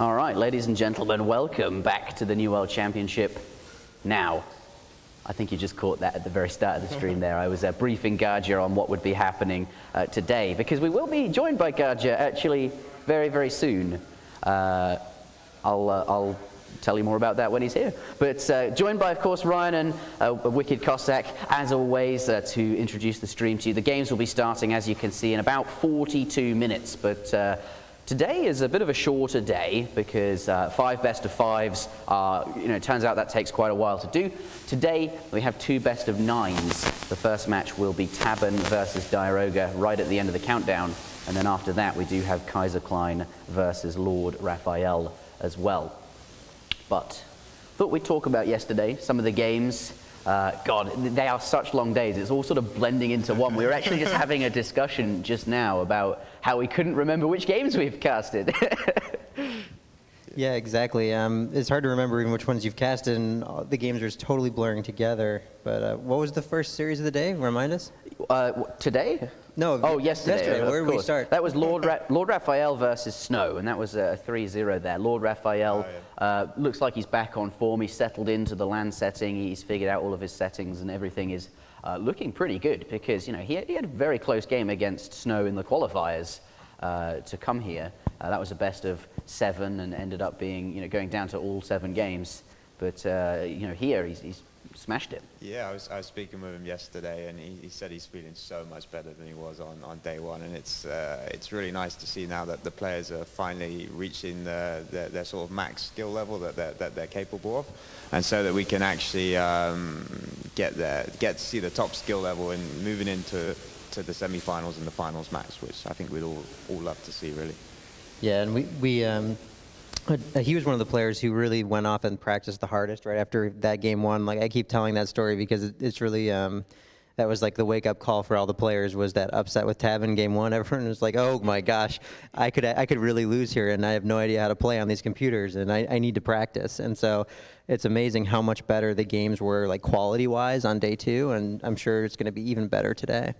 All right, ladies and gentlemen, welcome back to the New World Championship. Now, I think you just caught that at the very start of the stream there. I was briefing Garja on what would be happening today, because we will be joined by Garja actually very, very soon. I'll tell you more about that when he's here. But joined by, of course, Ryan and Wicked Cossack, as always, to introduce the stream to you. The games will be starting, as you can see, in about 42 minutes. But today is a bit of a shorter day because 5 best of 5s are, it turns out that takes quite a while to do. Today we have 2 best of 9s. The first match will be Tabben versus Diarouga right at the end of the countdown. And then after that we do have Kaiser Klein versus Lord Raphael as well. But thought we'd talk about yesterday, some of the games. God, they are such long days. It's all sort of blending into one. We were actually just having a discussion just now about how we couldn't remember which games we've casted. Yeah, exactly. It's hard to remember even which ones you've casted, and the games are just totally blurring together. But what was the first series of the day? Remind us. Today? No. Oh, yesterday. Where did we start? That was Lord Raphael versus Snow, and that was a 3-0 there. Lord Raphael looks like he's back on form. He's settled into the LAN setting. He's figured out all of his settings, and everything is looking pretty good because he had a very close game against Snow in the qualifiers to come here. That was a best of 7 and ended up being going down to all 7 games. But here he's smashed it. Yeah, I was speaking with him yesterday, and he said he's feeling so much better than he was on day one, and it's really nice to see now that the players are finally reaching their sort of max skill level that they're capable of, and so that we can actually get to see the top skill level and moving into the semi-finals and the finals match, which I think we'd all love to see, really. Yeah, and he was one of the players who really went off and practiced the hardest right after that game 1. Like, I keep telling that story because it's really, that was like the wake-up call for all the players, was that upset with Tabben game 1. Everyone was like, oh my gosh, I could really lose here, and I have no idea how to play on these computers, and I need to practice. And so it's amazing how much better the games were, like, quality-wise on day 2, and I'm sure it's going to be even better today.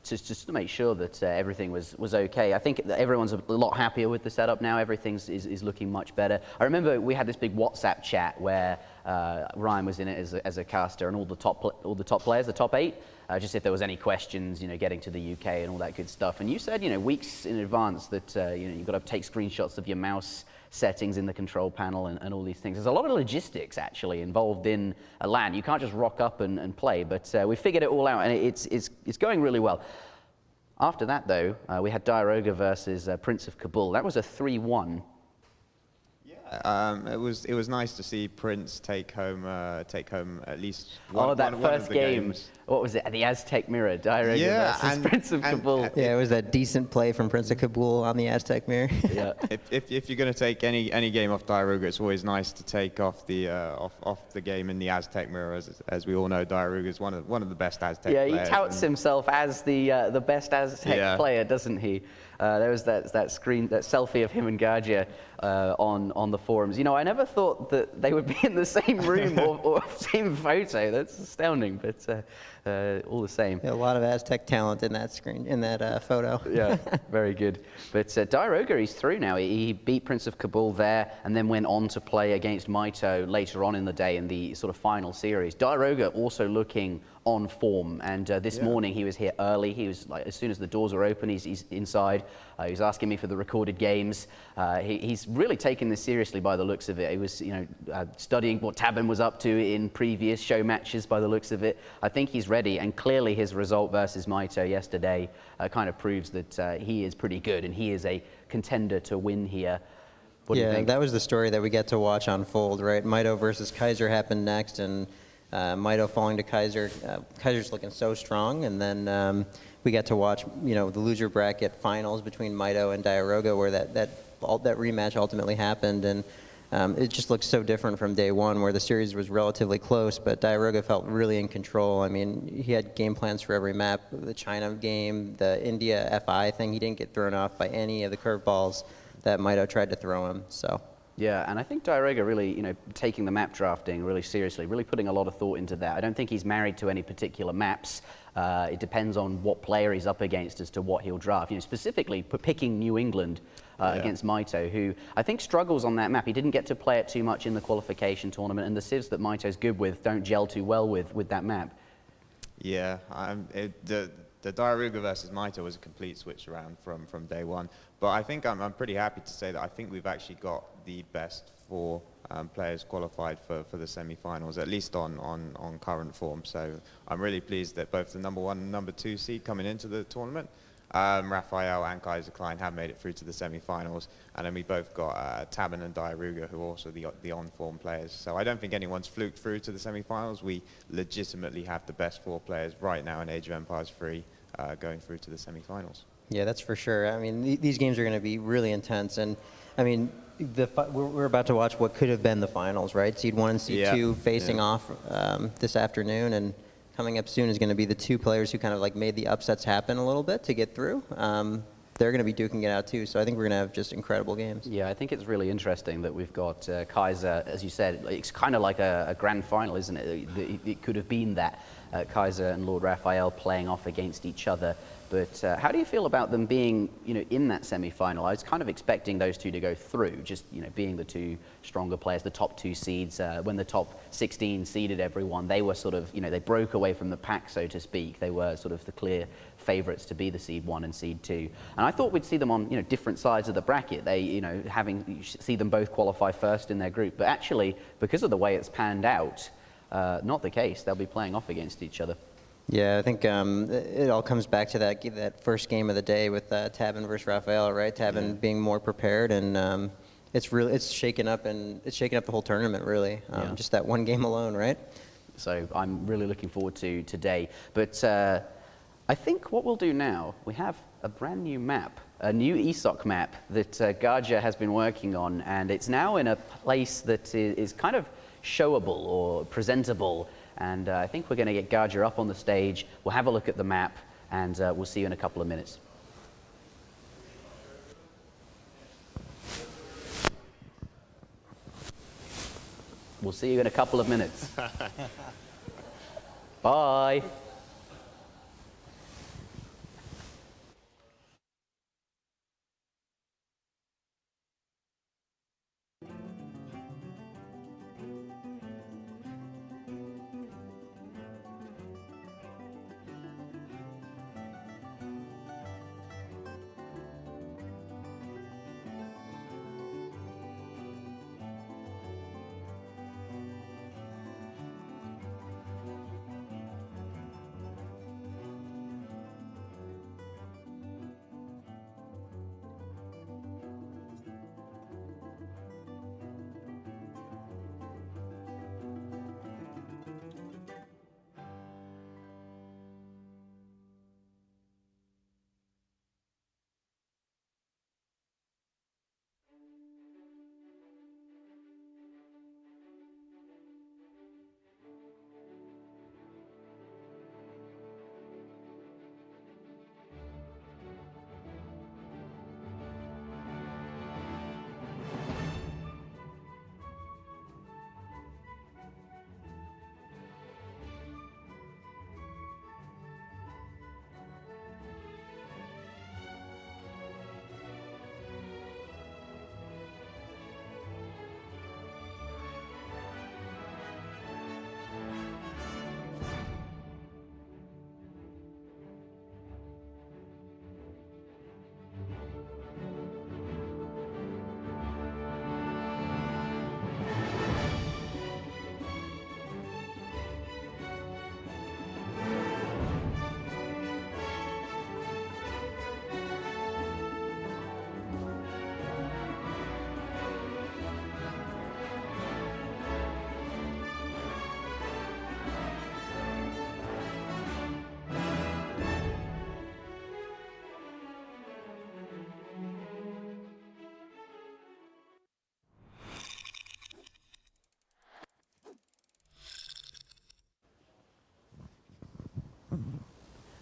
Just to make sure that everything was okay. I think that everyone's a lot happier with the setup now. Everything is looking much better. I remember we had this big WhatsApp chat where Ryan was in it as a caster, and all the top players, the top 8, just if there was any questions, getting to the UK and all that good stuff. And you said, weeks in advance that you've got to take screenshots of your mouse settings in the control panel and all these things. There's a lot of logistics actually involved in a LAN. You can't just rock up and play, but we figured it all out, and it's going really well. After that, though, we had Diarouga versus Prince of Kabul. That was a 3-1. It was nice to see Prince take home at least one. Oh, that first game. Games. What was it? The Aztec Mirror, Diarouga versus Prince of Kabul. Yeah, it was that decent play from Prince of Kabul on the Aztec Mirror. Yeah. If you're going to take any game off Diarouga, it's always nice to take off the game in the Aztec Mirror. As we all know, Diarouga is one of the best Aztec players. Yeah, he touts himself as the best Aztec player, doesn't he? There was that selfie of him and Garja on the forums. I never thought that they would be in the same room or same photo. That's astounding, but all the same. Yeah, a lot of Aztec talent in that photo. Yeah, very good. But Diarouga, he's through now. He beat Prince of Kabul there, and then went on to play against Maito later on in the day in the sort of final series. Diarouga also looking on form, and this morning he was here early. He was like, as soon as the doors are open, he's inside. He was asking me for the recorded games. He's really taken this seriously by the looks of it. He was, studying what Tabben was up to in previous show matches by the looks of it. I think he's ready, and clearly his result versus Maito yesterday kind of proves that he is pretty good, and he is a contender to win here. What do you think? That was the story that we get to watch unfold, right? Maito versus Kaiser happened next, and Maito falling to Kaiser. Kaiser's looking so strong, and then we got to watch, the loser bracket finals between Maito and Diarouga, where that rematch ultimately happened, and it just looks so different from day 1, where the series was relatively close, but Diarouga felt really in control. I mean, he had game plans for every map. The China game, the India FI thing, he didn't get thrown off by any of the curveballs that Maito tried to throw him. So. Yeah, and I think Diarouga really, taking the map drafting really seriously, really putting a lot of thought into that. I don't think he's married to any particular maps. It depends on what player he's up against as to what he'll draft. Specifically picking New England against Maito, who I think struggles on that map. He didn't get to play it too much in the qualification tournament, and the civs that Maito's good with don't gel too well with that map. Yeah, the Diarouga versus Maito was a complete switch around from day one. But I think I'm pretty happy to say that I think we've actually got the best 4 players qualified for the semi-finals, at least on current form. So I'm really pleased that both the number 1 and number 2 seed coming into the tournament, Raphael and Kaiser Klein, have made it through to the semi-finals. And then we both got Tabben and Diarouga, who are also the on-form players. So I don't think anyone's fluked through to the semi-finals. We legitimately have the best 4 players right now in Age of Empires 3 going through to the semi-finals. Yeah, that's for sure. I mean, these games are going to be really intense, and I mean, we're about to watch what could have been the finals, right? Seed 1 and Seed 2 facing off this afternoon, and coming up soon is going to be the 2 players who kind of like made the upsets happen a little bit to get through. They're going to be duking it out too, so I think we're going to have just incredible games. Yeah, I think it's really interesting that we've got Kaiser, as you said, it's kind of like a grand final, isn't it? It could have been that, Kaiser and Lord Raphael playing off against each other. But how do you feel about them being, in that semi-final? I was kind of expecting those 2 to go through, just, being the 2 stronger players, the top 2 seeds. When the top 16 seeded everyone, they were sort of, they broke away from the pack, so to speak. They were sort of the clear favourites to be the Seed 1 and Seed 2. And I thought we'd see them on, different sides of the bracket. They, see them both qualify first in their group. But actually, because of the way it's panned out, not the case. They'll be playing off against each other. Yeah, I think it all comes back to that first game of the day with Tabben versus Raphael, right? Tabben being more prepared, and it's shaken up the whole tournament, really. Just that one game alone, right? So I'm really looking forward to today. But I think what we'll do now, we have a brand new map, a new ESOC map that Garja has been working on, and it's now in a place that is kind of showable or presentable. And I think we're going to get Garja up on the stage. We'll have a look at the map, and we'll see you in a couple of minutes. We'll see you in a couple of minutes. Bye.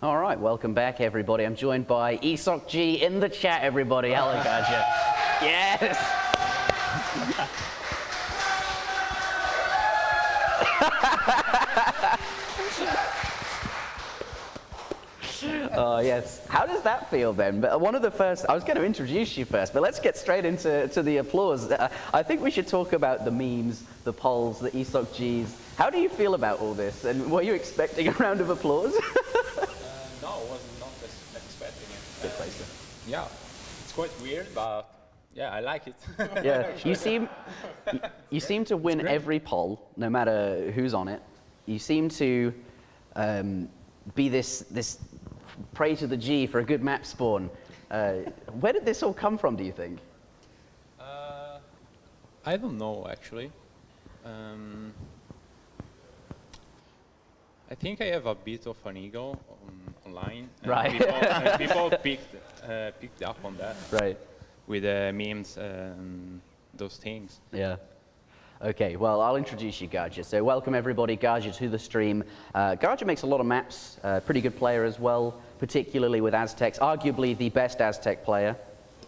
All right, welcome back, everybody. I'm joined by ESOC G in the chat, everybody. Hello, Garja. Yes. Oh, yes. How does that feel then? But one of the first, I was going to introduce you first, but let's get straight into the applause. I think we should talk about the memes, the polls, the ESOC Gs. How do you feel about all this? And were you expecting a round of applause? No, I was not expecting it. Good place. Yeah, it's quite weird, but yeah, I like it. Yeah, you seem to win every poll, no matter who's on it. You seem to be this pray to the G for a good map spawn. Where did this all come from, do you think? I don't know, actually. I think I have a bit of an ego online. And Right. People picked up on that. Right. With memes and those things. Yeah. Okay, well, I'll introduce you, Garja. So welcome, everybody, Garja, to the stream. Garja makes a lot of maps, pretty good player as well, particularly with Aztecs, arguably the best Aztec player.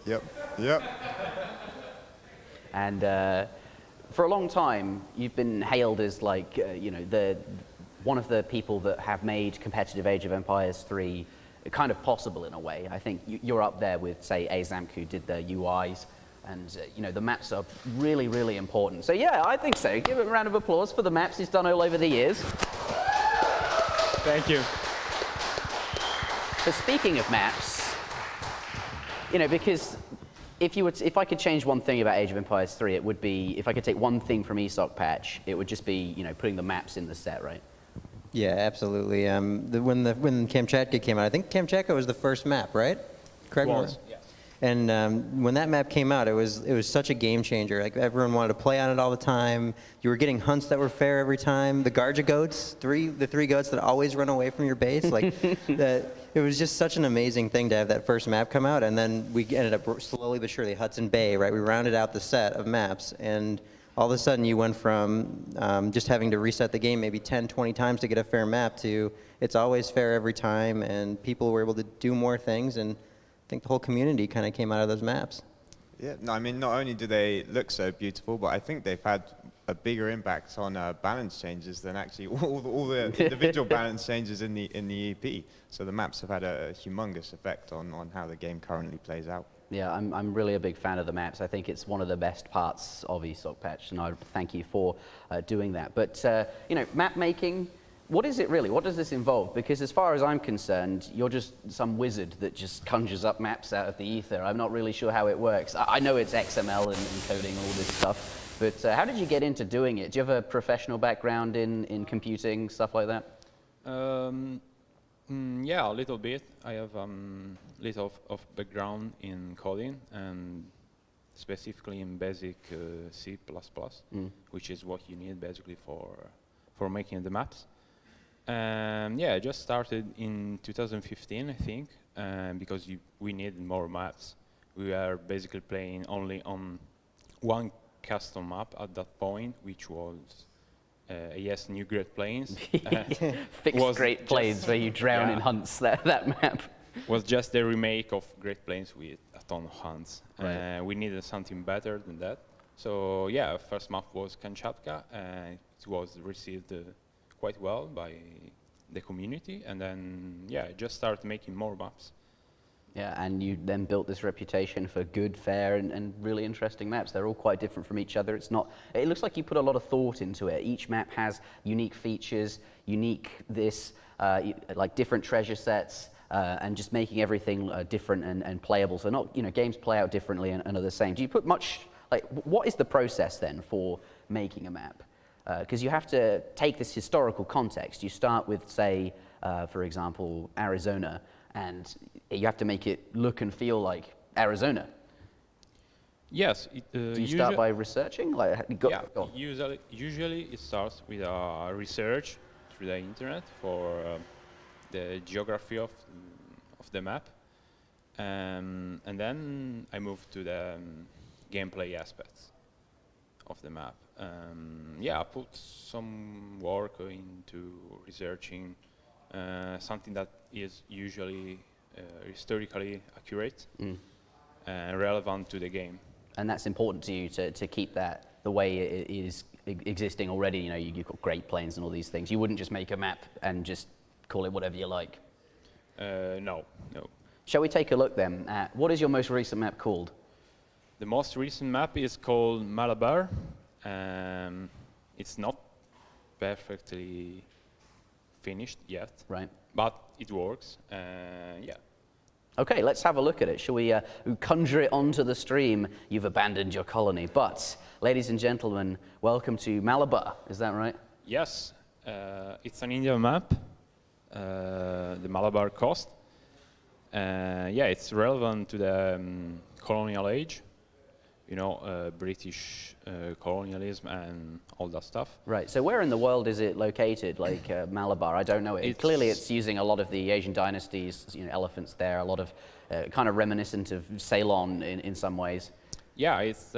Yep. And for a long time, you've been hailed as, like, one of the people that have made competitive Age of Empires 3 kind of possible in a way. I think you're up there with, say, Azamk, who did the UIs. And, the maps are really, really important. So, yeah, I think so. Give him a round of applause for the maps he's done all over the years. Thank you. So, speaking of maps, because if I could change one thing about Age of Empires 3, it would be, if I could take one thing from ESOC patch, it would just be, putting the maps in the set, right? Yeah, absolutely. When Kamchatka came out, I think Kamchatka was the first map, right? Correct me. Yes. And when that map came out, it was such a game changer. Like, everyone wanted to play on it all the time. You were getting hunts that were fair every time. The Garja goats, the three goats that always run away from your base. Like, it was just such an amazing thing to have that first map come out. And then we ended up slowly but surely Hudson Bay, right? We rounded out the set of maps, and all of a sudden you went from just having to reset the game maybe 10, 20 times to get a fair map to it's always fair every time, and people were able to do more things. And I think the whole community kind of came out of those maps. Yeah, no, I mean, not only do they look so beautiful, but I think they've had a bigger impact on balance changes than actually all the individual balance changes in the EP. So the maps have had a humongous effect on how the game currently plays out. Yeah, I'm really a big fan of the maps. I think it's one of the best parts of ESOC patch, and I thank you for doing that. But, map making, what is it really? What does this involve? Because as far as I'm concerned, you're just some wizard that just conjures up maps out of the ether. I'm not really sure how it works. I know it's XML and encoding all this stuff, but how did you get into doing it? Do you have a professional background in computing, stuff like that? Yeah, a little bit. I have little of background in coding, and specifically in basic C++, which is what you need basically for making the maps. Yeah, I just started in 2015, I think, because we needed more maps. We were basically playing only on one custom map at that point, which was yes, New Great Plains. Fixed Great Plains, where you drown in hunts, that map. Was just the remake of Great Plains with a ton of hunts. Right. We needed something better than that. So yeah, first map was Kamchatka, and it was received quite well by the community. And then, yeah, I just started making more maps. Yeah, and you then built this reputation for good, fair, and really interesting maps. They're all quite different from each other. It looks like you put a lot of thought into it. Each map has unique features, like different treasure sets, and just making everything different and playable. So not, games play out differently and are the same. Do you put much, what is the process then for making a map? Because you have to take this historical context. You start with, say, for example, Arizona, and you have to make it look and feel like Arizona. Yes. Do you start by researching? Usually it starts with research through the internet for the geography of the map, and then I move to the gameplay aspects of the map. Yeah, I put some work into researching something that is usually historically accurate and relevant to the game. And that's important to you to keep that the way it is existing already. You've got Great Plains and all these things. You wouldn't just make a map and just call it whatever you like. No. Shall we take a look then at what is your most recent map called? The most recent map is called Malabar. It's not perfectly finished yet, Right. but it works. Yeah. Okay, let's have a look at it. Shall we conjure it onto the stream? You've abandoned your colony. But, ladies and gentlemen, welcome to Malabar. Is that right? Yes, it's an Indian map, the Malabar Coast. Yeah, it's relevant to the colonial age, you know, British colonialism and all that stuff. Right, so where in the world is it located, like Malabar? I don't know. Clearly it's using a lot of the Asian dynasties, you know, elephants there, a lot of kind of reminiscent of Ceylon in some ways. Yeah, it's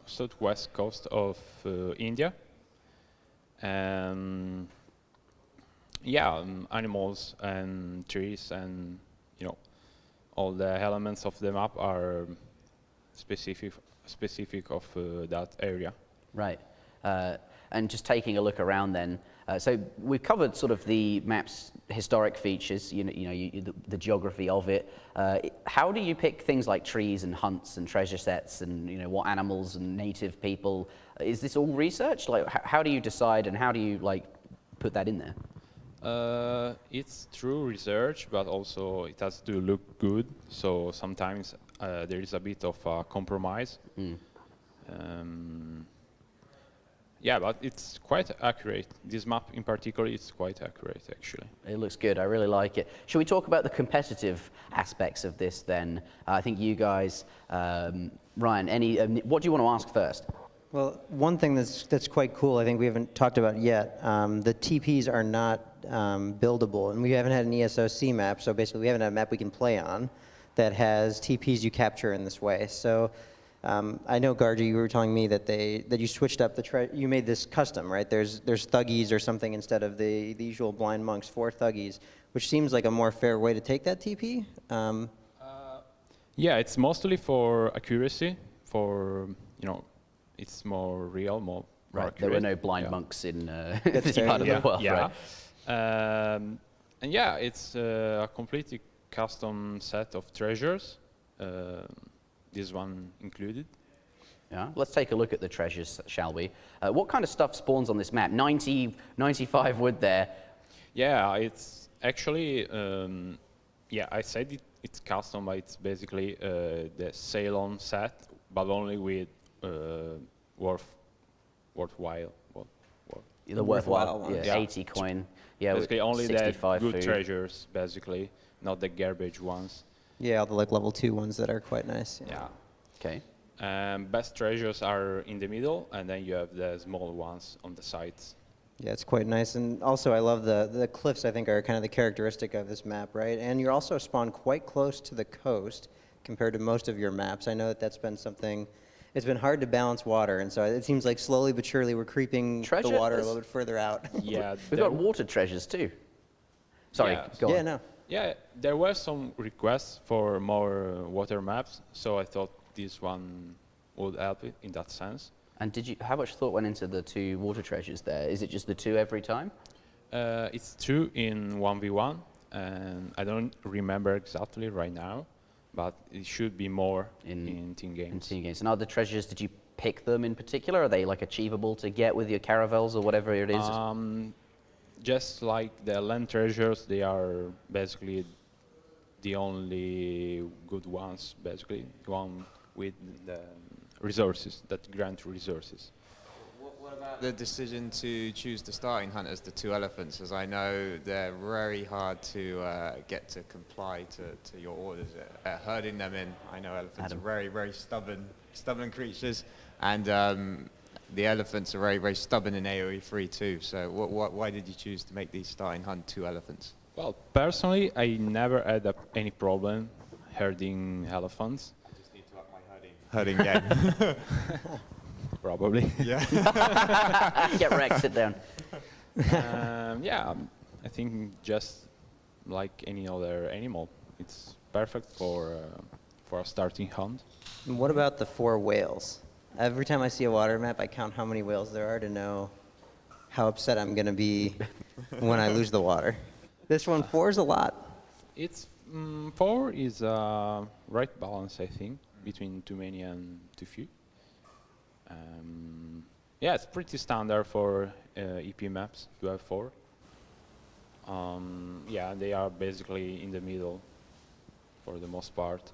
southwest coast of India. Yeah, animals and trees and, you know, all the elements of the map are specific of that area. Right. And just taking a look around then, so we've covered sort of the map's historic features, the geography of it. How do you pick things like trees and hunts and treasure sets and, you know, what animals and native people? Is this all research? Like, how do you decide and how do you, like, put that in there? It's true research, but also it has to look good. So sometimes there is a bit of a compromise. Yeah, but it's quite accurate. This map in particular is quite accurate, actually. It looks good. I really like it. Shall we talk about the competitive aspects of this then? I think you guys, Ryan, what do you want to ask first? Well, one thing that's quite cool, I think we haven't talked about yet, the TPs are not buildable, and we haven't had an ESOC map, so basically we haven't had a map we can play on that has TPs you capture in this way. So I know, Garja, you were telling me that you switched up you made this custom, right? There's thuggies or something instead of the usual blind monks, 4 thuggies, which seems like a more fair way to take that TP. Yeah, it's mostly for accuracy, for, you know, it's more real, more accurate. There were no blind monks in this part of the world, right? And yeah, it's a completely custom set of treasures, this one included. Yeah, let's take a look at the treasures, shall we? What kind of stuff spawns on this map? 95 wood there. Yeah, it's actually, yeah, I said it's custom, but it's basically the Ceylon set, but only with worthwhile. The worthwhile ones. yeah, 80 coin. Yeah, basically only the good food. treasures, basically, not the garbage ones. Yeah, all the like level 2 ones that are quite nice. Yeah. Okay. Best treasures are in the middle, and then you have the small ones on the sides. Yeah, it's quite nice. And also I love the cliffs, I think, are kind of the characteristic of this map, right? And you're also spawned quite close to the coast compared to most of your maps. I know that's been something, it's been hard to balance water, and so it seems like slowly but surely we're creeping the water a little bit further out. Yeah. We've got water treasures too. Sorry, go on. Yeah, no. Yeah, there were some requests for more water maps, so I thought this one would help it in that sense. And how much thought went into the 2 water treasures there? Is it just the 2 every time? It's 2 in 1v1, and I don't remember exactly right now, but it should be more in team games. In team games. And are the treasures, did you pick them in particular? Are they like achievable to get with your caravels or whatever it is? Just like the LAN treasures, they are basically the only good ones, basically, one with the resources, that grant resources. What about the decision to choose the starting hunt as the 2 elephants? As I know, they're very hard to get to comply to your orders. Herding them in, I know elephants are very, very stubborn creatures, and the elephants are very, very stubborn in AoE3 too. So why did you choose to make these starting hunt 2 elephants? Well, personally, I never had any problem herding elephants. I just need to up my herding game. Probably. Yeah. Get wrecked, sit down. Yeah, I think just like any other animal, it's perfect for a starting hunt. And what about the 4 whales? Every time I see a water map, I count how many whales there are to know how upset I'm going to be when I lose the water. This one, 4 is a lot. It's 4 is right balance, I think, between too many and too few. Yeah, it's pretty standard for EP maps to have 4. Yeah, they are basically in the middle for the most part.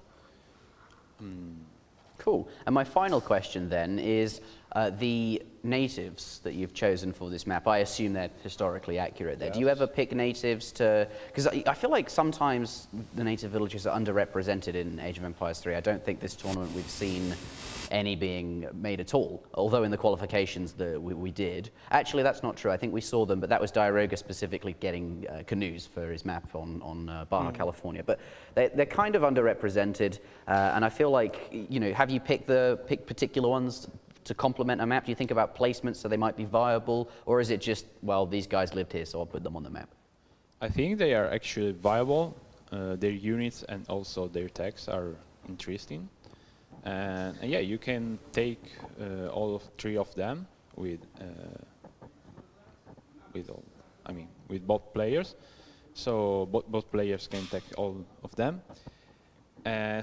Cool. And my final question then is the natives that you've chosen for this map. I assume they're historically accurate there. Yes. Do you ever pick natives to... Because I feel like sometimes the native villages are underrepresented in Age of Empires 3. I don't think this tournament we've seen any being made at all, although in the qualifications that we did. Actually, that's not true. I think we saw them, but that was Diarouga specifically getting canoes for his map on Baja, California. But they're kind of underrepresented, and I feel like, you know, have you picked particular ones to complement a map? Do you think about placements so they might be viable, or is it just, well, these guys lived here, so I'll put them on the map? I think they are actually viable. Their units and also their techs are interesting. And yeah, you can take all of 3 of them with both players. So both players can take all of them.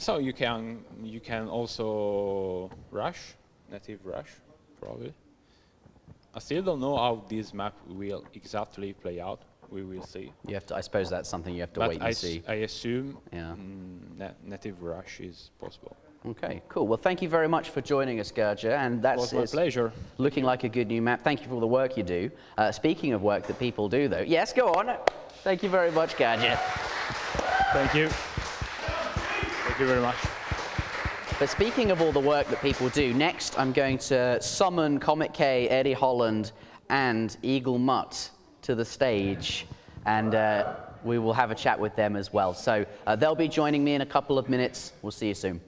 So you can also native rush, probably. I still don't know how this map will exactly play out. We will see. You have to, I suppose that's something you have to But wait and see. I assume Yeah. native rush is possible. Okay, cool. Well, thank you very much for joining us, Garja, and that's It was my pleasure. looking like a good new map. Thank you for all the work you do. Speaking of work that people do, though, yes, go on. Thank you very much, Garja. Thank you. Thank you very much. But speaking of all the work that people do, next I'm going to summon Comet K, Eddie Holland, and Eagle Mutt to the stage, and we will have a chat with them as well. So they'll be joining me in a couple of minutes. We'll see you soon.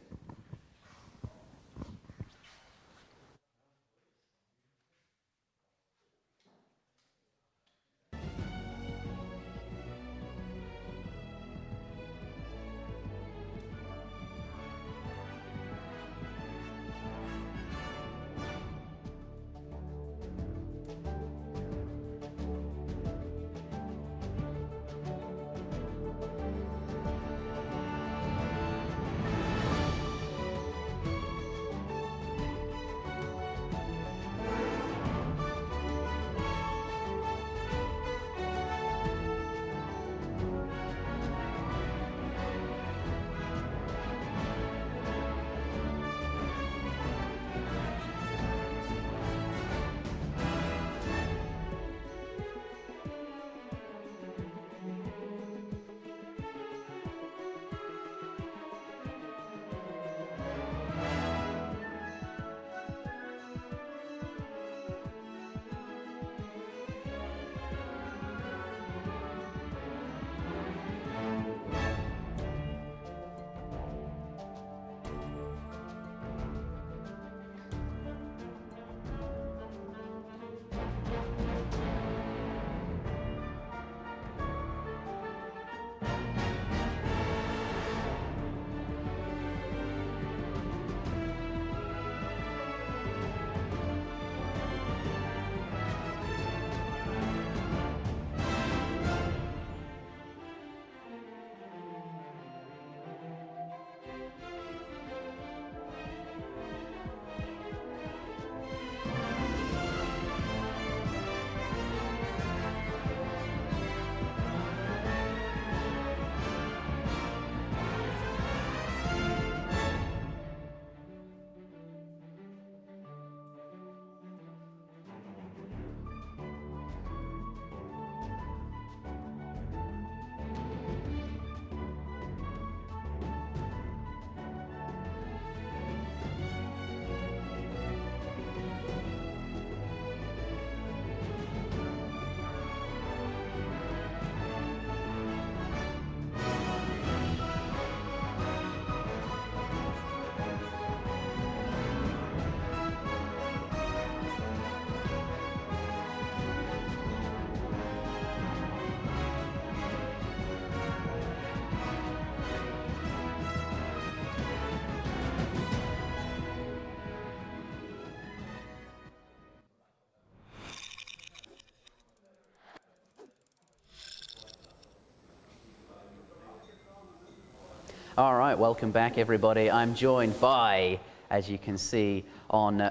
All right, welcome back, everybody. I'm joined by, as you can see on,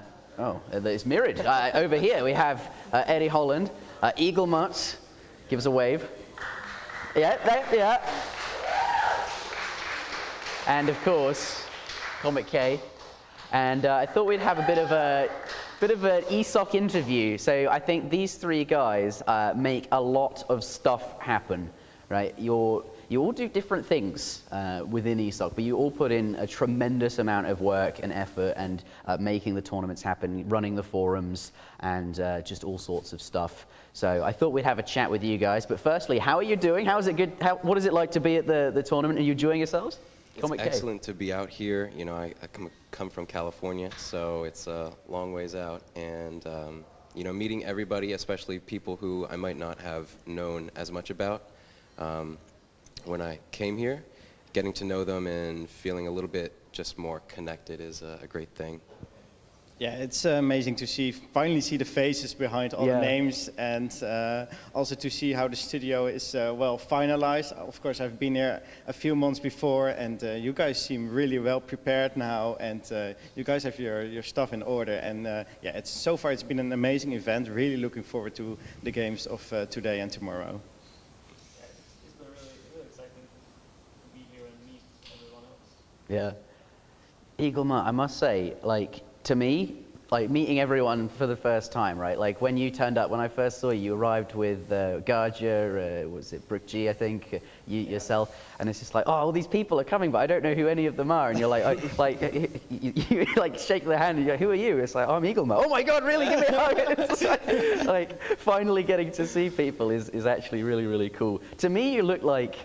it's mirrored. Over here we have Eddie Holland, Eagle Mutt, give us a wave. Yeah. And of course, Comic K. And I thought we'd have a bit of an ESOC interview. So I think these three guys make a lot of stuff happen, right? You all do different things within ESOC, but you all put in a tremendous amount of work and effort and making the tournaments happen, running the forums, and just all sorts of stuff. So I thought we'd have a chat with you guys. But firstly, how are you doing? How is it good? What is it like to be at the tournament? Are you enjoying yourselves? It's excellent to be out here. You know, I come from California, so it's a long ways out. And, you know, meeting everybody, especially people who I might not have known as much about when I came here, getting to know them and feeling a little bit just more connected is a great thing. Yeah, it's amazing to finally see the faces behind all the names, and also to see how the studio is well finalized. Of course, I've been here a few months before, and you guys seem really well prepared now, and you guys have your stuff in order. And yeah, so far it's been an amazing event. Really looking forward to the games of today and tomorrow. It's been really exciting to be here and meet everyone else. Yeah. Eagle Mutt, I must say, like, to me, like meeting everyone for the first time, right? Like when you turned up, when I first saw you, you arrived with Garja, was it G, I think, yourself, and it's just like, oh, all these people are coming, but I don't know who any of them are, and you're like, you like shake their hand, and you're like, who are you? It's like, oh, I'm Eagle Mutt. Oh my God, really? Give me a hug. It's like finally getting to see people is actually really, really cool. To me, you look like.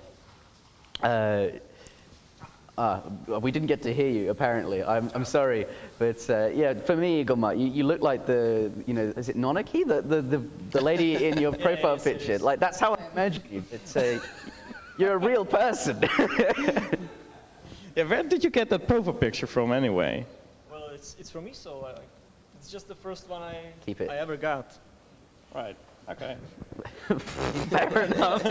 We didn't get to hear you, apparently. I'm sorry, but yeah, for me, Eagle Mutt, you look like is it Nonaki, the lady in your profile picture? Like that's how I imagine you. It's you're a real person. Yeah, where did you get that profile picture from, anyway? Well, it's from me, so it's just the first one I ever got. Right. Okay. Fair enough.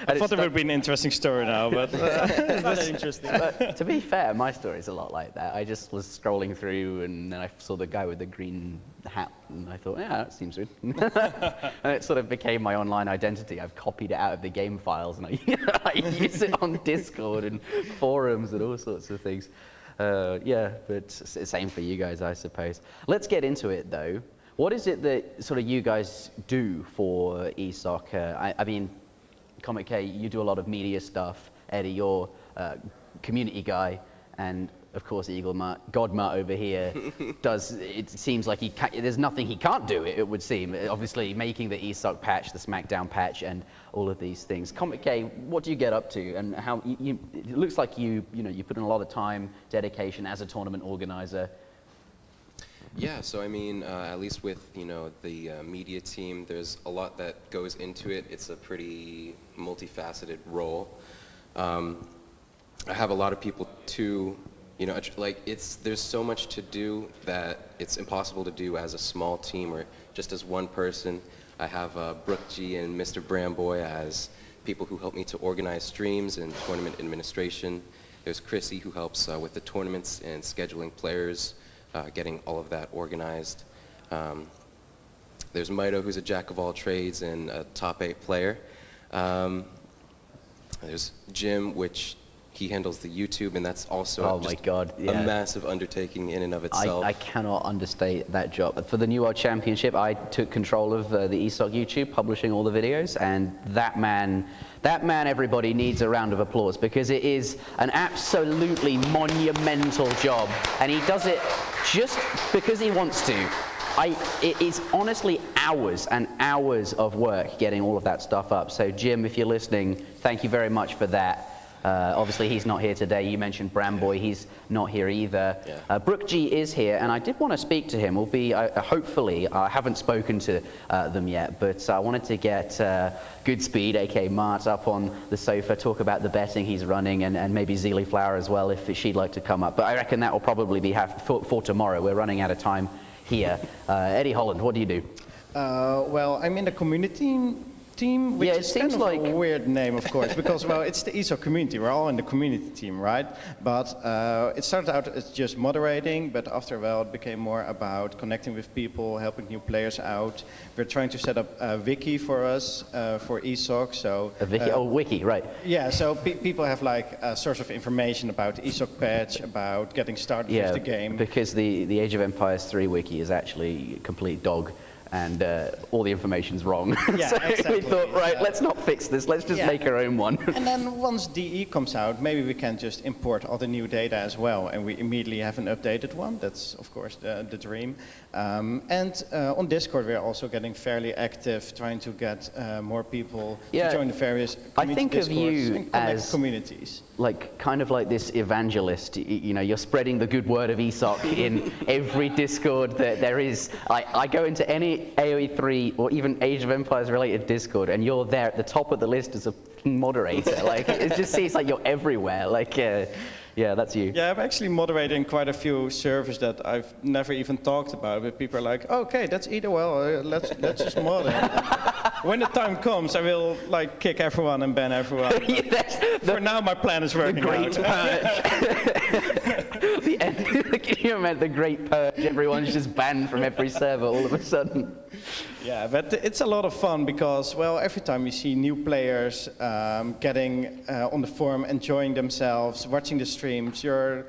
I thought it would be an interesting story now, but it's not that interesting. But to be fair, my story's a lot like that. I just was scrolling through, and then I saw the guy with the green hat, and I thought, yeah, that seems good. And it sort of became my online identity. I've copied it out of the game files, and I use it on Discord and forums and all sorts of things. Yeah, but same for you guys, I suppose. Let's get into it, though. What is it that sort of you guys do for ESOC? I mean, Comic K, you do a lot of media stuff. Eddie, you're a community guy, and of course, Eagle Mutt, God Mutt over here does. It seems like there's nothing he can't do. It would seem. Obviously, making the ESOC patch, the SmackDown patch, and all of these things. Comic K, what do you get up to, and how? It looks like you put in a lot of time, dedication as a tournament organizer. Yeah, so I mean, at least with, the media team, there's a lot that goes into it. It's a pretty multifaceted role. I have a lot of people too, there's so much to do that it's impossible to do as a small team or just as one person. I have G and Mr. Bramboy as people who help me to organize streams and tournament administration. There's Chrissy, who helps with the tournaments and scheduling players. Getting all of that organized. There's Mito, who's a jack of all trades and a top 8 player. There's Jim, which he handles the YouTube, and that's also a massive undertaking in and of itself. I cannot understate that job. For the New World Championship, I took control of the ESOC YouTube, publishing all the videos, and that man, everybody needs a round of applause, because it is an absolutely monumental job, and he does it just because he wants to. It is honestly hours and hours of work getting all of that stuff up. So Jim, if you're listening, thank you very much for that. Obviously, he's not here today. You mentioned Bramboy. He's not here either. Yeah. G is here, and I did want to speak to him. Hopefully, I haven't spoken to them yet, but I wanted to get Goodspeed, a.k.a. Mart, up on the sofa, talk about the betting he's running, and maybe Zeely Flower as well, if she'd like to come up. But I reckon that will probably be for tomorrow. We're running out of time here. Eddie Holland, what do you do? Well, I'm in the community team, which Yeah, it is seems kind of like- a weird name, of course, because, well, it's the ESOC community. We're all in the community team, right? But it started out as just moderating, but after a while it became more about connecting with people, helping new players out. We're trying to set up a wiki for us, for ESOC, so... A wiki, wiki, right. Yeah, so people have like a source of information about the ESOC patch, about getting started with the game. Because the Age of Empires 3 wiki is actually a complete dog, and all the information's wrong. Yeah, so exactly. we thought, right, let's not fix this, let's just make our own one. And then once DE comes out, maybe we can just import all the new data as well, and we immediately have an updated one. That's, of course, the dream. And on Discord, we're also getting fairly active, trying to get more people to join the various I think of Discords you and connect as communities. Like, kind of like this evangelist, you know, you're spreading the good word of ESOC in every Discord that there is. I go into any AoE3 or even Age of Empires related Discord, and you're there at the top of the list as a moderator. Like, it just seems like you're everywhere. Like, yeah, that's you. Yeah, I'm actually moderating quite a few servers that I've never even talked about, but people are like, okay, that's either well, let's just moderate. When the time comes, I will like kick everyone and ban everyone. For now, my plan is working Great out. purge. The end. Can you imagine the great purge? Everyone's just banned from every server all of a sudden. Yeah, but it's a lot of fun because, well, every time you see new players getting on the forum, enjoying themselves, watching the streams, you're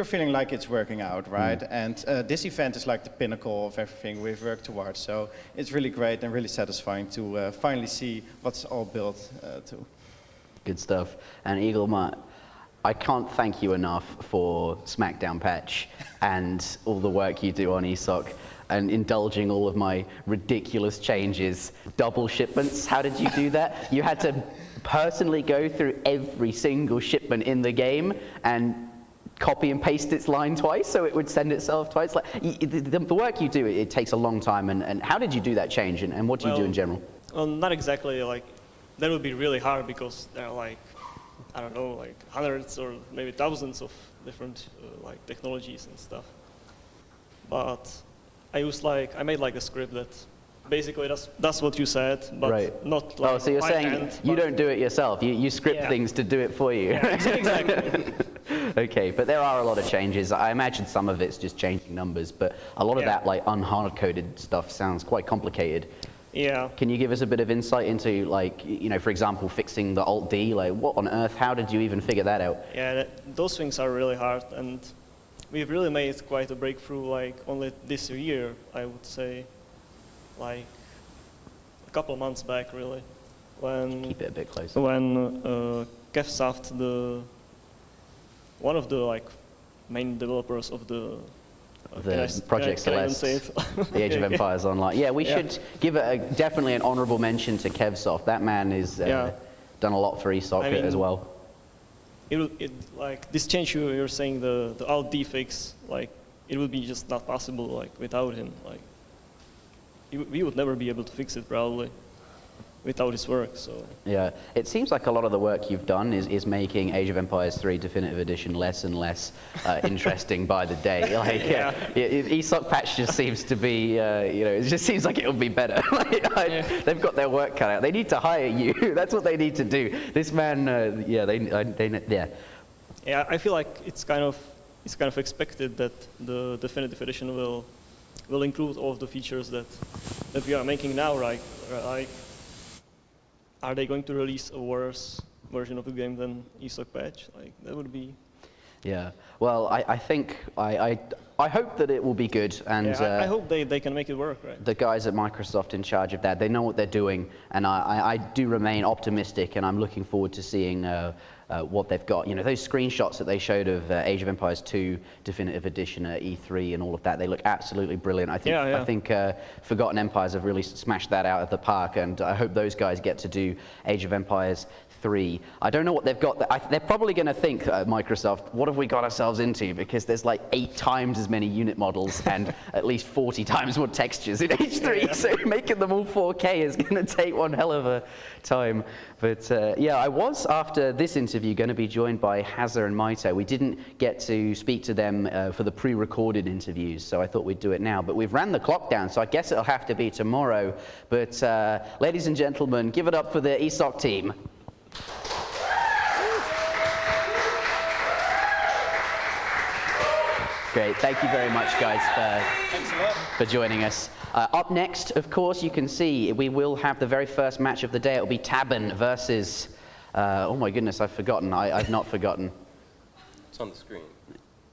feeling like it's working out, right? And this event is like the pinnacle of everything we've worked towards. So it's really great and really satisfying to finally see what's all built to. Good stuff. And Eagle, I can't thank you enough for Smackdown Patch and all the work you do on ESOC and indulging all of my ridiculous changes. Double shipments, how did you do that? You had to personally go through every single shipment in the game and copy and paste its line twice so it would send itself twice. Like, the work you do, it takes a long time. And how did you do that change, and what do you do in general? Well, not exactly. Like, that would be really hard because there are like, I don't know, like hundreds or maybe thousands of different like technologies and stuff. But I made like a script that basically does what you said, but not like. Oh, so you're saying you don't do it yourself. You script things to do it for you. Yeah, exactly. Okay, but there are a lot of changes. I imagine some of it's just changing numbers, but a lot of that like unhard-coded stuff sounds quite complicated. Yeah. Can you give us a bit of insight into, like, you know, for example, fixing the Alt-D? Like, what on earth? How did you even figure that out? Yeah, those things are really hard, and we've really made quite a breakthrough, like, only this year, I would say, like, a couple of months back, really, when... Keep it a bit closer. When Kevsoft, one of the, like, main developers of the Project Celeste, the Age of Empires Online. Yeah, we should give it definitely an honorable mention to Kevsoft. That man has done a lot for ESOC as well. Like this change you're saying, the Alt-D fix, like it would be just not possible like without him. Like we would never be able to fix it probably without his work. So yeah, it seems like a lot of the work you've done is making Age of Empires 3 Definitive Edition less and less interesting by the day. Like ESOC patch just seems to be, you know, it just seems like it'll be better. They've got their work cut out. They need to hire you. That's what they need to do. This man, yeah. Yeah, I feel like it's kind of expected that the Definitive Edition will include all of the features that we are making now, right? Like, are they going to release a worse version of the game than ESOC patch? Like, that would be... Yeah, well, I think, I hope that it will be good. And I hope they can make it work, right? The guys at Microsoft in charge of that, they know what they're doing. And I do remain optimistic, and I'm looking forward to seeing what they've got. You know, those screenshots that they showed of Age of Empires 2 Definitive Edition at E3 and all of that, they look absolutely brilliant. I think Forgotten Empires have really smashed that out of the park, and I hope those guys get to do Age of Empires 3. I don't know what they've got. They're probably going to think, Microsoft, what have we got ourselves into? Because there's like 8 times as many unit models and at least 40 times more textures in H3, so making them all 4K is going to take one hell of a time. But yeah, I was, after this interview, interview going to be joined by Hazza and Maito. We didn't get to speak to them for the pre-recorded interviews, so I thought we'd do it now. But we've ran the clock down, so I guess it'll have to be tomorrow. But ladies and gentlemen, give it up for the ESOC team. Great, thank you very much, guys, for joining us. Up next, of course, you can see we will have the very first match of the day. It'll be Tabben versus, oh my goodness, I've forgotten. I've not forgotten. It's on the screen.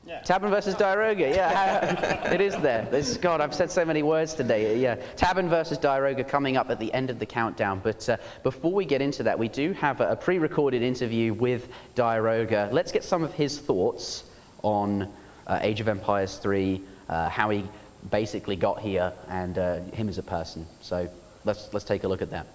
Yeah. Tabben versus Diarouga, yeah, it is there. God, I've said so many words today. Yeah, Tabben versus Diarouga coming up at the end of the countdown. But before we get into that, we do have a pre-recorded interview with Diarouga. Let's get some of his thoughts on Age of Empires 3, how he basically got here, and him as a person. So let's take a look at that.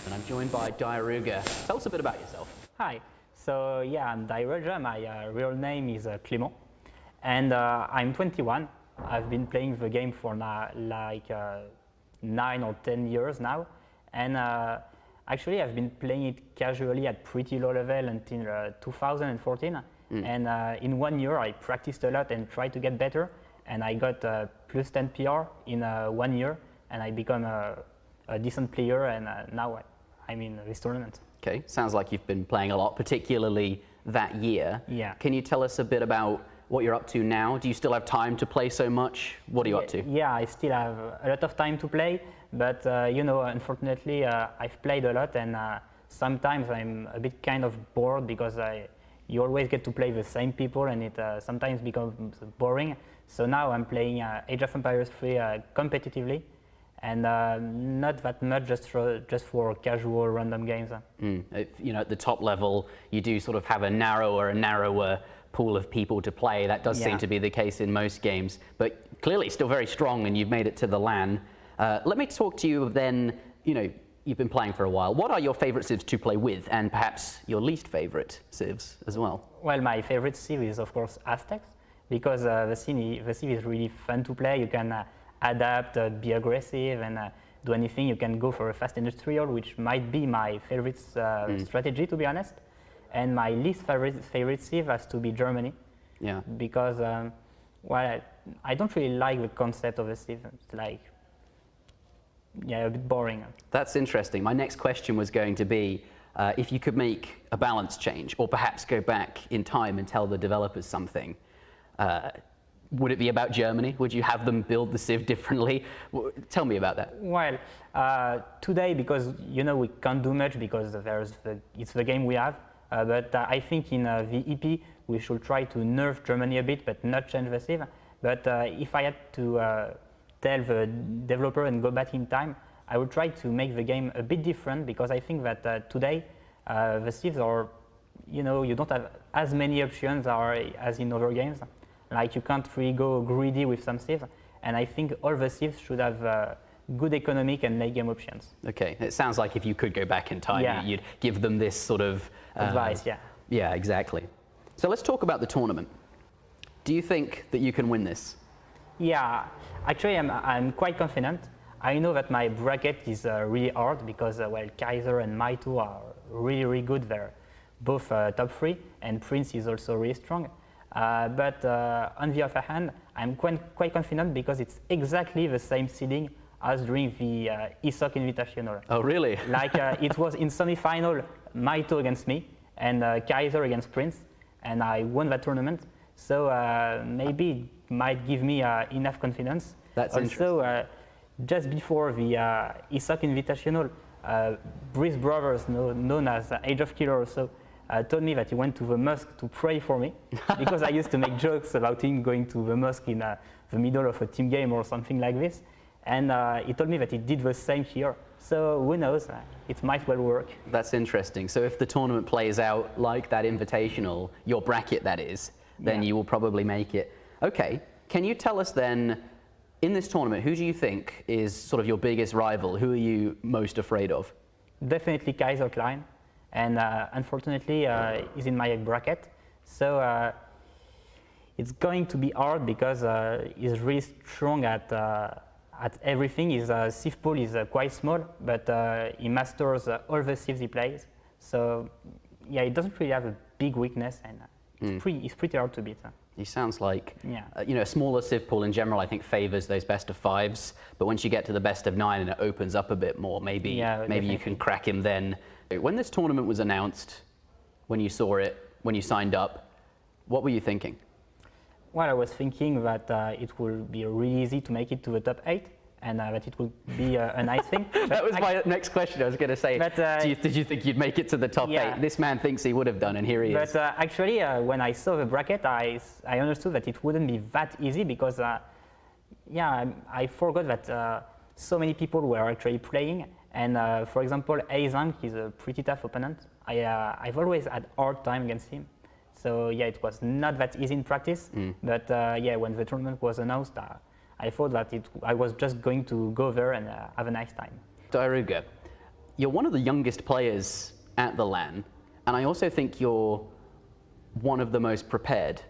And I'm joined by Diarouga. Tell us a bit about yourself. Hi. So yeah, I'm Diarouga. My real name is Clément, and I'm 21. I've been playing the game for like 9 or 10 years now, and actually I've been playing it casually at pretty low level until 2014. And in 1 year, I practiced a lot and tried to get better. And I got plus 10 PR in 1 year, and I become a decent player. And now I'm in this tournament. Okay, sounds like you've been playing a lot, particularly that year. Yeah. Can you tell us a bit about what you're up to now? Do you still have time to play so much? What are you up to? Yeah, I still have a lot of time to play, but you know, unfortunately, I've played a lot, and sometimes I'm a bit kind of bored because you always get to play the same people, and it sometimes becomes boring. So now I'm playing Age of Empires 3 competitively, and not that much just for casual random games. You know, at the top level, you do sort of have a narrower pool of people to play. That does seem to be the case in most games, but clearly still very strong, and you've made it to the LAN. Let me talk to you then, you know, you've been playing for a while. What are your favorite civs to play with, and perhaps your least favorite civs as well? Well, my favorite civ is, of course, Aztec, because the civ is really fun to play. You can adapt, be aggressive, and do anything. You can go for a fast industrial, which might be my favorite strategy, to be honest. And my least favorite civ has to be Germany. Yeah. Because, well, I don't really like the concept of a civ. It's like, yeah, a bit boring. That's interesting. My next question was going to be if you could make a balance change, or perhaps go back in time and tell the developers something, would it be about Germany? Would you have them build the civ differently? Tell me about that. Well, today, because you know we can't do much because it's the game we have. But I think in the EP we should try to nerf Germany a bit, but not change the civ. But if I had to tell the developer and go back in time, I would try to make the game a bit different, because I think that today the civs are, you know, you don't have as many options as in other games. Like you can't really go greedy with some civs, and I think all the civs should have good economic and late game options. Okay, it sounds like if you could go back in time, you'd give them this sort of advice. Yeah, exactly. So let's talk about the tournament. Do you think that you can win this? Yeah, actually I'm quite confident. I know that my bracket is really hard because, well, Kaiser and Maito are really, really good. They're both top 3, and Prince is also really strong. But on the other hand, I'm quite confident because it's exactly the same seeding as during the ESOC Invitational. Oh, really? Like it was in semi-final, Maito against me, and Kaiser against Prince, and I won that tournament. So maybe it might give me enough confidence. That's also, just before the ESOC Invitational, Breeze Brothers, known as Age of Killer, also told me that he went to the mosque to pray for me, because I used to make jokes about him going to the mosque in the middle of a team game or something like this. And he told me that he did the same here. So who knows, it might well work. That's interesting. So if the tournament plays out like that invitational, your bracket that is, then you will probably make it. Okay, can you tell us then, in this tournament, who do you think is sort of your biggest rival? Who are you most afraid of? Definitely Kaiser Klein, and unfortunately he's in my bracket. So it's going to be hard because he's really strong at everything. His civ pool is quite small, but he masters all the civs he plays. So yeah, it doesn't really have a big weakness, and it's pretty hard to beat. He sounds like, Yeah. a smaller civ pool in general, I think, favors those best of fives. But once you get to the best of 9 and it opens up a bit more, maybe you definitely. can crack him then. When this tournament was announced, when you saw it, when you signed up, what were you thinking? Well, I was thinking that it will be really easy to make it to the top 8, and that it will be a nice thing. That was my next question. I was going to say, did you think you'd make it to the top 8? This man thinks he would have done, and here he is. But actually, when I saw the bracket, I understood that it wouldn't be that easy because, I forgot that so many people were actually playing. And for example, Azang is a pretty tough opponent. I've always had a hard time against him. So yeah, it was not that easy in practice. But when the tournament was announced, I thought that I was just going to go there and have a nice time. Diarouga, you're one of the youngest players at the LAN, and I also think you're one of the most prepared.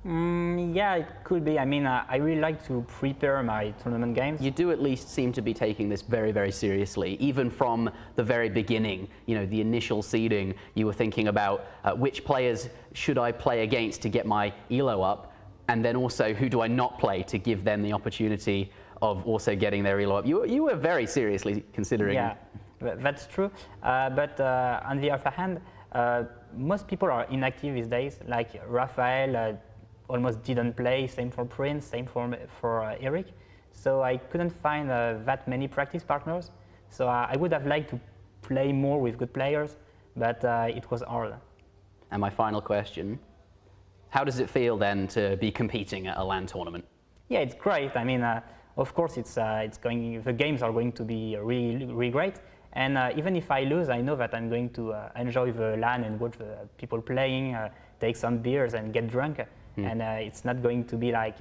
Yeah, it could be. I mean, I really like to prepare my tournament games. You do at least seem to be taking this very, very seriously. Even from the very beginning, the initial seeding, you were thinking about which players should I play against to get my elo up, and then also who do I not play to give them the opportunity of also getting their elo up. You were very seriously considering. Yeah, that's true. But on the other hand, most people are inactive these days. Like Raphael almost didn't play, same for Prince, same for Eric. So I couldn't find that many practice partners. So I would have liked to play more with good players, but it was hard. And my final question, how does it feel then to be competing at a LAN tournament? Yeah, it's great. I mean, of course, the games are going to be really, really great. And even if I lose, I know that I'm going to enjoy the LAN and watch the people playing, take some beers and get drunk. And it's not going to be like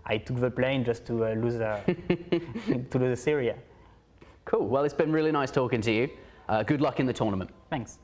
I took the plane just to lose to lose Syria. Cool. Well, it's been really nice talking to you. Good luck in the tournament. Thanks.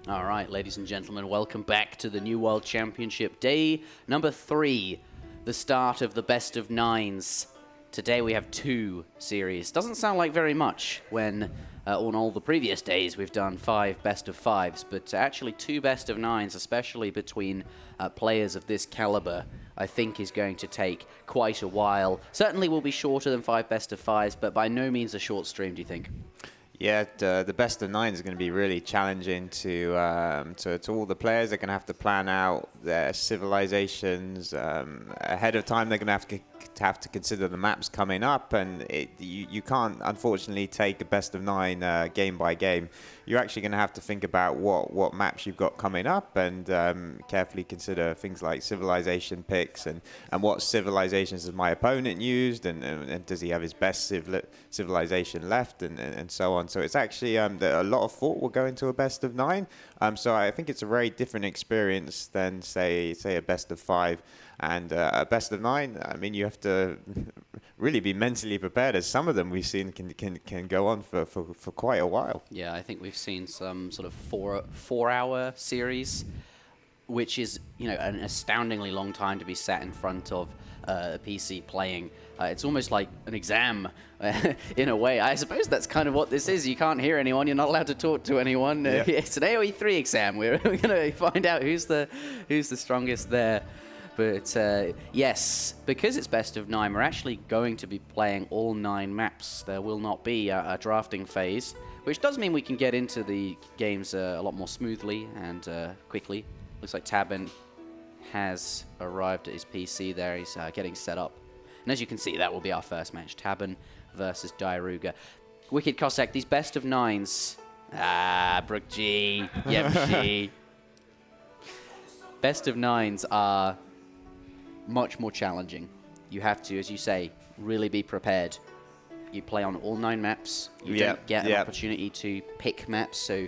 All right, ladies and gentlemen, welcome back to the New World Championship. Day number 3, the start of the best of 9s. Today we have 2 series. Doesn't sound like very much when on all the previous days we've done 5 best of 5s, but actually 2 best of 9s, especially between players of this caliber, I think is going to take quite a while. Certainly will be shorter than 5 best of 5s, but by no means a short stream, do you think? Yeah, the best of 9 is going to be really challenging to all the players. They're going to have to plan out their civilizations ahead of time. They're going to have to consider the maps coming up, and you can't unfortunately take a best of 9 game by game. You're actually going to have to think about what maps you've got coming up, and carefully consider things like civilization picks and what civilizations has my opponent used, and does he have his best civilization left, and so on. So it's actually a lot of thought will go into a best of 9. So I think it's a very different experience than say a best of 5. And a best of 9, I mean, you have to really be mentally prepared, as some of them we've seen can go on for quite a while. Yeah, I think we've seen some sort of four-hour series, which is, an astoundingly long time to be sat in front of a PC playing. It's almost like an exam in a way. I suppose that's kind of what this is. You can't hear anyone. You're not allowed to talk to anyone. Yeah. It's an AoE3 exam. We're going to find out who's the strongest there. But yes, because it's best of 9, we're actually going to be playing all 9 maps. There will not be a drafting phase, which does mean we can get into the games a lot more smoothly and quickly. Looks like Tabben has arrived at his PC there. He's getting set up. And as you can see, that will be our first match. Tabben versus Diarouga. Wicked Cossack, these best of 9s. Brook G. Yep, G. Best of 9s are much more challenging. You have to, as you say, really be prepared. You play on all 9 maps. You don't get an opportunity to pick maps, so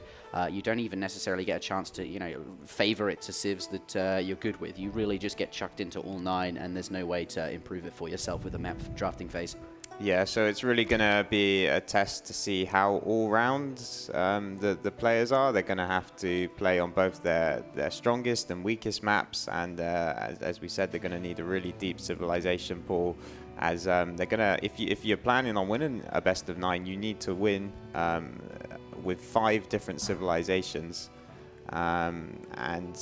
you don't even necessarily get a chance to, favor it to civs that you're good with. You really just get chucked into all 9, and there's no way to improve it for yourself with a map drafting phase. Yeah, so it's really going to be a test to see how all rounds the players are. They're going to have to play on both their strongest and weakest maps, and as we said, they're going to need a really deep civilization pool. As they're going to, if you're planning on winning a best of 9, you need to win with 5 different civilizations, and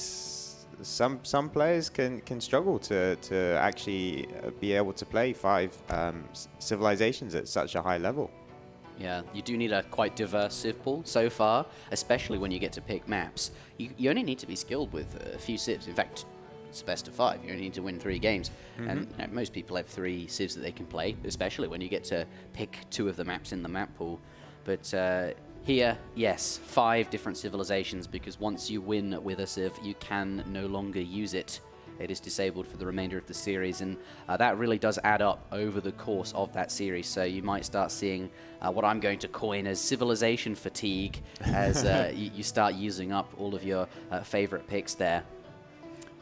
some players can struggle to actually be able to play 5 civilizations at such a high level. Yeah, you do need a quite diverse civ pool so far, especially when you get to pick maps. You only need to be skilled with a few civs. In fact, it's best of 5. You only need to win 3 games. And most people have 3 civs that they can play, especially when you get to pick 2 of the maps in the map pool. But here, yes, 5 different civilizations, because once you win with a civ, you can no longer use it. It is disabled for the remainder of the series, and that really does add up over the course of that series. So you might start seeing what I'm going to coin as civilization fatigue as you start using up all of your favorite picks there.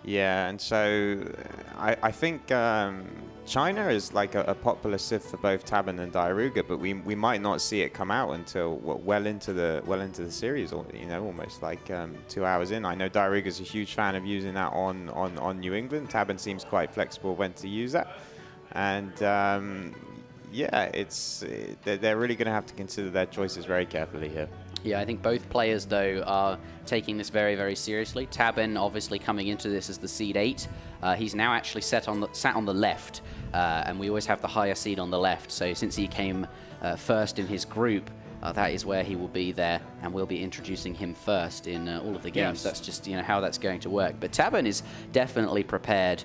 Yeah, and so I think China is like a popular civ for both Tabben and Diarouga, but we might not see it come out until well into the series, or almost like 2 hours in. I know Diarouga is a huge fan of using that on New England. Tabben seems quite flexible when to use that, and yeah, they're really going to have to consider their choices very carefully here. Yeah, I think both players, though, are taking this very, very seriously. Tabben, obviously, coming into this as the seed 8. He's now actually sat on the left, and we always have the higher seed on the left. So since he came first in his group, that is where he will be there, and we'll be introducing him first in all of the games. Yes. That's just how that's going to work. But Tabben is definitely prepared.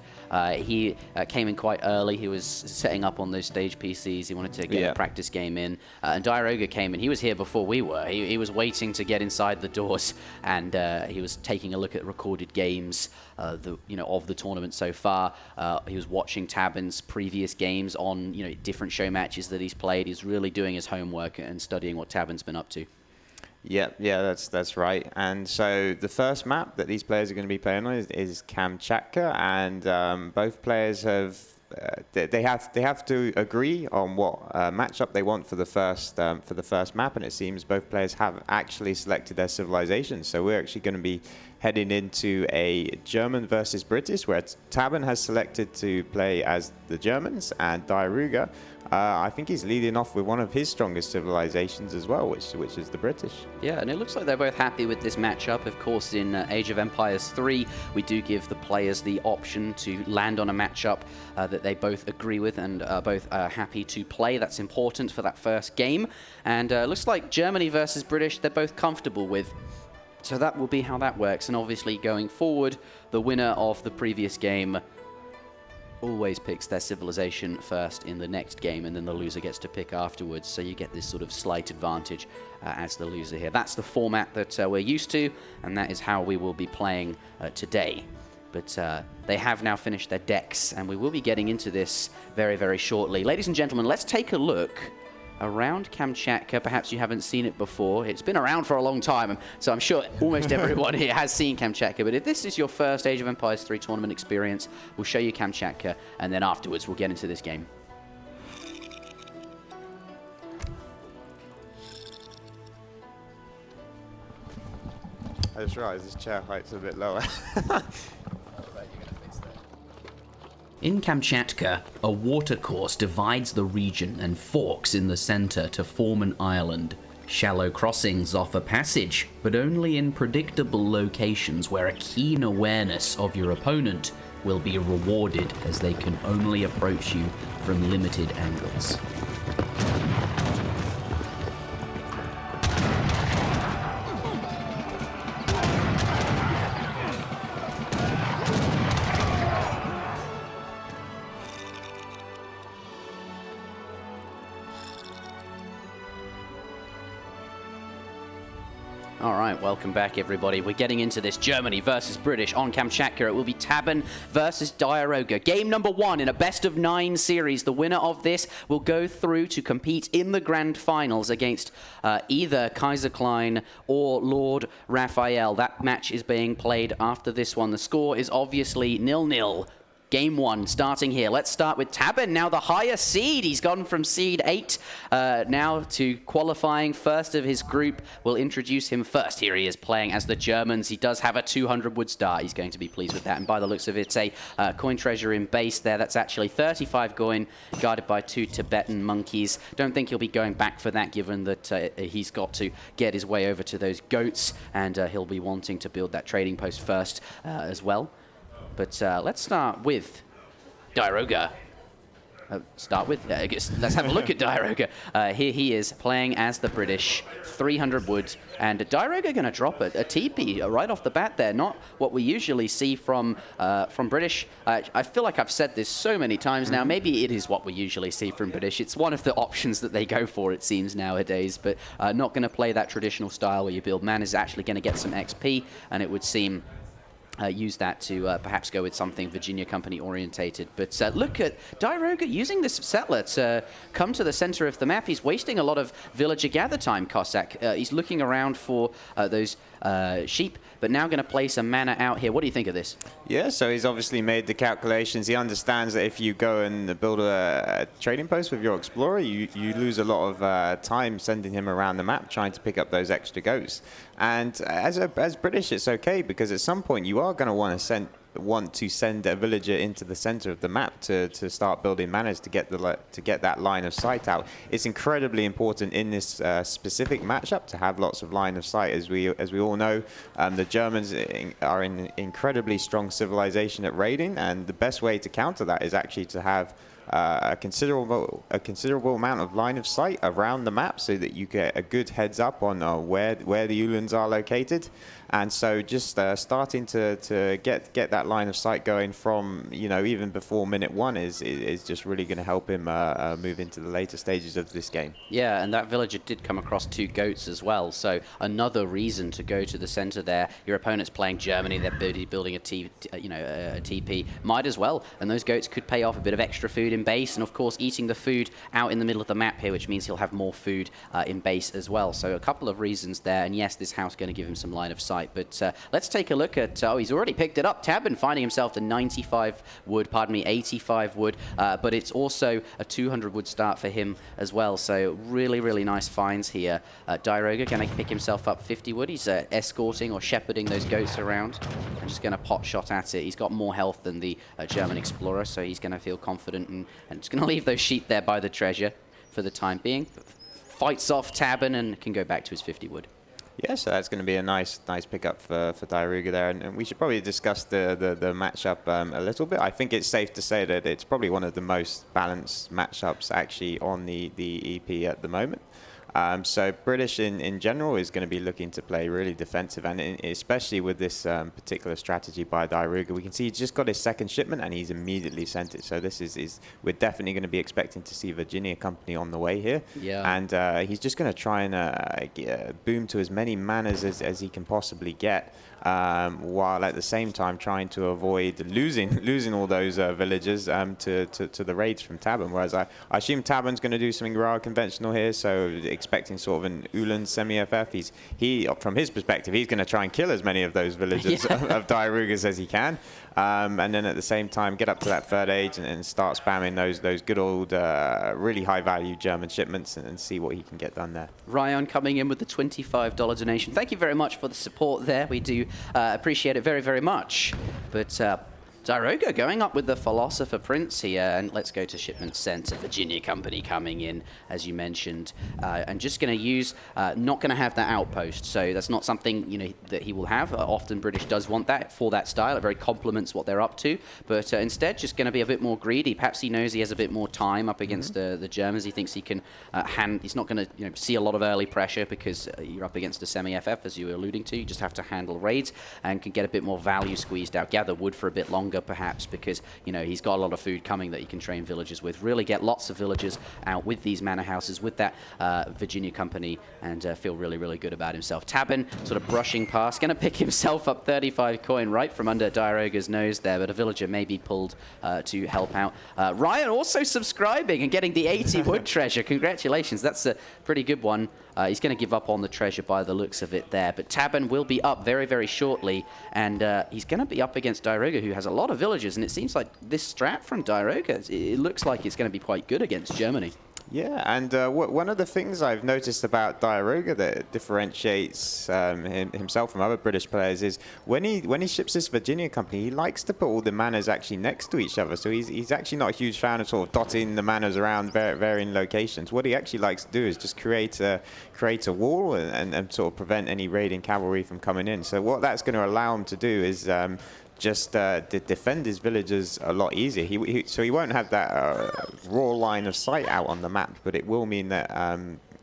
He came in quite early. He was setting up on those stage PCs. He wanted to get a practice game in. And Diarouga came in. He was here before we were. He was waiting to get inside the doors, and he was taking a look at recorded games of the tournament so far. He was watching Tabben's previous games on different show matches that he's played. He's really doing his homework and studying what Tabben's been up to. Yeah, that's right. And so the first map that these players are going to be playing on is Kamchatka, and both players have they have to agree on what matchup they want for the first map, and it seems both players have actually selected their civilization. So we're actually going to be heading into a German versus British, where Tabben has selected to play as the Germans, and Diarouga, I think he's leading off with one of his strongest civilizations as well, which is the British. Yeah, and it looks like they're both happy with this matchup. Of course, in Age of Empires 3, we do give the players the option to land on a matchup that they both agree with and are both happy to play. That's important for that first game. And looks like Germany versus British, they're both comfortable with. So that will be how that works. And obviously, going forward, the winner of the previous game always picks their civilization first in the next game, and then the loser gets to pick afterwards. So you get this sort of slight advantage as the loser here. That's the format that we're used to, and that is how we will be playing today. But they have now finished their decks, and we will be getting into this very, very shortly. Ladies and gentlemen, let's take a look around Kamchatka. Perhaps you haven't seen it before. It's been around for a long time, so I'm sure almost everyone here has seen Kamchatka. But if this is your first Age of Empires 3 tournament experience, we'll show you Kamchatka, and then afterwards we'll get into this game. I just realized this chair height's a bit lower. In Kamchatka, a watercourse divides the region and forks in the center to form an island. Shallow crossings offer passage, but only in predictable locations where a keen awareness of your opponent will be rewarded, as they can only approach you from limited angles. All right, welcome back, everybody. We're getting into this Germany versus British on Kamchatka. It will be Tabben versus Diarouga. Game number 1 in a best-of-9 series. The winner of this will go through to compete in the grand finals against either Kaiser Klein or Lord Raphael. That match is being played after this one. The score is obviously 0-0. Game 1 starting here. Let's start with Tabben, now the higher seed. He's gone from seed 8 now to qualifying first of his group. We'll introduce him first. Here he is playing as the Germans. He does have a 200 wood start. He's going to be pleased with that. And by the looks of it, it's a coin treasure in base there. That's actually 35 coin, guarded by 2 Tibetan monkeys. Don't think he'll be going back for that, given that he's got to get his way over to those goats, and he'll be wanting to build that trading post first as well. But let's start with Diarouga. Let's have a look at Diarouga. Here he is playing as the British, 300 wood, and Diarouga going to drop a TP right off the bat there. Not what we usually see from British. I feel like I've said this so many times now. Maybe it is what we usually see from British. It's one of the options that they go for, it seems, nowadays. But not going to play that traditional style where you build man. Is actually going to get some XP, and it would seem use that to perhaps go with something Virginia Company orientated. But look at Diarouga using this settler to come to the center of the map. He's wasting a lot of villager gather time, Cossack. He's looking around for those sheep, but now going to place a mana out here. What do you think of this? Yeah, so he's obviously made the calculations. He understands that if you go and build a trading post with your explorer, you lose a lot of time sending him around the map trying to pick up those extra goats. And as British, it's okay, because at some point you are going to want to send a villager into the center of the map to start building manners to get that line of sight out. It's incredibly important in this specific matchup to have lots of line of sight. As we all know, the Germans are in incredibly strong civilization at raiding, and the best way to counter that is actually to have a considerable amount of line of sight around the map, so that you get a good heads up on where the Ulans are located. And so just starting to get that line of sight going from, even before minute 1 is just really going to help him move into the later stages of this game. Yeah, and that villager did come across 2 goats as well, so another reason to go to the center there. Your opponent's playing Germany, they're building a TP, might as well, and those goats could pay off a bit of extra food in base, and of course eating the food out in the middle of the map here, which means he'll have more food in base as well. So a couple of reasons there, and yes, this house going to give him some line of sight. But let's take a look at, he's already picked it up. Tabben finding himself to 95 wood, 85 wood, but it's also a 200 wood start for him as well. So really, really nice finds here. Diarouga going to pick himself up 50 wood. He's escorting or shepherding those goats around and just going to pot shot at it. He's got more health than the German explorer, so he's going to feel confident and just going to leave those sheep there by the treasure for the time being. Fights off Tabben and can go back to his 50 wood. Yeah, so that's going to be a nice pickup for Diarouga there, and we should probably discuss the matchup a little bit. I think it's safe to say that it's probably one of the most balanced matchups actually on the EP at the moment. So British in general is going to be looking to play really defensive, and especially with this particular strategy by Diarouga, we can see he's just got his second shipment and he's immediately sent it. So this is we're definitely going to be expecting to see Virginia Company on the way here. Yeah. And he's just going to try and boom to as many manners as he can possibly get, while at the same time trying to avoid losing all those villagers to the raids from Tabben. Whereas I assume Tabben's going to do something rather conventional here, so expecting sort of an Ulan semi-FF. He from his perspective, he's going to try and kill as many of those villagers of Diarougas as he can, and then at the same time get up to that 3rd age and start spamming those good old really high value German shipments and see what he can get done there. Ryan coming in with the $25 donation. Thank you very much for the support there. We do appreciate it very, very much. But Diarouga going up with the Philosopher Prince here, and let's go to shipment center. Virginia Company coming in, as you mentioned, and just going to use, not going to have that outpost, so that's not something that he will have. Often British does want that for that style. It very complements what they're up to, but instead just going to be a bit more greedy. Perhaps he knows he has a bit more time up against the Germans. He thinks he can he's not going to see a lot of early pressure because you're up against a semi-FF, as you were alluding to. You just have to handle raids and can get a bit more value squeezed out, gather wood for a bit longer. longer, perhaps, because, you know, he's got a lot of food coming that he can train villagers with. Really get lots of villagers out with these manor houses, with that Virginia company, and feel really, really good about himself. Tabben sort of brushing past, going to pick himself up 35 coin right from under Diarouga's nose there, but a villager may be pulled to help out. Ryan also subscribing and getting the 80 wood treasure. Congratulations, that's a pretty good one. He's going to give up on the treasure by the looks of it there, but Tabben will be up very, very shortly, and he's going to be up against Diarouga, who has a lot of villagers, and it seems like this strat from Diarouga, it looks like it's going to be quite good against Germany. Yeah, and one of the things I've noticed about Diarouga that differentiates himself from other British players is when he ships this Virginia company, he likes to put all the manors actually next to each other. So he's actually not a huge fan of sort of dotting the manors around varying locations. What he actually likes to do is just create a wall and sort of prevent any raiding cavalry from coming in. So what that's going to allow him to do is just defend his villagers a lot easier. So he won't have that raw line of sight out on the map, but it will mean that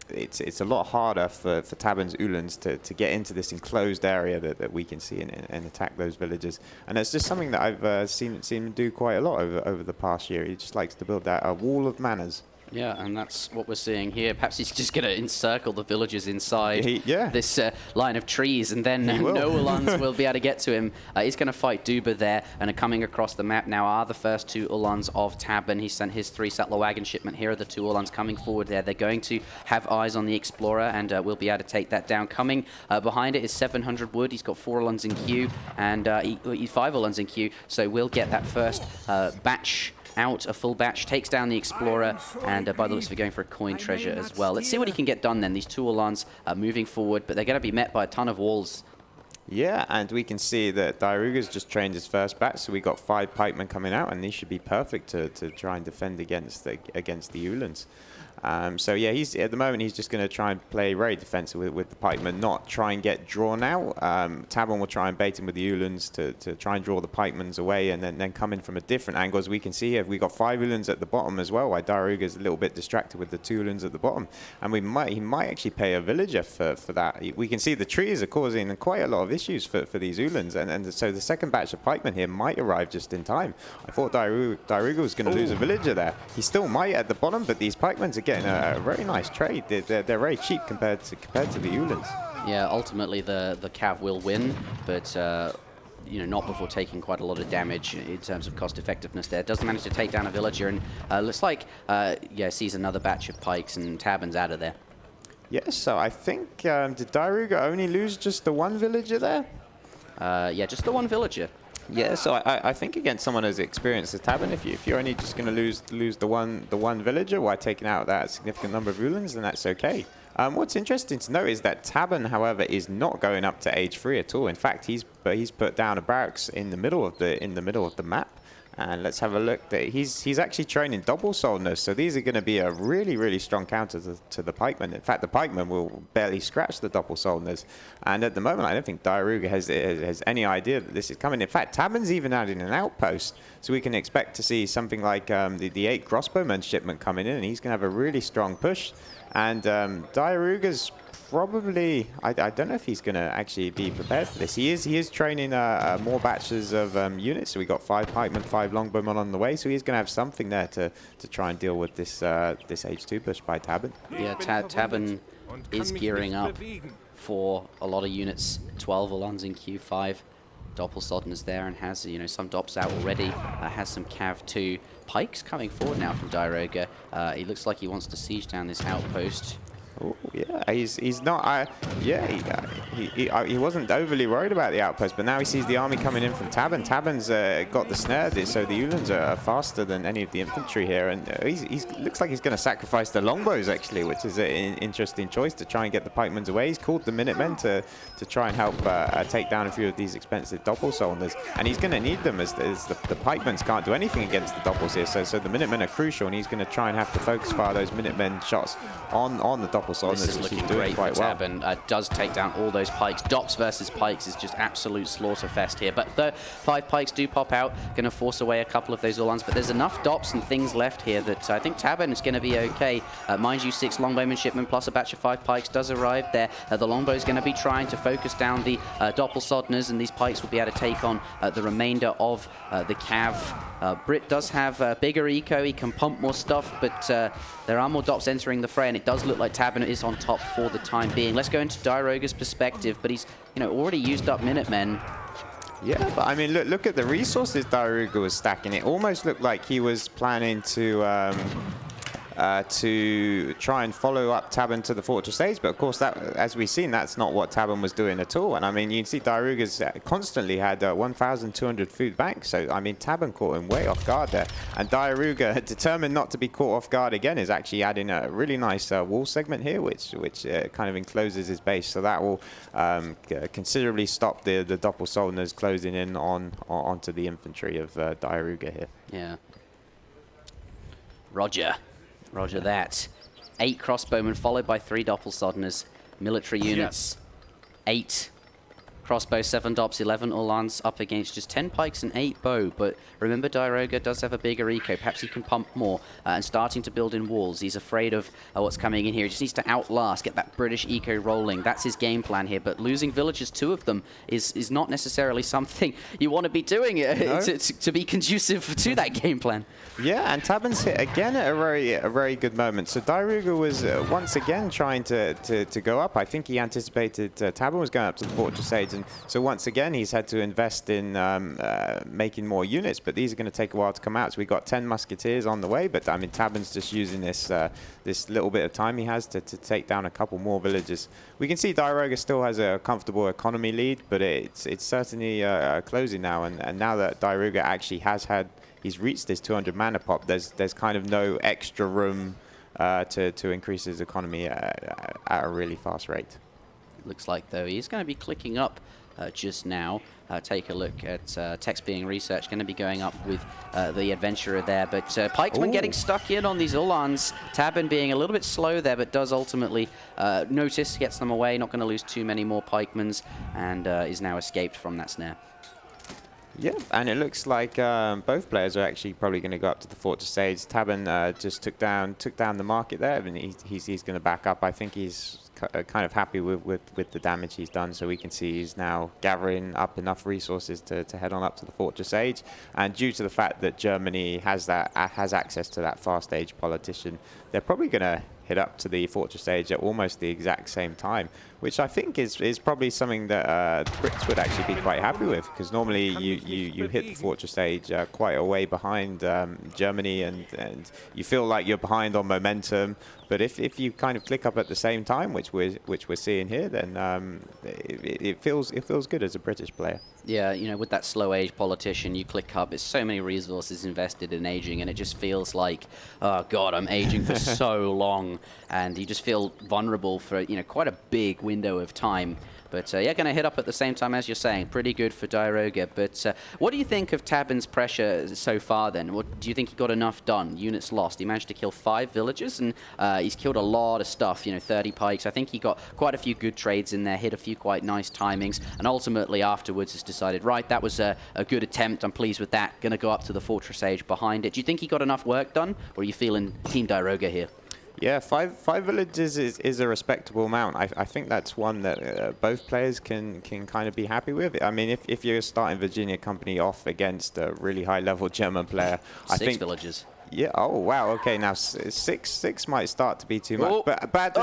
it's a lot harder for Tabben's Uhlans to get into this enclosed area that we can see and attack those villagers. And it's just something that I've seen him do quite a lot over the past year. He just likes to build that wall of manors. Yeah, and that's what we're seeing here. Perhaps he's just going to encircle the villagers inside this line of trees, and then no Uhlans will be able to get to him. He's going to fight Duba there, and coming across the map now are the first 2 Uhlans of Tabben. He sent his 3 settler wagon shipment. Here are the 2 Uhlans coming forward there. They're going to have eyes on the Explorer, and we'll be able to take that down. Coming behind it is 700 wood. He's got 4 Uhlans in queue, and 5 Uhlans in queue, so we'll get that first batch out. A full batch takes down the Explorer, and by the looks of it, going for a coin treasure as well. Let's see what he can get done then. These 2 Uhlans moving forward, but they're going to be met by a ton of walls. Yeah, and we can see that Diarouga's just trained his first batch, so we got 5 pikemen coming out, and these should be perfect to try and defend against the Uhlans. So yeah, at the moment he's just going to try and play very defensive with the pikemen, not try and get drawn out. Tabben will try and bait him with the Uhlans to try and draw the pikemans away, and then come in from a different angle. As we can see here, we got 5 Uhlans at the bottom as well, while Diarouga's a little bit distracted with the 2 Uhlans at the bottom. And he might actually pay a villager for that. We can see the trees are causing quite a lot of issues for these Uhlans, and so the second batch of pikemen here might arrive just in time. I thought Diarouga was going to lose a villager there. He still might at the bottom, but these pikemen are getting a very nice trade. They're very cheap compared to the Uhlans. Yeah, ultimately the Cav will win, but you know, not before taking quite a lot of damage in terms of cost effectiveness there. Doesn't manage to take down a villager, and looks like sees another batch of pikes, and Tabben's out of there. Yes, so I think did Diarouga only lose just the 1 villager there? Yeah, just the 1 villager. Yeah, so I think against someone as experienced as Tabben, if you're only just going to lose the one villager while taking out that significant number of Uhlans, then that's okay. What's interesting to note is that Tabben, however, is not going up to age 3 at all. In fact, he's put down a barracks in the middle of the map. And let's have a look. He's actually training double-soledness, so these are going to be a really, really strong counter to the pikemen. In fact, the pikemen will barely scratch the double-soledness. And at the moment, I don't think Diarouga has any idea that this is coming. In fact, Tabben's even adding an outpost, so we can expect to see something like the 8 crossbowmen shipment coming in, and he's going to have a really strong push. And Diarouga's probably, I don't know if he's going to actually be prepared for this. He is training more batches of units. So we got 5 pikemen, 5 longbowmen on the way. So he's going to have something there to try and deal with this H2 push by Tabben. Yeah, Tabben is gearing up for a lot of units. 12 Uhlans in Q5. Doppelsoldner's there and has some Dops out already. Has some Cav 2 pikes coming forward now from Diarouga. He looks like he wants to siege down this outpost. Oh, yeah, he's not. He wasn't overly worried about the outpost, but now he sees the army coming in from Tabben. Tabben's got the snare, so the Uhlans are faster than any of the infantry here, and he looks like he's going to sacrifice the longbows actually, which is an interesting choice to try and get the pikemen away. He's called the Minutemen to try and help take down a few of these expensive doppelsoldners, and he's going to need them as the pikemen can't do anything against the doppels here. So the Minutemen are crucial, and he's going to try and have to focus fire those Minutemen shots on the Doppel Soldners, This is which looking he's doing great for quite well. Tabben. Does take down all those pikes. Dops versus pikes is just absolute slaughter fest here. But the 5 pikes do pop out, going to force away a couple of those Ulans. But there's enough Dops and things left here that I think Tabben is going to be okay. Mind you, 6 longbowman shipment plus a batch of 5 pikes does arrive there. The longbow is going to be trying to focus down the Doppelsodners, and these pikes will be able to take on the remainder of the cav. Brit does have bigger eco, he can pump more stuff, but there are more Dops entering the fray, and it does look like Tabben is on top for the time being. Let's go into Diarouga's perspective, but he's already used up Minutemen. Yeah, but I mean, look at the resources Diarouga was stacking. It almost looked like he was planning to try and follow up Tabben to the Fortress Age, but of course, that, as we've seen, that's not what Tabben was doing at all. And I mean, you can see Diarouga's constantly had 1,200 food banks, so I mean, Tabben caught him way off guard there. And Diarouga, determined not to be caught off guard again, is actually adding a really nice wall segment here, which kind of encloses his base, so that will considerably stop the Doppelsodners closing in onto the infantry of Diarouga here. Yeah. Roger that. 8 crossbowmen followed by 3 Doppelsodners. Military units. 8 crossbow, 7 Dops, 11 Ulans up against just 10 pikes and 8 bow. But remember, Diarouga does have a bigger eco. Perhaps he can pump more and starting to build in walls. He's afraid of what's coming in here. He just needs to outlast, get that British eco rolling. That's his game plan here. But losing villages, 2 of them, is not necessarily something you want to be doing to be conducive to that game plan. Yeah, and Tabben's hit again at a very good moment. So Diarouga was once again trying to go up. I think he anticipated Tabben was going up to the Fortress Age, and so once again he's had to invest in making more units. But these are going to take a while to come out. So we got 10 musketeers on the way, but I mean Tabben's just using this this little bit of time he has to take down a couple more villages. We can see Diarouga still has a comfortable economy lead, but it's certainly closing now. And now that Diarouga actually he's reached this 200 mana pop, there's kind of no extra room to increase his economy at a really fast rate. Looks like, though, he's going to be clicking up just now. Take a look at text being researched. Going to be going up with the adventurer there. But Pikeman getting stuck in on these Ulans. Tabben being a little bit slow there, but does ultimately notice, gets them away. Not going to lose too many more Pikemans, and is now escaped from that snare. Yeah, and it looks like both players are actually probably going to go up to the Fortress Age. Tabben just took down the market there, and he's going to back up. I think he's kind of happy with the damage he's done, so we can see he's now gathering up enough resources to head on up to the Fortress Age. And due to the fact that Germany has access to that fast age politician, they're probably going to hit up to the Fortress Age at almost the exact same time, which I think is probably something that the Brits would actually be quite happy with, because normally you hit the Fortress Age quite a way behind Germany, and you feel like you're behind on momentum. But if you kind of click up at the same time, which we're seeing here, then it feels good as a British player. Yeah, with that slow age politician, you click up, it's so many resources invested in aging, and it just feels like, oh God, I'm aging for so long, and you just feel vulnerable for quite a big window of time. But yeah, going to hit up at the same time, as you're saying. Pretty good for Diarouga. But what do you think of Tabben's pressure so far then? Do you think he got enough done? Units lost. He managed to kill 5 villagers, and he's killed a lot of stuff, 30 pikes. I think he got quite a few good trades in there, hit a few quite nice timings, and ultimately afterwards has decided, right, that was a good attempt. I'm pleased with that. Going to go up to the Fortress Age behind it. Do you think he got enough work done, or are you feeling Team Diarouga here? Yeah, five villages is a respectable amount. I think that's one that both players can kind of be happy with. I mean, if you're starting Virginia Company off against a really high-level German player, I think 6 villages. Yeah. Oh wow. Okay. Now six might start to be too much. But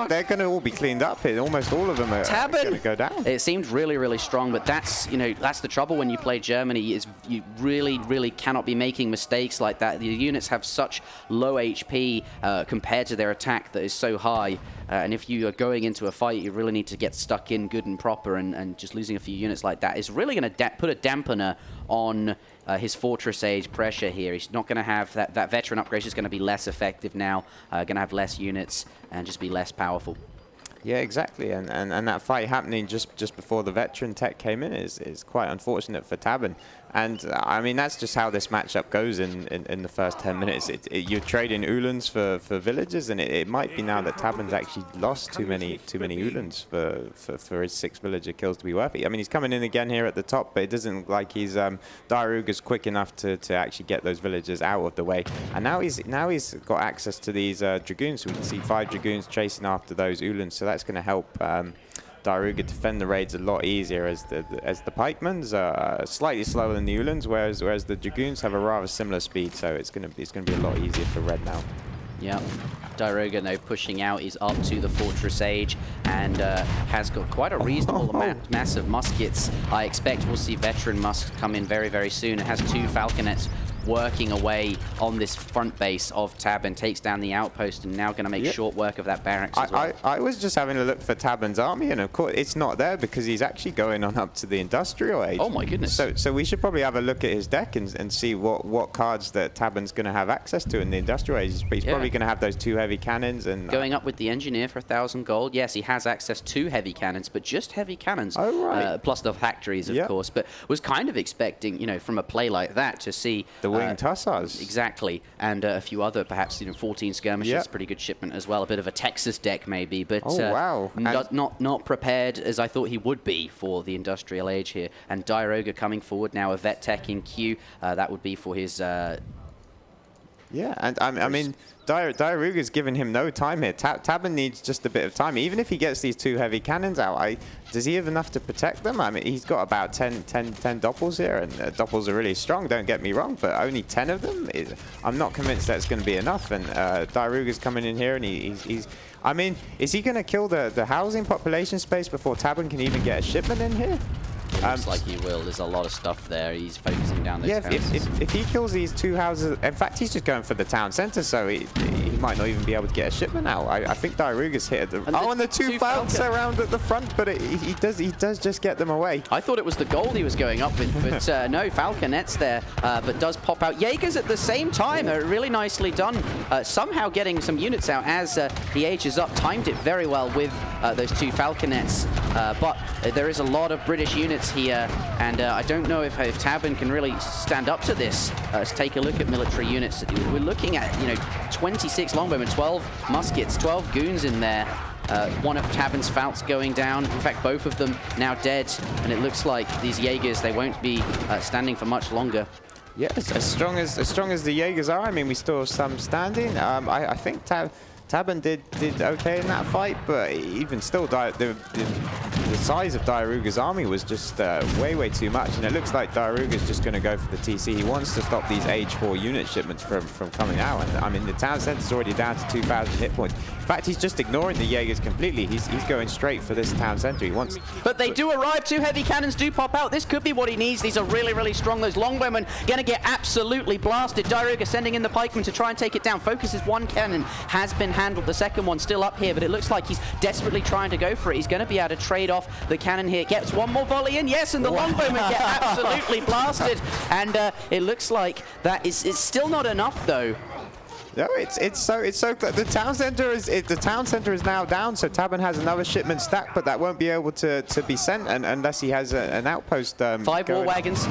they're going to all be cleaned up here. Almost all of them are going to go down. It seemed really, really strong, but that's that's the trouble when you play Germany. Is you really, really cannot be making mistakes like that. The units have such low HP compared to their attack that is so high. And if you are going into a fight, you really need to get stuck in good and proper, and just losing a few units like that is really going to put a dampener on his Fortress Age pressure here. He's not going to have that veteran upgrade is going to be less effective now, going to have less units and just be less powerful. Yeah, exactly. And that fight happening just before the veteran tech came in is quite unfortunate for Tabben. And I mean, that's just how this matchup goes in the first 10 minutes. You're trading Ulans for villagers, and it might be now that Tabben's actually lost too many Ulans for his 6 villager kills to be worth it. I mean, he's coming in again here at the top, but it doesn't look like he's Diarouga's quick enough to actually get those villagers out of the way. And now he's got access to these Dragoons, so we can see 5 Dragoons chasing after those Ulans. So that's going to help Diarouga defend the raids a lot easier, as the pikemans are slightly slower than the Ulans, whereas the Dragoons have a rather similar speed. So it's going to be a lot easier for Red now. Yeah, Diarouga now pushing out. He's up to the Fortress Age and has got quite a reasonable mass of muskets. I expect we'll see veteran musks come in very, very soon. It has 2 falconets working away on this front base of Tabben, takes down the outpost, and now going to make short work of that barracks as well. I was just having a look for Tabben's army, and of course it's not there because he's actually going on up to the industrial age. Oh my goodness. So we should probably have a look at his deck and see what cards that Tabben's going to have access to in the industrial age. He's probably going to have those 2 heavy cannons. And going up with the engineer for 1,000 gold. Yes, he has access to heavy cannons, but just heavy cannons. Oh, right. Plus the factories, of course. But was kind of expecting, you know, from a play like that to see the winged hussars. Exactly, and a few other, perhaps, 14 skirmishes, pretty good shipment as well. A bit of a Texas deck maybe, but wow. not prepared as I thought he would be for the industrial age here. And Diarouga coming forward now, a vet tech in queue. That would be for his. Yeah, and I mean, Diarouga's giving him no time here. Tabben needs just a bit of time. Even if he gets these 2 heavy cannons out, does he have enough to protect them? I mean, he's got about 10 doppels here, and doppels are really strong, don't get me wrong, but only 10 of them? I'm not convinced that's going to be enough. And Diarouga's coming in here, and he's I mean, is he going to kill the housing population space before Tabben can even get a shipment in here? Looks like he will. There's a lot of stuff there. He's focusing down those houses. If he kills these 2 houses, in fact, he's just going for the town center, so he might not even be able to get a shipment out. I think Diarouga's hit the. And the 2 falcons around at the front, but he does just get them away. I thought it was the gold he was going up with, but no, falconets there, but does pop out. Jaegers at the same time, really nicely done. Somehow getting some units out as the age is up. Timed it very well with those 2 falconets, but there is a lot of British units here, and I don't know if Tabben can really stand up to this. Let's take a look at military units. We're looking at 26 longbowmen, 12 muskets, 12 goons in there. One of Tabben's Falks going down. In fact, both of them now dead, and it looks like these Jaegers, they won't be standing for much longer. Yes, as strong as the Jaegers are. I mean, we still have some standing. I think Tabben did okay in that fight, but even still, the size of Diarouga's army was just way too much, and it looks like Diarouga's just going to go for the TC. He wants to stop these Age 4 unit shipments from coming out, and I mean, the town center's already down to 2,000 hit points. In fact, he's just ignoring the Jaegers completely. He's going straight for this town center. He wants. But they do arrive. 2 heavy cannons do pop out. This could be what he needs. These are really strong. Those longbowmen going to get absolutely blasted. Diarouga sending in the pikemen to try and take it down. Focuses 1 cannon, has been handled. The second one still up here, but it looks like he's desperately trying to go for it. He's going to be able to trade off the cannon here. Gets 1 more volley in. Yes, and the longbowmen get absolutely blasted. And it looks like it's still not enough, though. No, it's so the town center is now down, so Tabben has another shipment stacked, but that won't be able to be sent unless he has an outpost. 5 war wagons.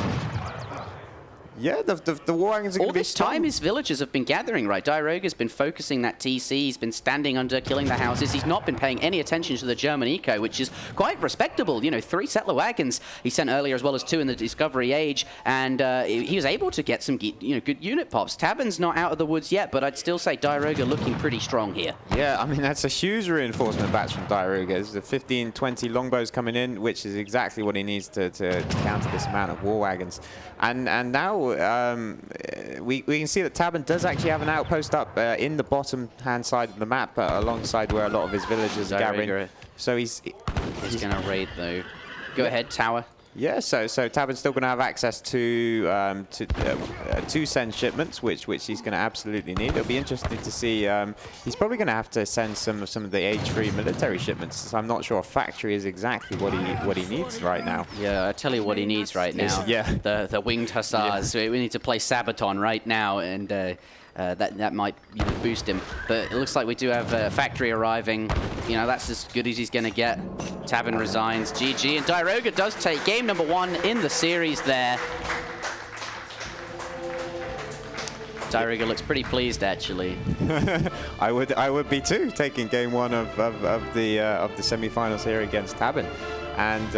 Yeah, the war wagons are going to be all this time his villagers have been gathering, right? Diarouga's been focusing that TC. He's been standing under, killing the houses. He's not been paying any attention to the German eco, which is quite respectable. 3 settler wagons he sent earlier, as well as 2 in the Discovery Age, and he was able to get some good unit pops. Tabben's not out of the woods yet, but I'd still say Diarouga looking pretty strong here. Yeah, I mean, that's a huge reinforcement batch from Diarouga. There's the 15, 20 longbows coming in, which is exactly what he needs to counter this amount of war wagons. And now we can see that Tabben does actually have an outpost up in the bottom hand side of the map, alongside where a lot of his villagers are gathering. So he's going to raid though. Go ahead, tower. Yeah, so Tabben's still going to have access to 2 send shipments, which he's going to absolutely need. It'll be interesting to see. He's probably going to have to send some of the H3 military shipments. So I'm not sure a factory is exactly what he needs right now. Yeah, I tell you what he needs right now. The winged hussars. Yeah. We need to play Sabaton right now, and that might boost him. But it looks like we do have a factory arriving. That's as good as he's going to get. Tabben resigns. GG. And Diarouga does take game number 1 in the series there. Diarouga looks pretty pleased, actually. I would be too, taking game one of the semi-finals here against Tabben. And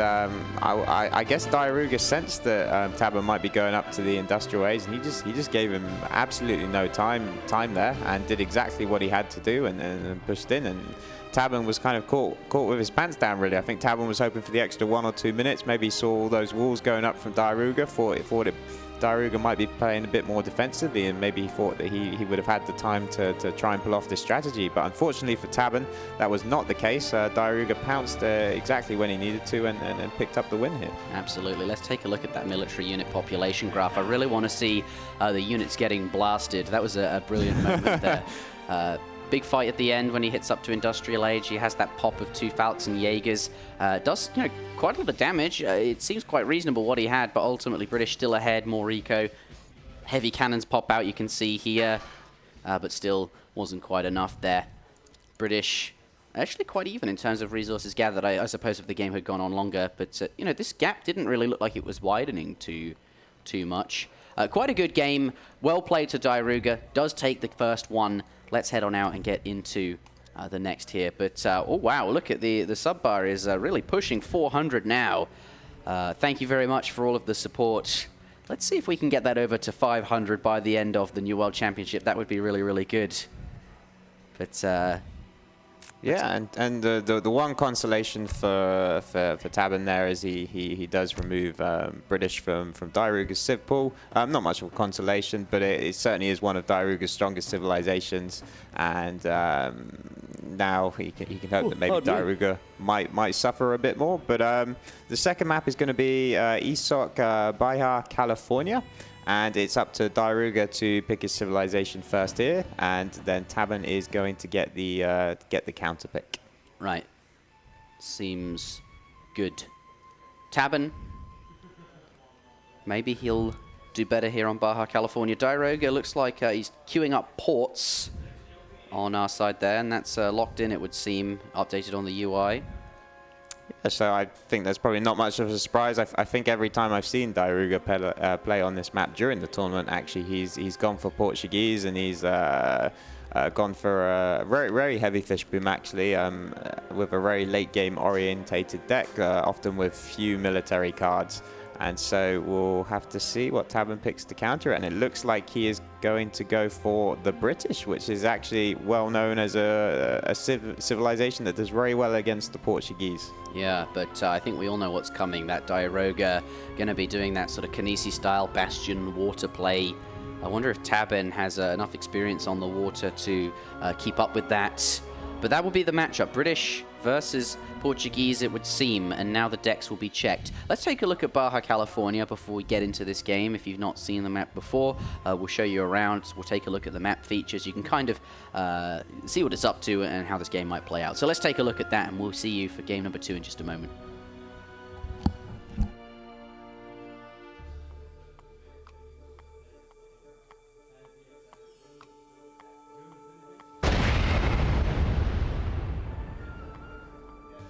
I guess Diarouga sensed that Tabben might be going up to the industrial A's, and he just gave him absolutely no time there, and did exactly what he had to do, and pushed in. And Tabben was kind of caught with his pants down, really. I think Tabben was hoping for the extra 1 or 2 minutes. Maybe he saw all those walls going up from Diarouga, thought Diarouga might be playing a bit more defensively, and maybe he thought that he would have had the time to try and pull off this strategy. But unfortunately for Tabben, that was not the case. Diarouga pounced exactly when he needed to, and picked up the win here. Absolutely. Let's take a look at that military unit population graph. I really want to see the units getting blasted. That was a brilliant moment there. Big fight at the end when he hits up to industrial age. He has that pop of 2 Falcons and Jaegers. Does quite a lot of damage. It seems quite reasonable what he had, but ultimately British still ahead, more eco. Heavy cannons pop out, you can see here, but still wasn't quite enough there. British actually quite even in terms of resources gathered. I suppose if the game had gone on longer, but this gap didn't really look like it was widening too much. Quite a good game. Well played to Diarouga. Does take the first one. Let's head on out and get into the next here. But, oh, wow, look at the sub bar is really pushing 400 now. Thank you very much for all of the support. Let's see if we can get that over to 500 by the end of the New World Championship. That would be really, really good. But, yeah, and the one consolation for Tabben there is he does remove British from Diarouga's civ pool. Not much of a consolation, but it certainly is one of Diarouga's strongest civilizations, and now he can hope that maybe Diarouga might suffer a bit more. But the second map is going to be ESOC Baja, California. And it's up to Diarouga to pick his civilization first here, and then Tabben is going to get the counter pick. Right. Seems good. Tabben. Maybe he'll do better here on Baja, California. Diarouga looks like he's queuing up ports on our side there, and that's locked in, it would seem, updated on the UI. Yeah, so I think there's probably not much of a surprise. I think every time I've seen Diarouga play on this map during the tournament, actually he's gone for Portuguese, and he's gone for a very, very heavy fish boom, actually, with a very late game orientated deck, often with few military cards. And so we'll have to see what Tabben picks to counter it. And it looks like he is going to go for the British, which is actually well known as a civilization that does very well against the Portuguese. Yeah, but I think we all know what's coming. That Diarouga going to be doing that sort of Kinesi-style bastion water play. I wonder if Tabben has enough experience on the water to keep up with that. But that will be the matchup. British versus Portuguese, it would seem, and now the decks will be checked. Let's take a look at Baja, California before we get into this game. If you've not seen the map before, we'll show you around. We'll take a look at the map features. You can kind of see what it's up to and how this game might play out. So let's take a look at that, and we'll see you for game number 2 in just a moment.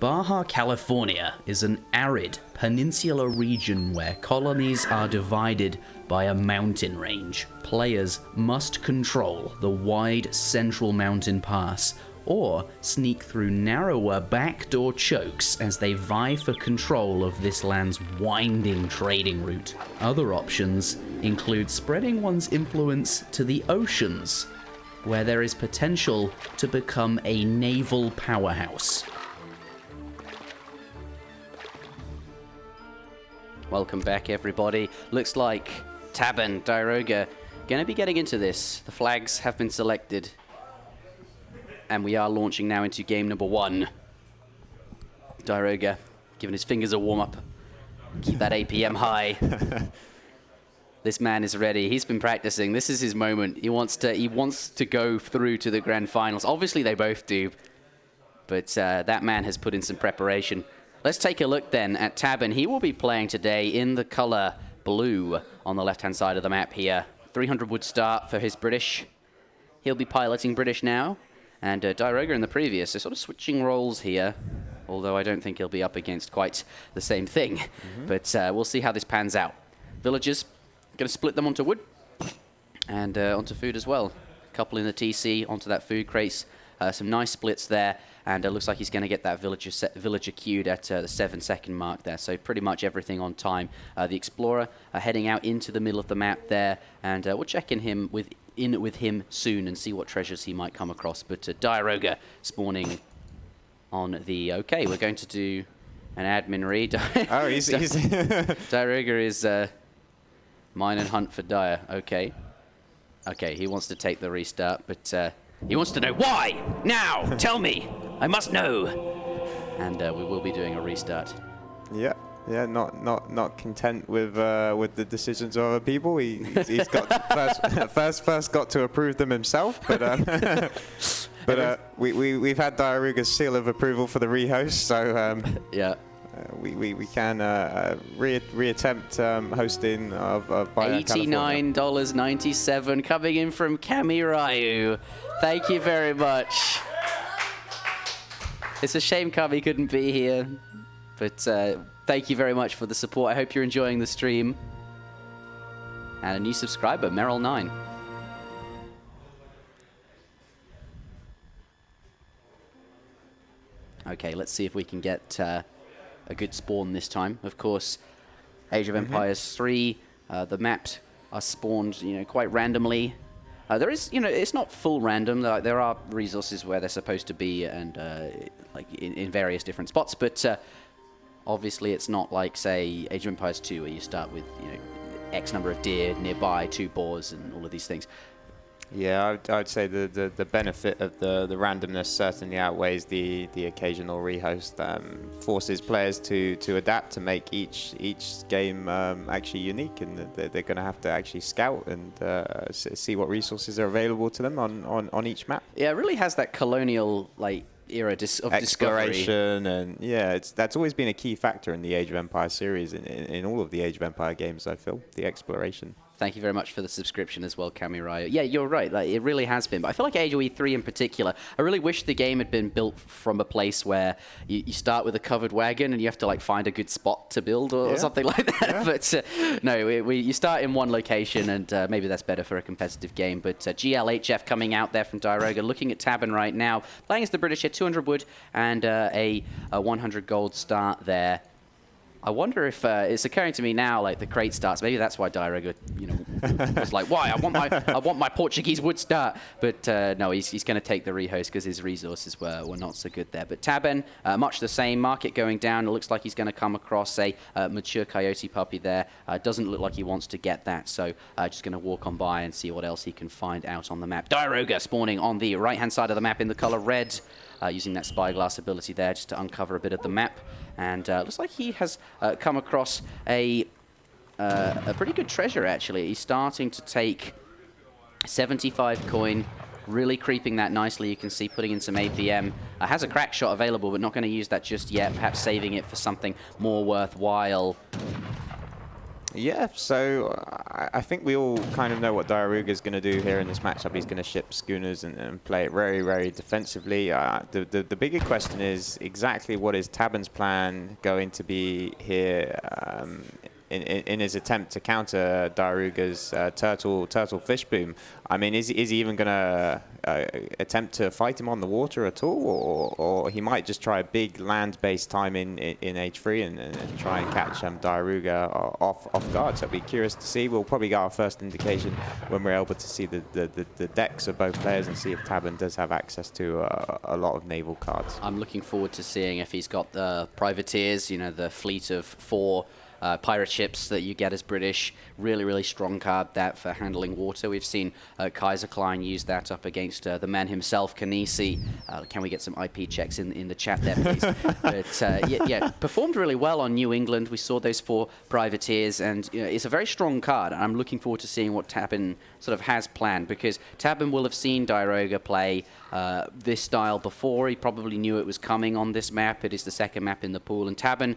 Baja, California is an arid peninsula region where colonies are divided by a mountain range. Players must control the wide central mountain pass or sneak through narrower backdoor chokes as they vie for control of this land's winding trading route. Other options include spreading one's influence to the oceans, where there is potential to become a naval powerhouse. Welcome back, everybody. Looks like Tabben, Diarouga, going to be getting into this. The flags have been selected, and we are launching now into game number 1. Diarouga giving his fingers a warm-up. Keep that APM high. This man is ready. He's been practicing. This is his moment. He wants to go through to the grand finals. Obviously, they both do, but that man has put in some preparation. Let's take a look then at Tabben. He will be playing today in the color blue on the left-hand side of the map here. 300 would start for his British. He'll be piloting British now, and Diarouga in the previous. So sort of switching roles here, although I don't think he'll be up against quite the same thing. But we'll see how this pans out. Villagers, going to split them onto wood. And onto food as well. A couple in the TC, onto that food crates. Some nice splits there, and it looks like he's going to get that villager queued at the 7-second mark there. So pretty much everything on time. The Explorer heading out into the middle of the map there, and we'll check in with him soon and see what treasures he might come across. But Diarouga spawning on the... Okay, we're going to do an admin read. Oh, he's Diarouga is mine and hunt for Dia. Okay. Okay, he wants to take the restart, but... he wants to know why! Now! Tell me! I must know! And we will be doing a restart. Yeah, not content with the decisions of other people. He's got first got to approve them himself, but we've had Diarouga's seal of approval for the rehost, so yeah. We can reattempt hosting of Baja, $89.97 coming in from Kami Ryu. Thank you very much. It's a shame Kami couldn't be here, but thank you very much for the support. I hope you're enjoying the stream. And a new subscriber, Meryl9. Okay, let's see if we can get a good spawn this time. Of course, Age of Empires 3, the maps are spawned, quite randomly. There is, it's not full random. There are resources where they're supposed to be, and like in various different spots. But obviously, it's not like, say, Age of Empires 2, where you start with, X number of deer nearby, 2 boars, and all of these things. Yeah, I'd say the benefit of the randomness certainly outweighs the occasional rehost. Forces players to adapt, to make each game actually unique, and they're going to have to actually scout and see what resources are available to them on each map. Yeah, it really has that colonial era of exploration, discovery. and yeah, that's always been a key factor in the Age of Empires series, in all of the Age of Empire games. I feel the exploration. Thank you very much for the subscription as well, Kami Ryu. Yeah, you're right. It really has been. But I feel like AoE3 in particular, I really wish the game had been built from a place where you start with a covered wagon and you have to find a good spot to build or something like that. Yeah. But no, you start in one location, and maybe that's better for a competitive game. But GLHF coming out there from Diarouga, looking at Tabben right now, playing as the British here, 200 wood and a 100 gold start there. I wonder if it's occurring to me now, the crate starts. Maybe that's why Diarouga, was like, "Why? I want my Portuguese wood start." But no, he's going to take the rehost because his resources were not so good there. But Tabben, much the same. Market going down. It looks like he's going to come across a mature coyote puppy there. Doesn't look like he wants to get that. So just going to walk on by and see what else he can find out on the map. Diarouga spawning on the right-hand side of the map in the color red, using that spyglass ability there just to uncover a bit of the map. And looks like he has come across a pretty good treasure, actually. He's starting to take 75 coin, really creeping that nicely. You can see putting in some APM. Has a crack shot available, but not going to use that just yet. Perhaps saving it for something more worthwhile. Yeah, so I think we all kind of know what Diarouga is going to do here in this matchup. He's going to ship schooners and play it very, very defensively. The bigger question is exactly what is Tabben's plan going to be here in his attempt to counter Diarouga's turtle fish boom. I mean, is he even going to attempt to fight him on the water at all, or he might just try a big land-based time in H3 and try and catch Diarouga off guard? So I'd be curious to see. We'll probably get our first indication when we're able to see the decks of both players and see if Tabben does have access to a lot of naval cards. I'm looking forward to seeing if he's got the privateers, the fleet of 4 pirate ships that you get as British. Really, really strong card that for handling water. We've seen Kaiser Klein use that up against the man himself, Kanisi. Can we get some IP checks in the chat there, please? But yeah, performed really well on New England. We saw those 4 privateers, and it's a very strong card. I'm looking forward to seeing what Tabben sort of has planned, because Tabben will have seen Diarouga play this style before. He probably knew it was coming on this map. It is the second map in the pool, and Tabben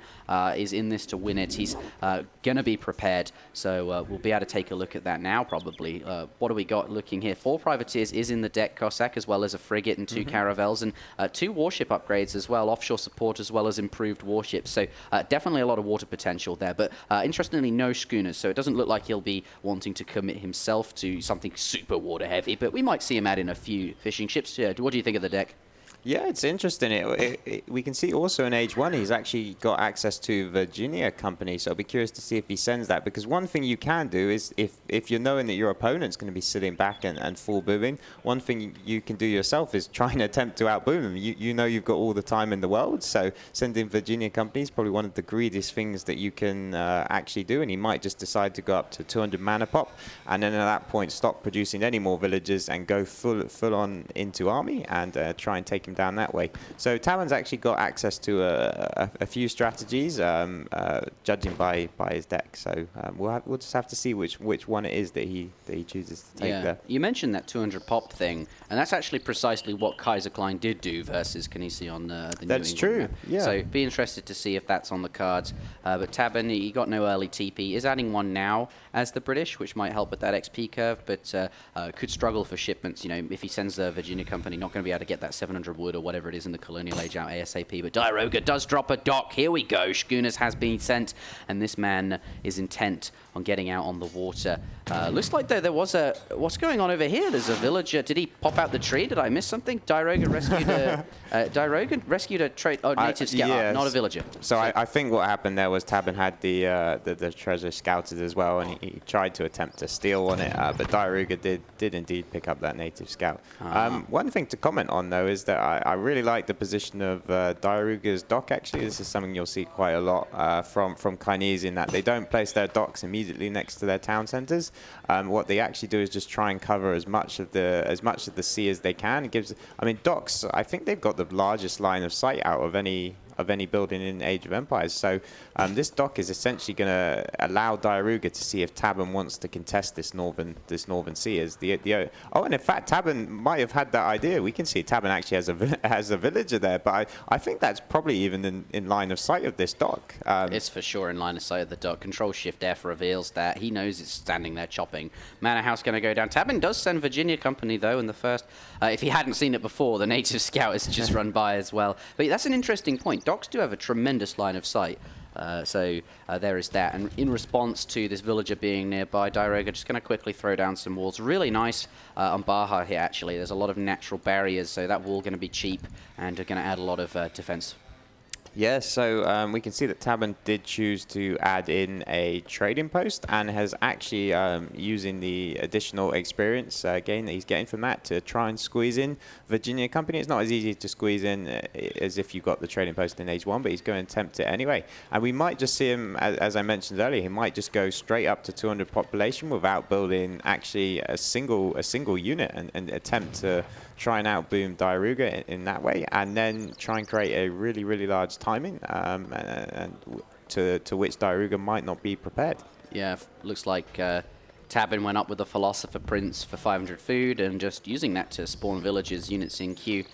is in this to win it. He's he's going to be prepared. So we'll be able to take a look at that now, probably. What do we got looking here? 4 privateers is in the deck, Cossack, as well as a frigate and 2 caravels, and 2 warship upgrades as well, offshore support as well as improved warships. So definitely a lot of water potential there. But interestingly, no schooners, so it doesn't look like he'll be wanting to commit himself to something super water heavy, but we might see him add in a few fishing ships. Yeah, what do you think of the deck? Yeah, it's interesting. We can see also in Age 1 he's actually got access to Virginia Company, so I'll be curious to see if he sends that, because one thing you can do is if you're knowing that your opponent's going to be sitting back and full booming, one thing you can do yourself is try and attempt to outboom them. You know you've got all the time in the world, so sending Virginia Company is probably one of the greediest things that you can actually do, and he might just decide to go up to 200 mana pop, and then at that point stop producing any more villagers and go full on into army and try and take him down that way. So Tabben's actually got access to a few strategies, judging by his deck. So we'll just have to see which one it is that he chooses to take there. You mentioned that 200 pop thing, and that's actually precisely what Kaiser Klein did do versus Canisi on the New That's England true. map. Yeah. So be interested to see if that's on the cards. But Tabben, he got no early TP. Is adding one now as the British, which might help with that XP curve, but could struggle for shipments. You know, if he sends the Virginia Company, not going to be able to get that 700 wood or whatever it is in the colonial age out ASAP. But Diarouga does drop a dock. Here we go. Schooners has been sent, and this man is intent on getting out on the water. Looks like there was a... What's going on over here? There's a villager. Did he pop out the tree? Did I miss something? Diarouga rescued a native scout, yes. not a villager. So I think what happened there was Tabben had the treasure scouted as well, and he tried to attempt to steal on it, but Diarouga did indeed pick up that native scout. One thing to comment on, though, is that I really like the position of Diarouga's dock, actually. This is something you'll see quite a lot from Chinese, in that they don't place their docks immediately next to their town centers. What they actually do is just try and cover as much of the sea as they can. It gives, I mean, docks, I think they've got the largest line of sight out of any building in Age of Empires. So this dock is essentially going to allow Diarouga to see if Tabben wants to contest this northern sea. And in fact, Tabben might have had that idea. We can see Tabben actually has a villager there, but I think that's probably even in line of sight of this dock. It's for sure in line of sight of the dock. Control Shift F reveals that. He knows it's standing there chopping. Manor House going to go down. Tabben does send Virginia Company, though, in the first. If he hadn't seen it before, the native scout has just run by as well. But that's an interesting point. Docks do have a tremendous line of sight. So there is that. And in response to this villager being nearby, Diarouga just going to quickly throw down some walls. Really nice on Baja here, actually. There's a lot of natural barriers, so that wall going to be cheap and going to add a lot of defense. Yeah, so we can see that Tabben did choose to add in a trading post and has actually using the additional experience gain that he's getting from that to try and squeeze in Virginia Company. It's not as easy to squeeze in as if you got the trading post in Age 1, but he's going to attempt it anyway. And we might just see him, as I mentioned earlier, he might just go straight up to 200 population without building actually a single unit and attempt to try and outboom Diarouga in that way, and then try and create a really, really large timing, and to which Diarouga might not be prepared. Yeah, looks like Tabben went up with the Philosopher Prince for 500 food and just using that to spawn villages, units in queue.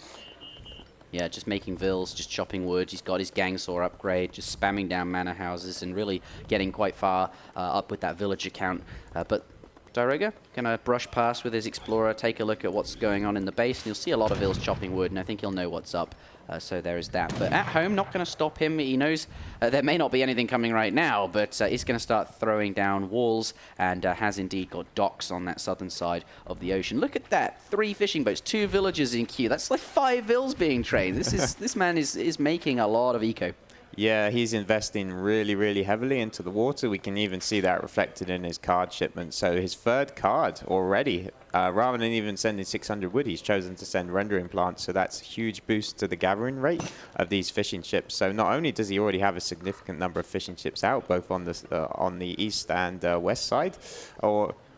Yeah, just making vills, just chopping wood. He's got his gang saw upgrade, just spamming down manor houses and really getting quite far up with that villager count. But Diarouga gonna brush past with his Explorer, take a look at what's going on in the base, and you'll see a lot of vills chopping wood, and I think he'll know what's up. So there is that. But at home, not going to stop him. He knows there may not be anything coming right now, but he's going to start throwing down walls and has indeed got docks on that southern side of the ocean. Look at that. 3 fishing boats, 2 villages in queue. That's like 5 vills being trained. This man is making a lot of eco. Yeah, he's investing really, really heavily into the water. We can even see that reflected in his card shipment. So his 3rd card already, rather than even sending 600 wood, he's chosen to send rendering plants. So that's a huge boost to the gathering rate of these fishing ships. So not only does he already have a significant number of fishing ships out, both on the east and west side,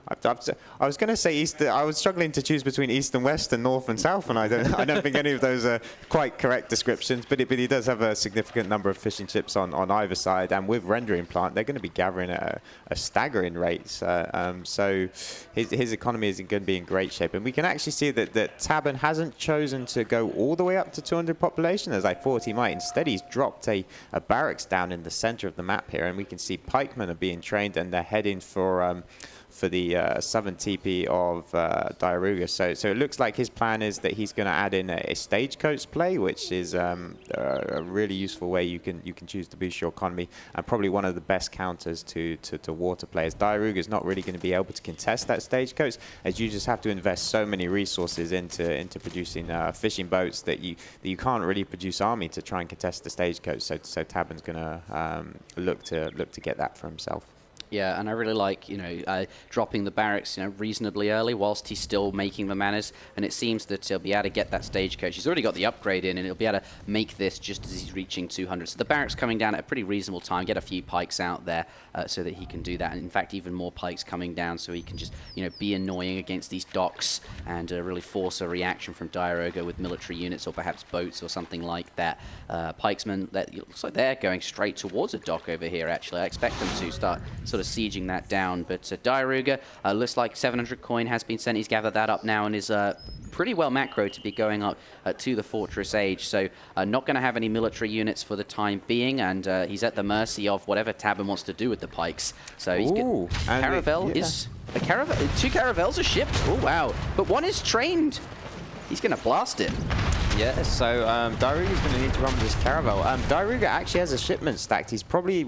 I was going to say east. I was struggling to choose between east and west and north and south, and I don't think any of those are quite correct descriptions. But he does have a significant number of fishing ships on either side, and with rendering plant, they're going to be gathering at a staggering rate. So his economy is going to be in great shape, and we can actually see that Tabben hasn't chosen to go all the way up to 200 population as I thought he might. Instead, he's dropped a barracks down in the center of the map here, and we can see pikemen are being trained, and they're heading for the southern teepee of Diarouga. So it looks like his plan is that he's going to add in a stagecoach play, which is a really useful way you can choose to boost your economy, and probably one of the best counters to water players. Diarouga is not really going to be able to contest that stagecoach, as you just have to invest so many resources into producing fishing boats that you can't really produce army to try and contest the stagecoach. So Tabben's going to look to get that for himself. Yeah, and I really like, dropping the barracks, reasonably early whilst he's still making the manners, and it seems that he'll be able to get that stagecoach. He's already got the upgrade in, and he'll be able to make this just as he's reaching 200. So the barracks coming down at a pretty reasonable time, get a few pikes out there so that he can do that, and in fact, even more pikes coming down so he can just, be annoying against these docks and really force a reaction from Diarouga with military units or perhaps boats or something like that. Pikesmen, it looks like they're going straight towards a dock over here, actually. I expect them to start sort of sieging that down, but Diarouga looks like 700 coin has been sent. He's gathered that up now and is pretty well macro to be going up to the Fortress Age, so not going to have any military units for the time being, and he's at the mercy of whatever Tabben wants to do with the pikes. So he's Caravel is a caravel. 2 caravels are shipped. Oh wow! But one is trained. He's going to blast it. Yeah, so Diarouga's going to need to run with this caravel. Diarouga actually has a shipment stacked. He's probably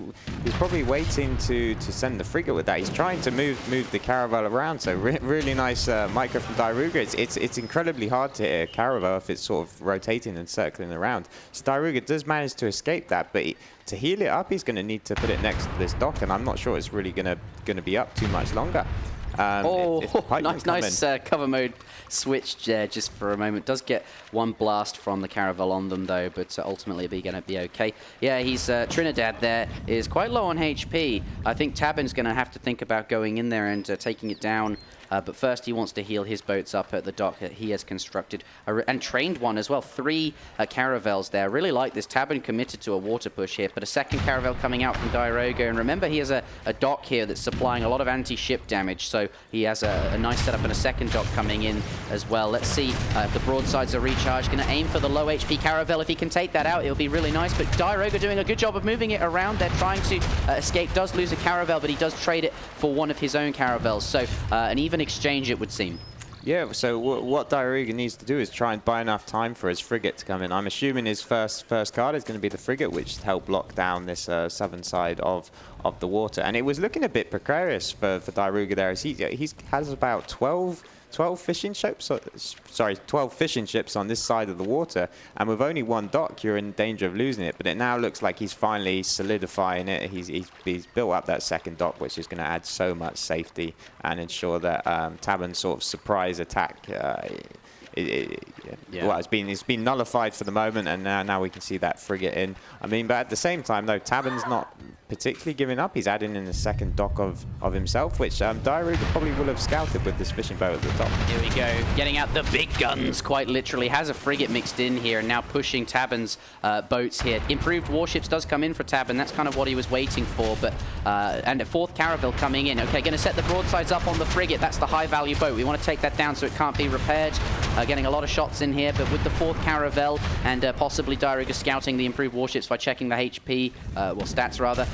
waiting to send the frigate with that. He's trying to move the caravel around. So really nice micro from Diarouga. It's incredibly hard to hit a caravel if it's sort of rotating and circling around. So Diarouga does manage to escape that, but to heal it up, he's going to need to put it next to this dock, and I'm not sure it's really going to be up too much longer. Nice cover mode switch just for a moment. Does get one blast from the caravel on them though, but ultimately going to be okay. Yeah, he's Trinidad there is quite low on HP. I think Tabben's going to have to think about going in there and taking it down. But first he wants to heal his boats up at the dock that he has constructed and trained one as well. 3 caravels there. Really like this. Tabben committed to a water push here, but a second caravel coming out from Diarouga. And remember, he has a dock here that's supplying a lot of anti-ship damage, so he has a nice setup and a second dock coming in as well. Let's see if the broadsides are recharged. Going to aim for the low HP caravel. If he can take that out, it'll be really nice. But Diarouga doing a good job of moving it around. They're trying to escape. Does lose a caravel, but he does trade it for one of his own caravels. So an even exchange, it would seem. Yeah, so what Diarouga needs to do is try and buy enough time for his frigate to come in. I'm assuming his first card is going to be the frigate, which help lock down this southern side of the water. And it was looking a bit precarious for Diarouga there, as he has about 12 fishing ships, 12 fishing ships on this side of the water, and with only one dock, you're in danger of losing it. But it now looks like he's finally solidifying it. He's built up that second dock, which is going to add so much safety and ensure that Tabben's sort of surprise attack. Well, it's been nullified for the moment, and now we can see that frigate in. I mean, but at the same time, though, Tabben's not particularly giving up. He's adding in the second dock of himself, which Diarouga probably will have scouted with this fishing boat at the top. Here we go, getting out the big guns, quite literally. Has a frigate mixed in here, and now pushing Tabben's boats here. Improved warships does come in for Tabben. That's kind of what he was waiting for, but and a 4th caravel coming in. Okay, going to set the broadsides up on the frigate. That's the high-value boat. We want to take that down so it can't be repaired. Getting a lot of shots in here, but with the 4th caravel and possibly Diarouga scouting the improved warships by checking the HP, stats rather,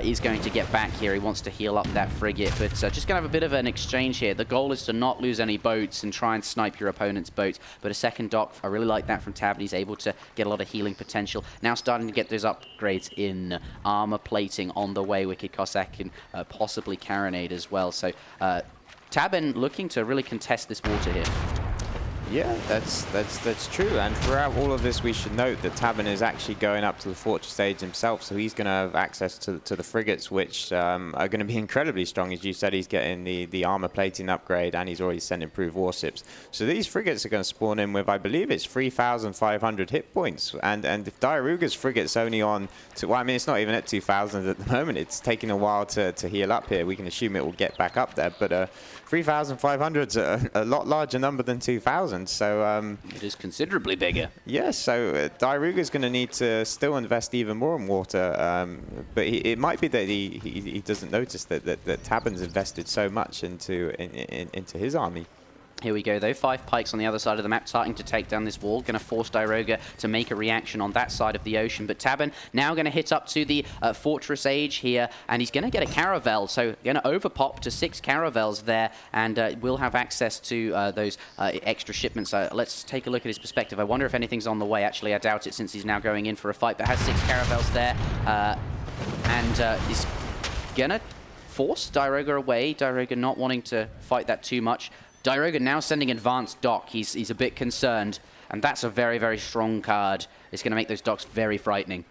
is going to get back here. He wants to heal up that frigate, but just going to have a bit of an exchange here. The goal is to not lose any boats and try and snipe your opponent's boats, but a second dock, I really like that from Tabben. He's able to get a lot of healing potential. Now starting to get those upgrades in armor plating on the way. Wicked Cossack and possibly Carronade as well. So Tabben looking to really contest this water here. Yeah, that's true. And throughout all of this, we should note that Tabben is actually going up to the fortress stage himself, so he's going to have access to the frigates, which are going to be incredibly strong. As you said, he's getting the armor plating upgrade, and he's already sent improved warships. So these frigates are going to spawn in with, I believe, it's 3,500 hit points. And if Diarouga's frigate's only on, well, I mean, it's not even at 2,000 at the moment. It's taking a while to heal up here. We can assume it will get back up there, but 3,500 is a lot larger number than 2,000. So it is considerably bigger. Yeah, so Diarouga is going to need to still invest even more in water, but it might be that he doesn't notice that Tabben's invested so much into his army. Here we go, though. 5 pikes on the other side of the map, starting to take down this wall. Going to force Diarouga to make a reaction on that side of the ocean. But Tabben now going to hit up to the fortress age here, and he's going to get a caravel. So going to overpop to 6 caravels there, and we'll have access to those extra shipments. Let's take a look at his perspective. I wonder if anything's on the way. Actually, I doubt it, since he's now going in for a fight, but has 6 caravels there, and he's going to force Diarouga away. Diarouga not wanting to fight that too much. Diarouga now sending advanced dock. He's a bit concerned, and that's a very, very strong card. It's going to make those docks very frightening.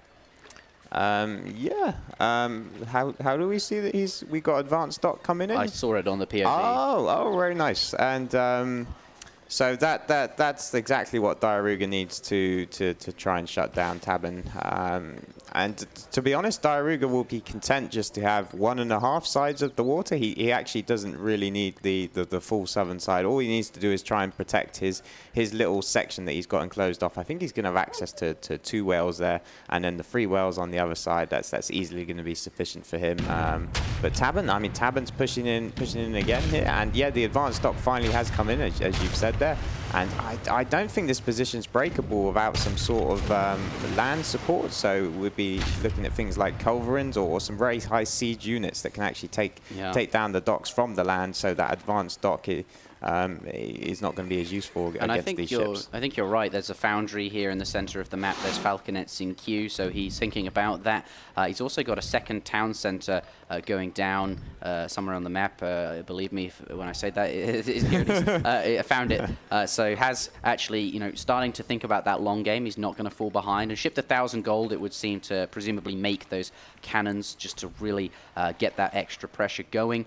Yeah. How do we see that we got advanced dock coming in? I saw it on the POV. Oh, very nice. And so that's exactly what Diarouga needs to try and shut down Tabben. And to be honest, Diarouga will be content just to have 1.5 sides of the water. He actually doesn't really need the full southern side. All he needs to do is try and protect his little section that he's got enclosed off. I think he's going to have access to 2 whales there, and then the 3 whales on the other side. That's easily going to be sufficient for him. But Tabben, I mean, Tabben's pushing in again here, and yeah, the advanced dock finally has come in, as you've said there. And I don't think this position's breakable without some sort of land support. So we'd be looking at things like culverins or some very high siege units that can actually take down the docks from the land. So that advanced dock is not going to be as useful against these ships. I think you're right. There's a foundry here in the center of the map. There's falconets in queue, so he's thinking about that. He's also got a second town center going down somewhere on the map. Believe me when I say that. I found it. So has actually, starting to think about that long game. He's not going to fall behind. And shipped 1,000 gold, it would seem, to presumably make those cannons just to really get that extra pressure going.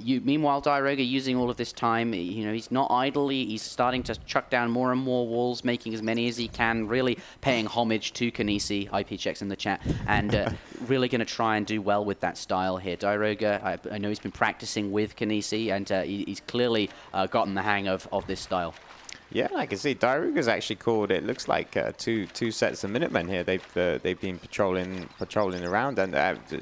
Meanwhile, Diarouga using all of this time, he's not idle. He's starting to chuck down more and more walls, making as many as he can, really paying homage to Kanisi. IP checks in the chat, and really going to try and do well with that style here. Diarouga, I know he's been practicing with Kanisi, and he's clearly gotten the hang of this style. Yeah, I can see Diarouga's actually called. It looks like two sets of Minutemen here. They've been patrolling around, and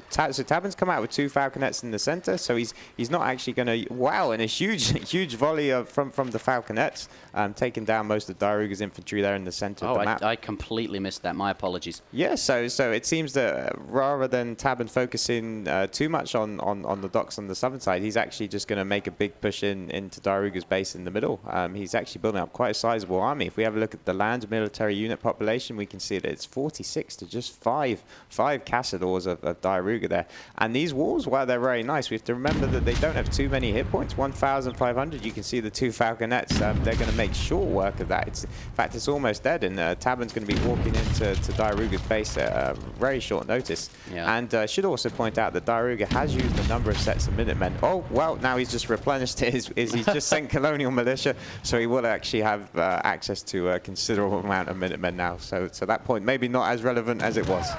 so Tabben's come out with 2 falconets in the center. So he's not actually going to and a huge volley from the falconets, taking down most of Diarouga's infantry there in the center of the map. I completely missed that. My apologies. Yeah, so it seems that rather than Tabben focusing too much on the docks on the southern side, he's actually just going to make a big push into Diarouga's base in the middle. He's actually building up quite a sizable army. If we have a look at the land military unit population, we can see that it's 46 to just 5 Cazadors of Diarouga there. And these walls, while they're very nice, we have to remember that they don't have too many hit points. 1,500. You can see the 2 falconets. They're going to make short work of that. In fact, it's almost dead, and Tabben's going to be walking into Diarouga's base at very short notice. Yeah. And should also point out that Diarouga has used a number of sets of Minutemen. Oh, well, now he's just replenished his. He's just sent Colonial Militia, so he will actually have access to a considerable amount of Minutemen now. So that point maybe not as relevant as it was.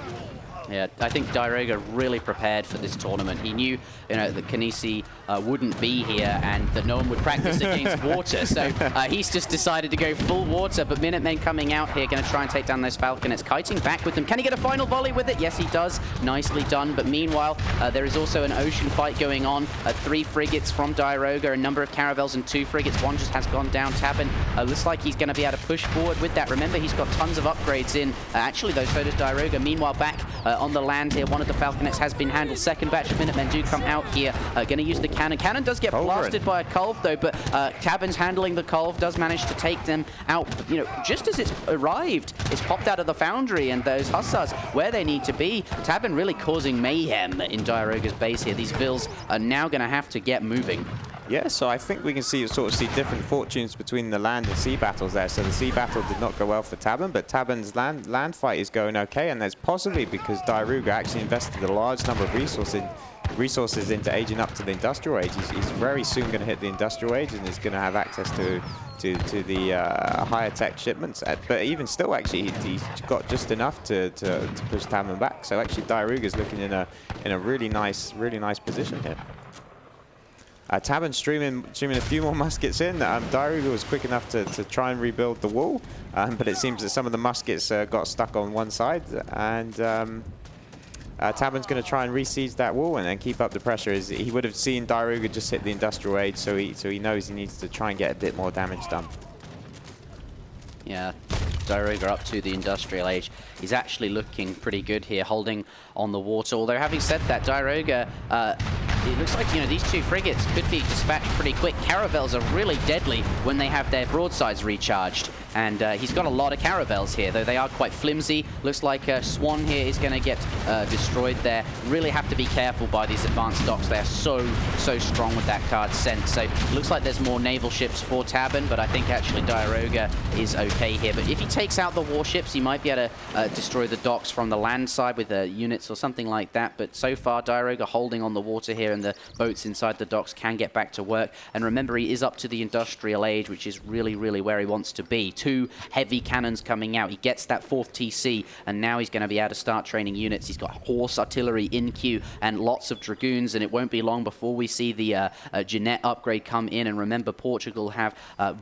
Yeah, I think Diarouga really prepared for this tournament. He knew, that Kanisi wouldn't be here and that no one would practice against water. So he's just decided to go full water. But Minutemen coming out here, going to try and take down those falconets. Kiting back with them. Can he get a final volley with it? Yes, he does. Nicely done. But meanwhile, there is also an ocean fight going on. 3 frigates from Diarouga, a number of caravels and 2 frigates. One just has gone down. Tabben looks like he's going to be able to push forward with that. Remember, he's got tons of upgrades in. Actually, though, so does Diarouga. Meanwhile, back on the land here, one of the falconets has been handled. Second batch of Minutemen do come out here. Going to use the cannon. Cannon does get blasted by a culve, though, but Tabben's handling the culve, does manage to take them out. Just as it's arrived, it's popped out of the foundry, and those hussars where they need to be. Tabben really causing mayhem in Diarouga's base here. These vills are now going to have to get moving. Yeah, so I think we can sort of see different fortunes between the land and sea battles there. So the sea battle did not go well for Tabben, but Tabben's land fight is going okay, and that's possibly because Diarouga actually invested a large number of resources into aging up to the industrial age. He's very soon going to hit the industrial age and is going to have access to the higher tech shipments. But even still, actually, he's got just enough to push Tabben back. So actually, Diarouga is looking in a really nice position here. Tabben streaming a few more muskets in. Diarouga was quick enough to try and rebuild the wall, but it seems that some of the muskets got stuck on one side, and Tabben's going to try and re-siege that wall and then keep up the pressure. He would have seen Diarouga just hit the industrial age, so he knows he needs to try and get a bit more damage done. Yeah, Diarouga up to the industrial age. He's actually looking pretty good here, holding on the water. Although, having said that, Diarouga, it looks like, you know, these two frigates could be dispatched pretty quick. Caravels are really deadly when they have their broadsides recharged. And he's got a lot of caravels here, though they are quite flimsy. Looks like Swan here is going to get destroyed there. Really have to be careful by these advanced docks. They are so strong with that card sent. So looks like there's more naval ships for Tabben, but I think actually Diarouga is okay here. But if he takes out the warships, he might be able to destroy the docks from the land side with units or something like that. But so far, Diarouga holding on the water here, and the boats inside the docks can get back to work. And remember, he is up to the industrial age, which is really where he wants to be. 2 heavy cannons coming out. He gets that 4th TC, and now he's going to be able to start training units. He's got horse artillery in queue and lots of dragoons, and it won't be long before we see the Jeanette upgrade come in. And remember, Portugal have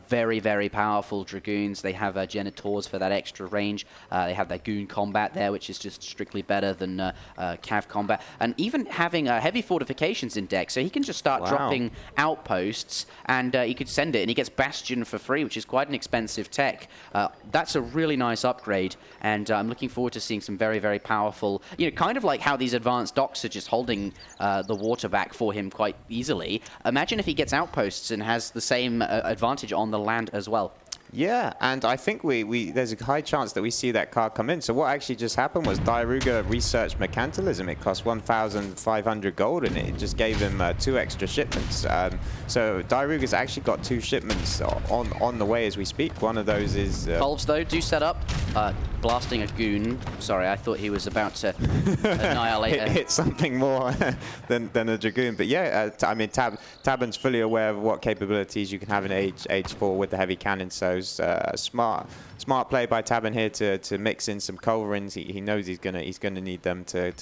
very powerful dragoons. They have Genitors for that extra range. They have that goon combat there, which is just strictly better than cav combat. And even having heavy fortifications in deck, so he can just start dropping outposts, and he could send it, and he gets Bastion for free, which is quite an expensive tech. That's a really nice upgrade, and I'm looking forward to seeing some very powerful, you know, kind of like how these advanced docks are just holding the water back for him quite easily. Imagine if he gets outposts and has the same advantage on the land as well. Yeah, and I think there's a high chance that we see that card come in. So what actually just happened was Diarouga researched mercantilism. It cost 1,500 gold, and it just gave him 2 extra shipments. So Diarouga's actually got 2 shipments on the way as we speak. One of those is... Colves, though, do set up. Blasting a goon. Sorry, I thought he was about to annihilate hit something more than a dragoon. But yeah, I mean, Tabben's fully aware of what capabilities you can have in age 4 with the heavy cannon. So smart play by Tabben here to mix in some culverins. He knows he's gonna need them to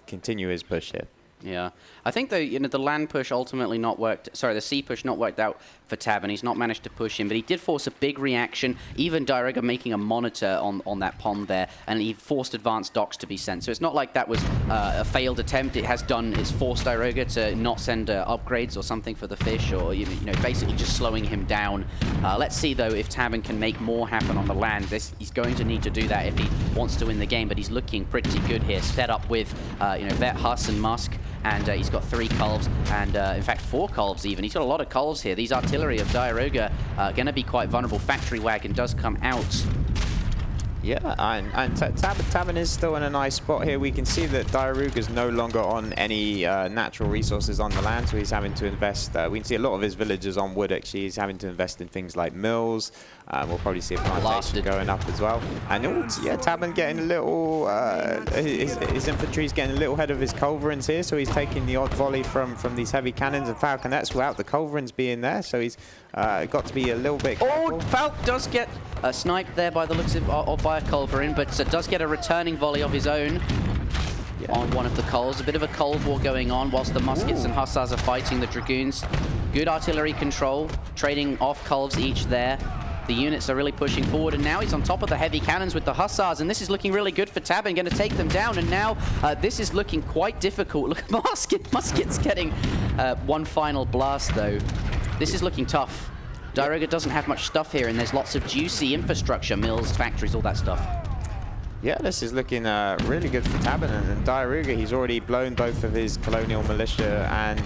continue his push here. Yeah, I think the land push ultimately not worked. Sorry, the sea push not worked out for Tabben. He's not managed to push him, but he did force a big reaction. Even Diarouga making a monitor on that pond there, and he forced advanced docks to be sent. So it's not like that was a failed attempt. It has done. It's forced Diarouga to not send upgrades or something for the fish, or you know, basically just slowing him down. Let's see though if Tabben can make more happen on the land. He's going to need to do that if he wants to win the game. But he's looking pretty good here. Set up with Vet, Huss, and Musk. And he's got 3 culves, and in fact 4 culves even. He's got a lot of culves here. These artillery of Diarouga are going to be quite vulnerable. Factory wagon does come out. Yeah, and Tabben is still in a nice spot here. We can see that Diarouga's no longer on any natural resources on the land, so he's having to invest. We can see a lot of his villages on wood, actually. He's having to invest in things like mills. We'll probably see a plantation going up as well. And yeah, Tabben getting a little, his infantry's getting a little ahead of his culverins here, so he's taking the odd volley from these heavy cannons and falconets without the culverins being there, so he's got to be a little bit careful. Oh, Falk does get sniped there by the looks of by a culverin, but does get a returning volley of his own on one of the culls. A bit of a cold war going on whilst the muskets and hussars are fighting the dragoons. Good artillery control, trading off culves each there. The units are really pushing forward, and now he's on top of the heavy cannons with the hussars, and this is looking really good for Tabben, going to take them down, and now this is looking quite difficult. Look at Musket's getting one final blast, though. This is looking tough. Diarouga doesn't have much stuff here, and there's lots of juicy infrastructure, mills, factories, all that stuff. Yeah, this is looking really good for Tabben, and Diarouga, he's already blown both of his colonial militia and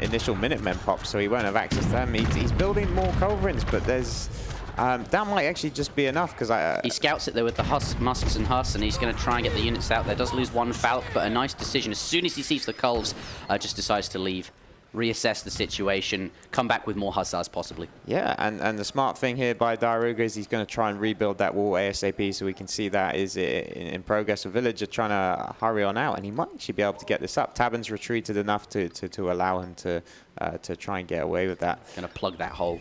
initial Minutemen pops, so he won't have access to them. He's building more culverins, but there's that might actually just be enough, because he scouts it there with the Musks and Huss, and he's going to try and get the units out there. Does lose 1 Falk, but a nice decision. As soon as he sees the culves, just decides to leave. reassess the situation, come back with more hussars possibly. Yeah, and the smart thing here by Diarouga is he's going to try and rebuild that wall ASAP, so we can see that is in progress. The villager trying to hurry on out, and he might actually be able to get this up. Tabben's retreated enough to allow him to try and get away with that. Going to plug that hole.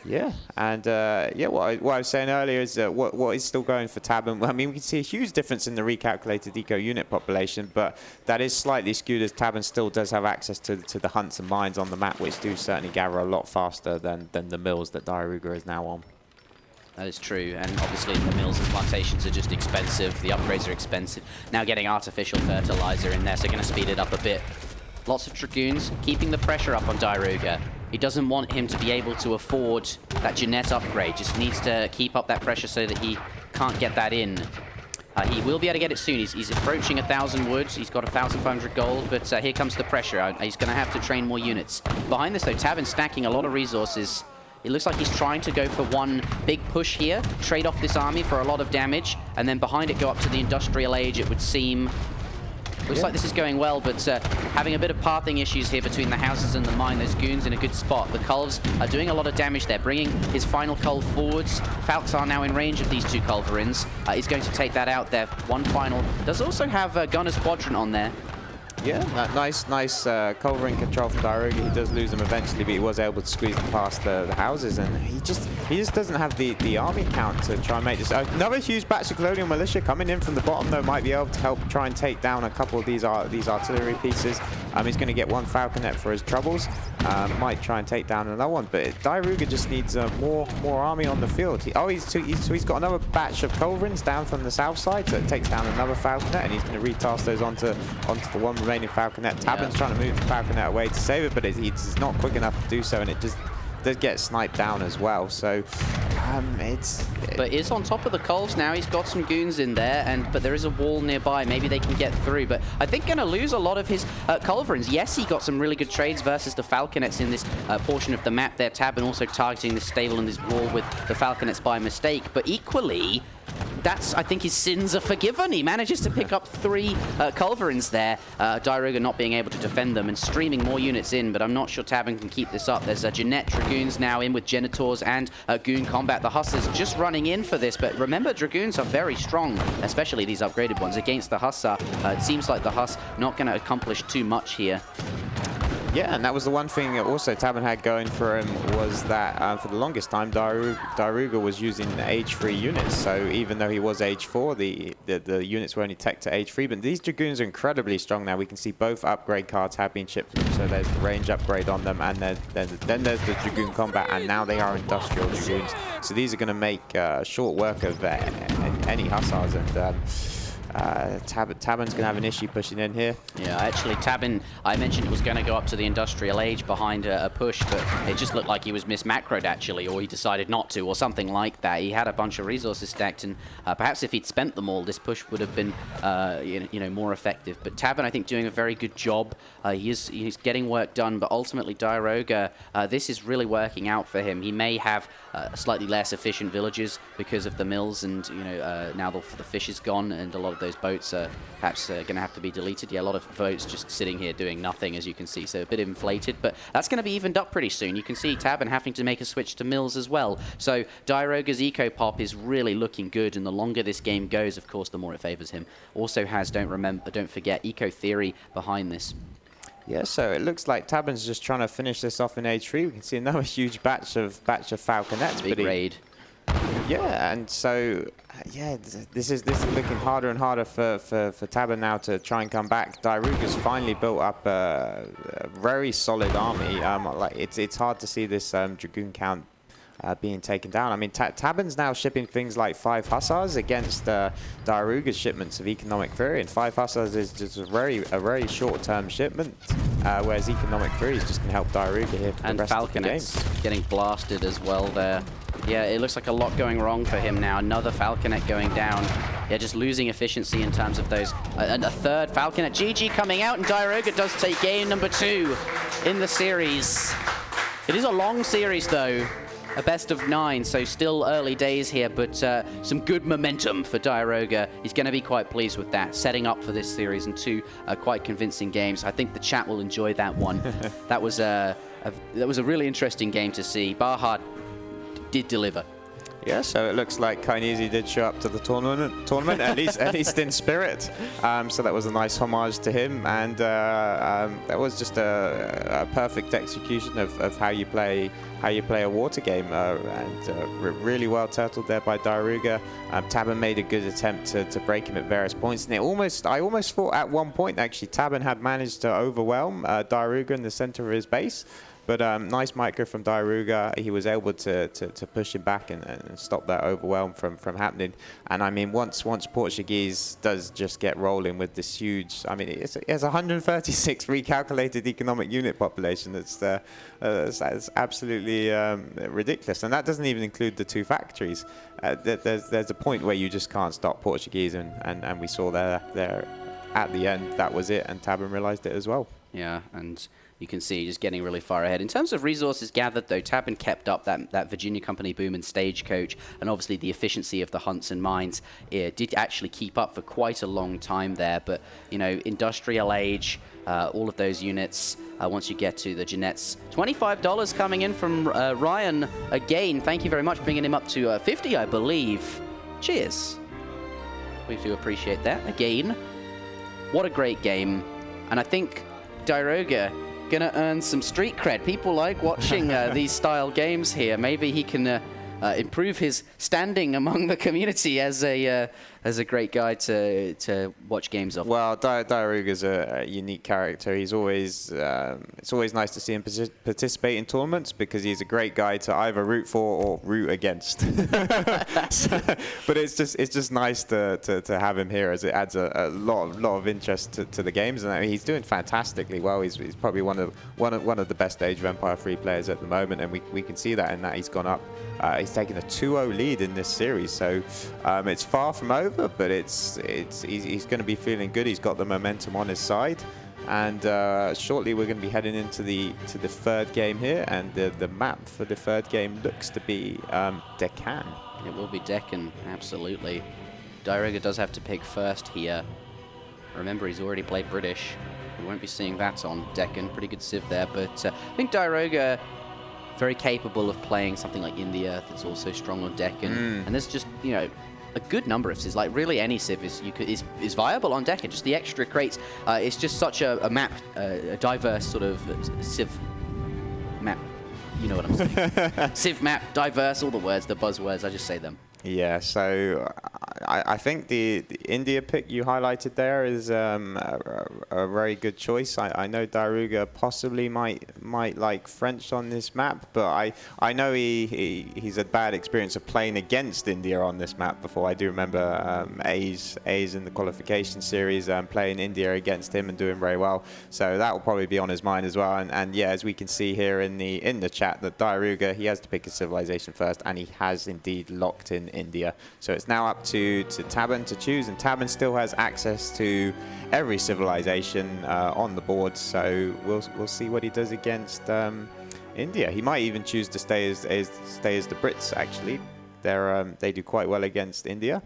Yeah, and yeah, what I was saying earlier is what is still going for Tabben. I mean, we can see a huge difference in the recalculated eco unit population, but that is slightly skewed as Tabben still does have access to the hunts and mines on the map, which do certainly gather a lot faster than the mills that Diarouga is now on. That is true, and obviously the mills and plantations are just expensive, the upgrades are expensive. Now getting artificial fertilizer in there, so going to speed it up a bit. Lots of Dragoons, keeping the pressure up on Diarouga. He doesn't want him to be able to afford that Jeanette upgrade, just needs to keep up that pressure so that he can't get that in. He will be able to get it soon. He's approaching 1,000 woods. He's got 1,500 gold, but here comes the pressure. He's going to have to train more units. Behind this, though, Tabben stacking a lot of resources. It looks like he's trying to go for one big push here, trade off this army for a lot of damage, and then behind it go up to the industrial age, it would seem. Looks like this is going well, but having a bit of pathing issues here between the houses and the mine. Those goons in a good spot. The culves are doing a lot of damage there, bringing his final culve forwards. Falcons are now in range of these two culverins. He's going to take that out there. One final. Does also have Gunner's Quadrant on there. Yeah, that nice culverin control from Diarouga. He does lose them eventually, but he was able to squeeze them past the houses, and he just doesn't have the army count to try and make this. Another huge batch of colonial militia coming in from the bottom, though, might be able to help try and take down a couple of these artillery pieces. He's going to get one falconet for his troubles. Might try and take down another one, but Diarouga just needs more army on the field. He's got another batch of culverins down from the south side, so it takes down another falconet, and he's going to retask those onto the one remaining falconet. Tabben's trying to move the falconet away to save it, but he's not quick enough to do so, and it just does get sniped down as well. So but it's on top of the culves now. He's got some goons in there, but there is a wall nearby. Maybe they can get through, but I think going to lose a lot of his culverins. Yes, he got some really good trades versus the falconets in this portion of the map there. Tabben also targeting this stable and this wall with the falconets by mistake, but equally I think his sins are forgiven. He manages to pick up 3 culverins there. Diarouga not being able to defend them and streaming more units in, but I'm not sure Tabben can keep this up. There's Jeanette Dragoons now in with Genitors and Goon Combat. The Hussars just running in for this, but remember, Dragoons are very strong, especially these upgraded ones, against the Hussar. It seems like the Huss not going to accomplish too much here. Yeah, and that was the one thing also Tabben had going for him, was that for the longest time Diarouga was using age 3 units. So even though he was age 4, the units were only tech to age 3. But these Dragoons are incredibly strong now. We can see both upgrade cards have been shipped. So there's the range upgrade on them, and then there's the Dragoon Combat, and now they are industrial Dragoons. So these are going to make short work of any Hussars, and Tabben's going to have an issue pushing in here. Yeah, actually, Tabben, I mentioned it was going to go up to the industrial age behind a push, but it just looked like he was mismacroed, actually, or he decided not to, or something like that. He had a bunch of resources stacked, and perhaps if he'd spent them all, this push would have been more effective. But Tabben, I think, doing a very good job. He's getting work done, but ultimately, Diarouga, this is really working out for him. He may have slightly less efficient villages because of the mills, and now the fish is gone, and a lot of those boats are perhaps going to have to be deleted. Yeah, a lot of boats just sitting here doing nothing, as you can see, so a bit inflated, but that's going to be evened up pretty soon. You can see Tabben having to make a switch to mills as well. So Diarouga's eco pop is really looking good, and the longer this game goes, of course, the more it favors him. Also has, don't forget, eco theory behind this. Yeah, so it looks like Tabben's just trying to finish this off in age 3. We can see another huge batch of falconets. Big raid. Yeah, and so this is looking harder and harder for Tabben now to try and come back. Diarouga's finally built up a very solid army. It's hard to see this Dragoon count being taken down. I mean, Tabben's now shipping things like 5 Hussars against Diarouga's shipments of Economic Fury, and 5 Hussars is just a very short-term shipment, whereas Economic Fury is just going to help Diarouga here for the rest of the game. And Falconets getting blasted as well there. Yeah, it looks like a lot going wrong for him now. Another Falconet going down. Yeah, just losing efficiency in terms of those. And a third Falconet. GG coming out, and Diarouga does take game number 2 in the series. It is a long series, though. a best of 9, so still early days here, but some good momentum for Diarouga. He's going to be quite pleased with that, setting up for this series and 2 quite convincing games. I think the chat will enjoy that one. That was a really interesting game to see. Baja did deliver. Yeah, so it looks like Kainese did show up to the tournament at least in spirit. So that was a nice homage to him, and that was just a perfect execution of how you play a water game, and really well turtled there by Diarouga. Tabben made a good attempt to break him at various points, and I almost thought at one point actually Tabben had managed to overwhelm Diarouga in the center of his base. But nice micro from Diarouga. He was able to push him back and stop that overwhelm from happening. And I mean, once Portuguese does just get rolling with this huge, I mean, it has 136 recalculated economic unit population. That's absolutely ridiculous. And that doesn't even include the 2 factories. There's a point where you just can't stop Portuguese, and we saw there at the end that was it, and Tabben realized it as well. Yeah, and you can see just getting really far ahead. In terms of resources gathered, though, Tabben kept up that Virginia Company boom and Stagecoach, and obviously the efficiency of the hunts and mines did actually keep up for quite a long time there. But, you know, industrial age, all of those units, once you get to the Jeanettes. $25 coming in from Ryan again. Thank you very much, bringing him up to 50, I believe. Cheers. We do appreciate that. Again, what a great game. And I think Diarouga gonna earn some street cred. People like watching these style games here. Maybe he can improve his standing among the community as a great guy to watch games of. Well, Diarouga's a unique character. He's always it's always nice to see him participate in tournaments because he's a great guy to either root for or root against. But it's just nice to have him here, as it adds a lot of interest to the games. And I mean, he's doing fantastically well. He's probably one of the best Age of Empire 3 players at the moment, and we can see that in that he's gone up. He's taken a 2-0 lead in this series, so it's far from over, but he's going to be feeling good. He's got the momentum on his side, and shortly we're going to be heading into the 3rd game here, and the map for the 3rd game looks to be Deccan. It will be Deccan, absolutely. Diarouga does have to pick first here. Remember, he's already played British. We won't be seeing that on Deccan. Pretty good civ there, but I think Diarouga very capable of playing something like India that's also strong on Deccan. And there's just, you know, a good number of civs. Like really any civ is viable on Deccan. Just the extra crates. It's just such a map, a diverse sort of civ map. You know what I'm saying. Civ map, diverse, all the words, the buzzwords, I just say them. Yeah, so I think the India pick you highlighted there is a very good choice. I know Diarouga possibly might like French on this map, but I know he's had bad experience of playing against India on this map before. I do remember A's in the qualification series playing India against him and doing very well. So that will probably be on his mind as well. And yeah, as we can see here in the chat, that Diarouga, he has to pick a civilization first, and he has indeed locked in India. So it's now up to Tabben to choose, and Tabben still has access to every civilization on the board. So we'll see what he does against India. He might even choose to stay as the Brits. Actually, they do quite well against India.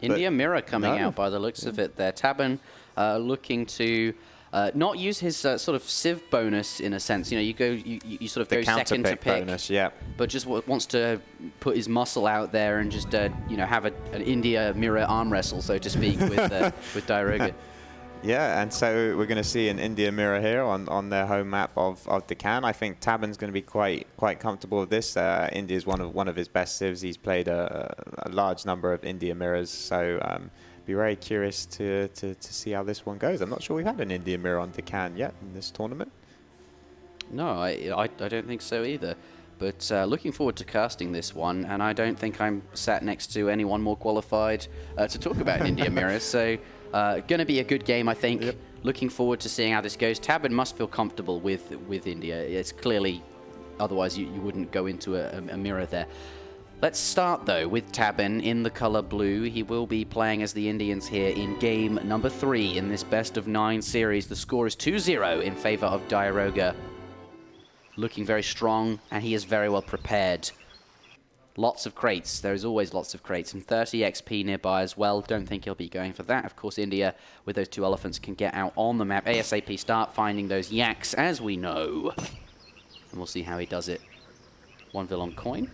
India mirror coming out by the looks of it there. Tabben looking to not use his sort of civ bonus in a sense. You know, you sort of go second to pick, bonus, yeah. But just wants to put his muscle out there and just you know, have an India mirror arm wrestle, so to speak, with Diarouga. Yeah, and so we're going to see an India mirror here on their home map of Deccan. I think Tabben's going to be quite comfortable with this. India is one of his best civs. He's played a large number of India mirrors, so be very curious to see how this one goes. I'm not sure we've had an India mirror on Deccan yet in this tournament. No, I don't think so either. But looking forward to casting this one, and I don't think I'm sat next to anyone more qualified to talk about India mirrors. So going to be a good game, I think. Yep. Looking forward to seeing how this goes. Tabben must feel comfortable with India. It's clearly, otherwise you wouldn't go into a mirror there. Let's start, though, with Tabben in the color blue. He will be playing as the Indians here in game number 3 in this best of 9 series. The score is 2-0 in favor of Diarouga. looking very strong, and he is very well prepared. Lots of crates. There is always lots of crates, and 30 XP nearby as well. Don't think he'll be going for that. Of course, India, with those 2 elephants, can get out on the map. ASAP start finding those yaks, as we know. And we'll see how he does it. 1 Vil on coin.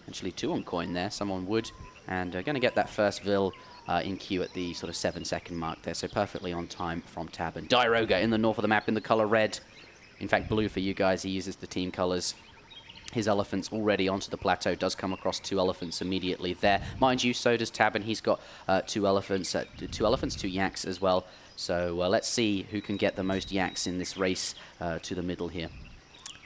Actually, 2 on coin there. Some on wood. And going to get that first Vil in queue at the sort of 7-second mark there. So perfectly on time from Tabben. Diarouga in the north of the map in the color red. In fact, blue for you guys. He uses the team colors. His elephants already onto the plateau. Does come across 2 elephants immediately there. Mind you, so does Tabben. He's got 2 elephants, 2 yaks as well. So let's see who can get the most yaks in this race to the middle here.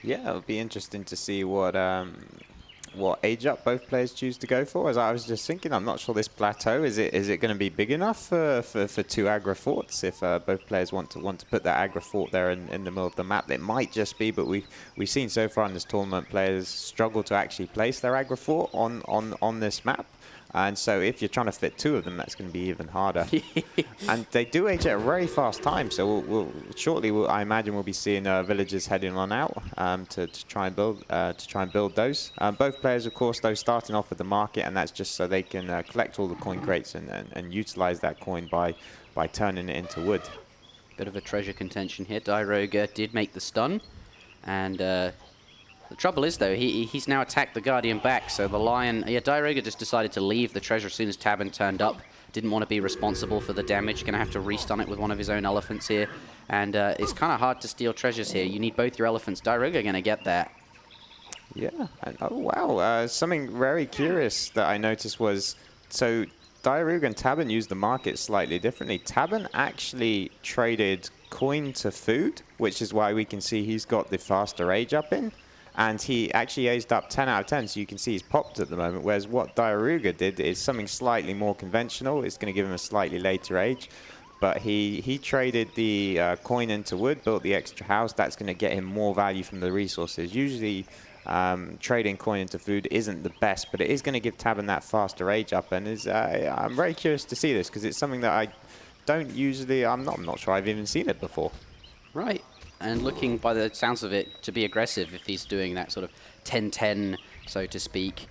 Yeah, it'll be interesting to see what age up both players choose to go for. As I was just thinking, I'm not sure this plateau is it going to be big enough for 2 aggro forts if both players want to put that aggro fort there in the middle of the map. It might just be, but we've seen so far in this tournament players struggle to actually place their aggro fort on this map. And so if you're trying to fit 2 of them, that's going to be even harder. And they do age at a very fast time, so we'll shortly, I imagine we'll be seeing villagers heading on out to try and build those. Both players, of course, though, starting off with the market, and that's just so they can collect all the coin crates and utilize that coin by turning it into wood. Bit of a treasure contention here. Diarouga did make the stun, and the trouble is, though, he's now attacked the Guardian back, so the Lion... Yeah, Diarouga just decided to leave the treasure as soon as Tabben turned up. Didn't want to be responsible for the damage. Going to have to restun it with one of his own elephants here. And it's kind of hard to steal treasures here. You need both your elephants. Diarouga going to get that. Yeah. And, oh, wow. Something very curious that I noticed was... So Diarouga and Tabben used the market slightly differently. Tabben actually traded coin to food, which is why we can see he's got the faster age up in. And he actually aged up 10 out of 10, so you can see he's popped at the moment, whereas what Diarouga did is something slightly more conventional. It's going to give him a slightly later age. But he traded the coin into wood, built the extra house. That's going to get him more value from the resources. Usually, trading coin into food isn't the best, but it is going to give Tabben that faster age up. And I'm very curious to see this, because it's something that I don't usually... I'm not sure I've even seen it before. Right. And looking, by the sounds of it, to be aggressive if he's doing that sort of 10-10, so to speak,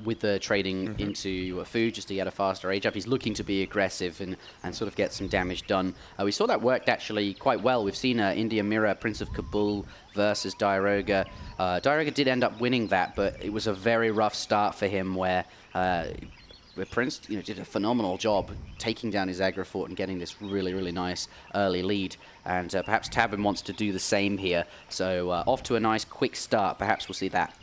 with the trading into food just to get a faster age up. He's looking to be aggressive and sort of get some damage done. We saw that worked actually quite well. We've seen India mirror Prince of Kabul versus Diarouga. Diarouga did end up winning that, but it was a very rough start for him where Prince did a phenomenal job taking down his aggro fort and getting this really, really nice early lead. And perhaps Tabben wants to do the same here. So off to a nice quick start. Perhaps we'll see that.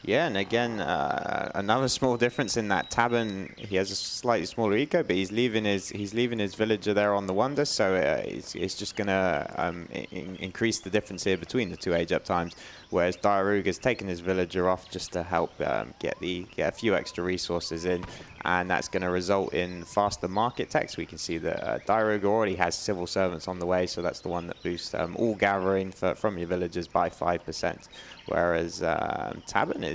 Yeah, and again, another small difference in that Tabben, he has a slightly smaller eco, but he's leaving his villager there on the Wonder, so it's just going to increase the difference here between the 2 age up times. Whereas Diarouga's taken his villager off just to help get a few extra resources in, and that's going to result in faster market techs. We can see that Diarouga already has civil servants on the way, so that's the one that boosts all gathering from your villagers by 5%. Whereas Tabben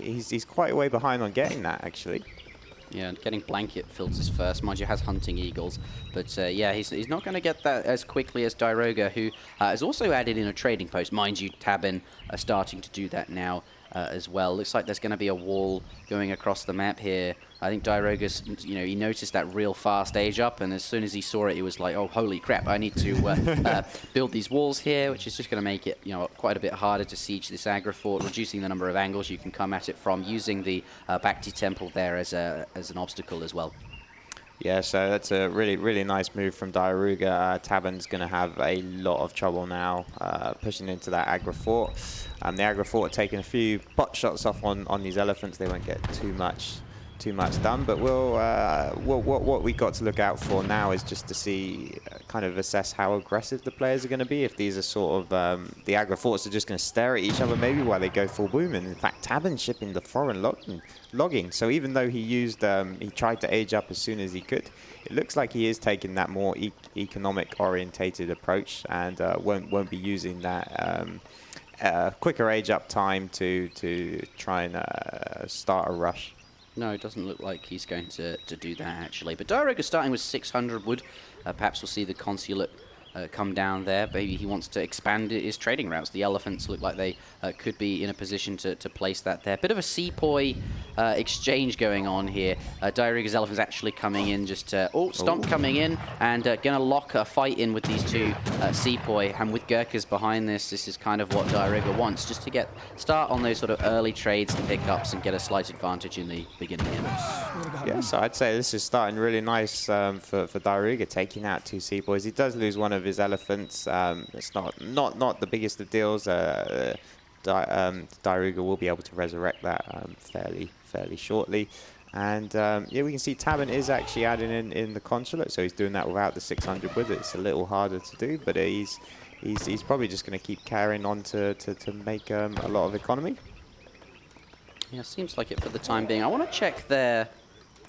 he's quite a way behind on getting that actually. Yeah, getting blanket filters first. Mind you, has hunting eagles. But yeah, he's not going to get that as quickly as Diarouga, who has also added in a trading post. Mind you, Tabben are starting to do that now as well. Looks like there's going to be a wall going across the map here. I think Diarouga's, he noticed that real fast age up, and as soon as he saw it, he was like, oh, holy crap, I need to build these walls here, which is just going to make it, quite a bit harder to siege this aggro fort, reducing the number of angles you can come at it from, using the Bhakti temple there as an obstacle as well. Yeah, so that's a really, really nice move from Diarouga. Tabben's going to have a lot of trouble now pushing into that aggro fort. The aggro fort are taking a few pot shots off on these elephants. They won't get too much done, but what we got to look out for now is just to see, kind of assess how aggressive the players are going to be. If these are sort of, the aggro forts are just going to stare at each other maybe while they go full boom. And in fact, Tabben shipping the foreign logging. So even though he tried to age up as soon as he could, it looks like he is taking that more economic orientated approach and won't be using that quicker age up time to try and start a rush. No, it doesn't look like he's going to do that, actually. But Diarouga starting with 600 wood. Perhaps we'll see the consulate come down there. Maybe he wants to expand his trading routes. The elephants look like they could be in a position to place that there. Bit of a sepoy exchange going on here. Diarouga's elephants actually coming in, just Stomp coming in and gonna lock a fight in with these two sepoy. And with Gurkhas behind this is kind of what Diarouga wants, just to start on those sort of early trades and pickups and get a slight advantage in the beginning here. Yeah, so I'd say this is starting really nice for Diarouga, taking out two sepoys. He does lose one of his elephants. It's not the biggest of deals. Diarouga will be able to resurrect that fairly shortly. And yeah, we can see Tabben is actually adding in the consulate, so he's doing that without the 600 with it. It's a little harder to do, but he's probably just going to keep carrying on to make a lot of economy. Yeah, seems like it for the time being. I want to check their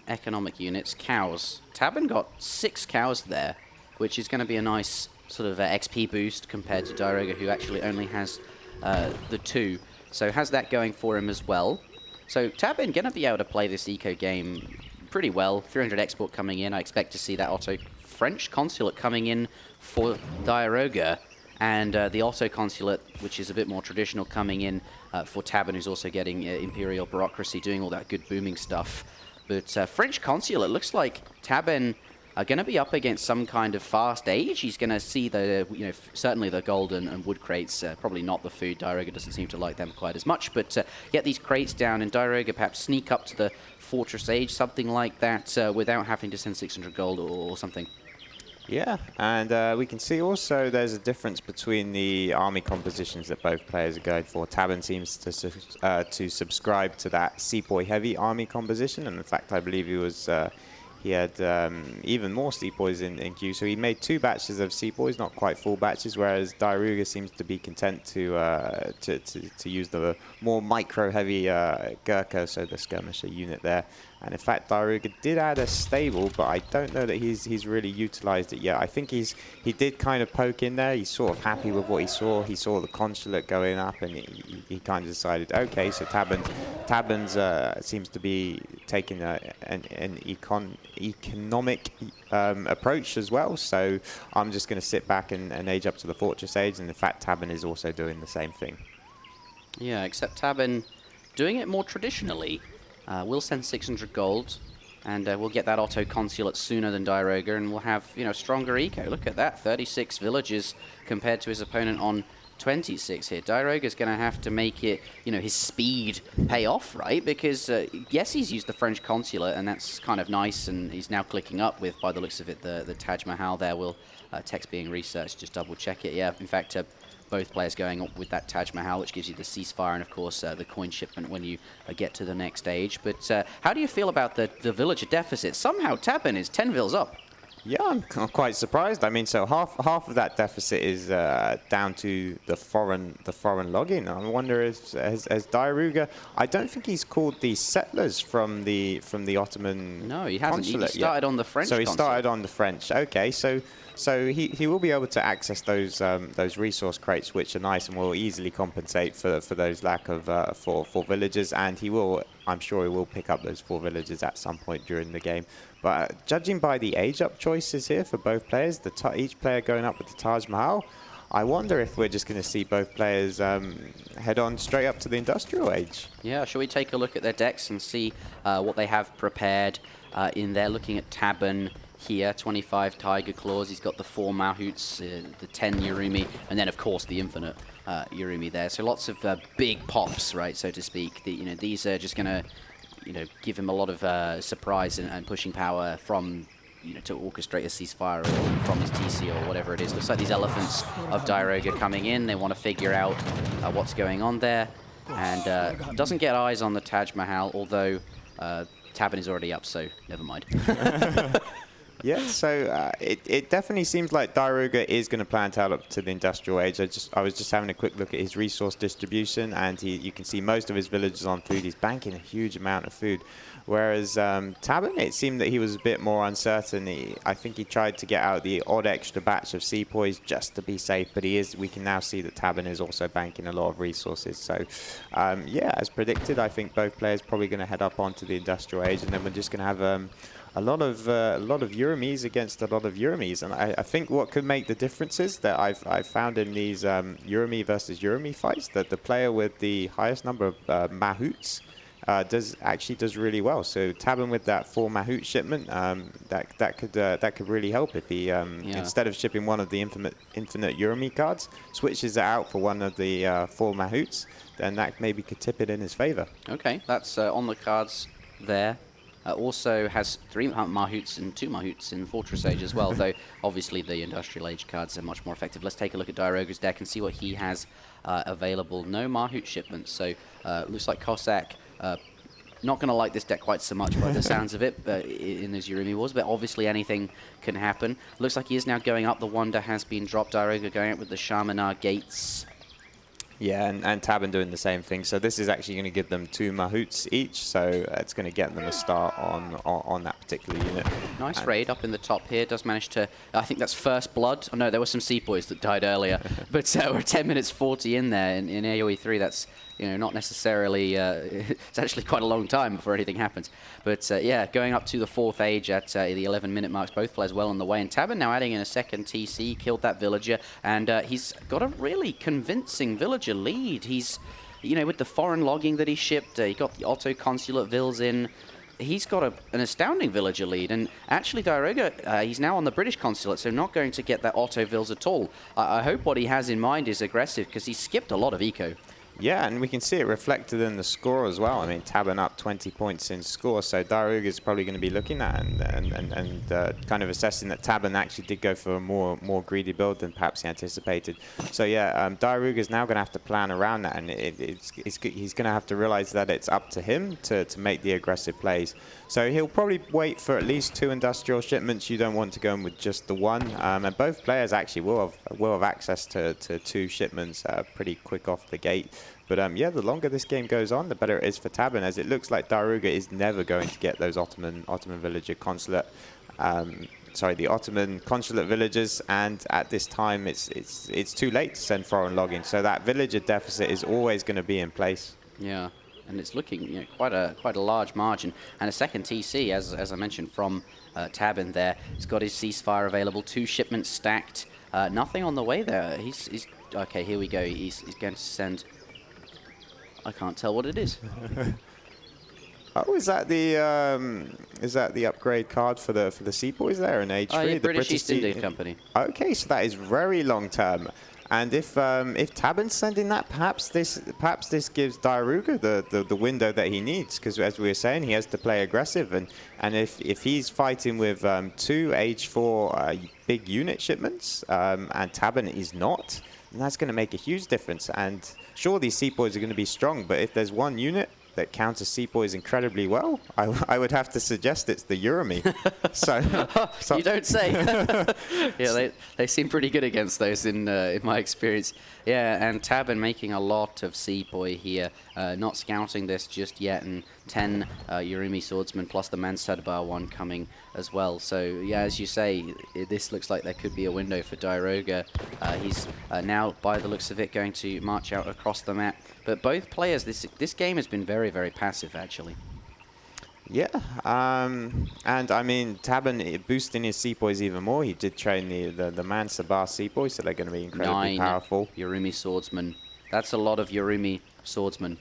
economic units. Cows. Tabben got 6 cows there, which is going to be a nice sort of XP boost compared to Diarouga, who actually only has the 2. So has that going for him as well. So Tabben going to be able to play this eco game pretty well. 300 export coming in. I expect to see that Otto French consulate coming in for Diarouga. And the Otto consulate, which is a bit more traditional, coming in for Tabben, who's also getting imperial bureaucracy, doing all that good booming stuff. But French consulate, looks like Tabben are going to be up against some kind of fast age. He's going to see the, certainly the gold and wood crates, probably not the food. Diarouga doesn't seem to like them quite as much, but get these crates down, and Diarouga perhaps sneak up to the fortress age, something like that, without having to send 600 gold or something. Yeah, and we can see also there's a difference between the army compositions that both players are going for. Tabben seems to subscribe to that sepoy heavy army composition, and in fact I believe he had even more sepoys in queue, so he made 2 batches of sepoys, not quite full batches, whereas Diarouga seems to be content to use the more micro-heavy Gurkha, so the skirmisher unit there. And in fact, Diarouga did add a stable, but I don't know that he's really utilized it yet. I think he did kind of poke in there. He's sort of happy with what he saw. He saw the consulate going up, and he kind of decided, okay, so Tabben's seems to be taking an economic approach as well. So I'm just going to sit back and age up to the fortress age. And in fact, Tabben is also doing the same thing. Yeah, except Tabben doing it more traditionally. We'll send 600 gold, and we'll get that Otto consulate sooner than Diarouga, and we'll have, stronger eco. Look at that, 36 villages compared to his opponent on 26 here. Diarouga's going to have to make it, his speed pay off, right? Because, yes, he's used the French consulate, and that's kind of nice, and he's now clicking up with, by the looks of it, the Taj Mahal there. Will text being researched, just double check it. Yeah, in fact, both players going up with that Taj Mahal, which gives you the ceasefire and, of course, the coin shipment when you get to the next stage. But how do you feel about the villager deficit? Somehow Tabben is 10 vills up. Yeah, I'm quite surprised. I mean, so half of that deficit is down to the foreign login. I wonder if has Diarouga. I don't think he's called the settlers from the Ottoman. No, he hasn't. He started on the French. So he started on the French. Okay, so he will be able to access those resource crates, which are nice and will easily compensate for those lack of for villagers, and I'm sure he will pick up those 4 villagers at some point during the game. But judging by the age-up choices here for both players, each player going up with the Taj Mahal, I wonder if we're just going to see both players head on straight up to the industrial age. Yeah, shall we take a look at their decks and see what they have prepared in there? Looking at Tabben here, 25 Tiger Claws. He's got the 4 Mahouts, the 10 Yurumi, and then, of course, the infinite Yurumi there. So lots of big pops, right, so to speak. These are just going to give him a lot of surprise and pushing power from, to orchestrate a ceasefire or from his TC or whatever it is. Looks like these elephants of Diarouga coming in. They want to figure out what's going on there. And doesn't get eyes on the Taj Mahal, although Tabben is already up, so never mind. Yeah, so it definitely seems like Diarouga is going to plan to up to the industrial age. I was just having a quick look at his resource distribution, and you can see most of his villages on food. He's banking a huge amount of food. Whereas Tabben, it seemed that he was a bit more uncertain. I think he tried to get out the odd extra batch of sepoys just to be safe, but we can now see that Tabben is also banking a lot of resources. So, yeah, as predicted, I think both players probably going to head up onto the industrial age, and then we're just going to have a lot of Euromies against a lot of Euromies, and I think what could make the differences that I've found in these Euromie versus Euromie fights, that the player with the highest number of Mahouts does really well. So Tabben with that 4 Mahout shipment, that could really help if he instead of shipping one of the infinite Euromie cards, switches it out for one of the 4 Mahouts, then that maybe could tip it in his favor. Okay, that's on the cards there. Also has 3 Mahouts and 2 Mahouts in Fortress Age as well, though obviously the Industrial Age cards are much more effective. Let's take a look at Diarouga's deck and see what he has available. No Mahout shipments, so looks like Cossack not going to like this deck quite so much by the sounds of it in his Euromie Wars, but obviously anything can happen. Looks like he is now going up. The Wonder has been dropped. Diarouga going up with the Shamanar Gates. Yeah, and Tabben doing the same thing. So this is actually going to give them 2 Mahouts each, so it's going to get them a start on that particular unit. Nice raid up in the top here. Does manage to, I think that's first blood. Oh no, there were some Sepoys that died earlier, but we're 10 minutes 40 in there in AoE3. That's, you know, not necessarily, it's actually quite a long time before anything happens. But yeah, going up to the 4th age at the 11-minute marks, both players well on the way. And Tabben now adding in a second TC, killed that villager, and he's got a really convincing villager lead. He's, you know, with the foreign logging that he shipped, he got the Otto consulate vills in. He's got an astounding villager lead, and actually Diarouga, he's now on the British consulate, so not going to get that Otto vills at all. I hope what he has in mind is aggressive, because he skipped a lot of eco. Yeah, and we can see it reflected in the score as well. I mean, Tabben up 20 points in score, so Diarouga is probably going to be looking at and kind of assessing that Tabben actually did go for a more greedy build than perhaps he anticipated. So yeah, Diarouga is now going to have to plan around that, and he's going to have to realize that it's up to him to make the aggressive plays. So he'll probably wait for at least 2 industrial shipments. You don't want to go in with just the 1, and both players actually will have access to 2 shipments pretty quick off the gate. But yeah, the longer this game goes on, the better it is for Tabben, as it looks like Diarouga is never going to get those Ottoman villager consulate, the Ottoman consulate villagers, and at this time it's too late to send foreign logging, so that villager deficit is always going to be in place. Yeah, and it's looking, you know, quite a large margin, and a second TC, as I mentioned, from Tabben there. He's got his ceasefire available, 2 shipments stacked, nothing on the way there. He's okay. Here we go. He's going to send. I can't tell what it is. Oh, is that the upgrade card for the Sepoys there in Age 3? Oh, yeah, the British East India Company. Okay, so that is very long term. And if Tabben's sending that, perhaps this gives Diarouga the window that he needs, because as we were saying, he has to play aggressive, and if he's fighting with 2 Age 4 big unit shipments, and Tabben is not, then that's going to make a huge difference. And sure, these Sepoys are going to be strong, but if there's one unit that counters Sepoys incredibly well, I would have to suggest it's the Euromie. so you don't say. Yeah, they seem pretty good against those in my experience. Yeah, and Tabben making a lot of Sepoy here, not scouting this just yet, and 10 Euromie swordsmen plus the Mansadbar one coming as well. So yeah, as you say, this looks like there could be a window for Diarouga. He's now, by the looks of it, going to march out across the map. But both players, this game has been very, very passive, actually. Yeah, and I mean, Tabben boosting his Sepoys even more. He did train the Mansabar Sepoys, so they're going to be incredibly powerful. 9 Euromie swordsmen. That's a lot of Euromie swordsmen.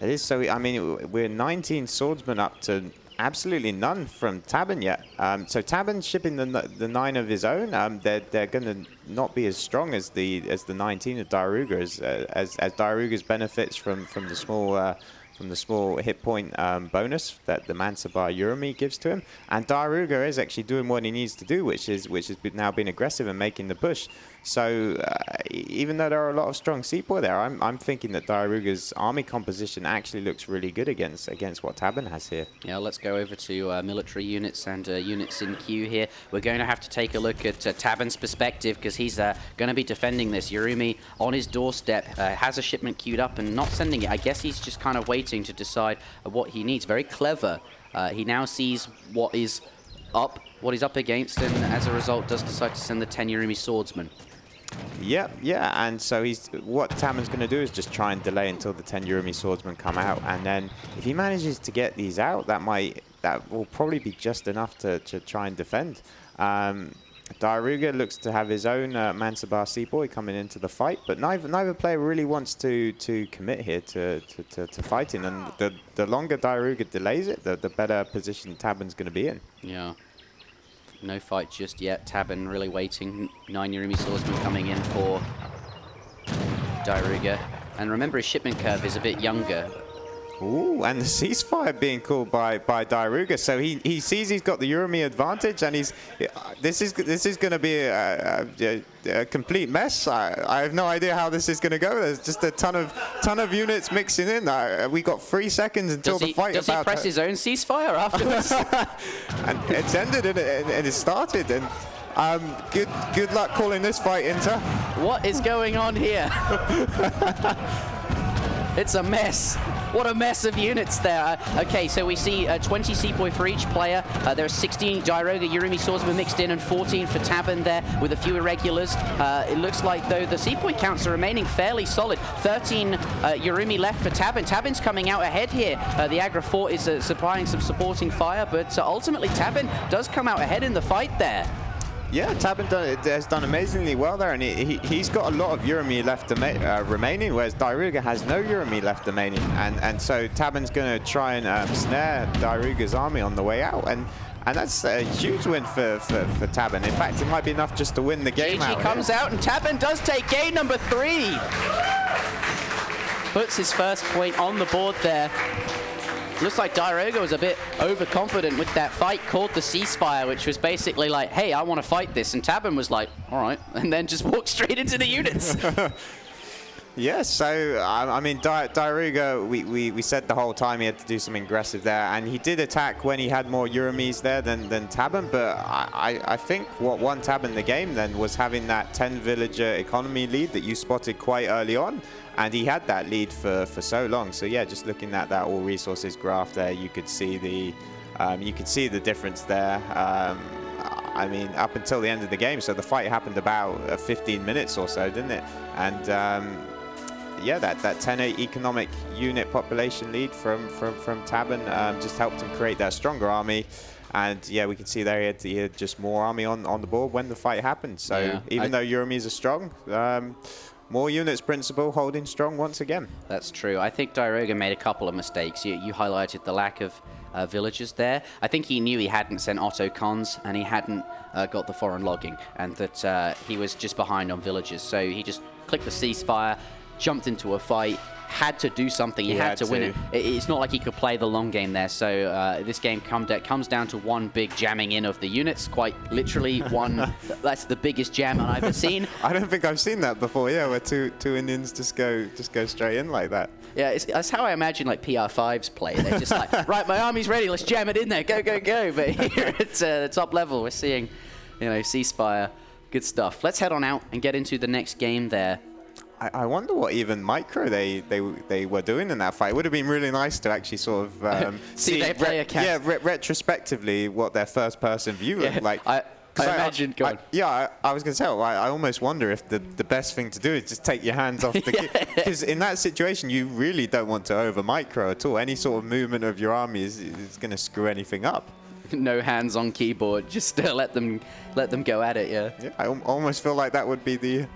It is. So, I mean, we're 19 swordsmen up to absolutely none from Tabben yet. So Tabben's shipping the 9 of his own. They're going to not be as strong as the 19 of Diarouga, as Diarouga's benefits from the small hit point bonus that the Mansabar Euromie gives to him, and Diarouga is actually doing what he needs to do, which is now being aggressive and making the push. So even though there are a lot of strong Sepoy there, I'm thinking that Diarouga's army composition actually looks really good against what Tabben has here. Yeah, let's go over to military units and units in queue here. We're going to have to take a look at Tabben's perspective, because he's going to be defending this. Euromie on his doorstep, has a shipment queued up and not sending it. I guess he's just kind of waiting to decide what he needs. Very clever. He now sees what he's up against, and as a result does decide to send the 10 Euromie swordsmen. Yeah, and so what Tabben's going to do is just try and delay until the 10 Euromie swordsmen come out, and then if he manages to get these out, that might that will probably be just enough to try and defend. Diarouga looks to have his own Mansabar Seaboy coming into the fight, but neither player really wants to commit here to fighting. And the longer Diarouga delays it, the better position Tabben's going to be in. Yeah. No fight just yet. Tabben really waiting. 9 Yurumi Swordsman coming in for Diarouga. And remember, his shipment curve is a bit younger. Ooh, and the ceasefire being called by Diarouga, so he sees he's got the Yurumi advantage, and this is going to be a complete mess. I have no idea how this is going to go. There's just a ton of units mixing in. We got 3 seconds until the fight. Does he press his own ceasefire afterwards? And it's ended and it started. And good luck calling this fight, Inter. What is going on here? It's a mess. What a mess of units there. Okay, so we see 20 Sepoy for each player. There are 16 Diarouga Yurumi Swordsmen mixed in and 14 for Tabben there with a few irregulars. It looks like, though, the Sepoy counts are remaining fairly solid. 13 Yurumi left for Tabben. Tabben's coming out ahead here. The Agra Fort is supplying some supporting fire, but ultimately Tabben does come out ahead in the fight there. Yeah, Tabben has done amazingly well there, and he's got a lot of Yurumi left remaining, whereas Diarouga has no Yurumi left remaining, and so Tabben's going to try and snare Diarouga's army on the way out, and that's a huge win for Tabben. In fact, it might be enough just to win the game out. GG comes out, and Tabben does take game number 3. Puts his first point on the board there. Looks like Diarouga was a bit overconfident with that fight, called the ceasefire, which was basically like, hey, I want to fight this. And Tabben was like, all right, and then just walked straight into the units. Yes, so, I mean, Diarouga, we said the whole time he had to do something aggressive there, and he did attack when he had more Yurumis there than Tabben, but I think what won Tabben the game then was having that 10-villager economy lead that you spotted quite early on, and he had that lead for so long. So yeah, just looking at that all resources graph there, you could see the difference there. I mean, up until the end of the game, so the fight happened about 15 minutes or so, didn't it? And yeah, that 10 economic unit population lead from Tabben just helped him create that stronger army. And yeah, we can see there he had just more army on the board when the fight happened. So yeah, even though Yurumis are strong, more units principle holding strong once again. That's true. I think Diarouga made a couple of mistakes. You highlighted the lack of villagers there. I think he knew he hadn't sent Otto cons and he hadn't got the foreign logging, and that he was just behind on villagers. So he just clicked the ceasefire, jumped into a fight, had to do something. He had to win it. It's not like he could play the long game there. So this game comes down to one big jamming in of the units. Quite literally one. That's the biggest jam I've ever seen. I don't think I've seen that before. Yeah, where two Indians just go straight in like that. Yeah, that's how I imagine like PR5s play. They're just like, right, my army's ready. Let's jam it in there. Go, go, go. But here at the top level, we're seeing, ceasefire. Good stuff. Let's head on out and get into the next game there. I wonder what even micro they were doing in that fight. It would have been really nice to actually sort of see their player cast. Yeah, retrospectively what their first-person view looked like. I imagine. I was going to say, I almost wonder if the best thing to do is just take your hands off the because in that situation you really don't want to over micro at all. Any sort of movement of your army is going to screw anything up. No hands on keyboard, just let them go at it. Yeah. I almost feel like that would be the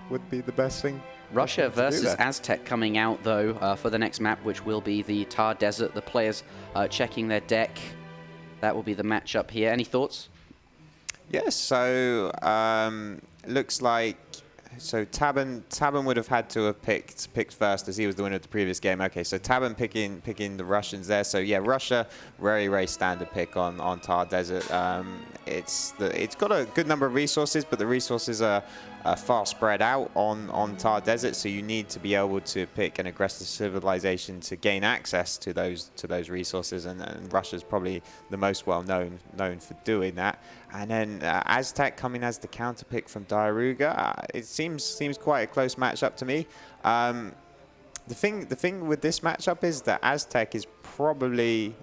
best thing. Russia versus Aztec coming out, though, for the next map, which will be the Thar Desert. The players checking their deck. That will be the matchup here. Any thoughts? Yes, so looks like Tabben would have had to have picked first, as he was the winner of the previous game. Okay, so Tabben picking the Russians there. So yeah, Russia, very standard pick on Thar Desert. It's got a good number of resources, but the resources are far spread out on Thar Desert. So you need to be able to pick an aggressive civilization to gain access to those resources, and Russia's probably the most well known for doing that. And then Aztec coming as the counter pick from Diarouga. It seems quite a close matchup to me. The thing with this matchup is that Aztec is probably,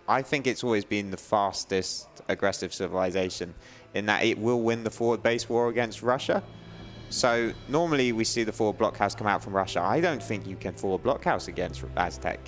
I think it's always been the fastest aggressive civilization in that it will win the forward base war against Russia. So normally we see the forward blockhouse come out from Russia. I don't think you can forward blockhouse against Aztec.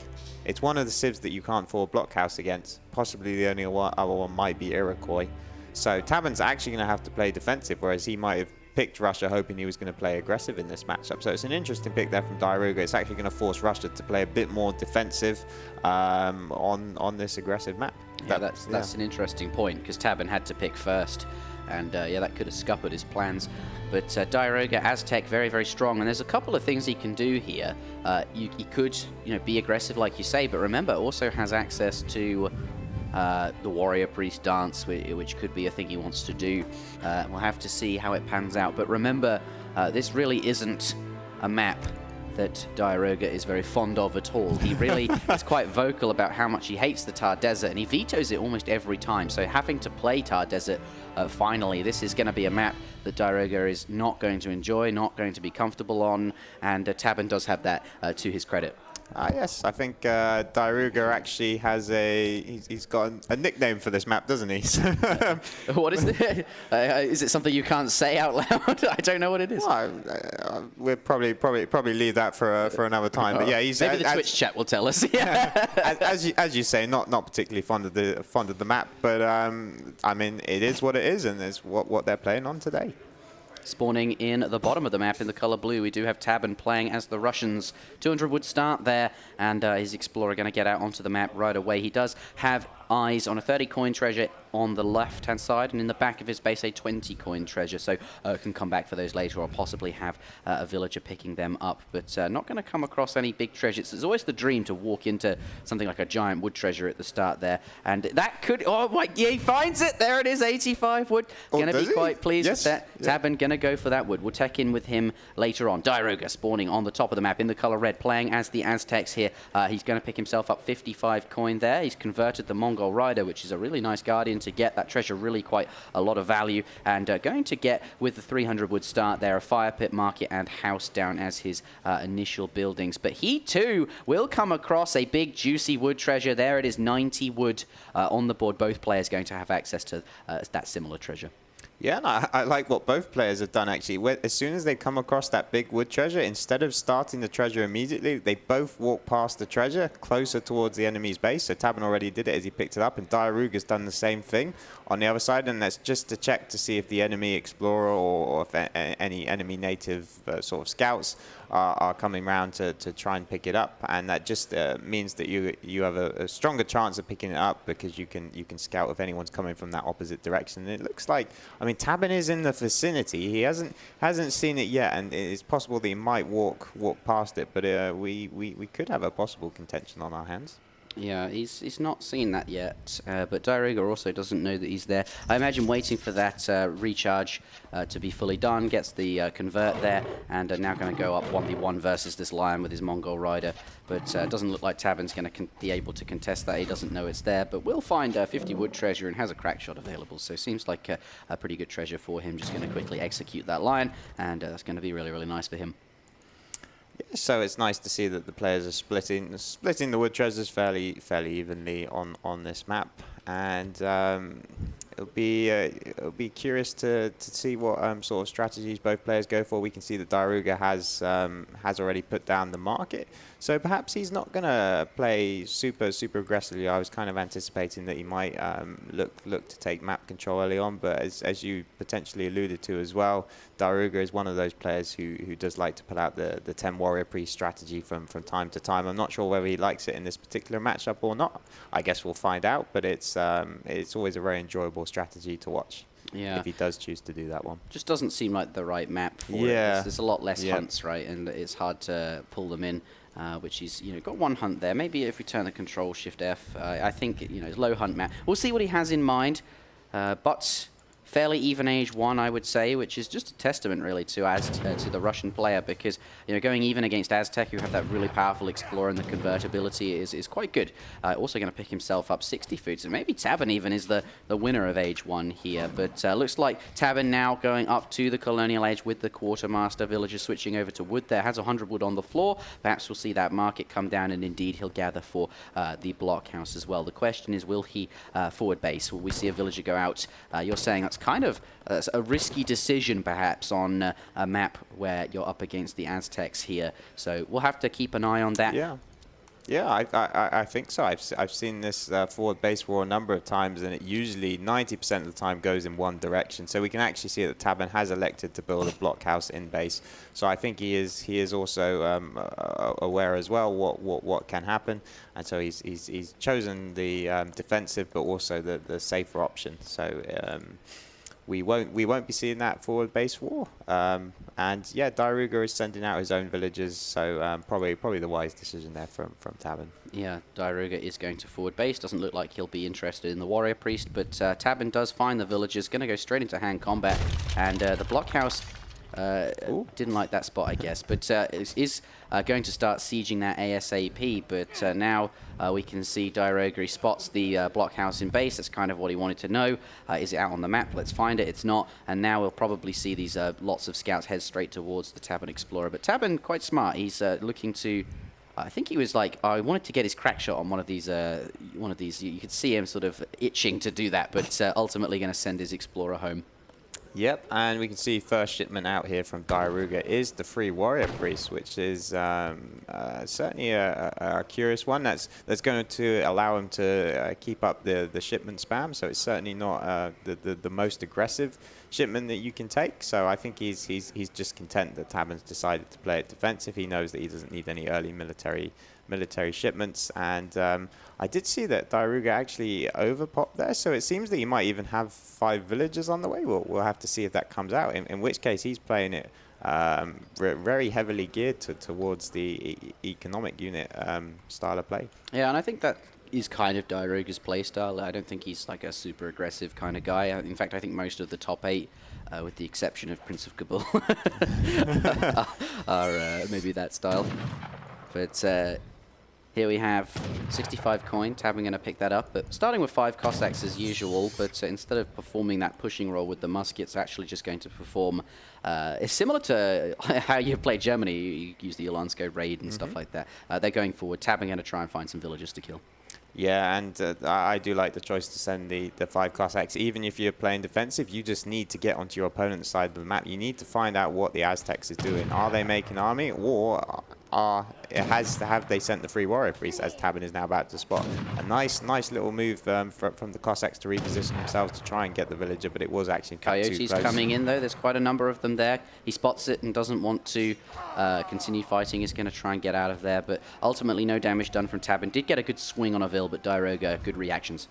It's one of the civs that you can't forward blockhouse against. Possibly the only other one might be Iroquois. So Tabben's actually going to have to play defensive, whereas he might have picked Russia hoping he was going to play aggressive in this matchup. So it's an interesting pick there from Diarouga. It's actually going to force Russia to play a bit more defensive on this aggressive map. Yeah, that's an interesting point, because Tabben had to pick first, and yeah, that could have scuppered his plans. But Diarouga, Aztec, very, very strong, and there's a couple of things he can do here. He could, be aggressive, like you say, but remember, also has access to the warrior priest dance, which could be a thing he wants to do. We'll have to see how it pans out. But remember, this really isn't a map that Diarouga is very fond of at all. He really is quite vocal about how much he hates the Thar Desert, and he vetoes it almost every time. So having to play Thar Desert, finally, this is going to be a map that Diarouga is not going to enjoy, not going to be comfortable on, and Tabben does have that to his credit. Yes, I think Diarouga actually has he's got a nickname for this map, doesn't he? What is it? Is it something you can't say out loud? I don't know what it is. Well, we'll probably leave that for another time. But yeah, he's maybe the Twitch chat will tell us. as you say, not particularly fond of the map, but I mean, it is what it is, and it's what they're playing on today. Spawning in at the bottom of the map in the color blue, we do have Tabben playing as the Russians. 200 would start there, and his Explorer going to get out onto the map right away. He does have eyes on a 30 coin treasure on the left-hand side, and in the back of his base a 20 coin treasure, so can come back for those later, or possibly have a villager picking them up, but not going to come across any big treasures. It's always the dream to walk into something like a giant wood treasure at the start there, and that could, oh my, yeah, he finds it, there it is, 85 wood. Going to be quite pleased with that. Yeah. Tabben going to go for that wood. We'll check in with him later on. Diarouga spawning on the top of the map in the color red, playing as the Aztecs here. He's going to pick himself up 55 coin there. He's converted the Mongol Rider, which is a really nice guardian to get that treasure, really quite a lot of value, and going to get, with the 300 wood start there, a fire pit, market and house down as his initial buildings. But he too will come across a big juicy wood treasure. There it is, 90 wood on the board. Both players going to have access to that similar treasure. Yeah, and I like what both players have done, actually. As soon as they come across that big wood treasure, instead of starting the treasure immediately, they both walk past the treasure closer towards the enemy's base. So Tabben already did it as he picked it up, and Diarouga's done the same thing on the other side, and that's just to check to see if the enemy explorer or if any enemy native sort of scouts are coming around to try and pick it up, and that just means that you have a stronger chance of picking it up, because you can scout if anyone's coming from that opposite direction. And it looks like, I mean, Tabben is in the vicinity. He hasn't seen it yet, and it's possible that he might walk past it, but we could have a possible contention on our hands. Yeah, he's not seen that yet, but Diarouga also doesn't know that he's there. I imagine waiting for that recharge to be fully done, gets the convert there, and now going to go up 1v1 versus this Lion with his Mongol Rider. But it doesn't look like Tabben's going to be able to contest that. He doesn't know it's there, but will find 50 wood treasure and has a crack shot available, so seems like a pretty good treasure for him. Just going to quickly execute that Lion, and that's going to be really, really nice for him. Yeah, so it's nice to see that the players are splitting the wood treasures fairly evenly on this map, and it'll be curious to see what sort of strategies both players go for. We can see that Diarouga has already put down the market, so perhaps he's not going to play super aggressively. I was kind of anticipating that he might look to take map control early on, but as you potentially alluded to as well, Diarouga is one of those players who does like to pull out the 10 warrior priest strategy from time to time. I'm not sure whether he likes it in this particular matchup or not. I guess we'll find out, but it's always a very enjoyable strategy to watch. Yeah. If he does choose to do that one. Just doesn't seem like the right map for it. There's a lot less hunts, right? And it's hard to pull them in, which is, got one hunt there. Maybe if we turn the control shift F, I think, it's low hunt map. We'll see what he has in mind, but fairly even age one, I would say, which is just a testament really to the Russian player, because going even against Aztec, who have that really powerful explorer, and the convertibility is quite good. Also going to pick himself up 60 food, so maybe Tabben even is the winner of age one here. But looks like Tabben now going up to the colonial age with the quartermaster. Villagers switching over to wood there, has 100 wood on the floor. Perhaps we'll see that market come down, and indeed he'll gather for the blockhouse as well. The question is, will he forward base? Will we see a villager go out? You're saying that's it's kind of a risky decision, perhaps, on a map where you're up against the Aztecs here. So we'll have to keep an eye on that. Yeah. Yeah, I think so. I've seen this forward base war a number of times, and it usually 90% of the time goes in one direction. So we can actually see that Tabben has elected to build a blockhouse in base. So I think he is also aware as well what can happen, and so he's chosen the defensive but also the safer option. So. We won't be seeing that forward base war, and yeah, Diarouga is sending out his own villagers, so probably the wise decision there from Tabben. Yeah, Diarouga is going to forward base. Doesn't look like he'll be interested in the warrior priest, but Tabben does find the villagers. Going to go straight into hand combat, and the blockhouse didn't like that spot, I guess, but is going to start sieging that ASAP. But now we can see Diarouga, he spots the blockhouse in base. That's kind of what he wanted to know. Is it out on the map? Let's find it. It's not. And now we'll probably see these lots of scouts head straight towards the Tabben Explorer. But Tabben, quite smart. He's looking to... I think he was like, I wanted to get his crack shot on one of these. You could see him sort of itching to do that, but ultimately going to send his Explorer home. Yep, and we can see first shipment out here from Diarouga is the free warrior priest, which is certainly a curious one. That's going to allow him to keep up the shipment spam. So it's certainly not the most aggressive shipment that you can take. So I think he's just content that Tabben's decided to play it defensive. He knows that he doesn't need any early military shipments, and I did see that Diarouga actually overpopped there, so it seems that he might even have 5 villagers on the way. We'll have to see if that comes out, in which case he's playing it very heavily geared towards the economic unit style of play. Yeah, and I think that is kind of Diarouga's play style. I don't think he's like a super aggressive kind of guy. In fact, I think most of the top 8, with the exception of Prince of Kabul, are maybe that style. But here we have 65 coin. Tabben going to pick that up, but starting with 5 Cossacks as usual. But instead of performing that pushing roll with the muskets, actually just going to perform. It's similar to how you play Germany. You use the Ulansko raid and stuff like that. They're going forward. Tabben going to try and find some villagers to kill. Yeah, and I do like the choice to send the 5 Cossacks. Even if you're playing defensive, you just need to get onto your opponent's side of the map. You need to find out what the Aztecs is doing. Are they making army, or have they sent the free warrior priest, as Tabben is now about to spot? A nice little move from the Cossacks to reposition themselves to try and get the villager, but it was actually Coyotes coming in, though. There's quite a number of them there. He spots it and doesn't want to continue fighting. He's going to try and get out of there, but ultimately no damage done from Tabben. Did get a good swing on a Vil, but Diarouga, good reactions.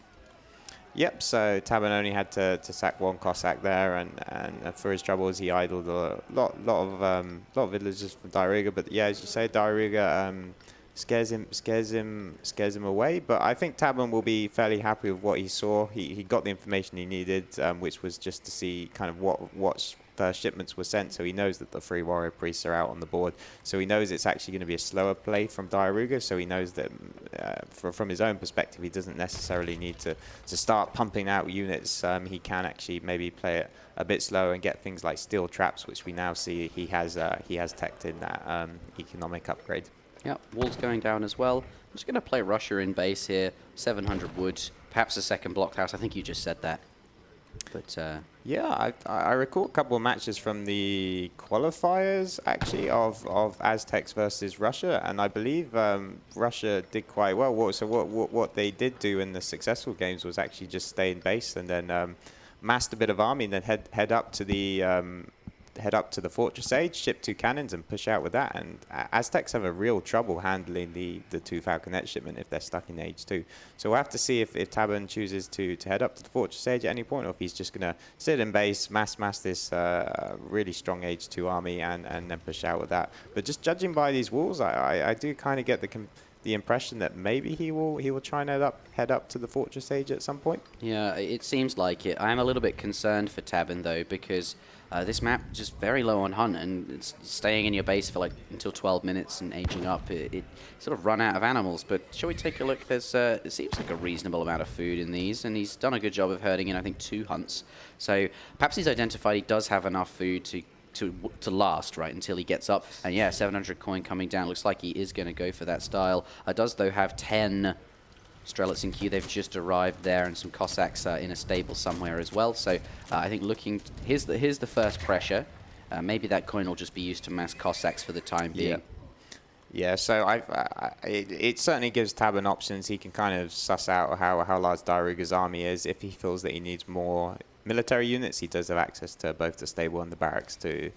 Yep, so Tabben only had to sack 1 Cossack there, and for his troubles he idled a lot of villagers from Diarouga. But yeah, as you say, Diarouga scares him away. But I think Tabben will be fairly happy with what he saw. He got the information he needed, which was just to see kind of what first shipments were sent, so he knows that the free warrior priests are out on the board. So he knows it's actually going to be a slower play from Diarouga, so he knows that from his own perspective, he doesn't necessarily need to start pumping out units. He can actually maybe play it a bit slower and get things like steel traps, which we now see he has teched in that economic upgrade. Yep, walls going down as well. I'm just going to play Russia in base here, 700 wood, perhaps a second blockhouse. I think you just said that. But yeah, I recall a couple of matches from the qualifiers actually of Aztecs versus Russia, and I believe Russia did quite well. So what they did do in the successful games was actually just stay in base and then massed a bit of army and then head up to the fortress age, ship 2 cannons and push out with that. And Aztecs have a real trouble handling the 2 Falconet shipment if they're stuck in age 2. So we'll have to see if Tabben chooses to head up to the fortress age at any point, or if he's just going to sit in base, mass this really strong age 2 army and then push out with that. But just judging by these walls, I do kind of get the impression that maybe he will try and head up to the fortress age at some point. Yeah, it seems like it. I'm a little bit concerned for Tabben though, because this map just very low on hunt, and it's staying in your base for like until 12 minutes and aging up. It sort of run out of animals. But shall we take a look? There's it seems like a reasonable amount of food in these, and he's done a good job of herding in I think 2 hunts. So perhaps he's identified he does have enough food to last, right, until he gets up. And yeah, 700 coin coming down. Looks like he is going to go for that style. Does, though, have 10 Strelets in queue. They've just arrived there, and some Cossacks in a stable somewhere as well. So I think here's the first pressure. Maybe that coin will just be used to mass Cossacks for the time being. Yeah, so it certainly gives Tabben options. He can kind of suss out how large Diarouga's army is. If he feels that he needs more military units, he does have access to both the stable and the barracks to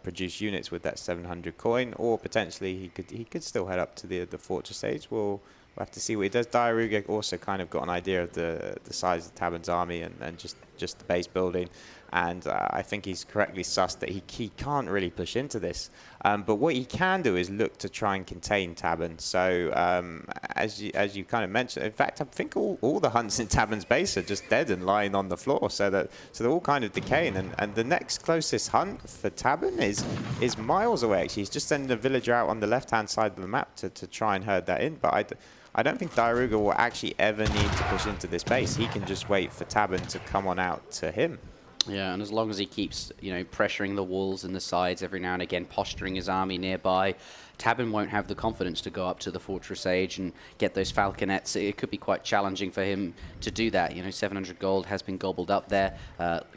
produce units with that 700 coin, or potentially he could still head up to the Fortress Age. We'll have to see what he does. Diarouga also kind of got an idea of the size of Tabben's army and just the base building. And I think he's correctly sussed that he can't really push into this. But what he can do is look to try and contain Tabben. So as you kind of mentioned, in fact, I think all the hunts in Tabben's base are just dead and lying on the floor. So they're all kind of decaying. And the next closest hunt for Tabben is miles away. Actually, he's just sending a villager out on the left-hand side of the map to try and herd that in. But I don't think Diarouga will actually ever need to push into this base. He can just wait for Tabben to come on out to him. Yeah, and as long as he keeps, pressuring the walls and the sides every now and again, posturing his army nearby, Tabben won't have the confidence to go up to the Fortress Age and get those falconets. It could be quite challenging for him to do that. 700 gold has been gobbled up there.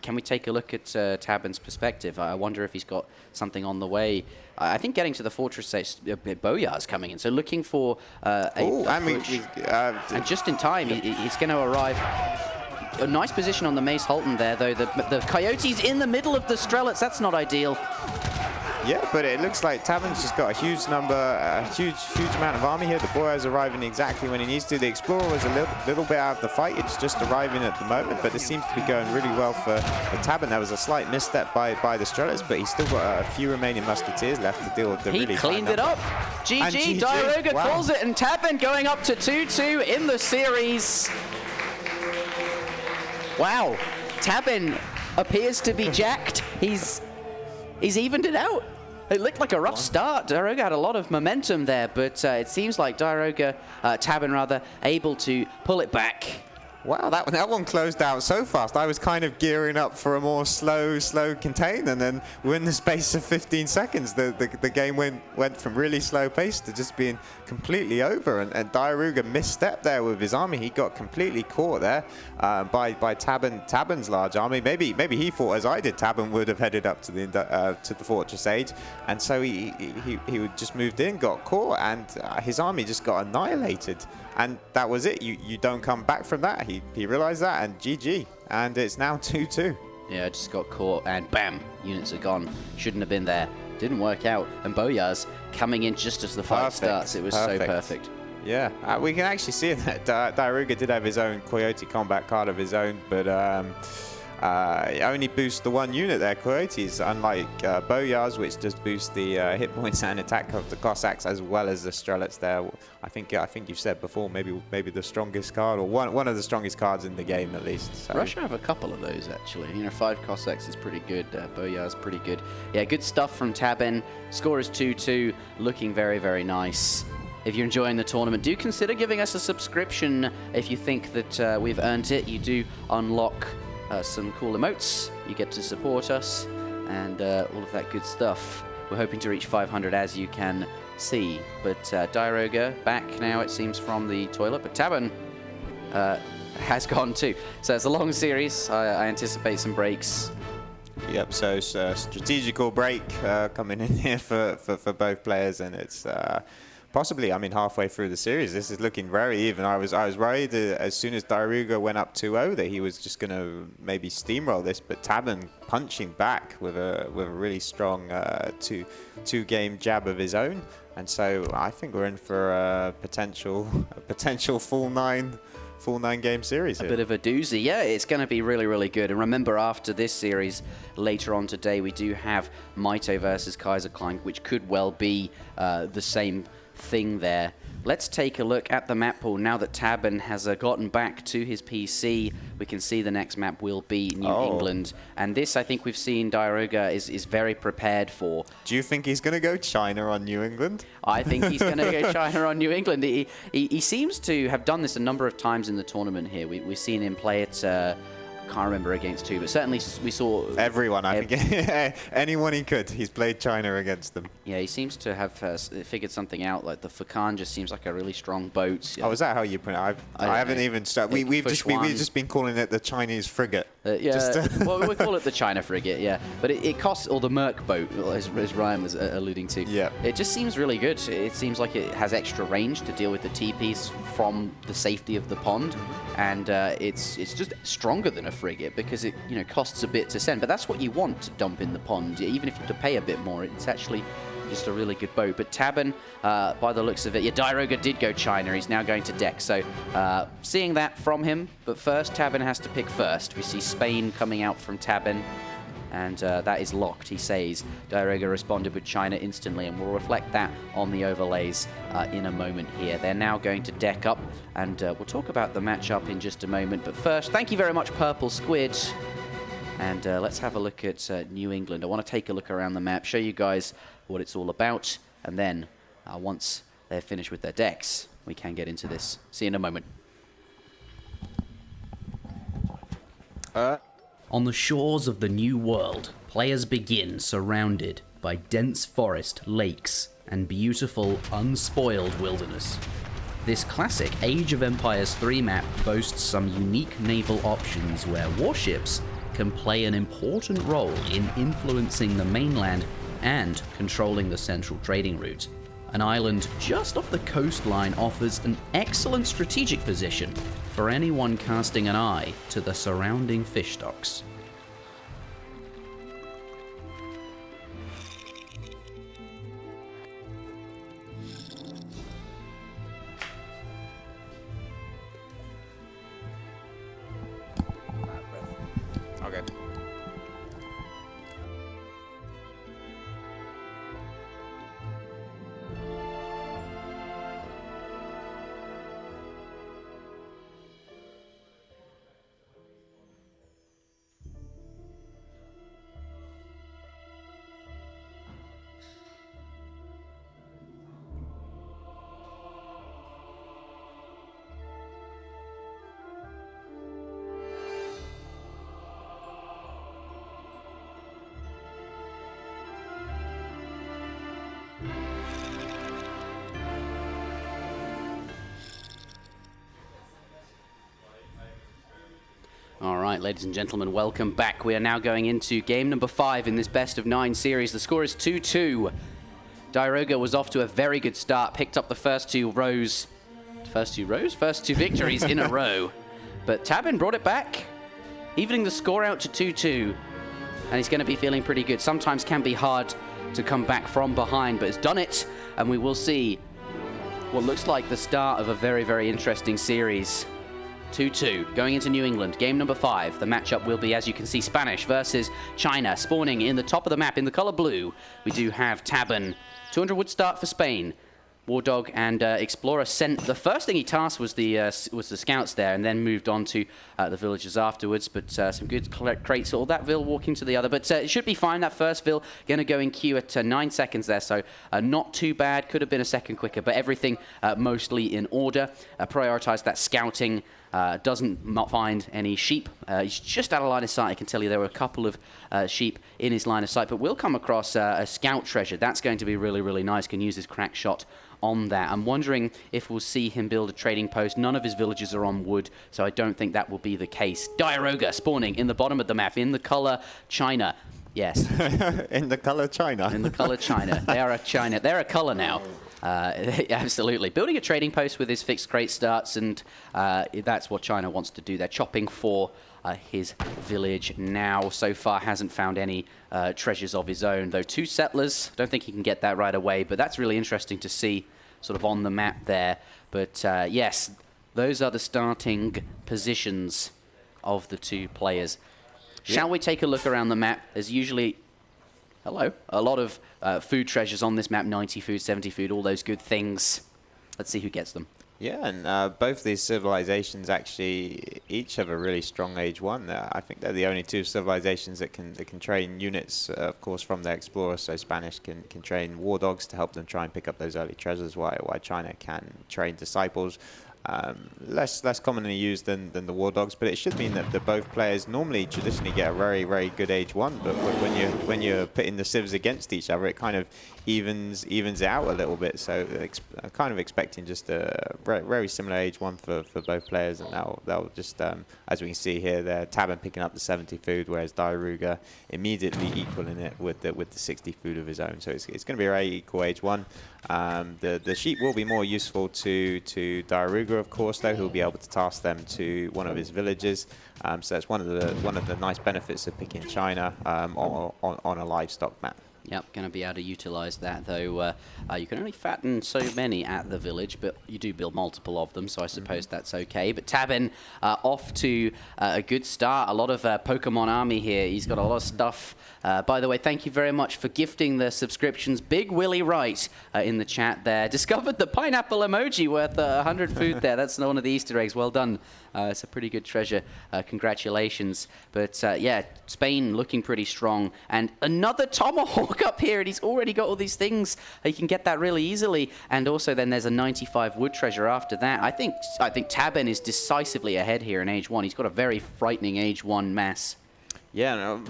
Can we take a look at Tabben's perspective? I wonder if he's got something on the way. I think getting to the Fortress Age, Boyar's coming in. So looking for and just in time, he's going to arrive. A nice position on the Mace Halton there, though. The Coyotes in the middle of the Strelets. That's not ideal. Yeah, but it looks like Tabben's just got a huge amount of army here. The Boyar's arriving exactly when he needs to. The Explorer was a little bit out of the fight. It's just arriving at the moment, but it seems to be going really well for Tabben. There was a slight misstep by the Strelets, but he's still got a few remaining Musketeers left to deal with the really cleaned it up. GG, Diarouga calls it, and Tabben going up to 2-2 in the series. Wow, Tabben appears to be jacked. He's evened it out. It looked like a rough start. Diarouga had a lot of momentum there, but it seems like Tabben rather, able to pull it back. Wow, that one closed out so fast. I was kind of gearing up for a more slow contain, and then within the space of 15 seconds, the game went from really slow pace to just being completely over. And Diarouga misstepped there with his army. He got completely caught there by Tabben's large army. Maybe he thought, as I did, Tabben would have headed up to the Fortress Age, and so he just moved in, got caught, and his army just got annihilated. And that was it. You don't come back from that. He realized that, and GG. And it's now 2-2. Yeah, just got caught, and bam, units are gone. Shouldn't have been there. Didn't work out. And Boyar's coming in just as the fight starts. It was so perfect. Yeah, we can actually see that Diarouga did have his own Coyote combat card of his own, but only boosts the one unit there, Coyotes, unlike Boyar's, which does boost the hit points and attack of the Cossacks as well as the Strelets there. I think you've said before, maybe the strongest card, or one of the strongest cards in the game at least. So. Russia have a couple of those actually. 5 Cossacks is pretty good. Boyar's pretty good. Yeah, good stuff from Tabben. Score is 2-2, looking very, very nice. If you're enjoying the tournament, do consider giving us a subscription. If you think that we've earned it, you do unlock some cool emotes. You get to support us and all of that good stuff. We're hoping to reach 500, as you can see. But Diarouga back now, it seems, from the toilet. But Tabben has gone too. So it's a long series. I anticipate some breaks. Yep, so it's a strategical break coming in here for both players, and it's possibly, halfway through the series, this is looking very even. I was worried as soon as Diarouga went up 2-0 that he was just going to maybe steamroll this, but Tabben punching back with a really strong two-game jab of his own, and so I think we're in for a potential full nine game series here. A bit of a doozy. Yeah, it's going to be really, really good. And remember, after this series, later on today, we do have Maito versus Kaiserklang, which could well be the same thing there. Let's take a look at the map pool. Now that Tabben has gotten back to his PC, we can see the next map will be New England. And this, I think we've seen Diarouga is very prepared for. Do you think he's going to go China on New England? I think he's going to go China on New England. He seems to have done this a number of times in the tournament here. We've seen him play it can't remember against who, but certainly we saw Everyone, I think. Anyone he could. He's played China against them. Yeah, he seems to have figured something out. Like the Fakan just seems like a really strong boat. Oh, is that how you pronounce it? I haven't even started. We've just been calling it the Chinese frigate. Well, we call it the China frigate, yeah. But it costs, or the Merc boat, as Ryan was alluding to. Yeah. It just seems really good. It seems like it has extra range to deal with the TPs from the safety of the pond, and it's just stronger than a frigate because it costs a bit to send. But that's what you want to dump in the pond, even if you have to pay a bit more. It's actually just a really good boat. But Tabben, by the looks of it, Diarouga did go China. He's now going to deck. So seeing that from him. But first, Tabben has to pick first. We see Spain coming out from Tabben. And that is locked, he says. Diarouga responded with China instantly, and we'll reflect that on the overlays in a moment here. They're now going to deck up, and we'll talk about the matchup in just a moment. But first, thank you very much, Purple Squid. And let's have a look at New England. I want to take a look around the map, show you guys what it's all about, and then once they're finished with their decks, we can get into this. See you in a moment. On the shores of the New World, players begin surrounded by dense forest, lakes, and beautiful, unspoiled wilderness. This classic Age of Empires 3 map boasts some unique naval options where warships can play an important role in influencing the mainland and controlling the central trading route. An island just off the coastline offers an excellent strategic position for anyone casting an eye to the surrounding fish stocks. Okay. All right, ladies and gentlemen, welcome back. We are now going into game number 5 in this best of 9 series. The score is 2-2. Diarouga was off to a very good start, picked up the first two victories in a row. But Tabben brought it back, evening the score out to 2-2. And he's going to be feeling pretty good. Sometimes can be hard to come back from behind, but has done it. And we will see what looks like the start of a very, very interesting series. 2-2, going into New England, game number 5. The matchup will be, as you can see, Spanish versus China, spawning in the top of the map in the color blue. We do have Tabben. 200 wood start for Spain. War Dog and Explorer sent, the first thing he tasked was the scouts there, and then moved on to the villagers afterwards. But some good crates, all that Vil walking to the other. But it should be fine. That first Vil going to go in queue at 9 seconds there, so not too bad. Could have been a second quicker, but everything mostly in order. Prioritized that scouting. Doesn't not find any sheep. He's just out of line of sight. I can tell you there were a couple of sheep in his line of sight, but we'll come across a scout treasure. That's going to be really, really nice. Can use his crack shot on that. I'm wondering if we'll see him build a trading post. None of his villages are on wood, so I don't think that will be the case. Diarouga spawning in the bottom of the map in the color China. Yes. In the color China. In the color China. They are a China. They're a color now. Absolutely. Building a trading post with his fixed crate starts, and that's what China wants to do. They're chopping for his village now. So far hasn't found any treasures of his own, though 2 settlers. Don't think he can get that right away, but that's really interesting to see sort of on the map there. But yes, those are the starting positions of the 2 players. Shall we take a look around the map? There's usually a lot of food treasures on this map, 90 food, 70 food, all those good things. Let's see who gets them. Yeah, and both these civilizations actually each have a really strong Age 1. I think they're the only 2 civilizations that can train units, of course, from their explorers. So Spanish can train war dogs to help them try and pick up those early treasures, while China can train disciples. less commonly used than the War Dogs, but it should mean that both players normally traditionally get a very good age 1, but when you're pitting the civs against each other, it kind of evens it out a little bit. So I'm kind of expecting just a very similar age 1 for both players, and that'll just as we can see here, there Tabben picking up the 70 food, whereas Diarouga immediately equaling it with the 60 food of his own. So it's going to be a very equal age 1. The sheep will be more useful to Diarouga, of course, though. He'll be able to task them to one of his villages. So that's one of the nice benefits of picking China on a livestock map. Yep, going to be able to utilize that, though. You can only fatten so many at the village, but you do build multiple of them, so I suppose that's okay. But Tabben off to a good start. A lot of Pokemon Army here. He's got a lot of stuff. By the way, thank you very much for gifting the subscriptions. Big Willie Wright in the chat there. Discovered the pineapple emoji worth 100 food there. That's one of the Easter eggs. Well done. It's a pretty good treasure. Congratulations. But yeah, Spain looking pretty strong. And another tomahawk up here, and he's already got all these things. He can get that really easily. And also then there's a 95 wood treasure after that. I think Tabben is decisively ahead here in age 1. He's got a very frightening age 1 mass. Yeah, no,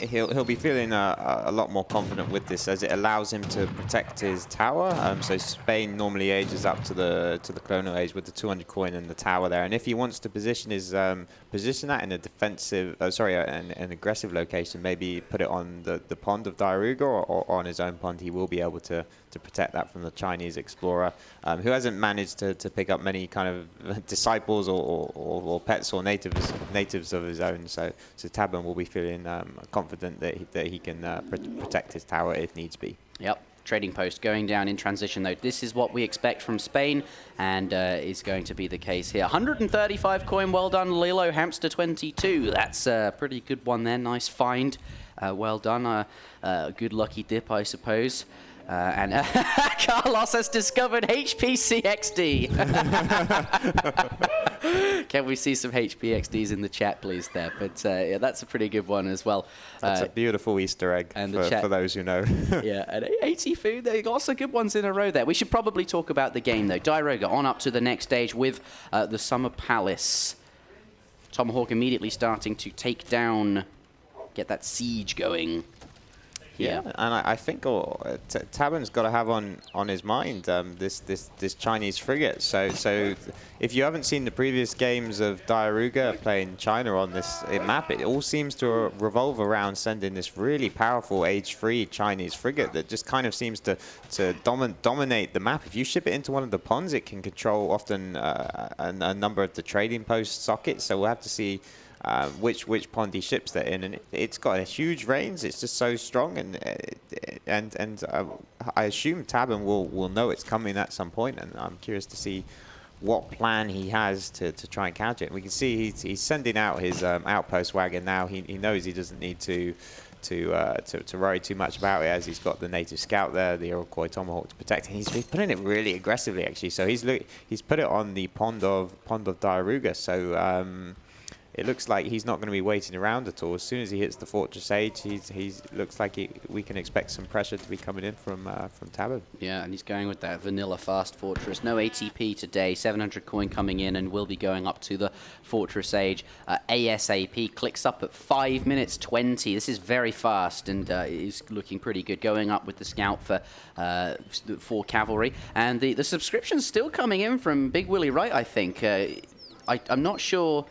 he'll be feeling a lot more confident with this, as it allows him to protect his tower. So Spain normally ages up to the colonial age with the 200 coin in the tower there, and if he wants to position his position that in a defensive, an aggressive location, maybe put it on the pond of Diarouga or on his own pond, he will be able to protect that from the Chinese explorer, who hasn't managed to pick up many kind of disciples or pets or natives of his own. So Tabben will be feeling confident that he can protect his tower if needs be. Yep. Trading post going down in transition, though. This is what we expect from Spain, and is going to be the case here. 135 coin, well done, Lilo. Hamster 22. That's a pretty good one there. Nice find. Well done. Good lucky dip, I suppose. And Carlos has discovered HPCXD. Can we see some HPXDs in the chat, please, there? But yeah, that's a pretty good one as well. That's a beautiful Easter egg and for those who know. Yeah, and 80 food. There, lots of good ones in a row there. We should probably talk about the game, though. Diarouga on up to the next stage with the Summer Palace. Tomahawk immediately starting to take down, get that siege going. Yeah, and I think Tabben's got to have on his mind this Chinese frigate. So if you haven't seen the previous games of Diarouga playing China on this map, it all seems to revolve around sending this really powerful age 3 Chinese frigate that just kind of seems to dominate the map. If you ship it into one of the ponds, it can control often a number of the trading post sockets. So we'll have to see which pond he ships that in, and it's got a huge range. It's just so strong, and I assume Tabben will know it's coming at some point, and I'm curious to see what plan he has to try and counter it. And we can see he's sending out his outpost wagon now. He knows he doesn't need to worry too much about it, as he's got the native scout there, the Iroquois tomahawk to protect. And he's putting it really aggressively, actually. So he's put it on the pond of Diarouga. So it looks like he's not going to be waiting around at all. As soon as he hits the Fortress Age, he's looks like we can expect some pressure to be coming in from Tabben. Yeah, and he's going with that vanilla fast Fortress. No ATP today. 700 coin coming in, and will be going up to the Fortress Age ASAP. Clicks up at 5 minutes 20. This is very fast, and is looking pretty good. Going up with the scout for cavalry, and the subscription's still coming in from Big Willie Wright. I think I'm not sure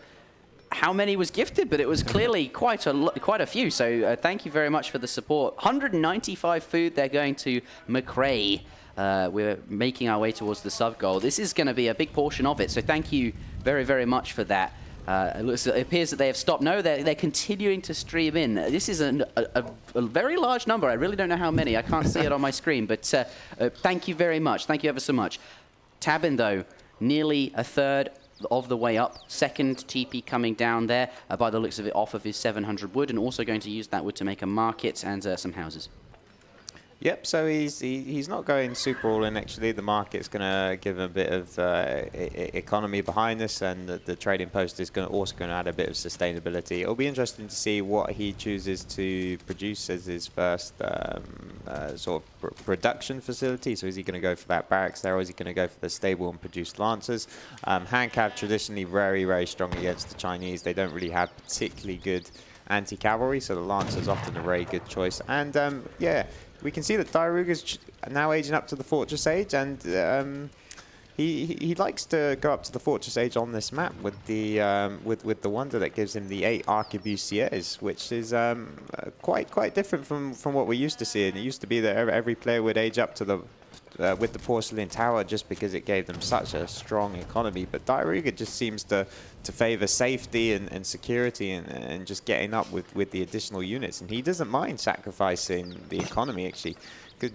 how many was gifted, but it was clearly quite a few. So thank you very much for the support. 195 food. They're going to McRae. We're making our way towards the sub goal. This is going to be a big portion of it. So thank you very, very much for that. It appears that they have stopped. No, they're continuing to stream in. This is a very large number. I really don't know how many. I can't see it on my screen. But thank you very much. Thank you ever so much. Tabben, though, nearly a third of the way up. Second TP coming down there, by the looks of it, off of his 700 wood, and also going to use that wood to make a market and some houses. Yep, so he's not going super all in actually. The market's going to give him a bit of economy behind this, and the trading post is also going to add a bit of sustainability. It'll be interesting to see what he chooses to produce as his first sort of production facility. So is he going to go for that barracks there, or is he going to go for the stable and produced lancers? Hand cav traditionally very, very strong against the Chinese. They don't really have particularly good anti-cavalry, so the lancer's often a very good choice. And yeah, we can see that Diarouga's now aging up to the Fortress Age, and he likes to go up to the Fortress Age on this map with the wonder that gives him the 8 arquebusiers, which is quite different from what we used to see. And it used to be that every player would age up to the with the porcelain tower just because it gave them such a strong economy. But Diarouga just seems to favor safety and security and just getting up with the additional units. And he doesn't mind sacrificing the economy, actually.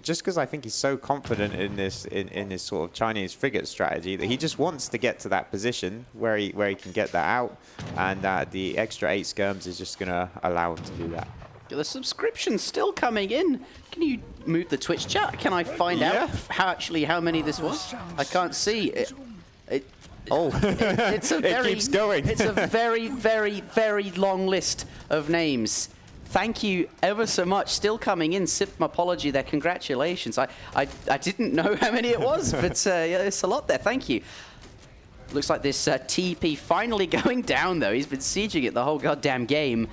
Just because I think he's so confident in this sort of Chinese frigate strategy that he just wants to get to that position where he can get that out. And the extra 8 skirms is just going to allow him to do that. The subscription's still coming in. Can you move the Twitch chat? Can I find out how many this was? I can't see. It's a very, it keeps going. It's a very, very, very long list of names. Thank you ever so much. Still coming in. Sip, my apology there. Congratulations. I didn't know how many it was, but yeah, it's a lot there. Thank you. Looks like this TP finally going down, though. He's been sieging it the whole goddamn game.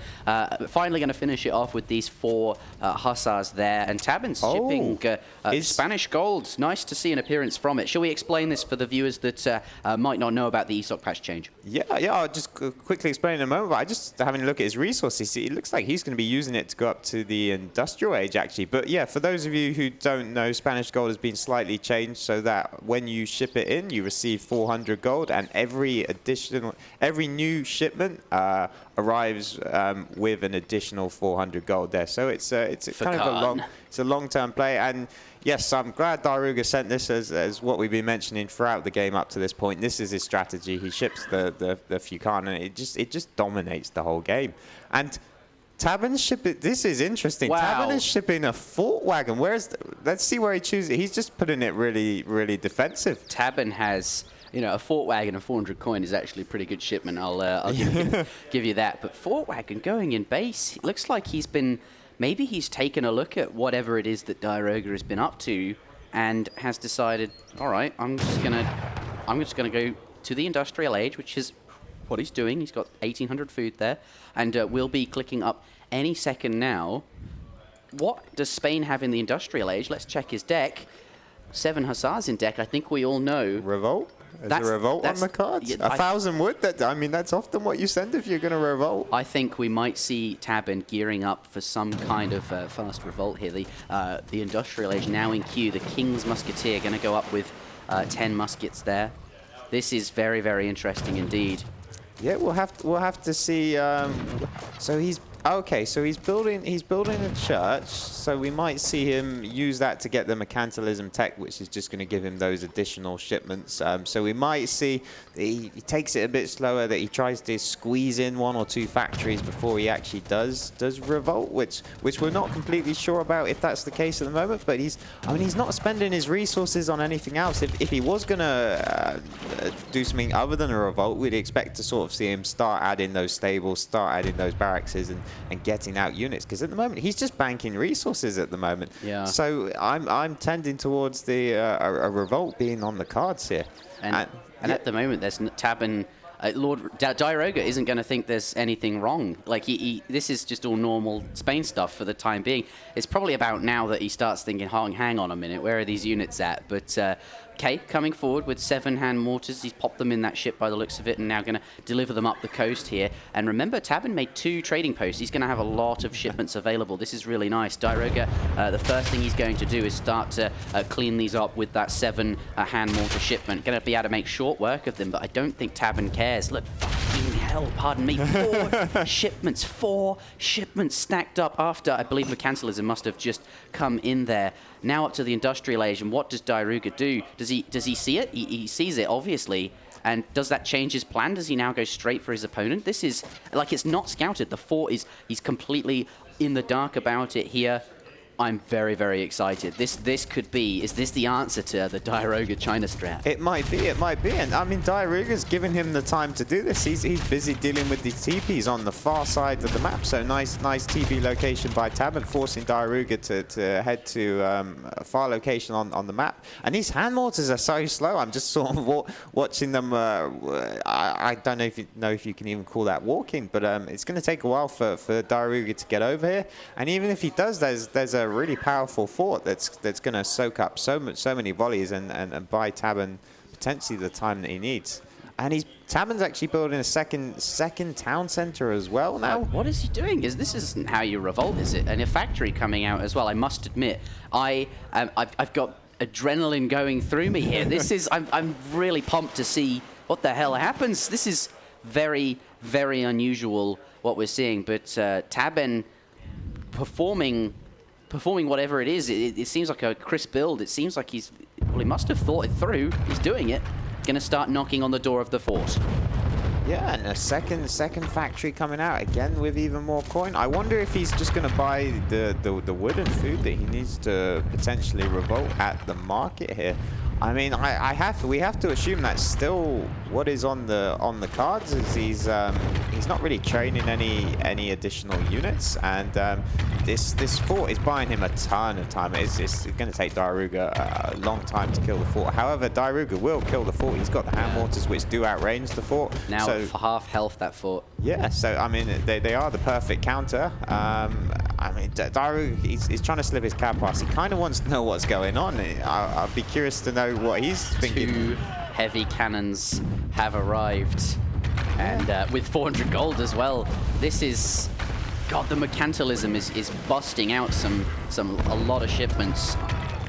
Finally going to finish it off with these 4 hussars there. And Tabben's shipping Spanish gold. Nice to see an appearance from it. Shall we explain this for the viewers that might not know about the ESOC patch change? Yeah, I'll just quickly explain in a moment. But I just having a look at his resources. It looks like he's going to be using it to go up to the industrial age, actually. But yeah, for those of you who don't know, Spanish gold has been slightly changed so that when you ship it in, you receive 400 gold. And every new shipment arrives with an additional 400 gold there. So it's kind of a long-term play. And yes, I'm glad Diarouga sent this as what we've been mentioning throughout the game up to this point. This is his strategy. He ships the Fukan, and it just dominates the whole game. And Tabben's shipping. This is interesting. Wow. Tabben is shipping a fort wagon. Let's see where he chooses. He's just putting it really, really defensive. Tabben has, you know, a fort wagon and 400 coin is actually a pretty good shipment. I'll give you that. But fort wagon going in base, it looks like maybe he's taken a look at whatever it is that Diarouga has been up to and has decided, all right, I'm just gonna go to the industrial age, which is what he's doing. He's got 1,800 food there, and we'll be clicking up any second now. What does Spain have in the industrial age? Let's check his deck. 7 hussars in deck. I think we all know. Revolt? Is there a revolt on the cards? Yeah, 1,000 wood? That's often what you send if you're going to revolt. I think we might see Tabben gearing up for some kind of fast revolt here. The industrial age now in queue. The King's Musketeer going to go up with 10 muskets there. This is very, very interesting indeed. Yeah, we'll have to see. So he's building a church. So we might see him use that to get the mercantilism tech, which is just going to give him those additional shipments. So we might see he takes it a bit slower, that he tries to squeeze in 1 or 2 factories before he actually does revolt, which we're not completely sure about if that's the case at the moment. But he's not spending his resources on anything else. If he was going to do something other than a revolt, we'd expect to sort of see him start adding those stables, start adding those barracks, and getting out units, because at the moment he's just banking resources at the moment. Yeah. So I'm tending towards the a revolt being on the cards here. And at the moment, there's Tabben. Lord Diarouga isn't going to think there's anything wrong. Like this is just all normal Spain stuff for the time being. It's probably about now that he starts thinking, hang on a minute, where are these units at? But Kay coming forward with 7 hand mortars. He's popped them in that ship by the looks of it, and now going to deliver them up the coast here. And remember, Tabben made 2 trading posts. He's going to have a lot of shipments available. This is really nice. Diarouga, the first thing he's going to do is start to clean these up with that 7 hand mortar shipment. Going to be able to make short work of them, but I don't think Tabben cares. Look, fucking hell, pardon me. 4 shipments. 4 shipments stacked up after, I believe, mercantilism must have just come in there. Now up to the industrial age, and what does Diarouga do? Does he see it? He sees it, obviously. And does that change his plan? Does he now go straight for his opponent? This is, like, it's not scouted. The fort he's completely in the dark about it here. I'm very, very excited. This could be, is this the answer to the Diarouga China strat? It might be, and I mean, Diarouga's given him the time to do this. He's busy dealing with the TPs on the far side of the map, so nice TP location by Tabben, forcing Diarouga to head to a far location on the map. And these hand mortars are so slow. I'm just sort of watching them. I don't know if you can even call that walking, but it's going to take a while for Diarouga to get over here. And even if he does, there's a really powerful fort that's going to soak up so many volleys and buy Tabben potentially the time that he needs. And Tabben's actually building a second town center as well now. What is he doing? This isn't how you revolt, is it? And a factory coming out as well. I must admit, I've got adrenaline going through me here. I'm really pumped to see what the hell happens. This is very, very unusual what we're seeing. But Tabben performing whatever it is, it seems like a crisp build. It seems like he must have thought it through. He's doing it. Going to start knocking on the door of the fort. Yeah, and a second factory coming out again with even more coin. I wonder if he's just going to buy the wood and food that he needs to potentially revolt at the market here. I mean, we have to assume that's still what is on the cards. Is he's not really training any additional units, and this fort is buying him a ton of time. It's going to take Diarouga a long time to kill the fort. However, Diarouga will kill the fort. He's got the hand mortars which do outrange the fort. Now so, for half health, that fort. Yeah, so I mean they are the perfect counter. I mean, Diarouga, he's trying to slip his cap past. He kind of wants to know what's going on. I'll be curious to know what he's thinking. 2 heavy cannons have arrived, and with 400 gold as well. This is, God, the mercantilism is busting out a lot of shipments.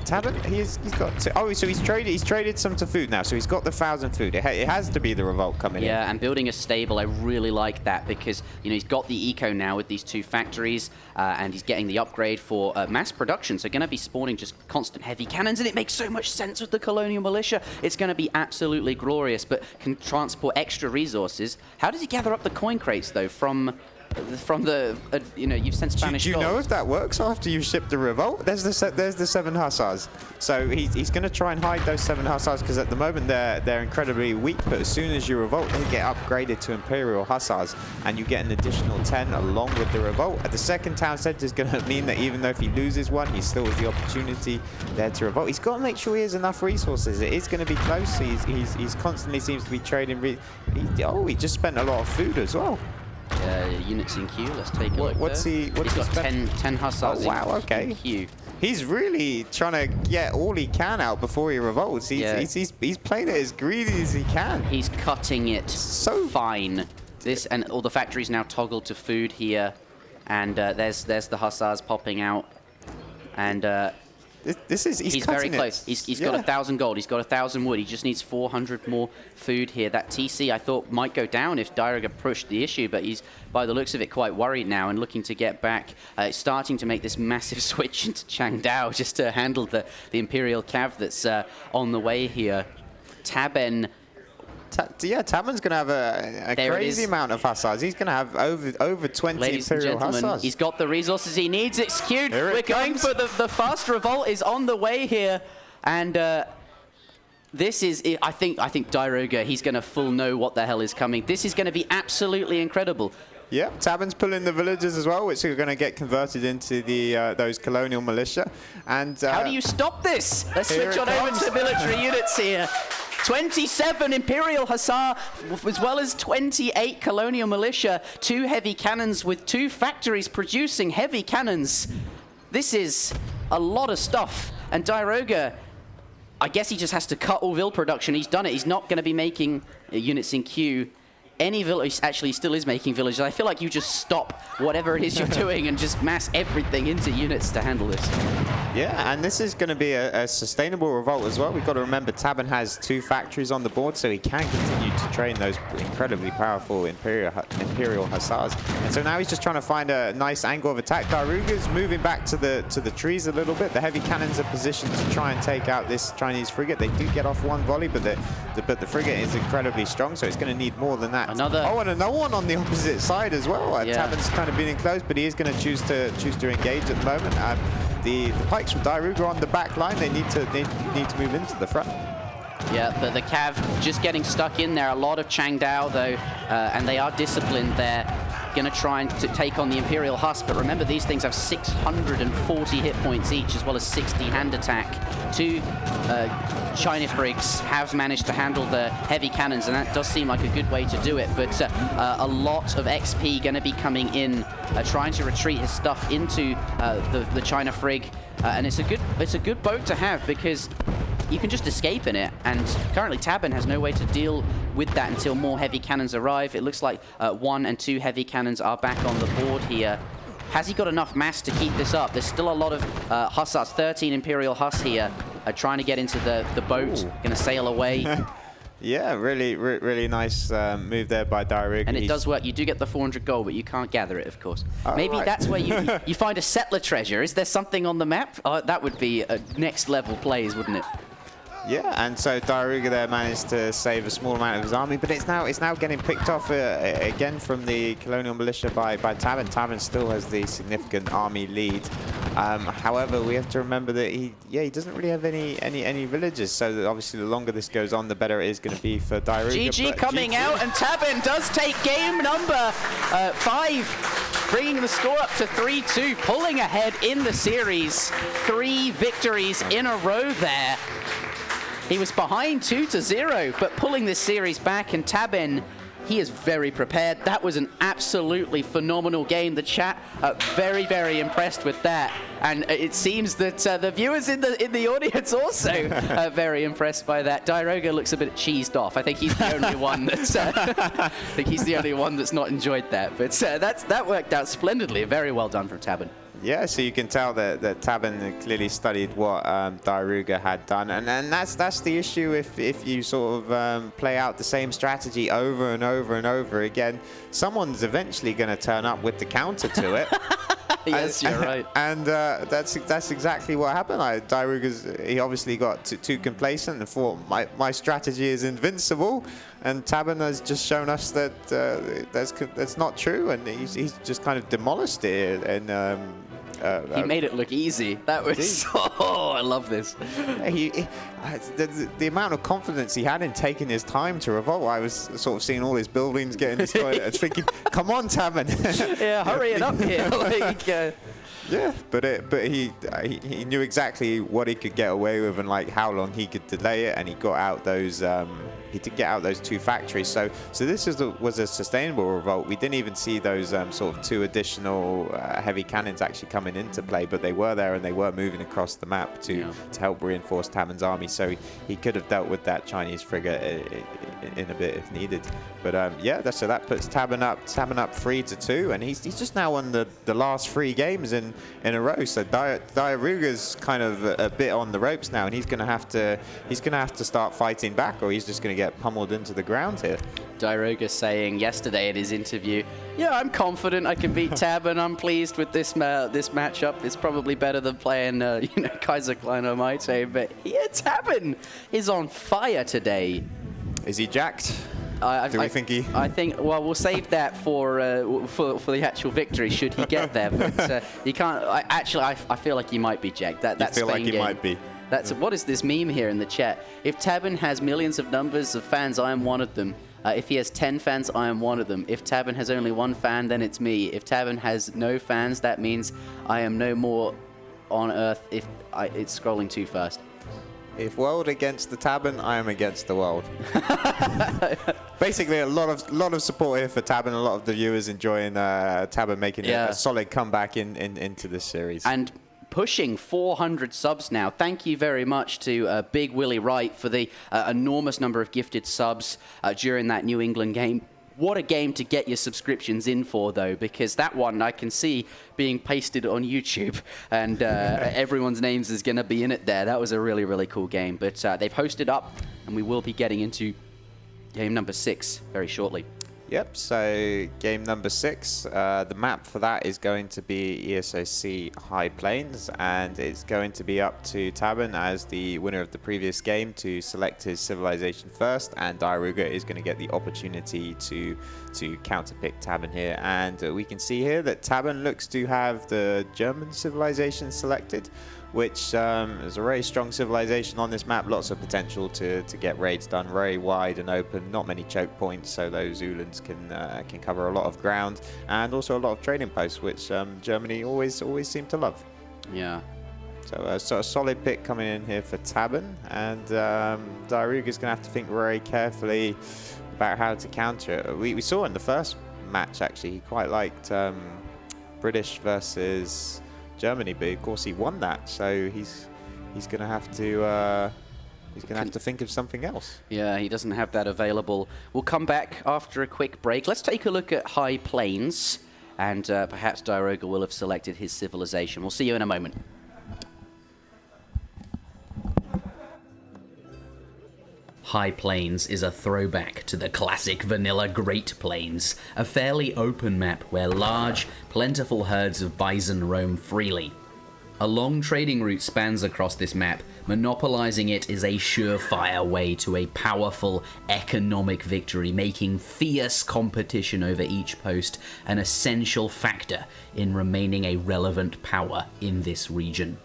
Tabben, he's got so he's traded some to food now, so he's got the 1,000 food. It has to be the revolt coming in. Yeah, and building a stable, I really like that, because he's got the eco now with these 2 factories, and he's getting the upgrade for mass production, so going to be spawning just constant heavy cannons, and it makes so much sense with the colonial militia. It's going to be absolutely glorious, but can transport extra resources. How does he gather up the coin crates though from the you've sent Spanish Do you gold. know if that works after you've shipped the revolt? There's the 7 hussars. So he's going to try and hide those 7 hussars, because at the moment they're incredibly weak. But as soon as you revolt, they get upgraded to imperial hussars, and you get an additional 10 along with the revolt. At the second town center is going to mean that even though if he loses one, he still has the opportunity there to revolt. He's got to make sure he has enough resources. It is going to be close. He's constantly seems to be trading. He just spent a lot of food as well. Units in queue. Let's take a look. He's got 10 hussars. Oh, wow, okay. In queue. He's really trying to get all he can out before he revolts. He's playing it as greedy as he can. He's cutting it so fine. And all the factories now toggle to food here, and there's the hussars popping out, and he's very close. He's got 1,000 gold. He's got 1,000 wood. He just needs 400 more food here. That TC I thought might go down if Diarouga pushed the issue, but he's, by the looks of it, quite worried now and looking to get back. Starting to make this massive switch into Changdao just to handle the Imperial Cav that's on the way here. Tabben. Tabben's going to have a crazy amount of hussars. He's going to have over 20 Ladies Imperial and gentlemen, hussars. He's got the resources he needs. It's queued. We're going comes. for the fast revolt is on the way here. And this is, I think Diarouga, he's going to full know what the hell is coming. This is going to be absolutely incredible. Yeah, Tabben's pulling the villagers as well, which are going to get converted into those colonial militia. And how do you stop this? Let's switch on over to military units here. 27 Imperial Hussar, as well as 28 Colonial Militia, 2 heavy cannons with 2 factories producing heavy cannons. This is a lot of stuff. And Diarouga, I guess he just has to cut all vil production. He's done it. He's not going to be making units in queue. Any village, actually still is making villages. I feel like you just stop whatever it is you're doing and just mass everything into units to handle this. Yeah, and this is going to be a sustainable revolt as well. We've got to remember Tabben has 2 factories on the board, so he can continue to train those incredibly powerful Imperial Hussars. And so now he's just trying to find a nice angle of attack. Diarouga's moving back to the trees a little bit. The heavy cannons are positioned to try and take out this Chinese frigate. They do get off 1 volley, but the frigate is incredibly strong, so it's going to need more than that. And another one on the opposite side as well. Yeah. Tabben's kind of been enclosed, but he is going to choose to engage at the moment. the pikes from Diarouga on the back line. They need to move into the front. Yeah, but the Cav just getting stuck in there. A lot of Changdao, though, and they are disciplined there. Going to try and take on the Imperial Husk, but remember, these things have 640 hit points each, as well as 60 hand attack. 2 China frigs have managed to handle the heavy cannons, and that does seem like a good way to do it, but a lot of XP going to be coming in, trying to retreat his stuff into the China frig, and it's a good boat to have, because you can just escape in it, and currently Tabben has no way to deal with that until more heavy cannons arrive. It looks like 1 and 2 heavy cannons are back on the board here. Has he got enough mass to keep this up? There's still a lot of Hussars, 13 Imperial Huss here, trying to get into the boat, going to sail away. Yeah, really nice move there by Diarouga. And it does work. You do get the 400 gold, but you can't gather it, of course. Oh, Maybe right. that's where you find a settler treasure. Is there something on the map? That would be a next level plays, wouldn't it? Yeah, and so Diarouga there managed to save a small amount of his army, but it's now getting picked off again from the Colonial Militia by Tabben. Tabben still has the significant army lead. However, we have to remember that he doesn't really have any villagers, so that obviously the longer this goes on, the better it is going to be for Diarouga. GG coming out, and Tabben does take game number 5. Bringing the score up to 3-2, pulling ahead in the series. 3 victories in a row there. He was behind 2-0, but pulling this series back, and Tabben, he is very prepared. That was an absolutely phenomenal game. The chat very, very impressed with that. And it seems that the viewers in the audience also very impressed by that. Diarouga looks a bit cheesed off. I think he's the only one that's not enjoyed that. But that worked out splendidly. Very well done from Tabben. Yeah, so you can tell that Tabben clearly studied what Diarouga had done, and that's the issue if you sort of play out the same strategy over and over and over again. Someone's eventually going to turn up with the counter to it. Yes, you're right. And that's exactly what happened. He obviously got too complacent and thought my strategy is invincible, and Tabben has just shown us that that's not true, and he's just kind of demolished it. And he made it look easy. That was I love this. The amount of confidence he had in taking his time to revolt. I was sort of seeing all his buildings getting destroyed. I was thinking, come on, Tabben. Yeah, hurry it up here. Yeah, but he knew exactly what he could get away with and like how long he could delay it, and he got out those. He did get out those 2 factories, so this was a sustainable revolt. We didn't even see those sort of 2 additional heavy cannons actually coming into play, but they were there and they were moving across the map to help reinforce Tabben's army. So he could have dealt with that Chinese frigate in a bit if needed. But so that puts Tabben up 3-2, and he's just now won the last 3 games in a row. So Diarouga's kind of a bit on the ropes now, and he's going to have to start fighting back, or he's just going to get pummeled into the ground here. Diarouga saying yesterday at his interview, yeah, I'm confident I can beat Tabben. I'm pleased with this matchup. It's probably better than playing Kaiser Kleiner Maite, but Tabben is on fire today. Is he jacked? Do we think he? I think. Well, we'll save that for the actual victory should he get there. But he can't. I feel like he might be jacked. That feel Spain like he game, might be. What is this meme here in the chat? If Tabben has millions of numbers of fans, I am one of them. If he has 10 fans, I am one of them. If Tabben has only 1 fan, then it's me. If Tabben has no fans, that means I am no more on Earth. It's scrolling too fast. If world against the Tabben, I am against the world. Basically, a lot of support here for Tabben. A lot of the viewers enjoying Tabben making a solid comeback into this series. And pushing 400 subs now. Thank you very much to Big Willie Wright for the enormous number of gifted subs during that New England game. What a game to get your subscriptions in for, though, because that one I can see being pasted on YouTube, and everyone's names is going to be in it there. That was a really, really cool game. But they've hosted up, and we will be getting into game number 6 very shortly. Yep, so game number 6, the map for that is going to be ESOC High Plains, and it's going to be up to Tabben as the winner of the previous game to select his civilization first, and Diarouga is going to get the opportunity to counterpick Tabben here. And we can see here that Tabben looks to have the German civilization selected, which is a very strong civilization on this map. Lots of potential to get raids done, very wide and open, not many choke points, so those Ulans can cover a lot of ground, and also a lot of trading posts, which Germany always seem to love. Yeah. So a solid pick coming in here for Tabben, and Diarouga is going to have to think very carefully about how to counter it. We saw in the first match, actually, he quite liked British versus Germany, but of course he won that, so he's going to have to think of something else. Yeah, he doesn't have that available. We'll come back after a quick break. Let's take a look at High Plains, and perhaps Diarouga will have selected his civilization. We'll see you in a moment. High Plains is a throwback to the classic vanilla Great Plains, a fairly open map where large, plentiful herds of bison roam freely. A long trading route spans across this map. Monopolizing it is a surefire way to a powerful economic victory, making fierce competition over each post an essential factor in remaining a relevant power in this region.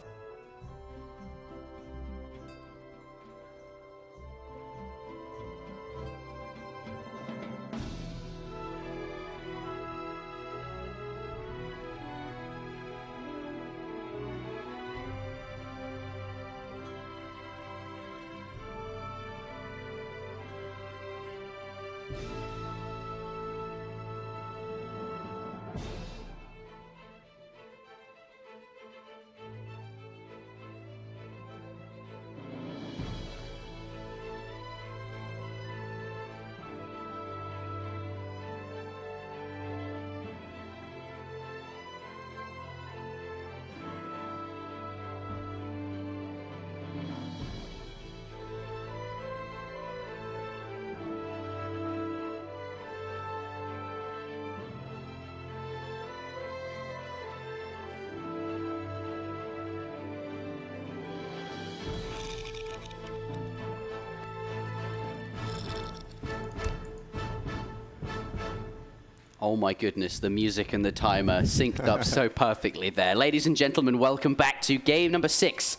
Oh my goodness, the music and the timer synced up so perfectly there. Ladies and gentlemen, welcome back to game number 6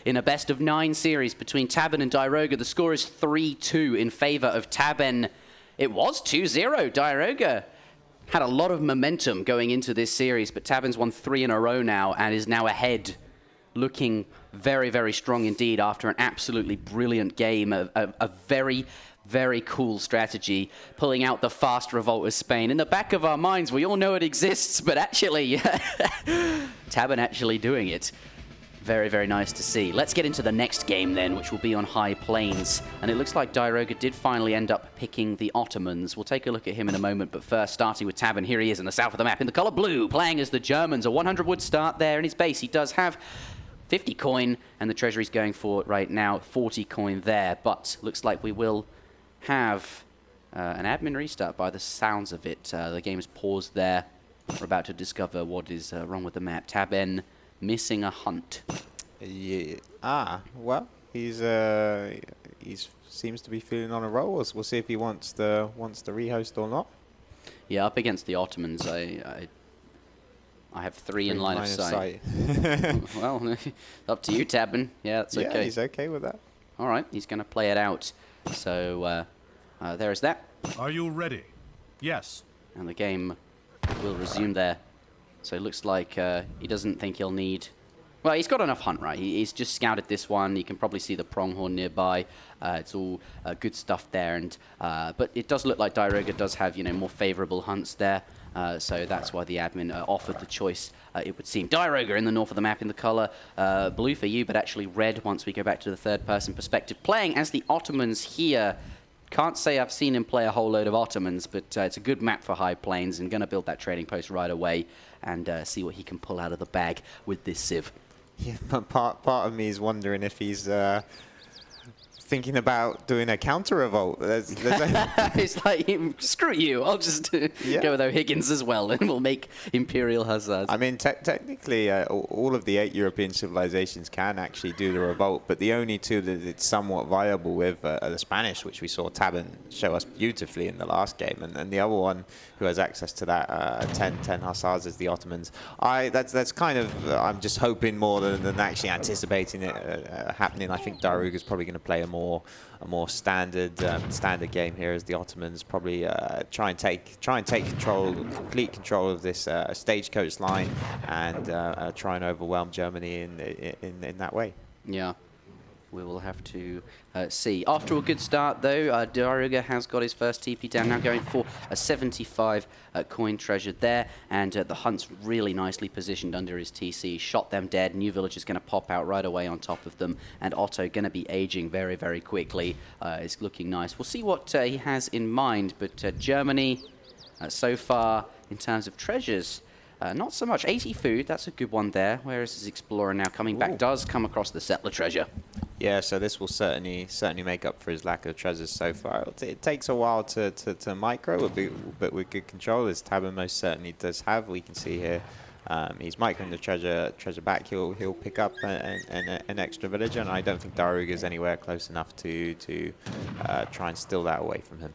in a best-of-9 series between Tabben and Diarouga. The score is 3-2 in favor of Tabben. It was 2-0. Diarouga had a lot of momentum going into this series, but Tabben's won 3 in a row now and is now ahead, looking very, very strong indeed after an absolutely brilliant game, a very, very cool strategy, pulling out the fast revolt of Spain. In the back of our minds, we all know it exists, but actually, Tabben actually doing it. Very, very nice to see. Let's get into the next game then, which will be on High Plains. And it looks like Diarouga did finally end up picking the Ottomans. We'll take a look at him in a moment, but first, starting with Tabben, here he is in the south of the map in the color blue, playing as the Germans. A 100 wood start there in his base. He does have 50 coin, and the treasury's going for right now 40 coin there, but looks like we will have an admin restart by the sounds of it. The game is paused there. We're about to discover what is wrong with the map. Tabben missing a hunt. Yeah. Well, he's seems to be feeling on a roll. We'll see if he wants the rehost or not. Yeah, up against the Ottomans, I have 3 in line of sight. Well, up to you, Tabben. Yeah, that's okay. Yeah, he's okay with that. All right, he's going to play it out. So there's that. Are you ready? Yes. And the game will resume there. So it looks like he doesn't think he'll need... Well, he's got enough hunt, right? He's just scouted this one. You can probably see the pronghorn nearby. It's all good stuff there. And but it does look like Diarouga does have, more favorable hunts there. So that's why the admin offered the choice, it would seem. Diarouga in the north of the map in the color blue for you, but actually red once we go back to the third-person perspective. Playing as the Ottomans here. Can't say I've seen him play a whole load of Ottomans, but it's a good map for High Plains, and going to build that trading post right away and see what he can pull out of the bag with this civ. Yeah, but part of me is wondering if he's thinking about doing a counter revolt. It's like, screw you, I'll just go with O'Higgins as well, and we'll make Imperial Hussars. I mean, technically, all of the 8 European civilizations can actually do the revolt, but the only 2 that it's somewhat viable with are the Spanish, which we saw Tabben show us beautifully in the last game, and the other one who has access to that 10 Hussars is the Ottomans. That's kind of, I'm just hoping more than actually anticipating it happening. I think Diarouga is probably going to play a more standard game here, as the Ottomans probably try and take complete control of this stagecoach line, and try and overwhelm Germany in that way. Yeah. We will have to see. After a good start, though, Diarouga has got his first TP down, now going for a 75 coin treasure there, and the Hunt's really nicely positioned under his TC. Shot them dead. New Villager's going to pop out right away on top of them, and Otto going to be aging very, very quickly. It's looking nice. We'll see what he has in mind, but Germany, so far, in terms of treasures, not so much. 80 food, that's a good one there. Where is his Explorer now coming back? Does come across the settler treasure. Yeah, so this will certainly make up for his lack of treasures so far. It takes a while to micro, but with good control, as Tabben most certainly does have. We can see here he's microing the treasure back. He'll pick up an extra villager, and I don't think Diarouga is anywhere close enough to try and steal that away from him.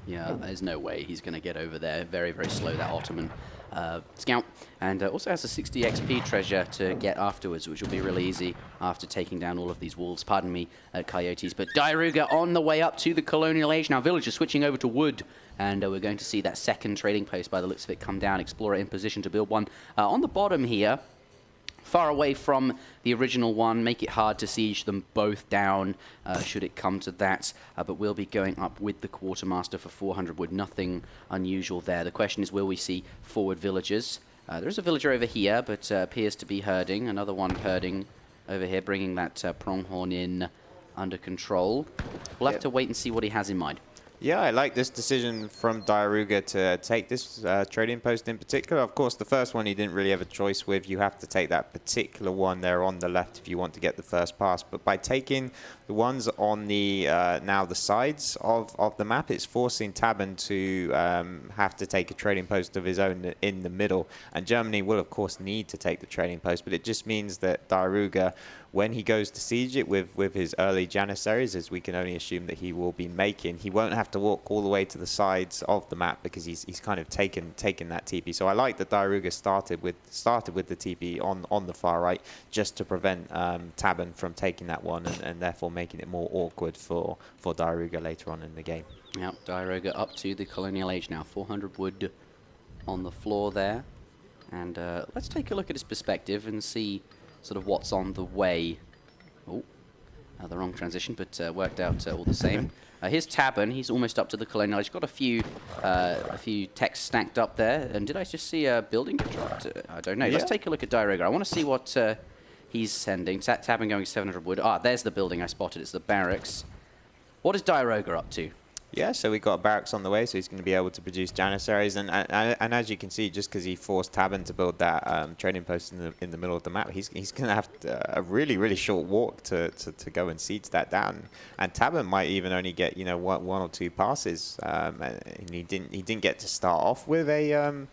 Yeah, there's no way he's going to get over there. Very, very slow, that Ottoman scout. And also has a 60 XP treasure to get afterwards, which will be really easy after taking down all of these wolves. Pardon me, coyotes. But Diarouga on the way up to the colonial age. Now villagers switching over to wood. And we're going to see that second trading post by the looks of it come down. Explorer in position to build one. On the bottom here, far away from the original one, make it hard to siege them both down should it come to that. But we'll be going up with the Quartermaster for 400 wood. Nothing unusual there. The question is, will we see forward villagers? There's a villager over here, but appears to be herding. Another one herding over here, bringing that pronghorn in under control. We'll have to wait and see what he has in mind. Yeah, I like this decision from Diarouga to take this trading post in particular. Of course, the first one he didn't really have a choice with. You have to take that particular one there on the left if you want to get the first pass. But by taking the ones on the now the sides of the map, it's forcing Tabben to have to take a trading post of his own in the middle. And Germany will, of course, need to take the trading post. But it just means that Diarouga, when he goes to siege it with his early Janissaries, as we can only assume that he will be making, he won't have to walk all the way to the sides of the map because he's kind of taken that TP. So I like that Diarouga started with the TP on the far right, just to prevent Tabben from taking that one, and therefore making it more awkward for Diarouga later on in the game. Yep, Diarouga up to the colonial age now. 400 wood on the floor there. And let's take a look at his perspective and see sort of what's on the way. Oh, the wrong transition, but worked out all the same. Here's Tabben. He's almost up to the colonial. He's got a few techs stacked up there. And did I just see a building get dropped? I don't know. Yeah. Let's take a look at Diarouga. I want to see what he's sending. Tabben going 700 wood. Ah, there's the building I spotted. It's the barracks. What is Diarouga up to? Yeah, so we've got barracks on the way, so he's going to be able to produce Janissaries. And as you can see, just because he forced Tabben to build that trading post in the middle of the map, he's going to have a really, really short walk to go and siege that down. And Tabben might even only get, you know, one or two passes. And he didn't get to start off with a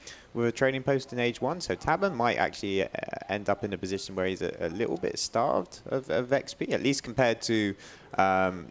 trading post in age 1, so Tabben might actually end up in a position where he's a little bit starved of XP, at least compared to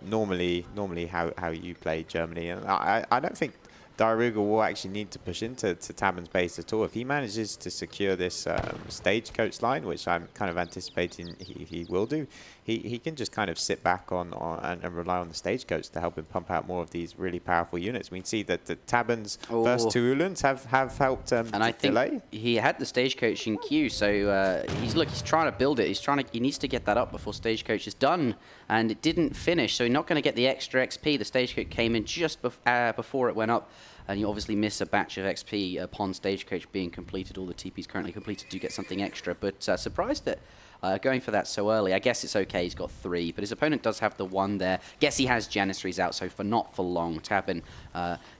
normally how you play Germany. And I don't think Diarouga will actually need to push into Tabben's base at all. If he manages to secure this stagecoach line, which I'm kind of anticipating he will do, he can just kind of sit back on and rely on the stagecoach to help him pump out more of these really powerful units. We can see that the Tabben's first two Uhlans have helped and I think delay. He had the stagecoach in queue, so he's trying to build it. He needs to get that up before stagecoach is done, and it didn't finish, so he's not going to get the extra XP. The stagecoach came in just before it went up. And you obviously miss a batch of XP upon stagecoach being completed. All the TPs currently completed to get something extra. But surprised that going for that so early. I guess it's okay, he's got 3. But his opponent does have the 1 there. Guess he has Janissaries out, so not for long. Tabben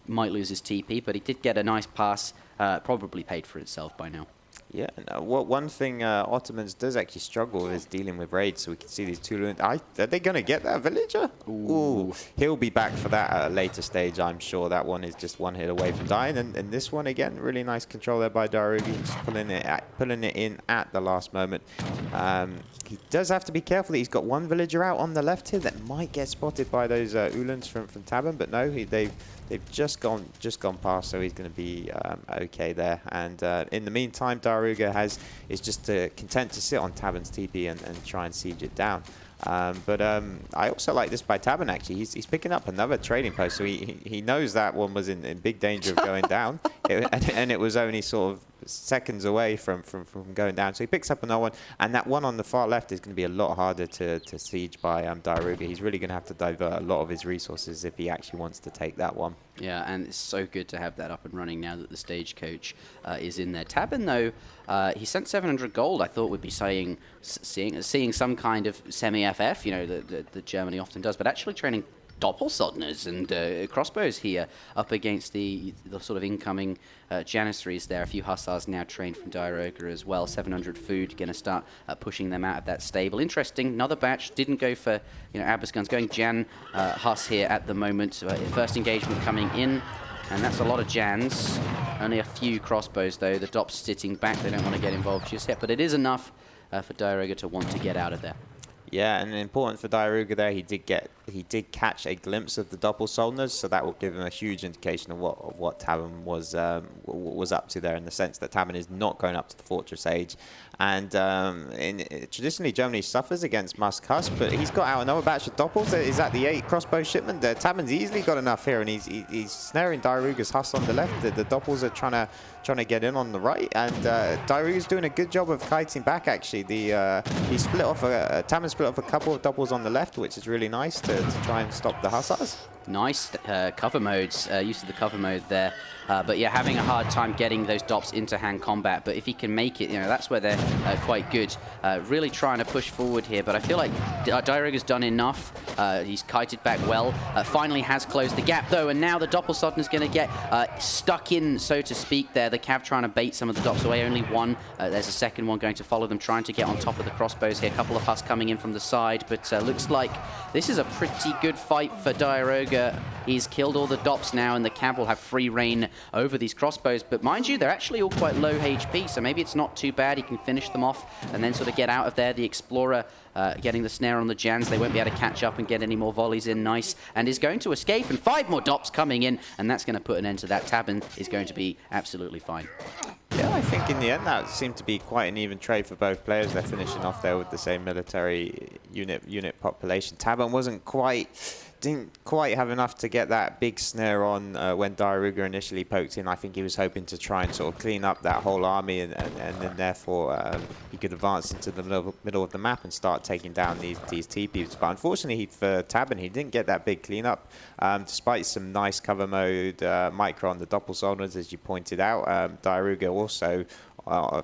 might lose his TP, but he did get a nice pass. Probably paid for itself by now. Yeah, no, one thing Ottomans does actually struggle with is dealing with raids. So we can see these two. Are they going to get that villager? Ooh. He'll be back for that at a later stage, I'm sure. That one is just one hit away from dying. And this one, again, really nice control there by Diarouga. Just pulling it in at the last moment. He does have to be careful that he's got one villager out on the left here that might get spotted by those Ulans from Tabben. But no, they've just gone past, so he's going to be okay there. And in the meantime, Diarouga is just content to sit on Tabben's TP and try and siege it down. But I also like this by Tabben, actually. He's picking up another trading post, so he knows that one was in big danger of going down. And it was only sort of seconds away from going down. So he picks up another one, and that one on the far left is going to be a lot harder to siege by Diarouga. He's really going to have to divert a lot of his resources if he actually wants to take that one. Yeah, and it's so good to have that up and running now that the stagecoach is in there. Tabben, though, he sent 700 gold. I thought would be seeing some kind of semi-FF, you know, that Germany often does, but actually training Doppelsoldners and crossbows here up against the sort of incoming Janissaries there. A few Hussars now trained from Diarouga as well. 700 food, going to start pushing them out of that stable. Interesting, another batch didn't go for Abbas guns, going Jan Huss here at the moment. First engagement coming in, and that's a lot of Jans. Only a few crossbows though. The Dops sitting back, they don't want to get involved just yet, but it is enough for Diarouga to want to get out of there. Yeah, and important for Diarouga there, he did catch a glimpse of the Doppelsoldners, so that will give him a huge indication of what Tabben was up to there, in the sense that Tabben is not going up to the Fortress Age. And traditionally, Germany suffers against Musk Huss, but he's got out another batch of Doppels. Is that the 8 crossbow shipment? Tabben's easily got enough here, and he's snaring Diarouga's Huss on the left. The Doppels are trying to get in on the right, and Diarouga's doing a good job of kiting back, actually. He split off Tabben split off a couple of Doppels on the left, which is really nice to try and stop the Hussars. Nice cover modes, use of the cover mode there. But yeah, having a hard time getting those Dops into hand combat. But if he can make it, that's where they're quite good. Really trying to push forward here. But I feel like Diarouga's done enough. He's kited back well. Finally has closed the gap though. And now the Doppelsoldner's going to get stuck in, so to speak there. The Cav trying to bait some of the Dops away. Only one. There's a second one going to follow them, trying to get on top of the crossbows here. A couple of Huss coming in from the side. But looks like this is a pretty good fight for Diarouga. He's killed all the Dops now, and the Cav will have free reign over these crossbows. But mind you, they're actually all quite low HP, so maybe it's not too bad. He can finish them off and then sort of get out of there. The Explorer getting the snare on the Jans. They won't be able to catch up and get any more volleys in. Nice. And is going to escape, and 5 more Dops coming in, and that's going to put an end to that. Tabben is going to be absolutely fine. Yeah, I think in the end that seemed to be quite an even trade for both players. They're finishing off there with the same military unit population. Tabben didn't quite have enough to get that big snare on when Diarouga initially poked in. I think he was hoping to try and sort of clean up that whole army, and then therefore he could advance into the middle of the map and start taking down these TPs. But unfortunately for Tabben, he didn't get that big cleanup, despite some nice cover mode micro on the Doppelsoldners, as you pointed out. Diarouga also,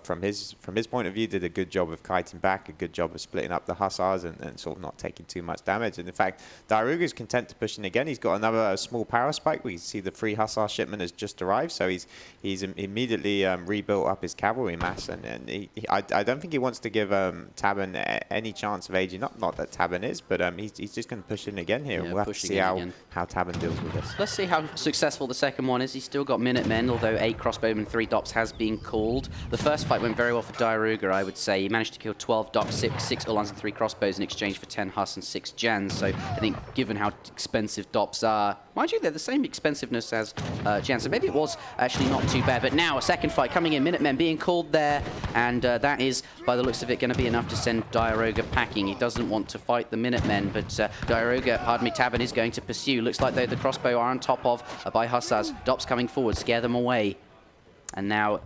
from his point of view, did a good job of kiting back, a good job of splitting up the Hussars and sort of not taking too much damage. And in fact, Diarouga is content to push in again. He's got another small power spike. We see the free Hussar shipment has just arrived, so he's immediately rebuilt up his cavalry mass. And I don't think he wants to give Tabben any chance of aging up. Not that Tabben is, but he's just going to push in again here. Yeah, and we'll have to see how Tabben deals with this. Let's see how successful the second one is. He's still got Minutemen, although 8 crossbowmen, 3 Dops has been called. The first fight went very well for Diarouga, I would say. He managed to kill 12 Dops, 6 Ulans and 3 crossbows in exchange for 10 Huss and 6 Jans. So I think given how expensive Dops are, mind you, they're the same expensiveness as Jans, so maybe it was actually not too bad. But now a second fight coming in, Minutemen being called there, and that is, by the looks of it, going to be enough to send Diarouga packing. He doesn't want to fight the Minutemen, but Tabben is going to pursue. Looks like the crossbow are on top of by Hussars. Dops coming forward, scare them away. And now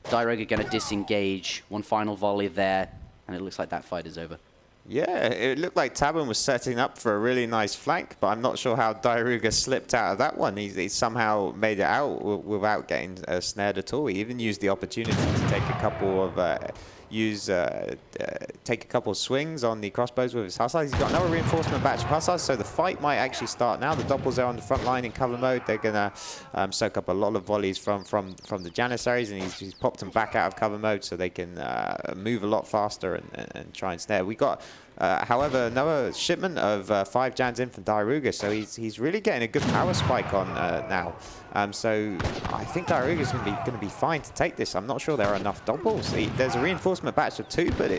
Diarouga going to disengage. One final volley there, and it looks like that fight is over. Yeah, it looked like Tabben was setting up for a really nice flank, but I'm not sure how Diarouga slipped out of that one. He somehow made it out without getting snared at all. He even used the opportunity to take a couple of take a couple of swings on the crossbows with his hussars. He's got another reinforcement batch of hussars, so the fight might actually start now. The Doppels are on the front line in cover mode. They're going to soak up a lot of volleys from the Janissaries, and he's popped them back out of cover mode so they can move a lot faster and try and snare. We got, however, another shipment of 5 Jans in from Diarouga, so he's really getting a good power spike on now. So I think Diarouga is going to be fine to take this. I'm not sure there are enough Doppels. There's a reinforcement batch of 2, but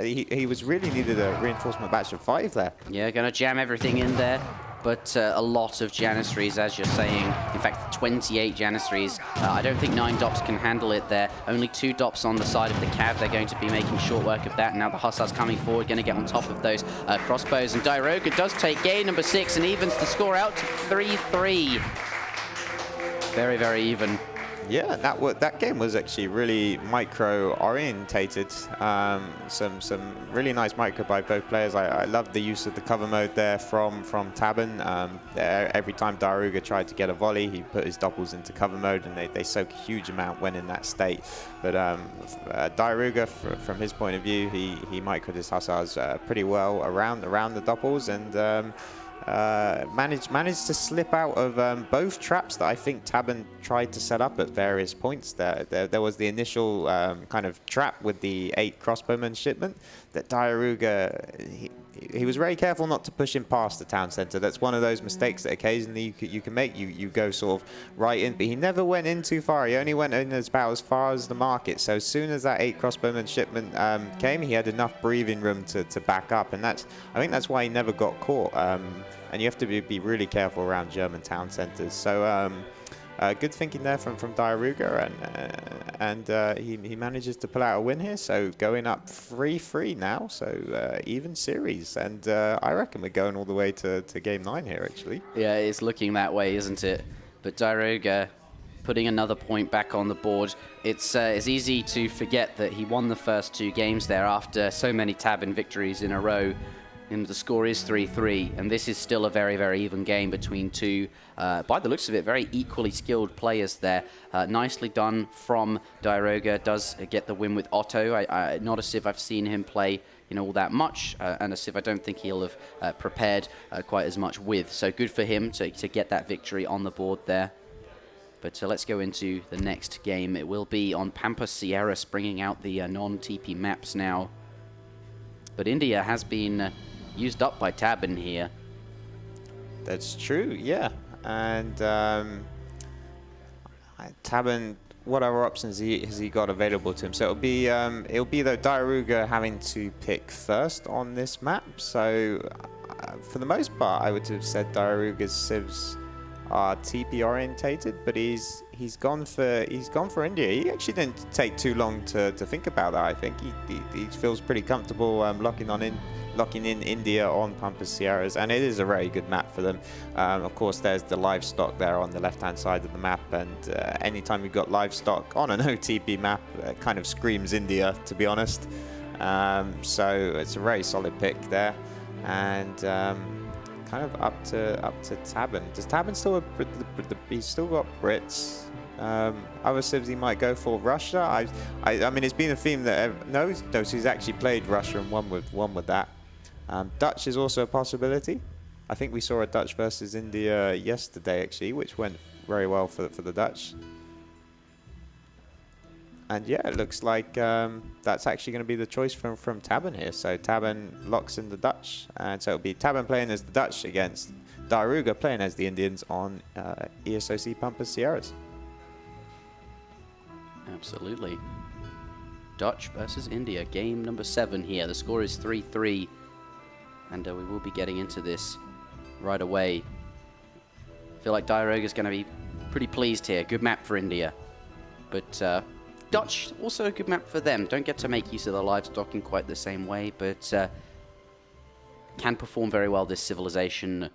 he was really needed a reinforcement batch of 5 there. Yeah, going to jam everything in there. But a lot of Janissaries, as you're saying. In fact, 28 Janissaries. I don't think 9 Dops can handle it there. Only 2 Dops on the side of the Cav. They're going to be making short work of that. Now the Hussars coming forward, going to get on top of those crossbows. And Diarouga does take game number 6 and evens the score out to 3-3. Very, very even. Yeah, that game was actually really micro-orientated. Some really nice micro by both players. I loved the use of the cover mode there from Tabben. Every time Diarouga tried to get a volley, he put his Doppels into cover mode, and they soak a huge amount when in that state. But Diarouga, from his point of view, he microed his hussars pretty well around the Doppels, and managed to slip out of both traps that I think Tabben tried to set up at various points. There was the initial kind of trap with the 8 crossbowmen shipment that Diarouga, he was very careful not to push him past the town center. That's one of those mistakes that occasionally you can make. You go sort of right in, but he never went in too far. He only went in about as far as the market. So as soon as that 8 crossbowman shipment came, he had enough breathing room to back up, and I think that's why he never got caught. And you have to be really careful around German town centers. So good thinking there from Diarouga, and he manages to pull out a win here. So going up 3-3 now, so even series, and I reckon we're going all the way to game 9 here, actually. Yeah, it's looking that way, isn't it? But Diarouga putting another point back on the board. It's easy to forget that he won the first 2 games there after so many Tabben victories in a row. And the score is 3-3, and this is still a very, very even game between 2, by the looks of it, very equally skilled players there. Nicely done from Diarouga, does get the win with Otto. Not a Civ I've seen him play all that much, and a Civ I don't think he'll have prepared quite as much with. So good for him to get that victory on the board there. But let's go into the next game. It will be on Pampas Sierras, bringing out the non-TP maps now. But India has been used up by Tabben here. That's true, yeah. And Tabben, what other options has he got available to him? So it'll be though Diarouga having to pick first on this map. So for the most part, I would have said Diarouga's civs are TP orientated, but he's gone for India. He actually didn't take too long to think about that. I think he feels pretty comfortable locking in India on Pampas Sierras, and it is a very good map for them. Of course, there's the livestock there on the left-hand side of the map, and anytime you've got livestock on an OTP map, it kind of screams India, to be honest. So it's a very solid pick there, and kind of up to Tabben. Does Tabben still have he's still got Brits? Other civs he might go for Russia. I mean, it's been a theme that knows he's actually played Russia and won with that. Dutch is also a possibility. I think we saw a Dutch versus India yesterday, actually, which went very well for the Dutch. And yeah, it looks like that's actually going to be the choice from Tabben here. So Tabben locks in the Dutch, and so it'll be Tabben playing as the Dutch against Diarouga playing as the Indians on ESOC Pampas Sierras. Absolutely. Dutch versus India, game number 7 here. The score is 3-3, and we will be getting into this right away. I feel like Diarouga's going to be pretty pleased here. Good map for India, but Dutch, also a good map for them. Don't get to make use of the livestock in quite the same way, but can perform very well this civilization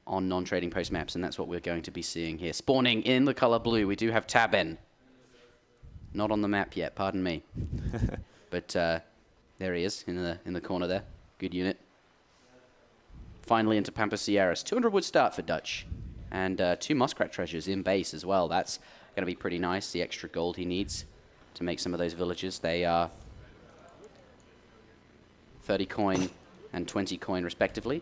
on non-trading post maps, and that's what we're going to be seeing here. Spawning in the color blue, we do have Tabben. Not on the map yet, pardon me. But there he is in the corner there. Good unit. Finally into Pampas Sierras. 200 wood start for Dutch. And 2 muskrat treasures in base as well. That's going to be pretty nice, the extra gold he needs to make some of those villages. They are 30 coin and 20 coin respectively.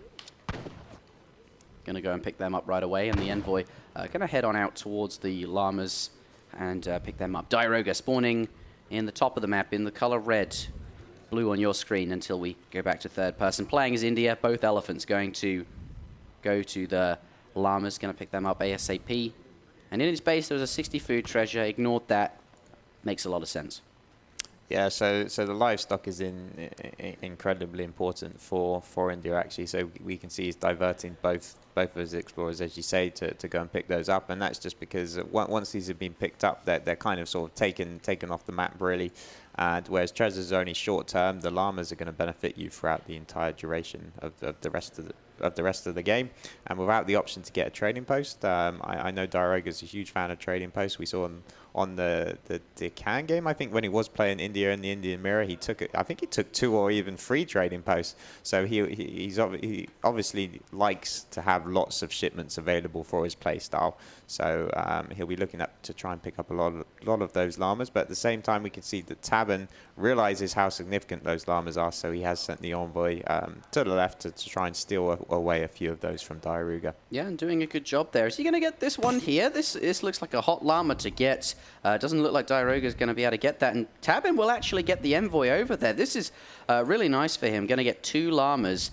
Gonna go and pick them up right away, and the envoy gonna head on out towards the llamas and pick them up. Diarouga spawning in the top of the map in the color red, blue on your screen until we go back to third person. Playing as India, both elephants going to go to the llamas, gonna pick them up ASAP. And in his base there was a 60 food treasure, ignored that. Makes a lot of sense. Yeah, so the livestock is incredibly important for India actually. So we can see he's diverting both of his explorers, as you say, to go and pick those up, and that's just because once these have been picked up, they're kind of sort of taken off the map really. And whereas treasures are only short term, the llamas are going to benefit you throughout the entire duration of the rest of the game. And without the option to get a trading post, I know Diarouga is a huge fan of trading posts. We saw him on the Deccan game, I think, when he was playing India in the Indian Mirror. I think he took 2 or even 3 trading posts. So he obviously likes to have lots of shipments available for his play style. So he'll be looking up to try and pick up a lot of those llamas. But at the same time, we can see that Tabben realizes how significant those llamas are. So he has sent the envoy to the left to try and steal away a few of those from Diarouga. Yeah, and doing a good job there. Is he going to get this one here? This looks like a hot llama to get. Doesn't look like Diarouga is going to be able to get that. And Tabben will actually get the envoy over there. This is really nice for him. Going to get 2 llamas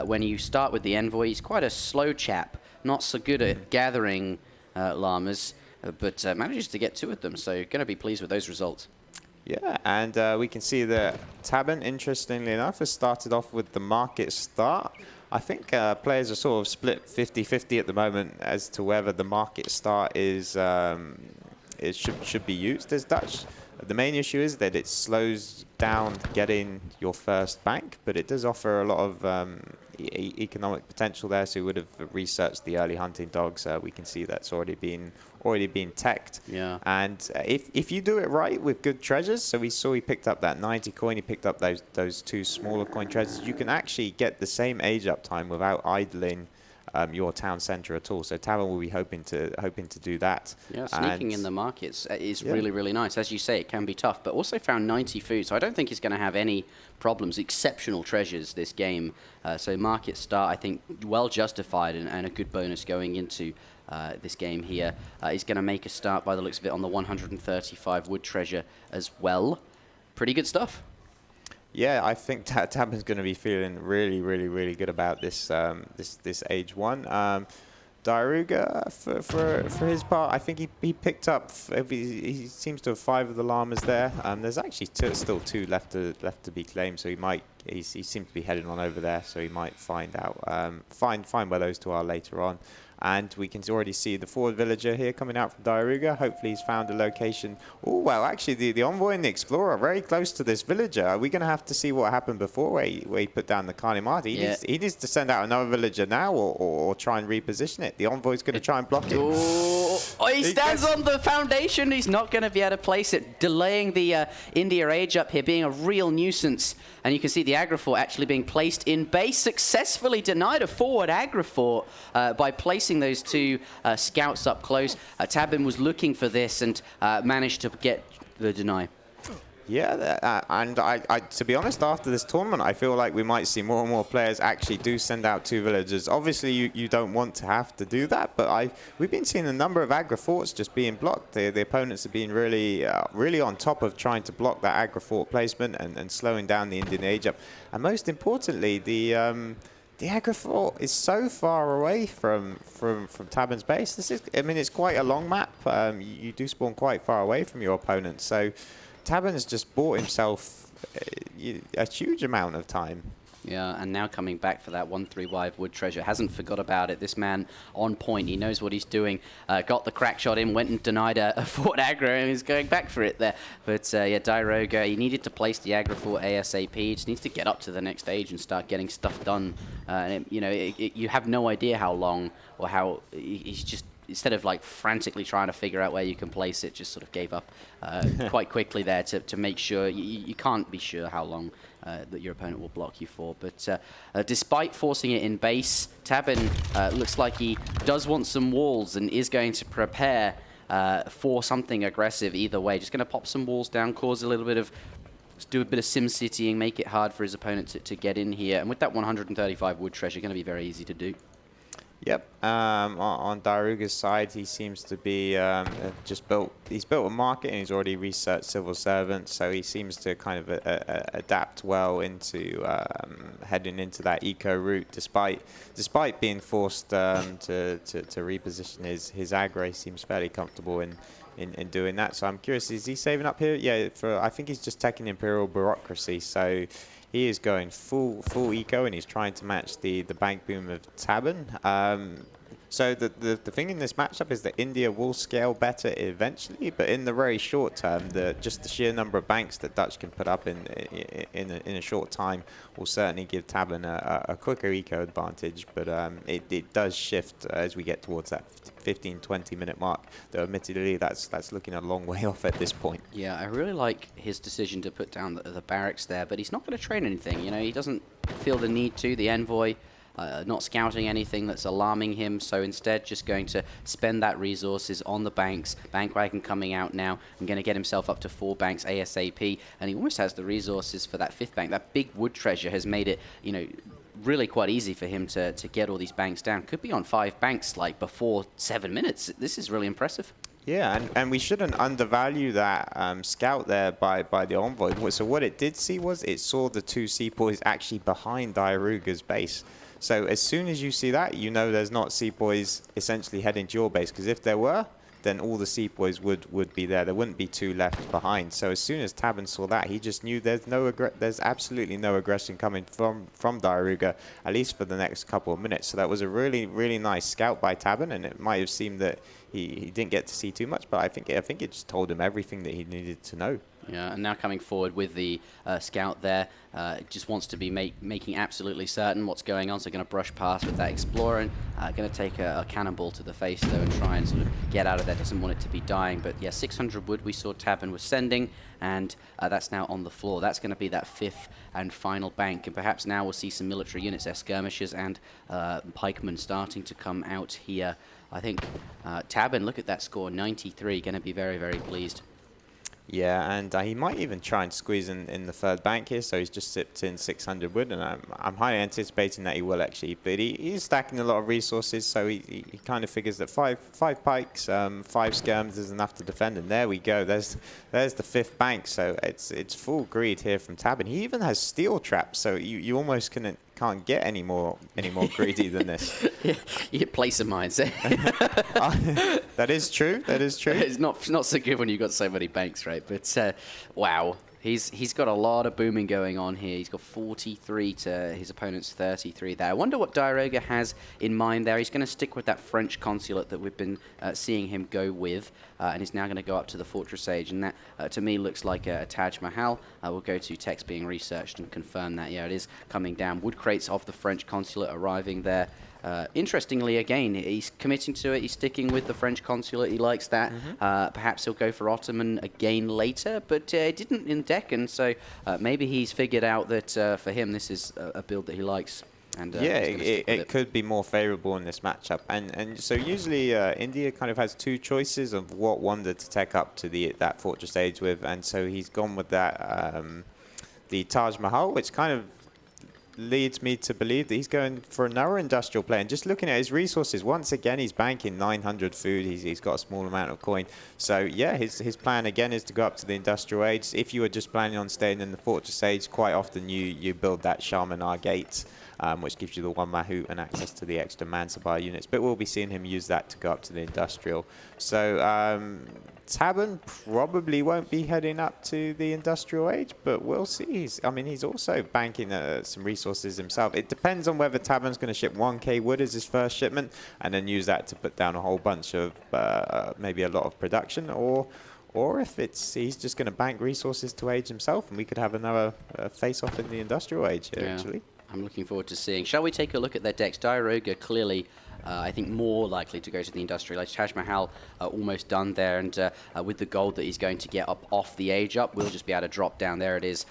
when you start with the envoy. He's quite a slow chap. Not so good at gathering llamas, but manages to get 2 of them. So going to be pleased with those results. Yeah, and we can see that Tabben, interestingly enough, has started off with the market start. I think players are sort of split 50-50 at the moment as to whether the market start is should be used as Dutch. The main issue is that it slows down getting your first bank, but it does offer a lot of economic potential there. So we would have researched the early hunting dogs. We can see that's already been teched. Yeah. And if you do it right with good treasures, so we saw he picked up that 90 coin, he picked up those 2 smaller coin treasures. You can actually get the same age up time without idling your town center at all. So Tabben will be hoping to do that. Yeah, sneaking in the markets is really, really nice. As you say, it can be tough, but also found 90 food, so I don't think he's going to have any problems. Exceptional treasures this game. So market start, I think, well justified and a good bonus going into this game here. He's going to make a start by the looks of it on the 135 wood treasure as well. Pretty good stuff. Yeah, I think Tabben's going to be feeling really, really, really good about this this age 1. Diarouga, for his part, I think he picked up. He seems to have 5 of the llamas there. There's actually still 2 left to be claimed. So he seems to be heading on over there. So he might find out find where those 2 are later on. And we can already see the forward villager here coming out from Diarouga. Hopefully he's found a location. Oh, well, actually, the envoy and the explorer are very close to this villager. Are we going to have to see what happened before where he put down the Kalimata? He needs to send out another villager now or try and reposition it. The envoy's going to try and block it. Oh, he stands on the foundation. He's not going to be able to place it, delaying the India age up here, being a real nuisance. And you can see the Agrifort actually being placed in base, successfully denied a forward Agrifort by placing those 2 scouts up close. Tabben was looking for this and managed to get the deny. Yeah, and I, to be honest, after this tournament, I feel like we might see more and more players actually do send out 2 villagers. Obviously, you don't want to have to do that, but we've been seeing a number of Agriforts just being blocked. The opponents have been really on top of trying to block that Agrifort placement and slowing down the Indian age up. And most importantly, the Agrifort is so far away from Tabben's base. It's quite a long map. You do spawn quite far away from your opponent, so Tabben's just bought himself a huge amount of time. Yeah, and now coming back for that 135 wood treasure. Hasn't forgot about it. This man on point. He knows what he's doing. Got the crack shot in, went and denied a fort aggro, and he's going back for it there. But yeah, Diarouga, he needed to place the aggro fort ASAP. He just needs to get up to the next stage and start getting stuff done. You have no idea how long or how he's just, instead of like frantically trying to figure out where you can place it, just sort of gave up quite quickly there to make sure. You can't be sure how long that your opponent will block you for. But despite forcing it in base, Tabben looks like he does want some walls and is going to prepare for something aggressive either way. Just going to pop some walls down, cause a little bit of do a bit of sim citying, make it hard for his opponent to get in here. And with that 135 wood treasure, going to be very easy to do. Yep. On Diarouga's side, he seems to be he's built a market and he's already researched civil servants, so he seems to kind of adapt well into heading into that eco route, despite being forced to reposition his aggro. He seems fairly comfortable in doing that. So I'm curious, is he saving up here? Yeah, I think he's just taking Imperial Bureaucracy, so he is going full eco, and he's trying to match the bank boom of Tabben. So the thing in this matchup is that India will scale better eventually, but in the very short term, just the sheer number of banks that Dutch can put up in a short time will certainly give Tabben a quicker eco advantage. But it does shift as we get towards that 15-20 minute mark. Though admittedly, that's looking a long way off at this point. Yeah, I really like his decision to put down the barracks there, but he's not going to train anything. You know, he doesn't feel the need to. The envoy. Not scouting anything that's alarming him, so instead just going to spend that resources on the banks. Bankwagon coming out now and going to get himself up to 4 banks ASAP, and he almost has the resources for that 5th bank. That big wood treasure has made it, you know, really quite easy for him to get all these banks down. Could be on 5 banks like before 7 minutes. This is really impressive. Yeah, and we shouldn't undervalue that scout there by the envoy. So what it did see was it saw the 2 sepoys actually behind Diarouga's base. So as soon as you see that, you know there's not sepoys essentially heading to your base, because if there were, then all the sepoys would be there. There wouldn't be 2 left behind. So as soon as Tabben saw that, he just knew there's absolutely no aggression coming from Diarouga, at least for the next couple of minutes. So that was a really, really nice scout by Tabben, and it might have seemed that he didn't get to see too much, but I think it just told him everything that he needed to know. Yeah, and now coming forward with the scout there, just wants to be making absolutely certain what's going on, so going to brush past with that explorer, and going to take a cannonball to the face though and try and sort of get out of there. Doesn't want it to be dying, but yeah, 600 wood we saw Tabben was sending, and that's now on the floor. That's going to be that 5th and final bank, and perhaps now we'll see some military units, skirmishers and pikemen starting to come out here. I think Tabben, look at that score, 93, going to be very, very pleased. Yeah, and he might even try and squeeze in the 3rd bank here, so he's just sipped in 600 wood, and I'm highly anticipating that he will actually. But he's stacking a lot of resources, so he kind of figures that 5 pikes, 5 skirms is enough to defend, and there we go. There's the 5th bank, so it's full greed here from Tabben. He even has steel traps, so you almost can't get any more greedy than this. Yeah, you hit placer mines. That is true. That is true. It's not so good when you've got so many banks, right? But wow, he's got a lot of booming going on here. He's got 43 to his opponent's 33 there. I wonder what Diarouga has in mind there. He's going to stick with that French consulate that we've been seeing him go with, and he's now going to go up to the Fortress Age, and that to me looks like a Taj Mahal. We'll go to text being researched and confirm that. Yeah, it is coming down. Wood crates of the French consulate arriving there. Interestingly, again, he's committing to it. He's sticking with the French consulate. He likes that. Perhaps he'll go for Ottoman again later, but it didn't in Deccan, so maybe he's figured out that for him this is a build that he likes. And yeah, it could be more favorable in this matchup. And so usually India kind of has 2 choices of what wonder to take up to that Fortress Age with, and so he's gone with that the Taj Mahal, which kind of leads me to believe that he's going for another industrial play. And just looking at his resources, once again, he's banking 900 food. He's got a small amount of coin. So yeah, his plan again is to go up to the industrial age. If you were just planning on staying in the Fortress Age, quite often you build that Sharmanar gate, which gives you the 1 Mahout and access to the extra Mansabar units. But we'll be seeing him use that to go up to the industrial. So Tabben probably won't be heading up to the industrial age, but we'll see. He's also banking some resources himself. It depends on whether Tabben's going to ship 1k wood as his first shipment and then use that to put down a whole bunch of maybe a lot of production, or if he's just going to bank resources to age himself, and we could have another face-off in the industrial age here, actually. I'm looking forward to seeing. Shall we take a look at their decks? Diarouga clearly, I think, more likely to go to the industrial age. Taj Mahal almost done there, and with the gold that he's going to get up off the age up, we'll just be able to drop down. There it is,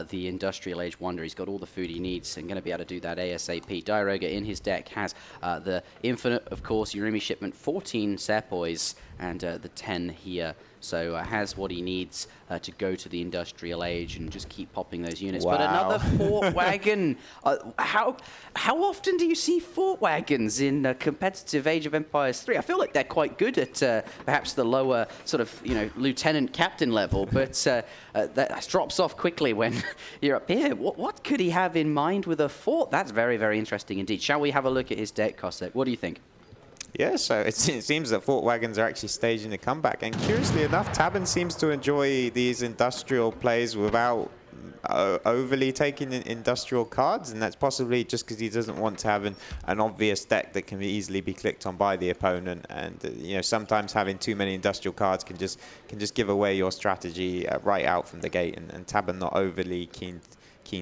the industrial age wonder. He's got all the food he needs and going to be able to do that ASAP. Diarouga in his deck has the infinite, of course, Urimi shipment, 14 sepoys, and the 10 here. So has what he needs to go to the industrial age and just keep popping those units. Wow. But another fort wagon. How often do you see fort wagons in competitive Age of Empires 3? I feel like they're quite good at perhaps the lower sort of, lieutenant captain level, but that drops off quickly when you're up here. What could he have in mind with a fort? That's very, very interesting indeed. Shall we have a look at his deck, Kosek? What do you think? Yeah, so it seems that fort wagons are actually staging a comeback. And curiously enough, Tabben seems to enjoy these industrial plays without overly taking industrial cards. And that's possibly just because he doesn't want to have an obvious deck that can easily be clicked on by the opponent. And, sometimes having too many industrial cards can just give away your strategy right out from the gate. And Tabben not overly keen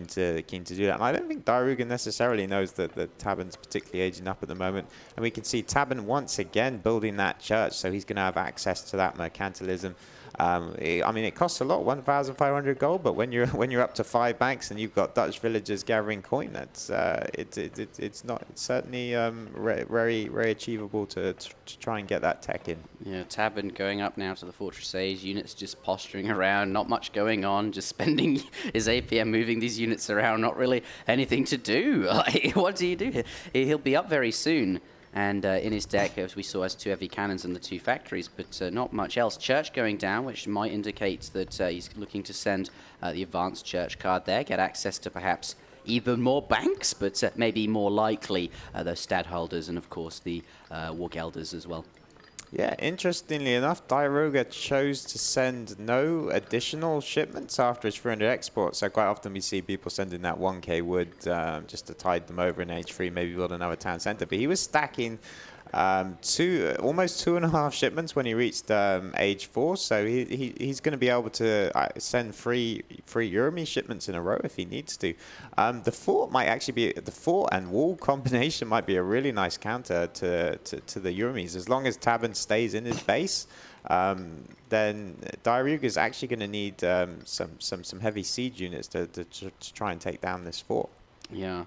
to do that. And I don't think Diarouga necessarily knows that Tabben's particularly aging up at the moment. And we can see Tabben once again building that church, so he's going to have access to that mercantilism. I mean, it costs a lot, 1,500 gold, but when you're up to 5 banks and you've got Dutch villagers gathering coin, that's it's certainly very, very achievable to try and get that tech in. Yeah, Tabben going up now to the Fortress Age, units just posturing around, not much going on, just spending his APM moving these units around, not really anything to do. Like, what do you do? He'll be up very soon. And in his deck, as we saw, has 2 heavy cannons and the 2 factories, but not much else. Church going down, which might indicate that he's looking to send the advanced church card there, get access to perhaps even more banks, but maybe more likely those stadholders and, of course, the war gelders as well. Yeah, interestingly enough, Diarouga chose to send no additional shipments after his 300 exports. So quite often we see people sending that 1k wood just to tide them over in H3, maybe build another town center. But he was stacking almost 2.5 shipments when he reached age 4. So he's going to be able to send three Urami shipments in a row if he needs to. The fort might actually be the fort and wall combination might be a really nice counter to the Uramis. As long as Tabben stays in his base, then Diarouga is actually going to need some heavy siege units to try and take down this fort. Yeah.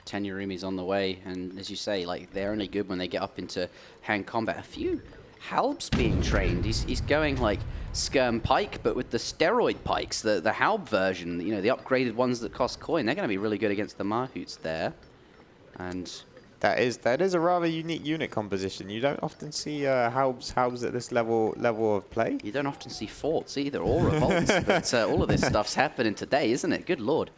10 Uramis on the way, and as you say, like, they're only good when they get up into hand combat. A few Halbs being trained. He's going like Skirm Pike, but with the steroid pikes, the Halb version, the upgraded ones that cost coin. They're going to be really good against the Mahouts there. And that is a rather unique unit composition. You don't often see Halbs at this level of play. You don't often see forts either, or revolts, but all of this stuff's happening today, isn't it? Good lord.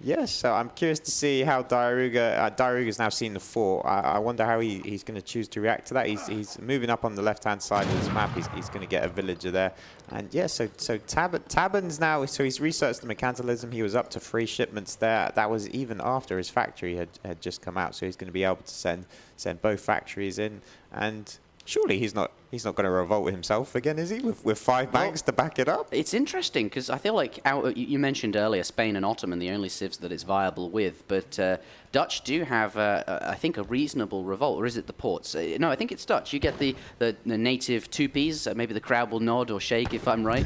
Yes, so I'm curious to see how Diarouga's now seen the fort. I wonder how he's going to choose to react to that. He's moving up on the left-hand side of this map. He's going to get a villager there. And yeah, so Tabben's now, so he's researched the mercantilism. He was up to 3 shipments there. That was even after his factory had just come out. So he's going to be able to send both factories in. And surely he's not going to revolt himself again, is he? With 5 banks to back it up? It's interesting because I feel like you mentioned earlier Spain and Ottoman, the only civs that it's viable with, but Dutch do have, I think, a reasonable revolt, or is it the ports? No, I think it's Dutch. You get the native 2Ps, maybe the crowd will nod or shake if I'm right.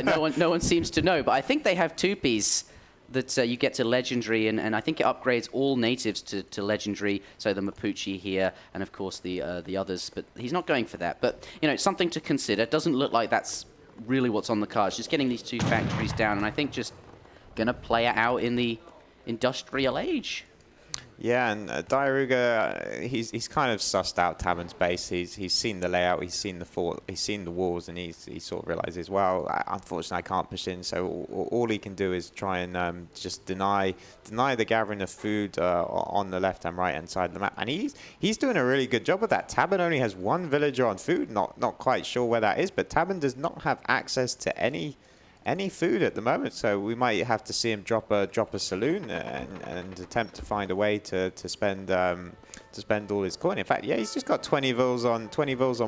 No one seems to know, but I think they have 2Ps that you get to legendary, and I think it upgrades all natives to legendary, so the Mapuche here, and of course the others, but he's not going for that. But, it's something to consider. Doesn't look like that's really what's on the cards. Just getting these 2 factories down, and I think just going to play it out in the industrial age. Yeah, and Diarouga, he's kind of sussed out Tabben's base. He's seen the layout, he's seen the fort, he's seen the walls, and he sort of realizes, well, unfortunately, I can't push in. So all he can do is try and just deny the gathering of food on the left and right hand side of the map. And he's doing a really good job of that. Tabben only has 1 villager on food. Not quite sure where that is, but Tabben does not have access to any food at the moment, so we might have to see him drop a saloon and attempt to find a way to spend all his coin. In fact, yeah, he's just got 20 vils on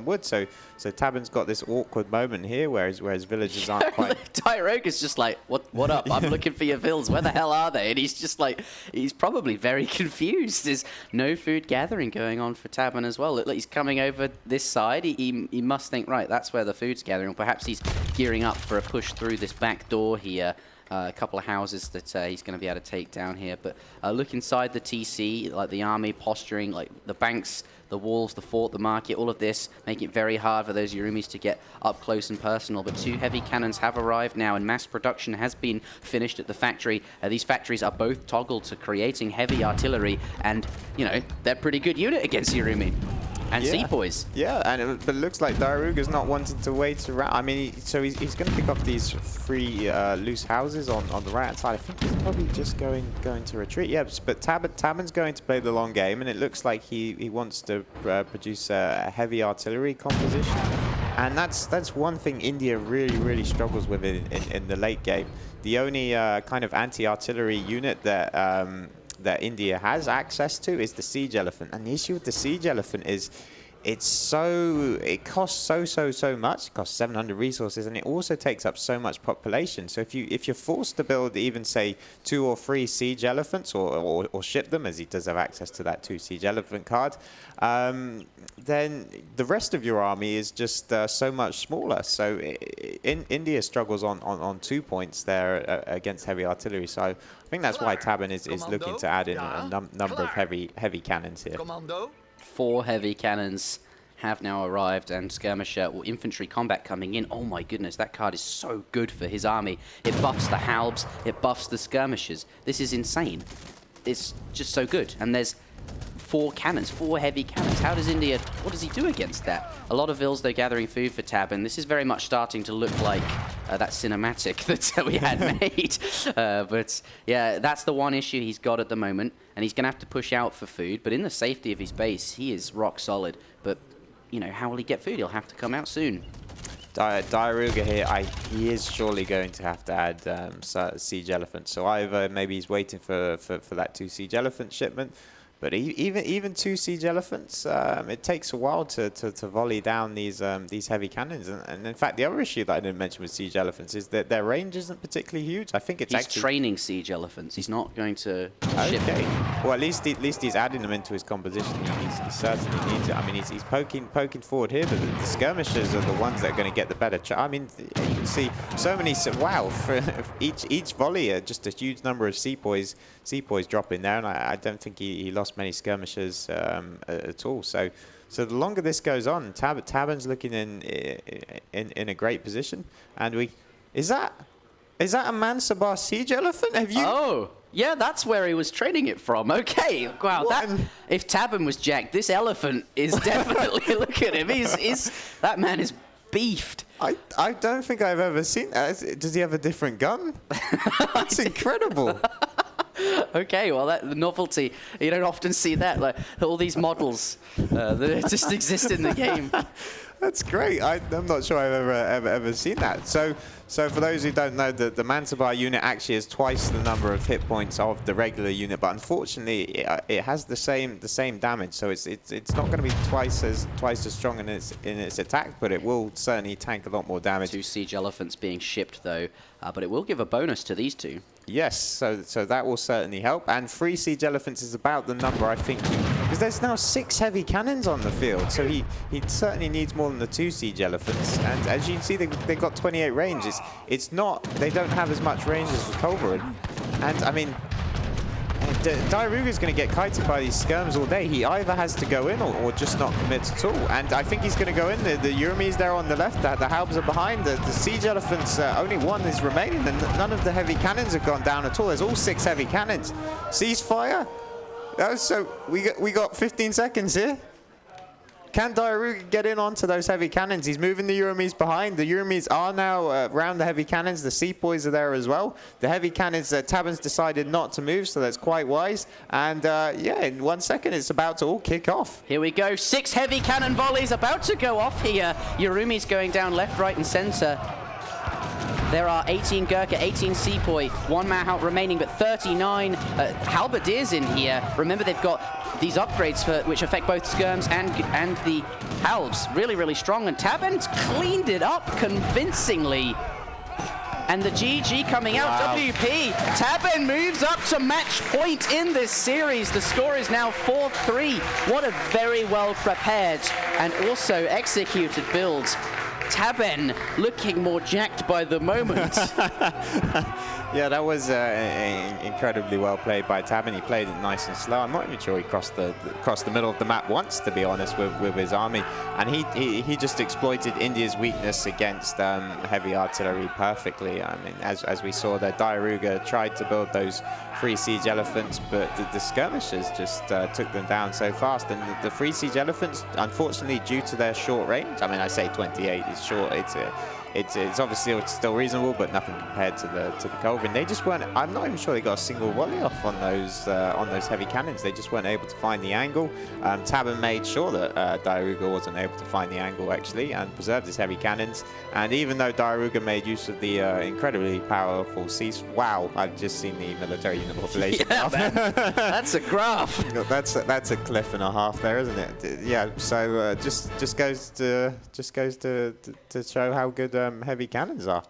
wood, so Tabben's got this awkward moment here where his villagers aren't quite. Diarouga's just like, what up? I'm looking for your vils. Where the hell are they? And he's just like, he's probably very confused. There's no food gathering going on for Tabben as well. Look, he's coming over this side. He must think, right, that's where the food's gathering. Or perhaps he's gearing up for a push through this back door here. A couple of houses that he's going to be able to take down here. But look inside the TC, like the army posturing, like the banks, the walls, the fort, the market, all of this, make it very hard for those Yurumis to get up close and personal. But 2 heavy cannons have arrived now, and mass production has been finished at the factory. These factories are both toggled to creating heavy artillery, and, you know, they're a pretty good unit against Yurumi. And Sepoys. Yeah, and it looks like Diarouga's not wanting to wait around. I mean, so he's going to pick off these 3 loose houses on the right-hand side. I think he's probably just going to retreat. Yeah, but Tabben's going to play the long game, and it looks like he wants to produce a heavy artillery composition. And that's one thing India really struggles with in the late game. The only kind of anti-artillery unit that that India has access to is the siege elephant. And the issue with the siege elephant is it costs so much. It costs 700 resources, and it also takes up so much population. So if you're forced to build even, say, 2 or 3 siege elephants, or ship them, as he does have access to that 2 siege elephant card, then the rest of your army is just so much smaller. So India struggles on 2 points there against heavy artillery. So I think that's why Tabben is looking to add in a number of heavy cannons here. 4 heavy cannons have now arrived, and skirmisher or infantry combat coming in. Oh my goodness, that card is so good for his army. It buffs the halbs, it buffs the skirmishers. This is insane. It's just so good. And there's 4 cannons, 4 heavy cannons. How does India, what does he do against that? A lot of vills, they're gathering food for Tabben. This is very much starting to look like that cinematic that we had made. But yeah, that's the one issue he's got at the moment, and he's going to have to push out for food. But in the safety of his base, he is rock solid. But, you know, how will he get food? He'll have to come out soon. Diarouga here, he is surely going to have to add siege elephants. So either maybe he's waiting for that 2 siege elephant shipment. But even 2 siege elephants, it takes a while to volley down these heavy cannons. And in fact, the other issue that I didn't mention with siege elephants is that their range isn't particularly huge. I think it's he's actually training siege elephants. He's not going to ship them. Well, at least he's adding them into his composition. He certainly needs it. I mean, he's poking forward here, but the skirmishers are the ones that are going to get the better. I mean, you can see so many. Wow, for each volley, just a huge number of sepoys dropping there, and I don't think he lost many skirmishers at all. So the longer this goes on, Tabben's looking in a great position. And is that a Mansabar siege elephant? Have you? Oh, yeah, that's where he was training it from. Okay, wow. If Tabben was jacked, this elephant is definitely. Look at him. That man is beefed. I don't think I've ever seen that. Does he have a different gun? That's incredible. Okay, well, the novelty, you don't often see that, like all these models that just exist in the game. That's great. I'm not sure I've ever seen that. So for those who don't know, the Mansabar unit actually has twice the number of hit points of the regular unit, but unfortunately it has the same damage. So it's not going to be twice as strong in its attack, but it will certainly tank a lot more damage. 2 siege elephants being shipped though, but it will give a bonus to these 2. Yes, so that will certainly help. And 3 siege elephants is about the number, I think, because there's now 6 heavy cannons on the field. So he certainly needs more than the 2 siege elephants. And as you can see, they've got 28 range. It's not, they don't have as much range as the Culverin. And I mean, Diarouga's going to get kited by these skirms all day. He either has to go in or just not commit at all. And I think he's going to go in. The Yurumis there on the left, the halbs are behind. The siege elephants, only 1 is remaining, and none of the heavy cannons have gone down at all. There's all 6 heavy cannons. Ceasefire? So we got 15 seconds here. Can Diarouga get in onto those heavy cannons? He's moving the Yurumis behind. The Yurumis are now around the heavy cannons. The sepoys are there as well. The heavy cannons, Tabben's decided not to move, so that's quite wise. And yeah, in 1 second, it's about to all kick off. Here we go. 6 heavy cannon volleys about to go off here. Yurumi's going down left, right, and center. There are 18 Gurkha, 18 Sepoy, 1 Mahout remaining, but 39 Halberdiers in here. Remember, they've got these upgrades which affect both skirms and the halbs. Really, really strong. And Tabben's cleaned it up convincingly. And the GG coming out. Wow. WP. Tabben moves up to match point in this series. The score is now 4-3. What a very well prepared and also executed build Tabben looking more jacked by the moment. Yeah, that was incredibly well played by Tabben. He played it nice and slow. I'm not even sure he crossed the middle of the map once, to be honest, with his army. And he just exploited India's weakness against heavy artillery perfectly. I mean, as we saw there, Diarouga tried to build those 3 siege elephants, but the skirmishers just took them down so fast. And the 3 siege elephants, unfortunately, due to their short range, I mean, I say 28 is short. It's obviously still reasonable, but nothing compared to the Kelvin. They just weren't. I'm not even sure they got a single volley off on those heavy cannons. They just weren't able to find the angle. Tabben made sure that Diarouga wasn't able to find the angle actually, and preserved his heavy cannons. And even though Diarouga made use of the incredibly powerful cease, wow! I've just seen the military unit population. Yeah, man. That's a graph. That's a cliff and a half there, isn't it? Yeah. So just goes to show how good heavy cannons are.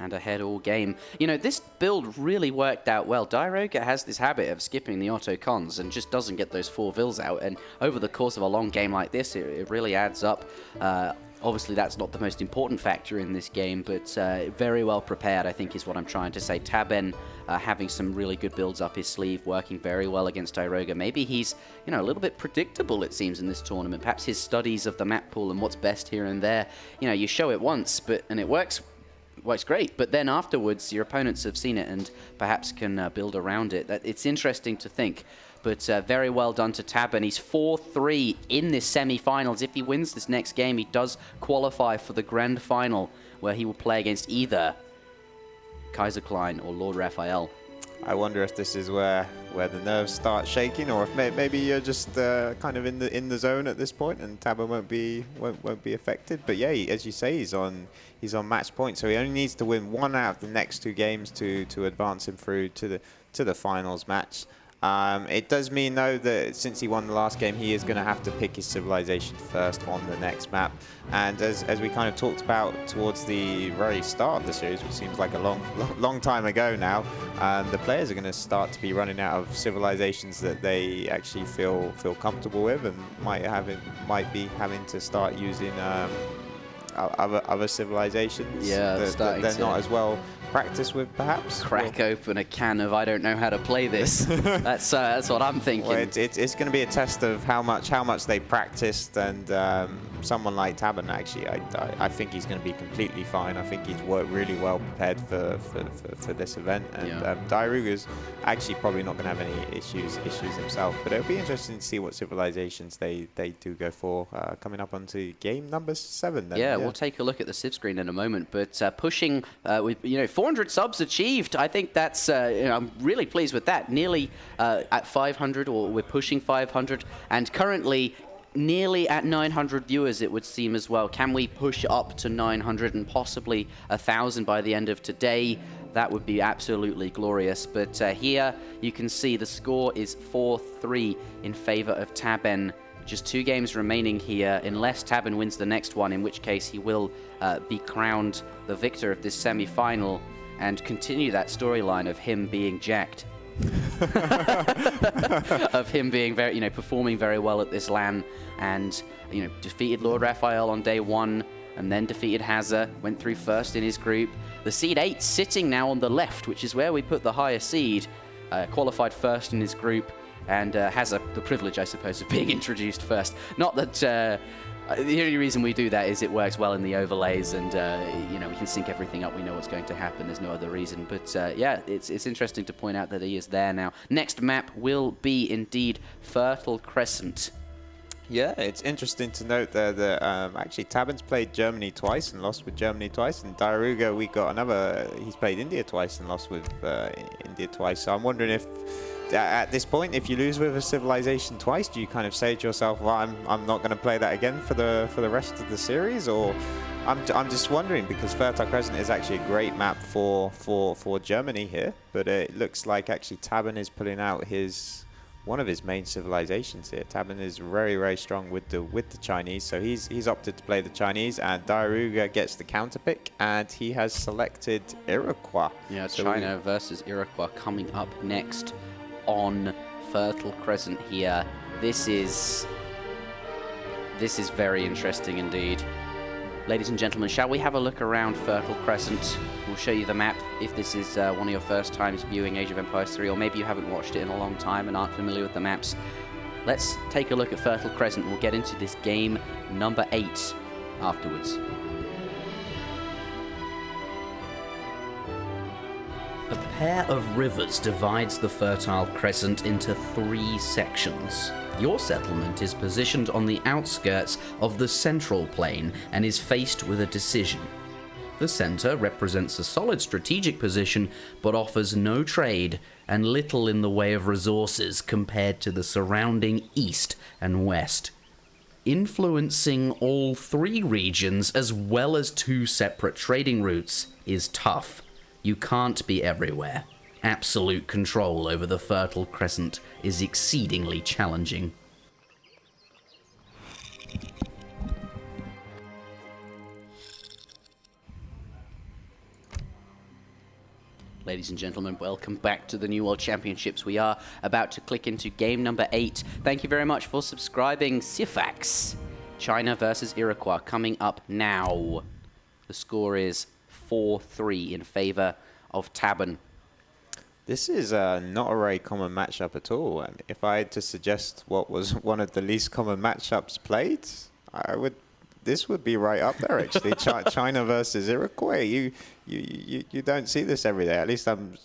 And ahead all game. You know, this build really worked out well. Diarouga has this habit of skipping the auto cons and just doesn't get those 4 vills out. And over the course of a long game like this, it really adds up. Obviously, that's not the most important factor in this game, but very well prepared, I think, is what I'm trying to say. Tabben having some really good builds up his sleeve, working very well against Diarouga. Maybe he's, you know, a little bit predictable, it seems, in this tournament. Perhaps his studies of the map pool and what's best here and there. You know, you show it once, and it works great, but then afterwards, your opponents have seen it and perhaps can build around it. It's interesting to think. But very well done to Tabben. He's 4-3 in this semi-finals. If he wins this next game, he does qualify for the grand final, where he will play against either Kaiser Klein or Lord Raphael. I wonder if this is where the nerves start shaking, or if maybe you're just kind of in the zone at this point, and Tabben won't be affected. But yeah, as you say, he's on match point, so he only needs to win 1 out of the next 2 games to advance him through to the finals match. It does mean, though, that since he won the last game, he is going to have to pick his civilization first on the next map. And as we kind of talked about towards the very start of the series, which seems like a long time ago now, the players are going to start to be running out of civilizations that they actually feel comfortable with, and might be having to start using other civilizations that they're not as well practice with, perhaps. Crack open a can of I don't know how to play this. That's what I'm thinking. Well, it's going to be a test of how much they practiced, and someone like Tabben, actually, I think he's going to be completely fine. I think he's worked really well prepared for this event, and Diarouga's actually probably not going to have any issues himself. But it'll be interesting to see what civilizations they do go for coming up onto game number 7. Then. Yeah, we'll take a look at the civ screen in a moment. But pushing with 400 subs achieved. I think that's I'm really pleased with that. Nearly at 500, or we're pushing 500, and currently nearly at 900 viewers, it would seem, as well. Can we push up to 900 and possibly 1,000 by the end of today? That would be absolutely glorious. But here you can see the score is 4-3 in favor of Tabben. Just 2 games remaining here, unless Tabben wins the next one, in which case he will be crowned the victor of this semi-final and continue that storyline of him being jacked. Of him being very, performing very well at this LAN, and, defeated Lord Raphael on day 1, and then defeated Hazza, went through first in his group. The seed 8 sitting now on the left, which is where we put the higher seed, qualified first in his group, and has the privilege, I suppose, of being introduced first. Not that the only reason we do that is it works well in the overlays, and we can sync everything up. We know what's going to happen. There's no other reason. But yeah, it's interesting to point out that he is there now. Next map will be indeed Fertile Crescent. Yeah, it's interesting to note there that actually Tabben's played Germany twice and lost with Germany twice, and Diarouga, we got he's played India twice and lost with India twice. So I'm wondering if at this point, if you lose with a civilization twice, do you kind of say to yourself, well, I'm not going to play that again for the rest of the series? Or I'm just wondering, because Fertile Crescent is actually a great map for Germany here, but it looks like actually Tabben is pulling out one of his main civilizations here. Tabben is very, very strong with the Chinese, so he's opted to play the Chinese, and Diarouga gets the counter pick, and he has selected Iroquois. Yeah, so China versus Iroquois coming up next on Fertile Crescent here. This is very interesting indeed. Ladies and gentlemen, shall we have a look around Fertile Crescent? We'll show you the map if this is one of your first times viewing Age of Empires 3, or maybe you haven't watched it in a long time and aren't familiar with the maps. Let's take a look at Fertile Crescent. We'll get into this game number 8 afterwards. A pair of rivers divides the Fertile Crescent into 3 sections. Your settlement is positioned on the outskirts of the central plain and is faced with a decision. The center represents a solid strategic position but offers no trade and little in the way of resources compared to the surrounding east and west. Influencing all 3 regions as well as 2 separate trading routes is tough. You can't be everywhere. Absolute control over the Fertile Crescent is exceedingly challenging. Ladies and gentlemen, welcome back to the New World Championships. We are about to click into game number 8. Thank you very much for subscribing. Sifax, China versus Iroquois coming up now. The score is 4-3 in favor of Tabben. This is not a very common matchup at all. And if I had to suggest what was one of the least common matchups played, this would be right up there actually. China versus Iroquois. You don't see this every day. At least I'm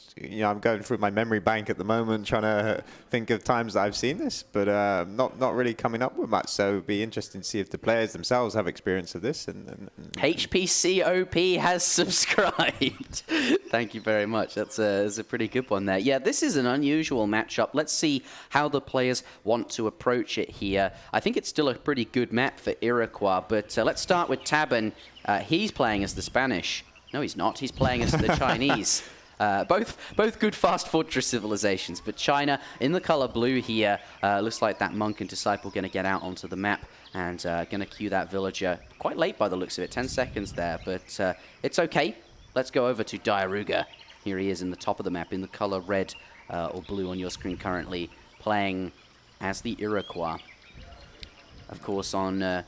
going through my memory bank at the moment, trying to think of times that I've seen this, but not really coming up with much. So it'd be interesting to see if the players themselves have experience of this. And HPCOP has subscribed. Thank you very much. That's a pretty good one there. Yeah, this is an unusual matchup. Let's see how the players want to approach it here. I think it's still a pretty good map for Iroquois, but let's start with Tabben. He's playing as the Spanish. No, he's not. He's playing as the Chinese. Both good fast fortress civilizations, but China in the color blue here. Looks like that monk and disciple going to get out onto the map and going to queue that villager quite late by the looks of it. 10 seconds there, but it's okay. Let's go over to Diarouga. Here he is in the top of the map in the color red or blue on your screen currently, playing as the Iroquois. Of course, on the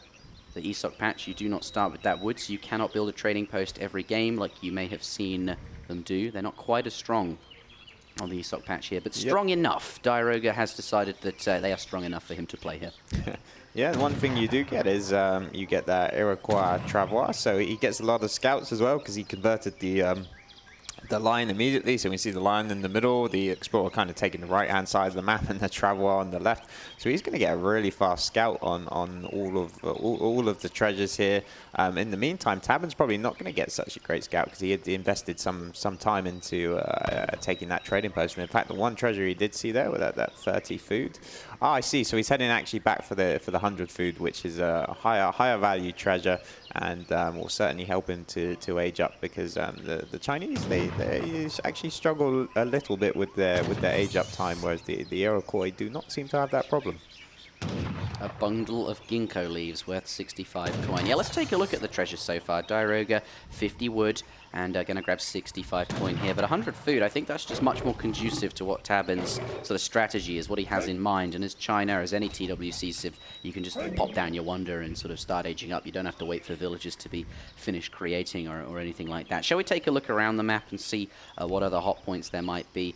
ESOC patch, you do not start with that wood, so you cannot build a trading post every game like you may have seen them do. They're not quite as strong on the ESOC patch here, but strong enough. Diarouga has decided that they are strong enough for him to play here. Yeah, one thing you do get is you get that Iroquois Travois, so he gets a lot of scouts as well because he converted the line immediately. So we see the line in the middle, the Explorer kind of taking the right-hand side of the map and the Travois on the left. So he's going to get a really fast scout on all of the treasures here. In the meantime, Tabben's probably not going to get such a great scout because he had invested some time into taking that trading post. And in fact, the one treasure he did see there with that 30 food. Ah, I see. So he's heading actually back for the 100 food, which is a higher value treasure, and will certainly help him to age up because the Chinese they actually struggle a little bit with their age up time, whereas the Iroquois do not seem to have that problem. A bundle of ginkgo leaves worth 65 coin. Yeah, let's take a look at the treasures so far. Diarouga, 50 wood, and going to grab 65 coin here. But 100 food, I think that's just much more conducive to what Tabben's sort of strategy is, what he has in mind. And as China, as any TWC civ, you can just pop down your wonder and sort of start aging up. You don't have to wait for villages to be finished creating or anything like that. Shall we take a look around the map and see what other hot points there might be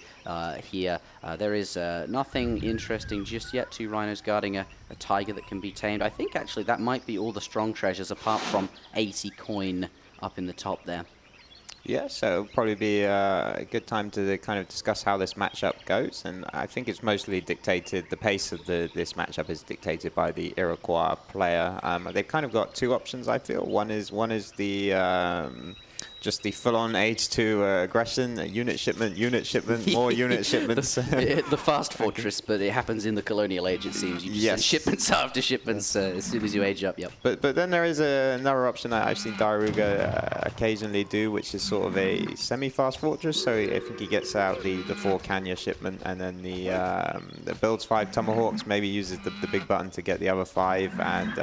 here? There is nothing interesting just yet. 2 rhinos guarding a tiger that can be tamed. I think actually that might be all the strong treasures apart from 80 coin up in the top there. Yeah, so it'll probably be a good time to kind of discuss how this matchup goes, and I think it's mostly dictated, the pace of this matchup is dictated by the Iroquois player. They've kind of got 2 options, I feel. One is the just the full-on age 2 aggression, unit shipment, more unit shipments. The fast fortress, but it happens in the colonial age, it seems. You just send shipments after shipments as soon as you age up, yep. But then there is another option that I've seen Diarouga occasionally do, which is sort of a semi-fast fortress. So I think he gets out the 4 Kanya shipment, and then the builds 5 Tomahawks, maybe uses the big button to get the other 5, and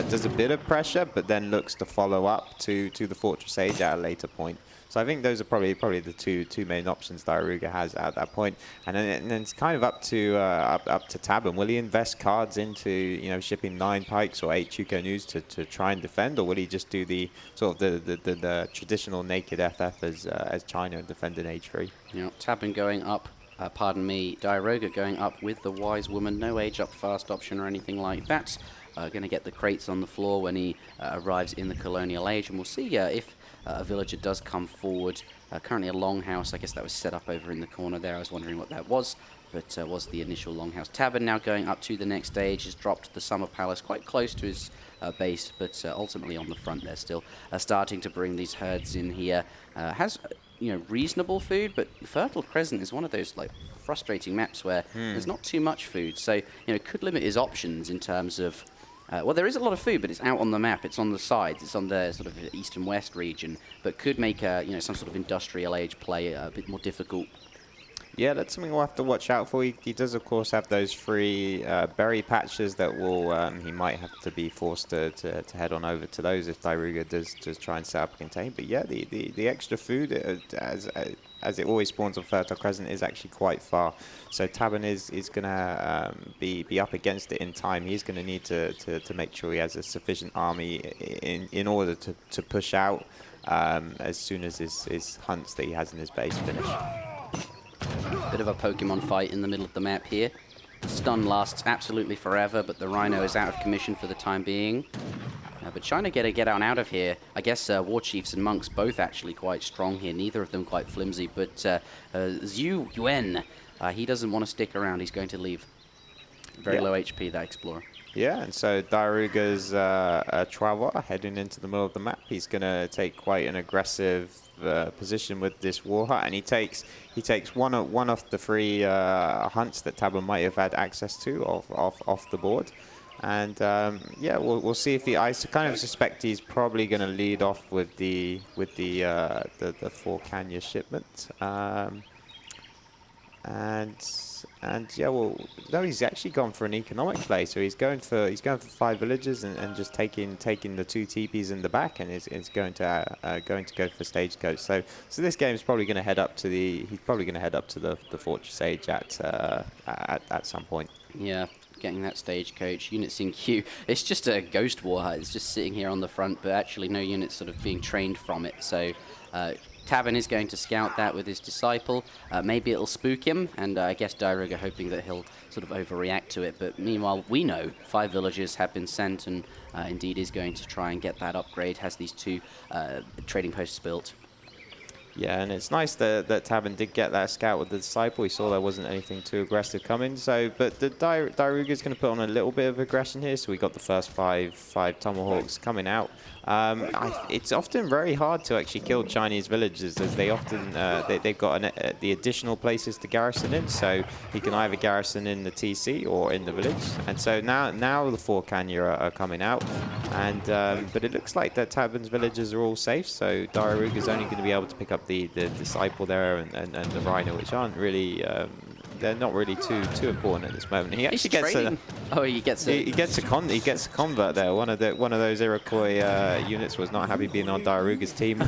does a bit of pressure, but then looks to follow up to the fortress age at a later point. So I think those are probably the two main options Diarouga has at that point. And then it's kind of up to Tabben. Will he invest cards into, you know, shipping 9 pikes or 8 Chukonus to try and defend, or will he just do the sort of the traditional naked FF as China and defend an H3? You know, Tabben going up. Pardon me, Diarouga going up with the Wise Woman, no age up fast option or anything like that. Going to get the crates on the floor when he arrives in the colonial age, and we'll see if a villager does come forward. Currently a longhouse, I guess that was set up over in the corner there. I was wondering what that was, but was the initial longhouse. Tabben now going up to the next stage, has dropped the Summer Palace quite close to his base, but ultimately on the front there still. Starting to bring these herds in here. Has reasonable food, but Fertile Crescent is one of those like frustrating maps where there's not too much food, so could limit his options in terms of well, there is a lot of food, but it's out on the map, it's on the sides, it's on the sort of east and west region, but could make some sort of industrial age play a bit more difficult. Yeah, that's something we'll have to watch out for. He does, of course, have those 3 berry patches that will he might have to be forced to head on over to those if Diarouga does try and set up a contain. But yeah, the extra food, as it always spawns on Fertile Crescent, is actually quite far. So Tabben is going to be up against it in time. He's going to need to make sure he has a sufficient army in order to push out as soon as his hunts that he has in his base finish. Bit of a Pokemon fight in the middle of the map here. Stun lasts absolutely forever, but the Rhino is out of commission for the time being. But trying to get out of here. I guess War Chiefs and Monks both actually quite strong here. Neither of them quite flimsy, but Zhu Yuen, he doesn't want to stick around. He's going to leave. Very low HP, that Explorer. Yeah, and so Diarouga's Trawa heading into the middle of the map. He's going to take quite an aggressive position with this war hut, and he takes one of the 3 hunts that Tabben might have had access to off the board. And yeah, we'll see if I kind of suspect he's probably going to lead off with the 4 Kanya shipment. And yeah, well, no, he's actually gone for an economic play. So he's going for 5 villages and just taking the 2 teepees in the back, and is going to go for stagecoach. So this game is probably going to head up to the Fortress Age at some point. Yeah. Getting that stagecoach, units in queue. It's just a ghost war hut. It's just sitting here on the front, but actually no units sort of being trained from it. So Tabben is going to scout that with his disciple. Maybe it'll spook him, and I guess Diarouga hoping that he'll sort of overreact to it. But meanwhile, we know 5 villagers have been sent, and indeed is going to try and get that upgrade. Has these 2 trading posts built. Yeah, and it's nice that Tabben did get that scout with the disciple. He saw there wasn't anything too aggressive coming. So, but the Diarouga is going to put on a little bit of aggression here. So we got the first 5 tomahawks coming out. It's often very hard to actually kill Chinese villagers, as they often they've got the additional places to garrison in. So he can either garrison in the TC or in the village. And so now the 4 Kanya are coming out, and but it looks like that Tabben's villagers are all safe. So Diarouga is only going to be able to pick up the disciple there and the Rhino, which aren't really they're not really too important at this moment. He actually gets a convert there. One of those Iroquois units was not happy being on Diarouga's team.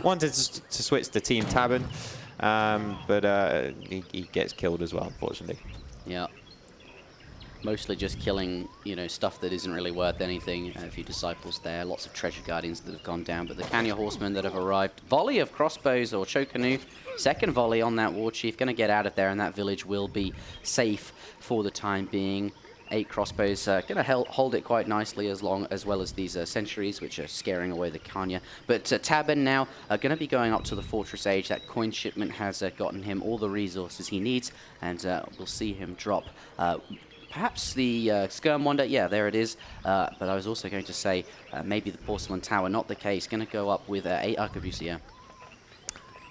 wanted to switch to Team Tabben, but he gets killed as well, unfortunately. Yeah. Mostly just killing, stuff that isn't really worth anything. A few disciples there, lots of treasure guardians that have gone down, but the Kanya horsemen that have arrived. Volley of crossbows or Chokanu. Second volley on that war chief, going to get out of there, and that village will be safe for the time being. 8 crossbows, going to hold it quite nicely as well as these sentries, which are scaring away the Kanya. But Tabben now going to be going up to the Fortress Age. That coin shipment has gotten him all the resources he needs, and we'll see him drop perhaps the Skirm Wonder. Yeah, there it is. But I was also going to say maybe the Porcelain Tower. Not the case. Going to go up with 8 arquebusiers. Yeah.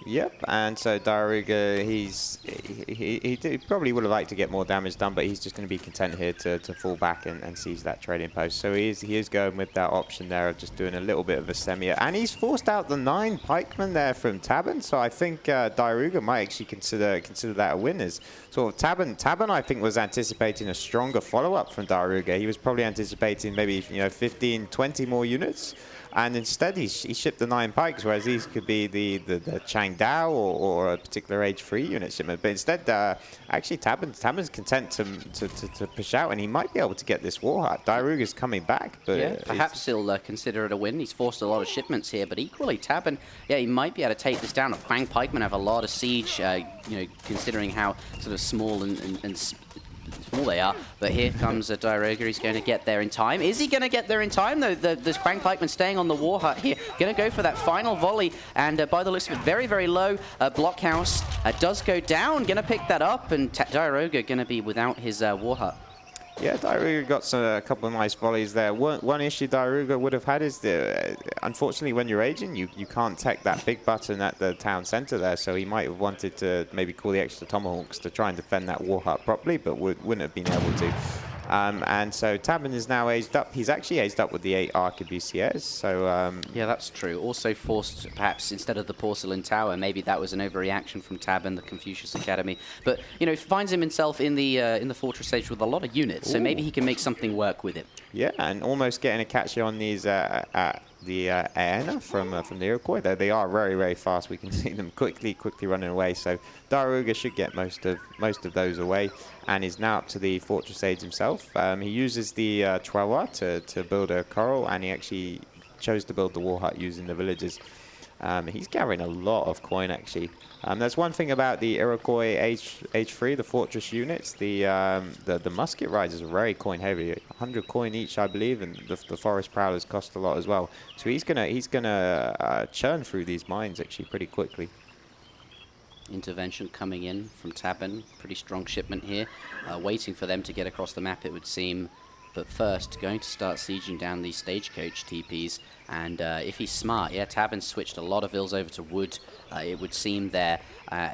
Yep, and so Diarouga, he probably would have liked to get more damage done, but he's just going to be content here to fall back and seize that trading post. So he is going with that option there of just doing a little bit of a semi, and he's forced out the 9 pikemen there from Tabben. So I think Diarouga might actually consider that a win. As sort of Tabben, I think, was anticipating a stronger follow-up from Diarouga. He was probably anticipating maybe 15, 20 more units. And instead, he shipped the 9 pikes, whereas these could be the Changdao or a particular age 3 unit shipment. But instead, actually, Tabben's content to push out, and he might be able to get this war hut. Diarouga's coming back, but yeah, perhaps he'll consider it a win. He's forced a lot of shipments here, but equally, Tabben, yeah, he might be able to take this down. The Quang pikemen have a lot of siege, you know, considering how sort of small and small they are. But here comes Diarouga. He's going to get there in time. Is he going to get there in time? Though the Quang pikeman staying on the war hut here. Going to go for that final volley. And by the looks of it, very, very low. Blockhouse does go down. Going to pick that up. And Diarouga going to be without his war hut. Yeah, Diarouga got a couple of nice volleys there. One issue Diarouga would have had is, unfortunately, when you're aging, you can't tech that big button at the town center there, so he might have wanted to maybe call the extra tomahawks to try and defend that war hut properly, but wouldn't have been able to. And so Tabben is now aged up. He's actually aged up with the 8 arquebusiers, so... yeah, that's true. Also forced, perhaps, instead of the porcelain tower, maybe that was an overreaction from Tabben, the Confucius Academy. But, you know, finds himself in the fortress age with a lot of units, so maybe he can make something work with it. Yeah, and almost getting a catch on these the Aena from the Iroquois. They are very, very fast. We can see them quickly running away. So Diarouga should get most of those away, and is now up to the fortress age himself. He uses the Trawa to build a coral, and he actually chose to build the war hut using the villagers. He's gathering a lot of coin, actually. That's one thing about the Iroquois H3, the fortress units. The musket riders are very coin heavy, 100 coin each, I believe, and the forest prowlers cost a lot as well. So he's gonna churn through these mines actually pretty quickly. Intervention coming in from Tabben, pretty strong shipment here, waiting for them to get across the map, it would seem. But first, going to start sieging down these stagecoach TPs, and if he's smart, yeah, Tabben switched a lot of vills over to wood, it would seem there.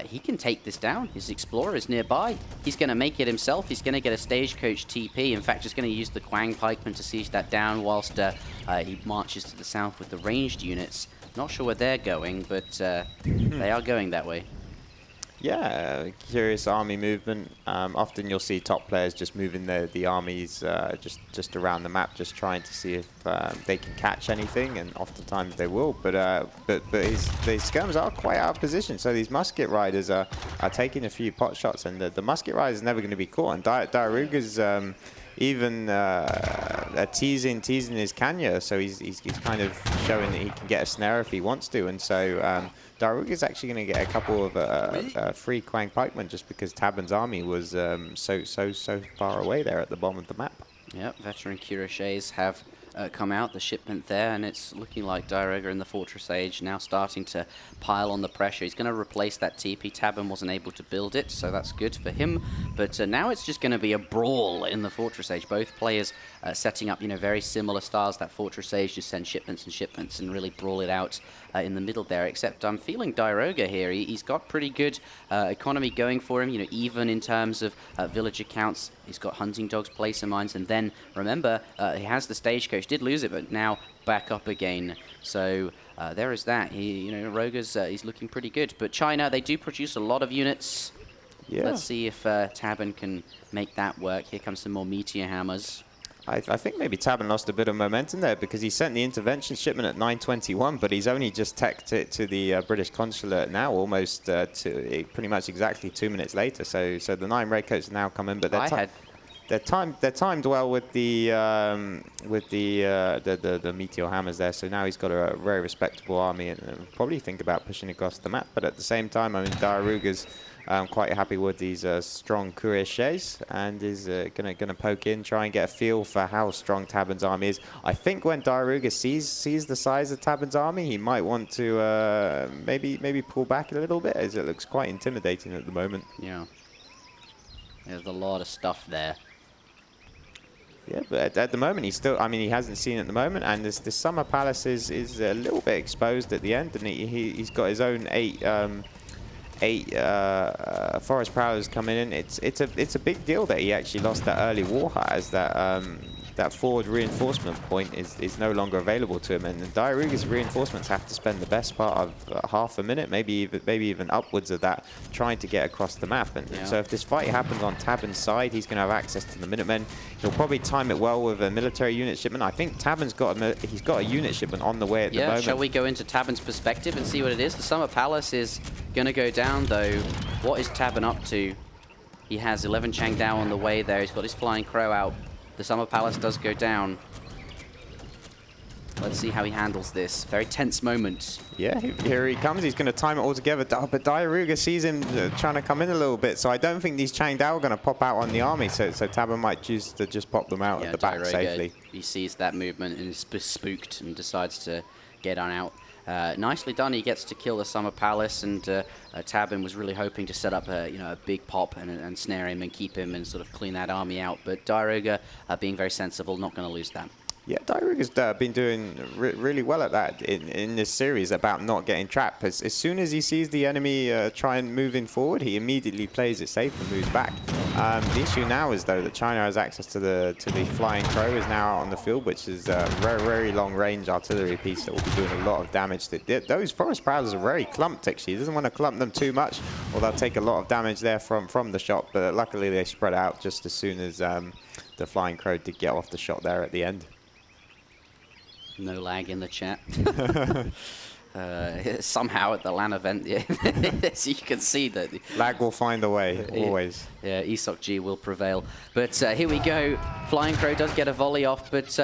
He can take this down. His explorer is nearby. He's going to make it himself. He's going to get a stagecoach TP. In fact, just going to use the Quang pikeman to siege that down whilst he marches to the south with the ranged units. Not sure where they're going, but they are going that way. Yeah, curious army movement. Often you'll see top players just moving the armies just around the map, just trying to see if they can catch anything, and oftentimes they will. But his skirms are quite out of position, so these musket riders are taking a few pot shots, and the musket rider is never going to be caught. And Diarouga's even teasing his Kanya, so he's kind of showing that he can get a snare if he wants to, and so Diarouga's actually going to get a couple of free Quang pikemen just because Tabben's army was so far away there at the bottom of the map. Yep, veteran cuirassiers have come out, the shipment there, and it's looking like Diarouga in the Fortress Age now starting to pile on the pressure. He's going to replace that TP. Tabben wasn't able to build it, so that's good for him. But now it's just going to be a brawl in the Fortress Age. Both players setting up, very similar styles. That Fortress Age just send shipments and really brawl it out in the middle there. Except I'm feeling Diarouga here. He's got pretty good economy going for him, even in terms of villager counts. He's got hunting dogs, placer mines, and then, remember, he has the stagecoach. Did lose it, but now back up again. So there is that. Roga's he's looking pretty good. But China, they do produce a lot of units. Yeah. Let's see if Tabben can make that work. Here comes some more meteor hammers. I think maybe Tabben lost a bit of momentum there because he sent the intervention shipment at 9:21, but he's only just teched it to the British consulate now, almost to pretty much exactly 2 minutes later. So the 9 redcoats now come in, but they're timed well with the meteor hammers there. So now he's got a very respectable army and probably think about pushing across the map. But at the same time, I mean, Diarouga's quite happy with these strong cuirassiers and is gonna poke in, try and get a feel for how strong Tabben's army is. I think when Diarouga sees the size of Tabben's army, he might want to maybe pull back a little bit, as it looks quite intimidating at the moment. Yeah, there's a lot of stuff there. Yeah, but at the moment he's still, he hasn't seen it at the moment, and this summer palace is a little bit exposed at the end, and he's got his own eight forest prowlers coming in. It's a big deal that he actually lost that early war hut, as that that forward reinforcement point is no longer available to him, and Diarouga's reinforcements have to spend the best part of half a minute, maybe even upwards of that, trying to get across the map. And so if this fight happens on Tabben's side, he's going to have access to the Minutemen. He'll probably time it well with a military unit shipment. I think Tabben's got a unit shipment on the way at the moment. Shall we go into Tabben's perspective and see what it is? The Summer Palace is going to go down, though. What is Tabben up to? He has 11 Changdao on the way there. He's got his Flying Crow out. The Summer Palace does go down. Let's see how he handles this. Very tense moment. Yeah, here he comes. He's going to time it all together. But Diarouga sees him trying to come in a little bit. So I don't think these Changdao are going to pop out on the army. So Tabben might choose to just pop them out at the back safely. He sees that movement and is spooked and decides to get on out. Nicely done. He gets to kill the Summer Palace, and Tabben was really hoping to set up a big pop and snare him and keep him and sort of clean that army out. But Diarouga, being very sensible, not going to lose that. Yeah, Diarouga's been doing really well at that in this series about not getting trapped. As soon as he sees the enemy try and moving forward, he immediately plays it safe and moves back. The issue now is, though, that China has access to the Flying Crow, is now out on the field, which is a very long-range artillery piece that will be doing a lot of damage. Those Forest Prowlers are very clumped, actually. He doesn't want to clump them too much, or they'll take a lot of damage there from the shot. But luckily, they spread out just as soon as the Flying Crow did get off the shot there at the end. No lag in the chat. Somehow at the LAN event, so you can see that lag will find a way, always. Yeah, esocG will prevail. But here we go. Flying Crow does get a volley off, but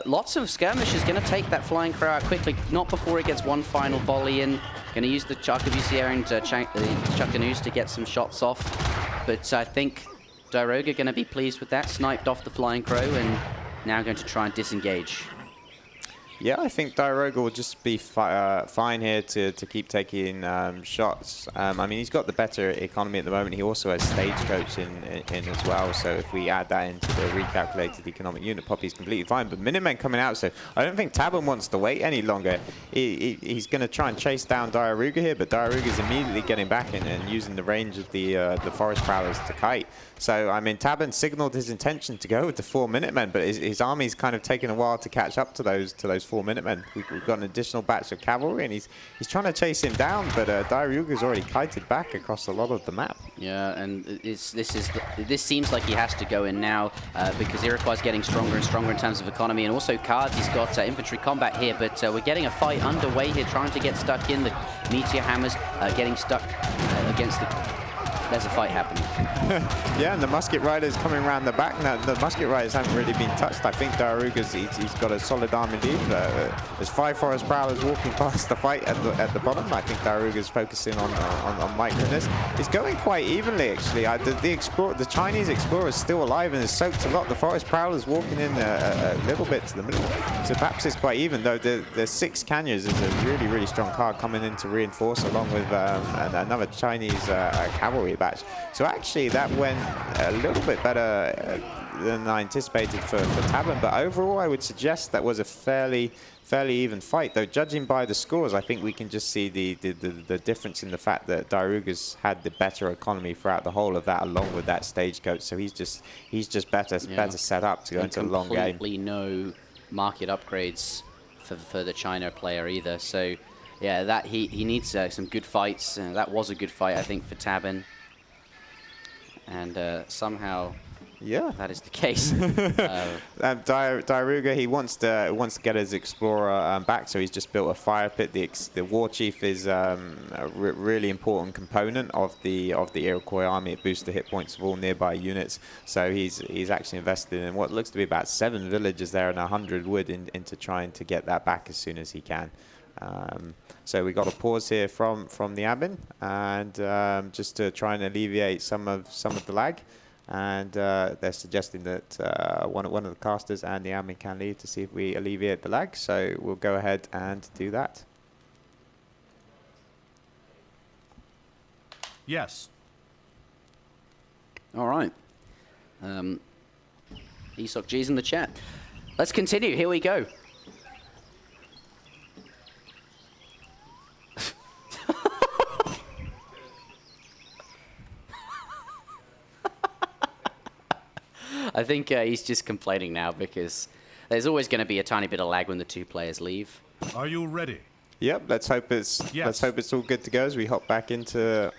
lots of skirmishers going to take that Flying Crow out quickly, not before it gets one final volley in. Going to use the Arquebusier and Chuckanus to get some shots off. But I think Diarouga going to be pleased with that. Sniped off the Flying Crow and now going to try and disengage. Yeah, I think Diarouga will just be fine here to keep taking shots. I mean, he's got the better economy at the moment. He also has Stagecoach in as well. So if we add that into the recalculated economic unit pop, he's completely fine. But Minutemen coming out, so I don't think Tabben wants to wait any longer. He's going to try and chase down Diarouga here, but Diarouga's immediately getting back and using the range of the Forest Prowlers to kite. So, I mean, Tabben signaled his intention to go with the 4 Minutemen, but his army's kind of taken a while to catch up to those 4 Minutemen. We've got an additional batch of cavalry, and he's trying to chase him down, but Diarouga's already kited back across a lot of the map. Yeah, and this seems like he has to go in now because Iroquois is getting stronger and stronger in terms of economy, and also Cards, he's got infantry combat here, but we're getting a fight underway here, trying to get stuck in. The Meteor Hammers getting stuck against the... There's a fight happening. Yeah, and the Musket Riders coming around the back. Now, the Musket Riders haven't really been touched. I think Diarouga's he's got a solid army lead. There's 5 Forest Prowlers walking past the fight at the bottom. I think Diarouga's focusing on microness. It's going quite evenly, actually. The Chinese Explorer is still alive and has soaked a lot. The Forest Prowlers walking in a little bit to the middle. So perhaps it's quite even, though the 6 Canyons is a really strong card coming in to reinforce, along with another Chinese cavalry batch. So actually that went a little bit better than I anticipated for Tabben, but overall I would suggest that was a fairly even fight, though judging by the scores I think we can just see the difference in the fact that Diarouga's had the better economy throughout the whole of that, along with that Stagecoach, so he's just better set up to go into a long game. Completely no market upgrades for the China player either, so yeah, that he needs some good fights. That was a good fight, I think, for Tabben. And somehow, yeah, that is the case. Diarouga, he wants to get his explorer back, so he's just built a fire pit. The war chief is a really important component of the Iroquois army. It boosts the hit points of all nearby units. So he's actually invested in what looks to be about 7 villages there and 100 wood into trying to get that back as soon as he can. So we got a pause here from the admin, and just to try and alleviate some of the lag, and they're suggesting that one of the casters and the admin can leave to see if we alleviate the lag. So we'll go ahead and do that. Yes. All right. esocG's in the chat. Let's continue. Here we go. I think he's just complaining now because there's always going to be a tiny bit of lag when the two players leave. Are you ready? Yep. Let's hope it's all good to go as we hop back into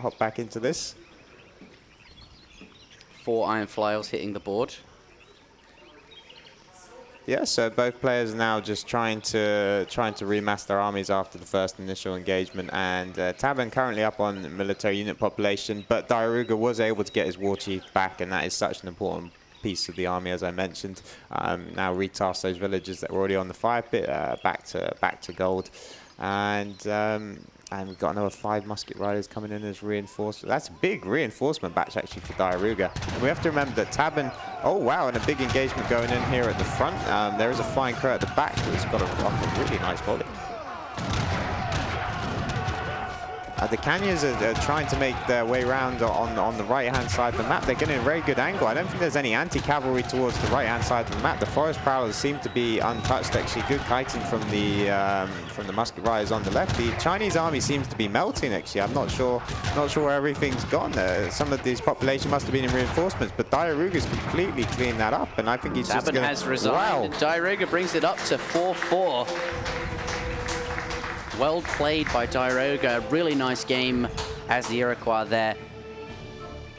this. 4 Iron Flyers hitting the board. Yeah, so both players are now just trying to remass their armies after the first initial engagement, and Tabben currently up on military unit population, but Diarouga was able to get his war chief back, and that is such an important piece of the army, as I mentioned. Now retask those villages that were already on the fire pit back to gold, and we've got another 5 musket riders coming in as reinforcement. That's a big reinforcement batch actually for Diarouga. And we have to remember that Tabben, oh wow, and a big engagement going in here at the front. There is a flying crow at the back that's got a really nice volley. The Canyons are trying to make their way around on the right-hand side of the map. They're getting a very good angle. I don't think there's any anti-cavalry towards the right-hand side of the map. The Forest Prowlers seem to be untouched, actually. Good kiting from the musket riders on the left. The Chinese army seems to be melting, actually. I'm not sure where everything's gone. Some of this population must have been in reinforcements, but Diarouga's completely cleaned that up, and I think he's just Tabben going to... has resigned, and Diarouga brings it up to 4-4. Well played by Diarouga. Really nice game as the Iroquois there.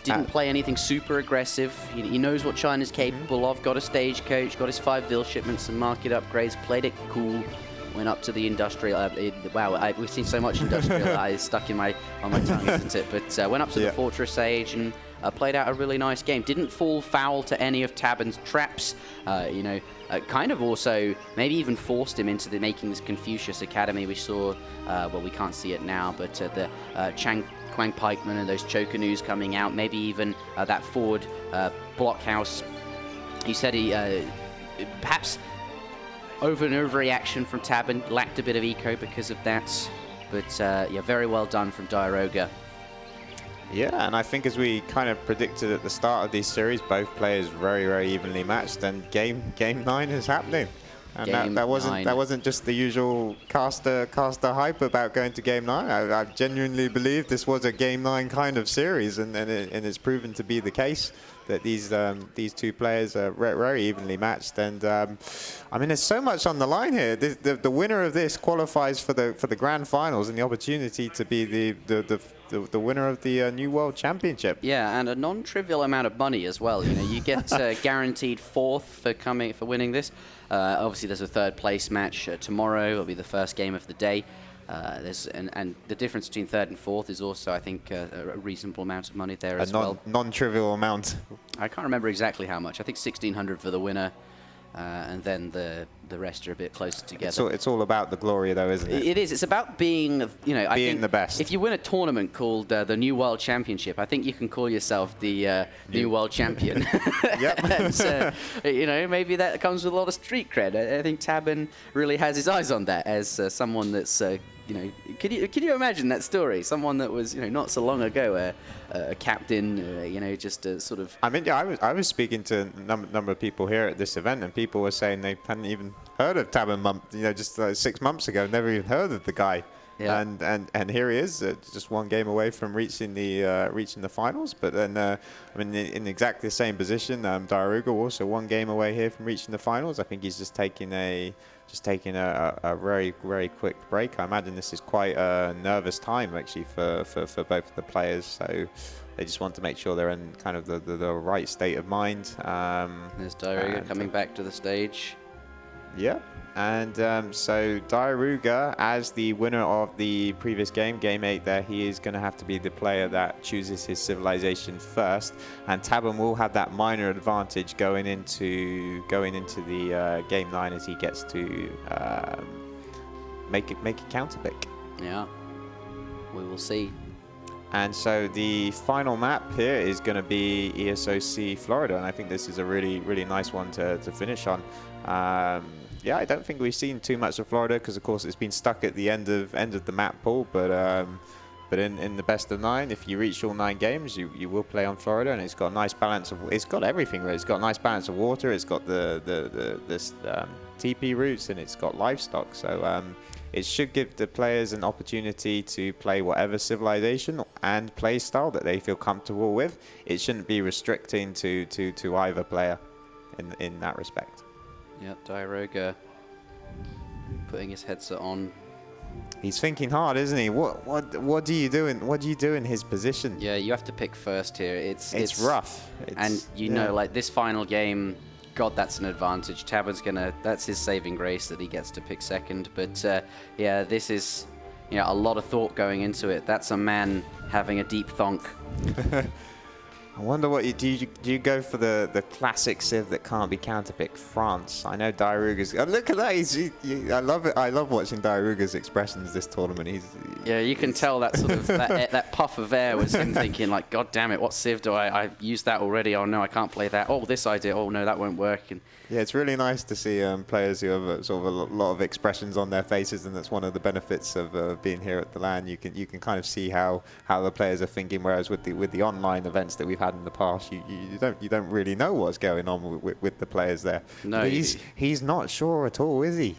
Didn't play anything super aggressive. He knows what China's capable of. Got a stagecoach, got his 5 Vil shipments and market upgrades. Played it cool. Went up to the industrial. Wow, we've seen so much industrial. It's stuck on my tongue, isn't it? But went up to the Fortress Age and played out a really nice game. Didn't fall foul to any of Tabben's traps. Kind of also maybe even forced him into making this Confucius Academy. We saw, well, we can't see it now, but the Quang Pikemen and those Chokanus coming out. Maybe even that forward blockhouse. He said he perhaps an overreaction from Tabben, lacked a bit of eco because of that. But yeah, very well done from Diarouga. Yeah, and I think as we kind of predicted at the start of this series, both players very, very evenly matched, and game 9 is happening. And that wasn't just the usual caster hype about going to game 9. I genuinely believe this was a game 9 kind of series, and it's proven to be the case that these two players are very evenly matched. And I mean, there's so much on the line here. The winner of this qualifies for the grand finals and the opportunity to be the winner of the New World Championship. Yeah, and a non-trivial amount of money as well. You get guaranteed 4th for winning this. Obviously, there's a 3rd place match tomorrow. It'll be the first game of the day. And the difference between 3rd and 4th is also, I think, a reasonable amount of money there as well. Non-trivial amount. I can't remember exactly how much. I think 1,600 for the winner. And then the rest are a bit closer together. It's all about the glory, though, isn't it? It is. It's about being, I think the best. If you win a tournament called the New World Championship, I think you can call yourself the New World Champion. Yep. And, maybe that comes with a lot of street cred. I think Tabben really has his eyes on that as someone that's, could you imagine that story? Someone that was, not so long ago a captain, just a sort of... I mean, yeah, I was speaking to a number of people here at this event, and people were saying they hadn't even heard of Tabben, just 6 months ago, never even heard of the guy. Yeah. And here he is, just one game away from reaching the finals. But then, I mean, in exactly the same position, Diarouga also one game away here from reaching the finals. I think he's just taking a very, very quick break. I imagine this is quite a nervous time actually for both of the players. So they just want to make sure they're in kind of the right state of mind. There's Diarouga coming back to the stage. Yeah. And so Diarouga, as the winner of the previous game 8 there, he is going to have to be the player that chooses his civilization first. And Tabben will have that minor advantage going into the game 9 as he gets to make a counter pick. Yeah, we will see. And so the final map here is going to be ESOC Florida, and I think this is a really, really nice one to finish on. Yeah, I don't think we've seen too much of Florida because, of course, it's been stuck at the end of the map pool. But in the best of 9, if you reach all 9 games, you will play on Florida, and it's got a nice balance of. It's got everything. Really. It's got a nice balance of water. It's got the TP routes, and it's got livestock. So it should give the players an opportunity to play whatever civilization and play style that they feel comfortable with. It shouldn't be restricting to either player. in that respect. Yeah, Diarouga putting his headset on. He's thinking hard, isn't he? What do you do in his position? Yeah, you have to pick first here. It's rough. And you know, like this final game, God, that's an advantage. Tabben's that's his saving grace that he gets to pick second. But yeah, this is, you know, a lot of thought going into it. That's a man having a deep thonk. I wonder what do you go for the classic Civ that can't be counterpicked? France. I know Diarouga's. Look at that! I love it. I love watching Diarouga's expressions this tournament. Yeah, you can tell that sort of that puff of air was him thinking like, God damn it, what Civ do I've used that already? Oh no, I can't play that. Oh, this idea. Oh no, that won't work. And yeah, it's really nice to see players who have sort of a lot of expressions on their faces, and that's one of the benefits of being here at the LAN. You can kind of see how the players are thinking, whereas with the online events that we've had in the past, you don't really know what's going on with the players there. No, but he's not sure at all, is he?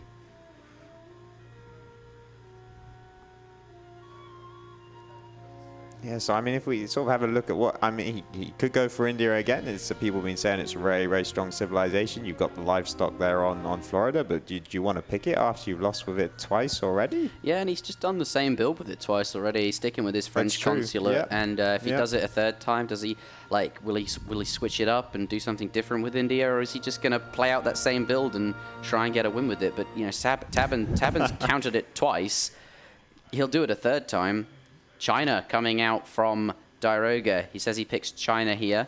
Yeah, so I mean, if we sort of have a look at what, I mean, he could go for India again. It's people have been saying it's a very, very strong civilization. You've got the livestock there on Florida, but do you want to pick it after you've lost with it twice already? Yeah, and he's just done the same build with it twice already. He's sticking with his French consulate, yeah. And if he does it a third time, does he will he switch it up and do something different with India, or is he just going to play out that same build and try and get a win with it? But you know, Tabben's countered it twice. He'll do it a third time. China coming out from Diarouga. He says he picks China here.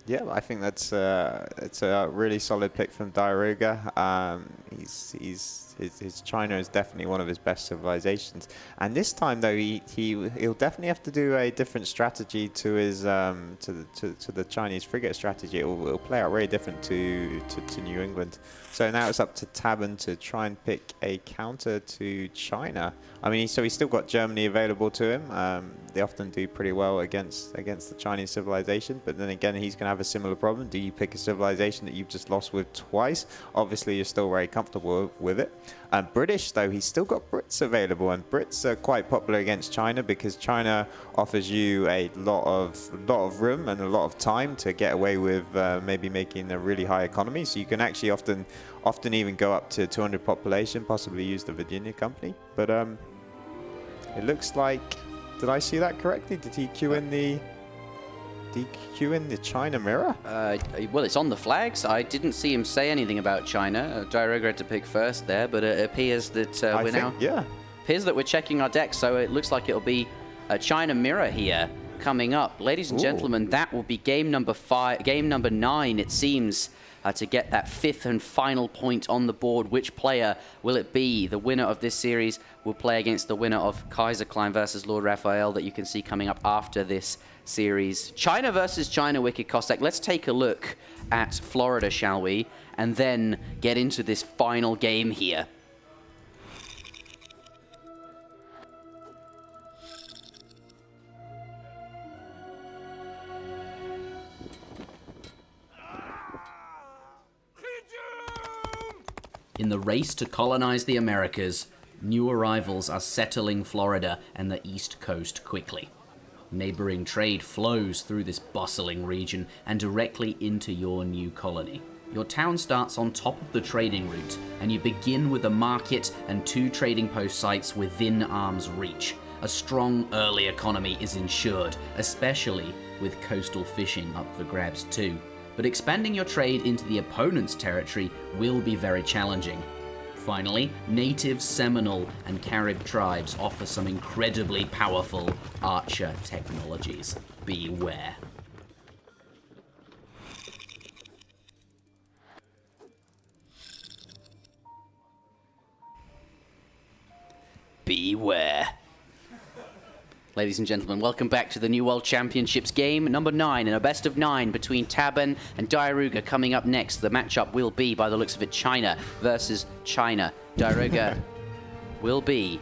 Yeah, I think it's a really solid pick from Diarouga. His China is definitely one of his best civilizations, and this time though he'll definitely have to do a different strategy to his to the Chinese frigate strategy. It'll play out very different to New England. So now it's up to Tabben to try and pick a counter to China. I mean, so he's still got Germany available to him. They often do pretty well against the Chinese civilization, but then again, he's going to have a similar problem. Do you pick a civilization that you've just lost with twice? Obviously, you're still very comfortable with it. British, though, he's still got Brits available, and Brits are quite popular against China because China offers you a lot of room and a lot of time to get away with maybe making a really high economy. So you can actually often even go up to 200 population, possibly use the Virginia company. But it looks like, did I see that correctly? Did he queue in the China mirror? Well, it's on the flags. I didn't see him say anything about China. Diarouga had to pick first there, but it appears that appears that we're checking our deck, so it looks like it'll be a China mirror here coming up. Ladies and gentlemen, that will be game number 9, it seems, to get that 5th and final point on the board. Which player will it be? The winner of this series will play against the winner of Kaiserklein versus Lord Raphael that you can see coming up after this series. China versus China, Wicked Cossack. Let's take a look at Florida, shall we? And then get into this final game here. In the race to colonize the Americas, new arrivals are settling Florida and the East Coast quickly. Neighboring trade flows through this bustling region and directly into your new colony. Your town starts on top of the trading route, and you begin with a market and 2 trading post sites within arm's reach. A strong early economy is ensured, especially with coastal fishing up for grabs too. But expanding your trade into the opponent's territory will be very challenging. Finally, native Seminole and Carib tribes offer some incredibly powerful archer technologies. Beware. Beware. Ladies and gentlemen, welcome back to the New World Championships game number 9 in a best of 9 between Tabben and Diarouga. Coming up next, the matchup will be, by the looks of it, China versus China. Diarouga will be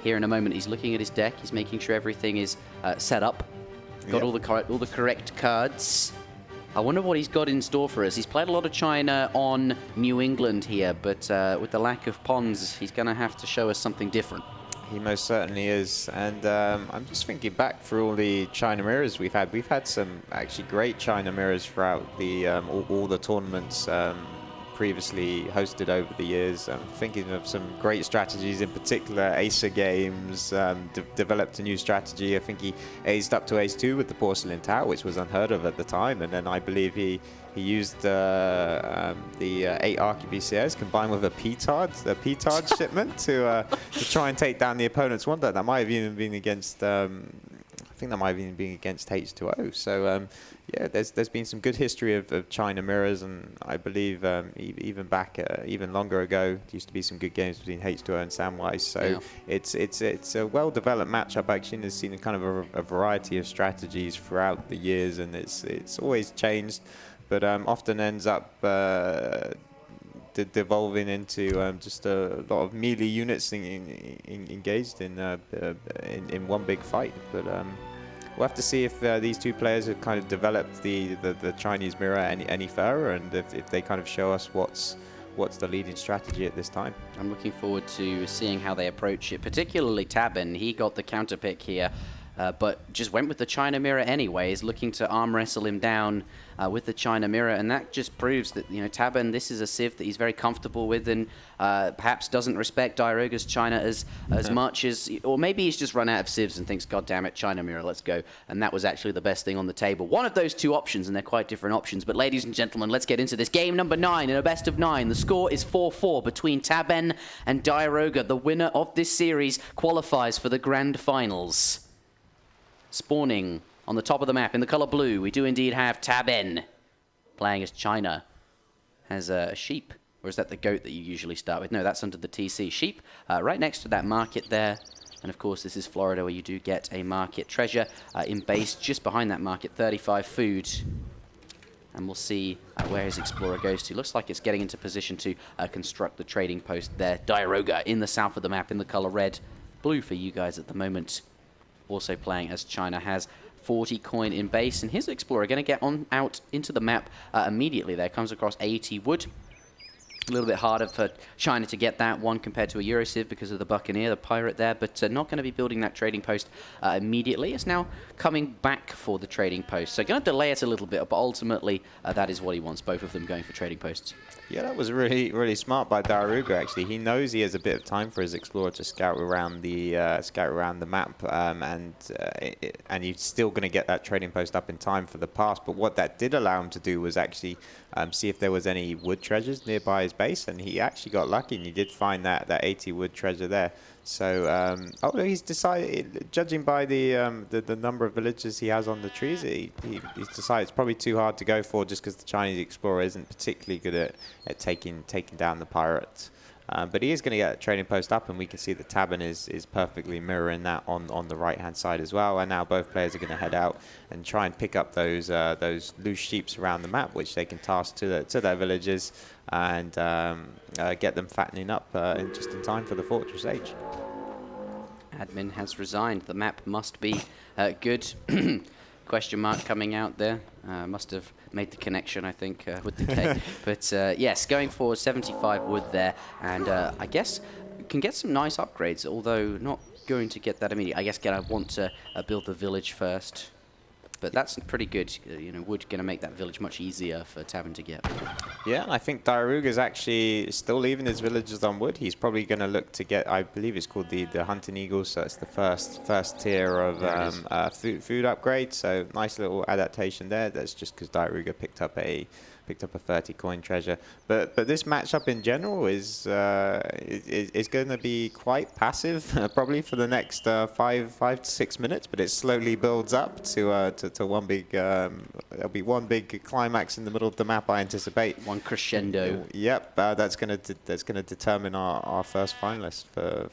here in a moment. He's looking at his deck. He's making sure everything is set up. Got all the correct cards. I wonder what he's got in store for us. He's played a lot of China on New England here, but with the lack of pawns, he's going to have to show us something different. He most certainly is. And I'm just thinking back through all the China mirrors we've had. We've had some actually great China mirrors throughout the all the tournaments previously hosted over the years. I'm thinking of some great strategies, in particular Acer Games developed a new strategy. I think he aced up to Ace 2 with the Porcelain Tower, which was unheard of at the time. And then I believe he used the 8 RQBCS combined with a petard shipment to try and take down the opponent's wonder. That might have even been against I think that might have even been against H2O. So yeah, there's been some good history of China mirrors, and I believe even back even longer ago, there used to be some good games between H2O and Samwise. So it's a well-developed matchup actually, and it's seen kind of a variety of strategies throughout the years, and it's always changed, but often ends up devolving into just a lot of melee units engaged in one big fight. But we'll have to see if these two players have kind of developed the Chinese mirror any further, and if they kind of show us what's the leading strategy at this time. I'm looking forward to seeing how they approach it, particularly Tabben. He got the counter pick here, but just went with the China mirror anyways, looking to arm wrestle him down with the China mirror, and that just proves that, you know, Tabben, this is a civ that he's very comfortable with, and perhaps doesn't respect Diarouga's China as much as, or maybe he's just run out of civs and thinks, God damn it, China mirror, let's go. And that was actually the best thing on the table. One of those two options, and they're quite different options. But ladies and gentlemen, let's get into this. Game number 9 in a best of 9. The score is 4-4 between Tabben and Diarouga. The winner of this series qualifies for the grand finals. Spawning on the top of the map in the color blue, we do indeed have Tabben playing as China. Has a sheep, or is that the goat that you usually start with? No, that's under the TC. Sheep, right next to that market there. And of course, this is Florida, where you do get a market treasure in base just behind that market, 35 food. And we'll see where his explorer goes to. Looks like it's getting into position to construct the trading post there. Diarouga in the south of the map in the color red. Blue for you guys at the moment. Also playing as China, has 40 coin in base, and his explorer going to get on out into the map immediately there. Comes across 80 wood. A little bit harder for China to get that one compared to a Eurociv because of the Buccaneer, the pirate there, but not going to be building that trading post immediately. It's now coming back for the trading post. So going to delay it a little bit, but ultimately that is what he wants, both of them going for trading posts. Yeah, that was really, really smart by Diarouga, actually. He knows he has a bit of time for his explorer to scout around the map, and he's still going to get that trading post up in time for the pass. But what that did allow him to do was actually see if there was any wood treasures nearby his base, and he actually got lucky, and he did find that 80 wood treasure there. So, although he's decided, judging by the number of villages he has on the trees, he's decided it's probably too hard to go for, just because the Chinese explorer isn't particularly good at taking down the pirates. But he is going to get a trading post up, and we can see that Tabben is perfectly mirroring that on the right-hand side as well. And now both players are going to head out and try and pick up those loose sheeps around the map, which they can task to their villages and get them fattening up just in time for the Fortress Age. Admin has resigned. The map must be good. Question mark coming out there. Must have made the connection, I think, with the K. But yes, going for 75 wood there, and I guess can get some nice upgrades, although not going to get that immediately. I guess gonna want to build the village first. But that's pretty good. You know, wood going to make that village much easier for Tabben to get. Yeah, I think Diarouga is actually still leaving his villages on wood. He's probably going to look to get, I believe it's called the Hunting Eagle, so it's the first tier of food upgrade. So nice little adaptation there. That's just because Diarouga picked up a 30 coin treasure. But this matchup in general is going to be quite passive, probably for the next 5 to 6 minutes. But it slowly builds up to one big. There'll be one big climax in the middle of the map, I anticipate. One crescendo. Yep, that's going to determine our first finalist for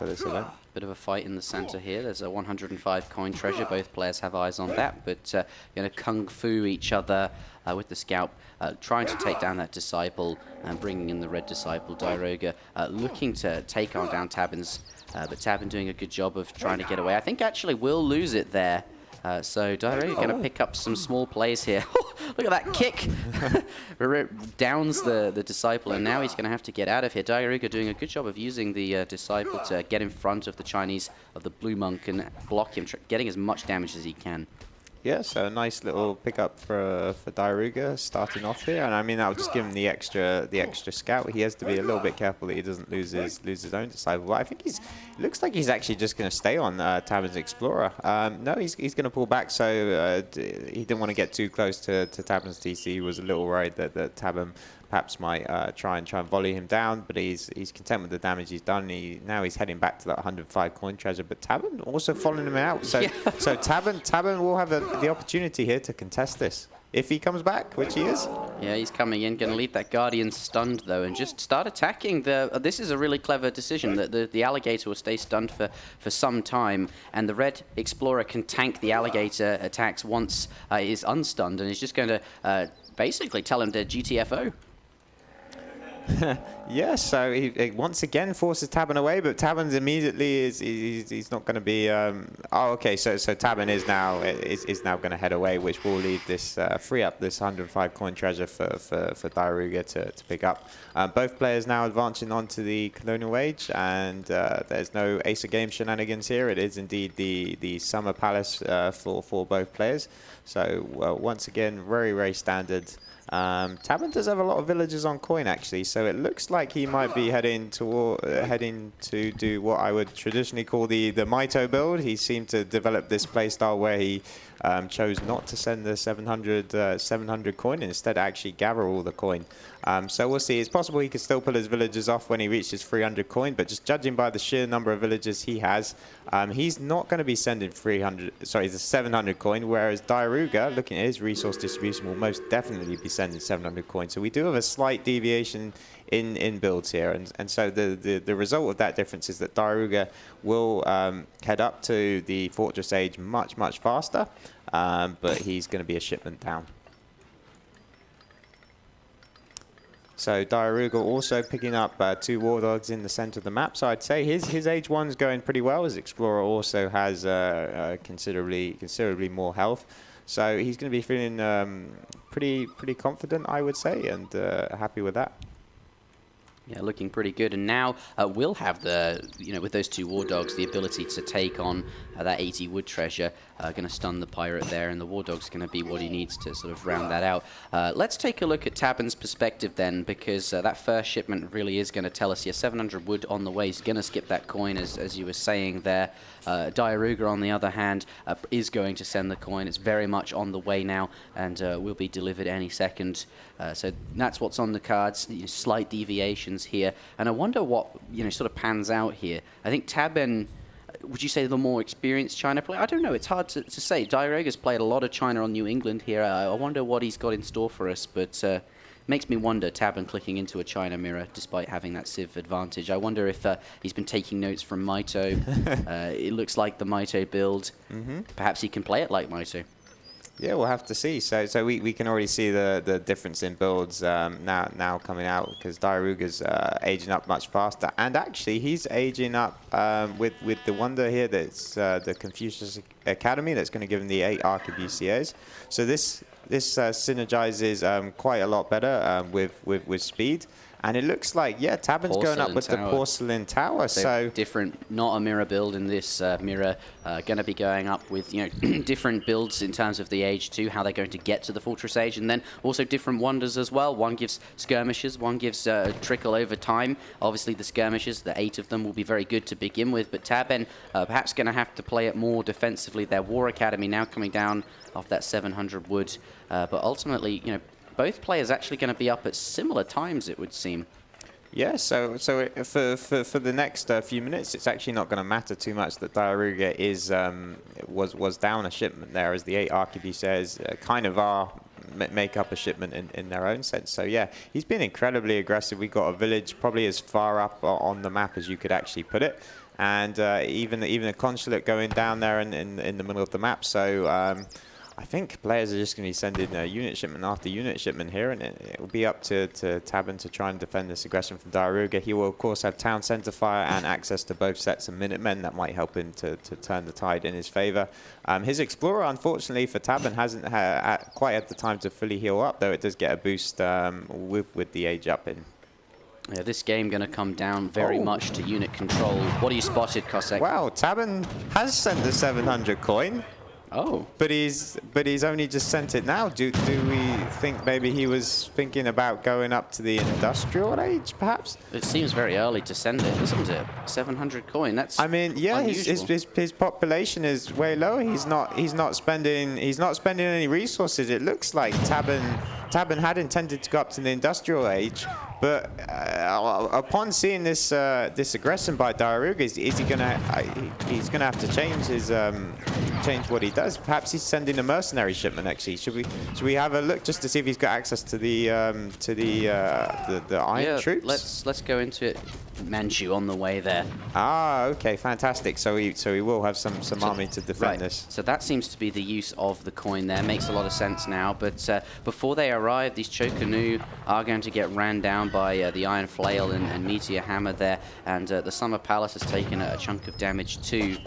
this event. Bit of a fight in the center here. There's a 105 coin treasure. Both players have eyes on that, but going to kung fu each other with the scout, trying to take down that disciple and bringing in the red disciple. Diarouga looking to take on down Tabben's, but Tabben doing a good job of trying to get away. I think actually will lose it there. So Diarouga going to pick up some small plays here. Look at that kick! Downs the Disciple, and now he's going to have to get out of here. Diarouga doing a good job of using the Disciple to get in front of the Chinese, of the Blue Monk, and block him, getting as much damage as he can. Yeah, so a nice little pickup for Diarouga starting off here, and I mean that'll just give him the extra scout. He has to be a little bit careful that he doesn't lose his own Disciple. But I think it looks like he's actually just going to stay on Tabben's Explorer. No, he's going to pull back. So he didn't want to get too close to Tabben's TC. He was a little worried that Tabben perhaps might try and volley him down, but he's content with the damage he's done. Now he's heading back to that 105 coin treasure, but Tabben also following him out. So so Tabben will have the opportunity here to contest this if he comes back, which he is. Yeah, he's coming in, going to leave that Guardian stunned though, and just start attacking. This is a really clever decision that the Alligator will stay stunned for some time, and the Red Explorer can tank the Alligator attacks once it is unstunned, and he's just going to basically tell him to GTFO. Yeah, so he once again forces Tabben away, but Tabben's immediately he's not going to be. Oh, okay. So Tabben is now going to head away, which will leave this free up this 105 coin treasure for Diarouga to pick up. Both players now advancing onto the Colonial Age, and there's no Ace of Game shenanigans here. It is indeed the Summer Palace for both players. So once again, very standard. Tabben does have a lot of villagers on coin actually, so it looks like he might be heading to do what I would traditionally call the Mito build. He seemed to develop this playstyle where he chose not to send the 700 coin and instead actually gather all the coin. So we'll see. It's possible he could still pull his villagers off when he reaches 300 coin, but just judging by the sheer number of villagers he has, he's not going to be sending the 700 coin, whereas Diarouga, looking at his resource distribution, will most definitely be sending 700 coin. So we do have a slight deviation in builds here, and so the result of that difference is that Diarouga will head up to the Fortress Age much faster, but he's going to be a shipment down. So Diarouga also picking up 2 War Dogs in the center of the map. So I'd say his Age 1's going pretty well. His Explorer also has considerably more health. So he's going to be feeling pretty confident, I would say, and happy with that. Yeah, looking pretty good. And now we'll have with those 2 War Dogs, the ability to take on that 80 wood treasure. Going to stun the pirate there, and the War Dog's going to be what he needs to sort of round that out. Let's take a look at Tabben's perspective then, because that first shipment really is going to tell us, 700 wood on the way. He's going to skip that coin, as you were saying there. Diarouga, on the other hand, is going to send the coin. It's very much on the way now, and will be delivered any second. So that's what's on the cards. Slight deviations here, and I wonder what sort of pans out here. I think Tabben, would you say the more experienced China player? I don't know. It's hard to say. Diarouga's played a lot of China on New England here. I wonder what he's got in store for us, but makes me wonder, Tabben clicking into a China mirror despite having that Civ advantage. I wonder if he's been taking notes from Mito. It looks like the Mito build. Perhaps he can play it like Mito. Yeah, we'll have to see. So we can already see the difference in builds now coming out, because Diarouga's aging up much faster, and actually he's aging up with the wonder here that's the Confucius Academy that's going to give him the 8 arquebusiers. So this synergizes quite a lot better with speed. And it looks like, Tabben's going up with the Porcelain Tower. So different, not a mirror build in this mirror. Going to be going up with different builds in terms of the Age 2, how they're going to get to the Fortress Age, and then also different wonders as well. One gives skirmishes, one gives trickle over time. Obviously the skirmishes, the 8 of them, will be very good to begin with, but Tabben perhaps going to have to play it more defensively. Their War Academy now coming down off that 700 wood, but ultimately, both players actually going to be up at similar times, it would seem. Yeah, so for the next few minutes, it's actually not going to matter too much that Diarouga was down a shipment there, as the 8 arquebusiers kind of are make up a shipment in their own sense. So yeah, he's been incredibly aggressive. We got a village probably as far up on the map as you could actually put it, and even a consulate going down there in the middle of the map. So I think players are just going to be sending unit shipment after unit shipment here, and it will be up to Tabben to try and defend this aggression from Diarouga. He will, of course, have town centre fire and access to both sets of Minutemen. That might help him to turn the tide in his favour. His Explorer, unfortunately, for Tabben hasn't quite had the time to fully heal up, though it does get a boost with the age up in. Yeah, this game going to come down very much to unit control. What are you spotted, Cossack? Wow, Tabben has sent the 700 coin. Oh. But he's only just sent it now. Do we think maybe he was thinking about going up to the industrial age, perhaps? It seems very early to send it, isn't it? 700 coin. That's I mean, yeah, his population is way low. He's not spending any resources. It looks like Tabben had intended to go up to the industrial age, but upon seeing this this aggression by Diarouga, he's gonna have to change his change what he does. Perhaps he's sending a mercenary shipment. Actually, should we have a look just to see if he's got access to the iron troops? Let's go into it. Manchu on the way there. Ah, okay, fantastic. So he will have some army to defend this. So that seems to be the use of the coin there. Makes a lot of sense now. But before they arrive, these Chocanu are going to get ran down by the Iron Flail and Meteor Hammer there. And the Summer Palace has taken a chunk of damage too.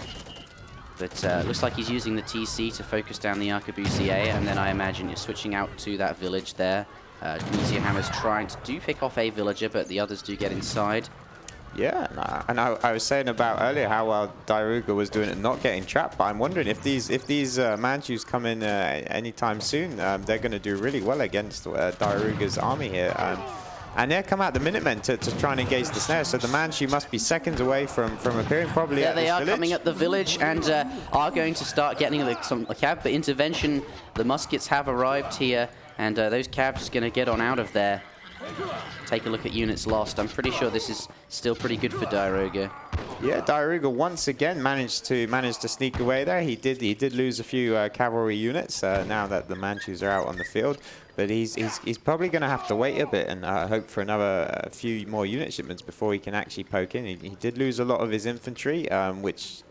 But looks like he's using the TC to focus down the Arquebusier, and then I imagine you're switching out to that village there. Meteor Hammer's trying to pick off a villager, but the others do get inside. Yeah, and I was saying about earlier how well Diarouga was doing at not getting trapped, but I'm wondering if these Manchus come in anytime soon, they're going to do really well against Diarouga's army here. And there come out the Minutemen to try and engage the snare, so the Manchu must be seconds away from appearing probably at this village. They are coming at the village and are going to start getting some cav, but intervention, the muskets have arrived here, and those cavs are going to get on out of there. Take a look at units lost. I'm pretty sure this is still pretty good for Diarouga. Yeah, Diarouga once again managed to sneak away there. He did lose a few cavalry units now that the Manchus are out on the field. But he's probably going to have to wait a bit and hope for another few more unit shipments before he can actually poke in. He did lose a lot of his infantry, which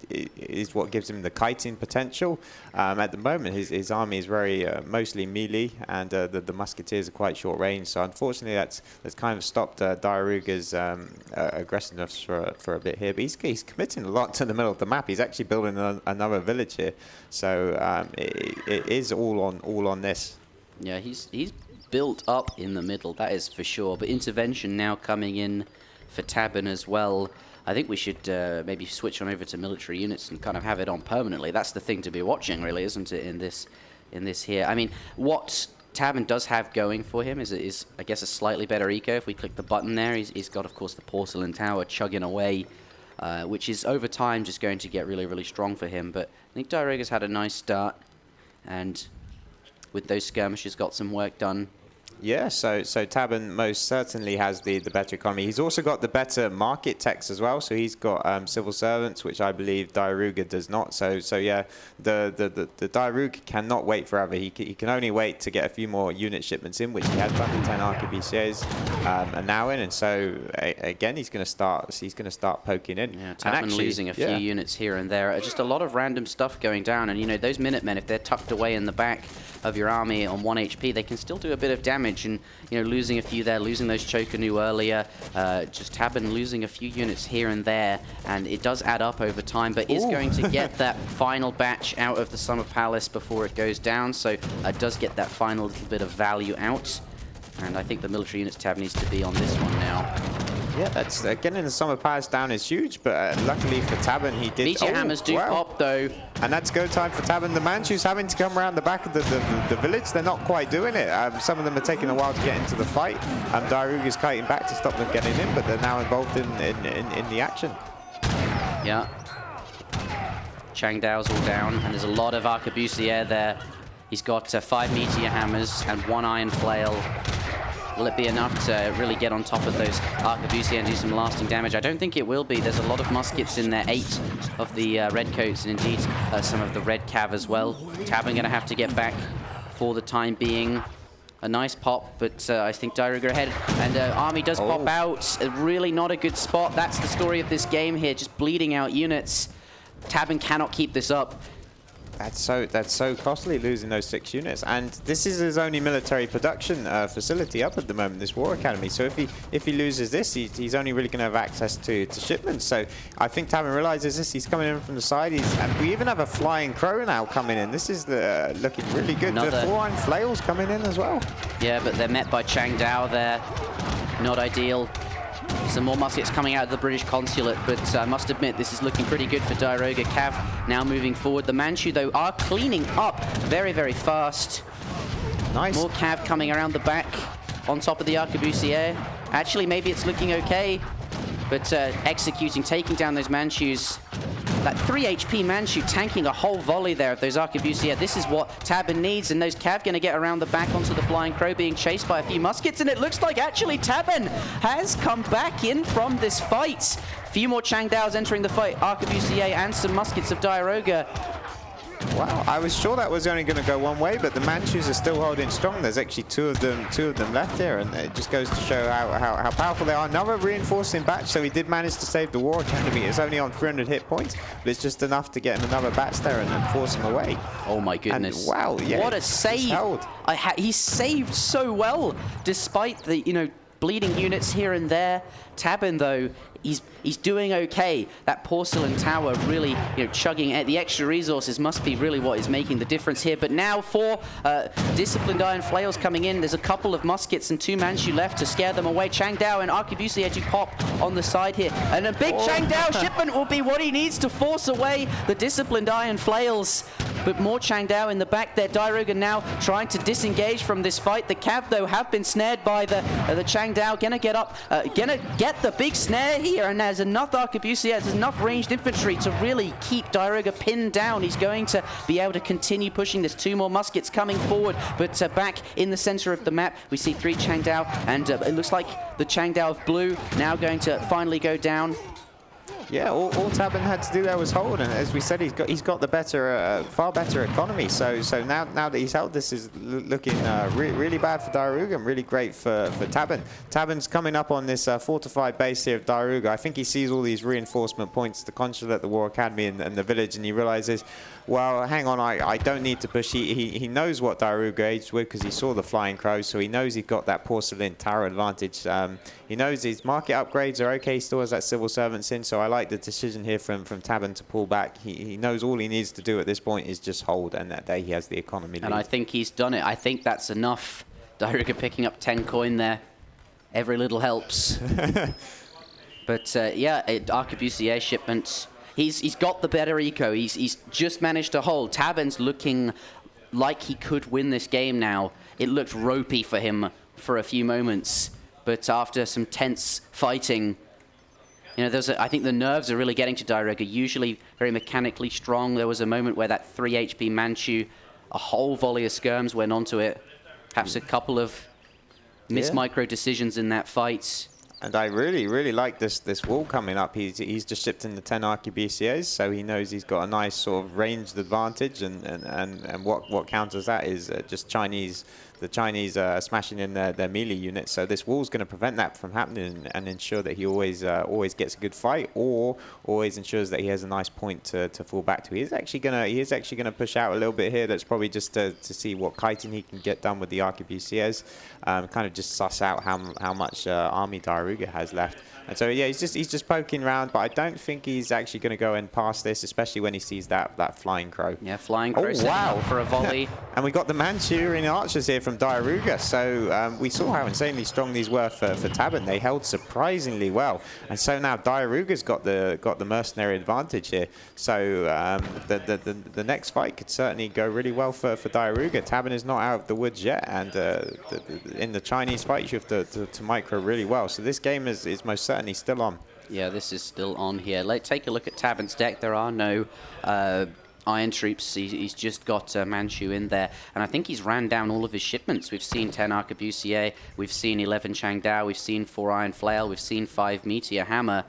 is what gives him the kiting potential. At the moment, his army is very mostly melee, and the musketeers are quite short range. So unfortunately, that's kind of stopped Diarouga's aggressiveness for a bit here. But he's committing a lot to the middle of the map. He's actually building another village here. So it is all on this. Yeah, he's built up in the middle, that is for sure. But intervention now coming in for Tabben as well. I think we should maybe switch on over to military units and kind of have it on permanently. That's the thing to be watching, really, isn't it, in this here? I mean, what Tabben does have going for him is I guess, a slightly better eco. If we click the button there, he's got, of course, the Porcelain Tower chugging away, which is over time just going to get really, really strong for him. But I think Diarouga's had a nice start, and with those skirmishes got some work done. Yeah, so Tabben most certainly has the better economy. He's also got the better market tax as well. So he's got civil servants, which I believe Diarouga does not. So yeah, the Diarouga cannot wait forever. He can only wait to get a few more unit shipments in, which he has done. The 10 arquebusiers are now in, and so again he's going to start poking in. Yeah, Tabben losing a few units here and there. Just a lot of random stuff going down, and you know those Minutemen, if they're tucked away in the back of your army on 1 HP, they can still do a bit of damage. And you know, losing a few there, losing those Chocanu earlier, just Tabben losing a few units here and there, and it does add up over time, but is going to get that final batch out of the Summer Palace before it goes down, so does get that final little bit of value out. And I think the military units tab needs to be on this one now. Yeah, that's getting the Summer Palace down is huge, but luckily for Tabben, he did. Meteor hammers do pop though, and that's go time for Tabben. The Manchus having to come around the back of the village. They're not quite doing it. Some of them are taking a while to get into the fight. Diarouga's kiting back to stop them getting in, but they're now involved in the action. Yeah. Changdao's all down, and there's a lot of arquebusier there. He's got 5 meteor hammers and 1 iron flail. Will it be enough to really get on top of those arquebusier and do some lasting damage? I don't think it will be. There's a lot of muskets in there, 8 of the redcoats, and indeed some of the red cav as well. Tabben going to have to get back for the time being. A nice pop, but I think Diarouga ahead, and army does pop out. Really not a good spot. That's the story of this game here, just bleeding out units. Tabben cannot keep this up. That's so costly, losing those 6 units, and this is his only military production facility up at the moment, this War Academy. So if he loses this, he's only really going to have access to shipments. So I think Tabben realizes this. He's coming in from the side. And we even have a flying crow now coming in. This is looking really good. The 4-iron flails coming in as well. Yeah, but they're met by Chang Dao there. Not ideal. Some more muskets coming out of the British consulate, but I must admit this is looking pretty good for Diarouga. Cav now moving forward. The Manchu, though, are cleaning up very, very fast. Nice. More Cav coming around the back on top of the arquebusier. Actually, maybe it's looking okay, but executing, taking down those Manchus. That 3 HP Manchu tanking a whole volley there of those arquebusier. This is what Tabben needs, and those Cav going to get around the back onto the Flying Crow, being chased by a few muskets, and it looks like actually Tabben has come back in from this fight. A few more Chang Daos entering the fight, arquebusier and some muskets of Diarouga. Wow, I was sure that was only going to go one way, but the Manchus are still holding strong. There's actually two of them left here, and it just goes to show how powerful they are. Another reinforcing batch, so he did manage to save the War Academy. It's only on 300 hit points, but it's just enough to get him another batch there and then force him away. Oh my goodness. And wow, yeah. What a save. He saved so well, despite the, bleeding units here and there. Tabben, though, he's doing okay. That porcelain tower really, chugging at the extra resources must be really what is making the difference here. But now 4 disciplined iron flails coming in. There's a couple of muskets and 2 Manchu left to scare them away. Chang Dao and arquebusier to pop on the side here. And a big Chang Dao shipment will be what he needs to force away the disciplined iron flails. But more Chang Dao in the back there. Diarouga now trying to disengage from this fight. The Cav, though, have been snared by the Chang Dao. Gonna get up, gonna get the big snare here, and there's enough arquebusiers, there's enough ranged infantry to really keep Diarouga pinned down. He's going to be able to continue pushing. There's 2 more muskets coming forward, but back in the center of the map, we see 3 Chang Dao, and it looks like the Chang Dao of blue now going to finally go down. Yeah, all Tabben had to do there was hold, and as we said, he's got the better, far better economy. So now that he's held, this is looking really bad for Diarouga and really great for Tabben. Tabben's coming up on this fortified base here of Diarouga. I think he sees all these reinforcement points, the consulate, the War Academy, and the village, and he realizes, well, hang on, I don't need to push. He knows what Diarouga aged with because he saw the Flying Crows, so he knows he's got that porcelain tower advantage. He knows his market upgrades are okay. He still has that civil servants in, so I like the decision here from Tabben to pull back. He knows all he needs to do at this point is just hold, and that day he has the economy lead. And I think he's done it. I think that's enough. Diarouga picking up 10 coin there. Every little helps. But yeah, arquebusier shipment. He's got the better eco. He's just managed to hold. Tabben's looking like he could win this game now. It looked ropey for him for a few moments, but after some tense fighting, I think the nerves are really getting to Diarouga. Usually very mechanically strong. There was a moment where that 3 HP Manchu, a whole volley of skirms went onto it. Perhaps a couple of micro decisions in that fight. And I really like this wall coming up. He's just shipped in the 10 arquebusiers, so he knows he's got a nice sort of ranged advantage, and what counters that is just the Chinese smashing in their melee units. So this wall's going to prevent that from happening and ensure that he always gets a good fight, or always ensures that he has a nice point to fall back to. He is actually going to push out a little bit here. That's probably just to see what kiting he can get done with the arquebusiers. Kind of just suss out how much army Diarouga has left. And so yeah, he's just poking around, but I don't think he's actually going to go and pass this, especially when he sees that Flying Crow. Yeah, Flying Crow setting up for a volley. And we got the Manchurian archers here from Diarouga. So we saw how insanely strong these were for Tabben. They held surprisingly well, and so now Diarouga's got the mercenary advantage here. So the next fight could certainly go really well for Diarouga. Tabben is not out of the woods yet, and in the Chinese fight you have to micro really well. So this game is most certainly still on. Yeah, this is still on here. Let's take a look at Tabben's deck. There are no iron troops. He's just got Manchu in there, and I think he's ran down all of his shipments. We've seen 10 arquebusier, we've seen 11 Chang Dao, we've seen 4 iron flail, we've seen 5 meteor hammer.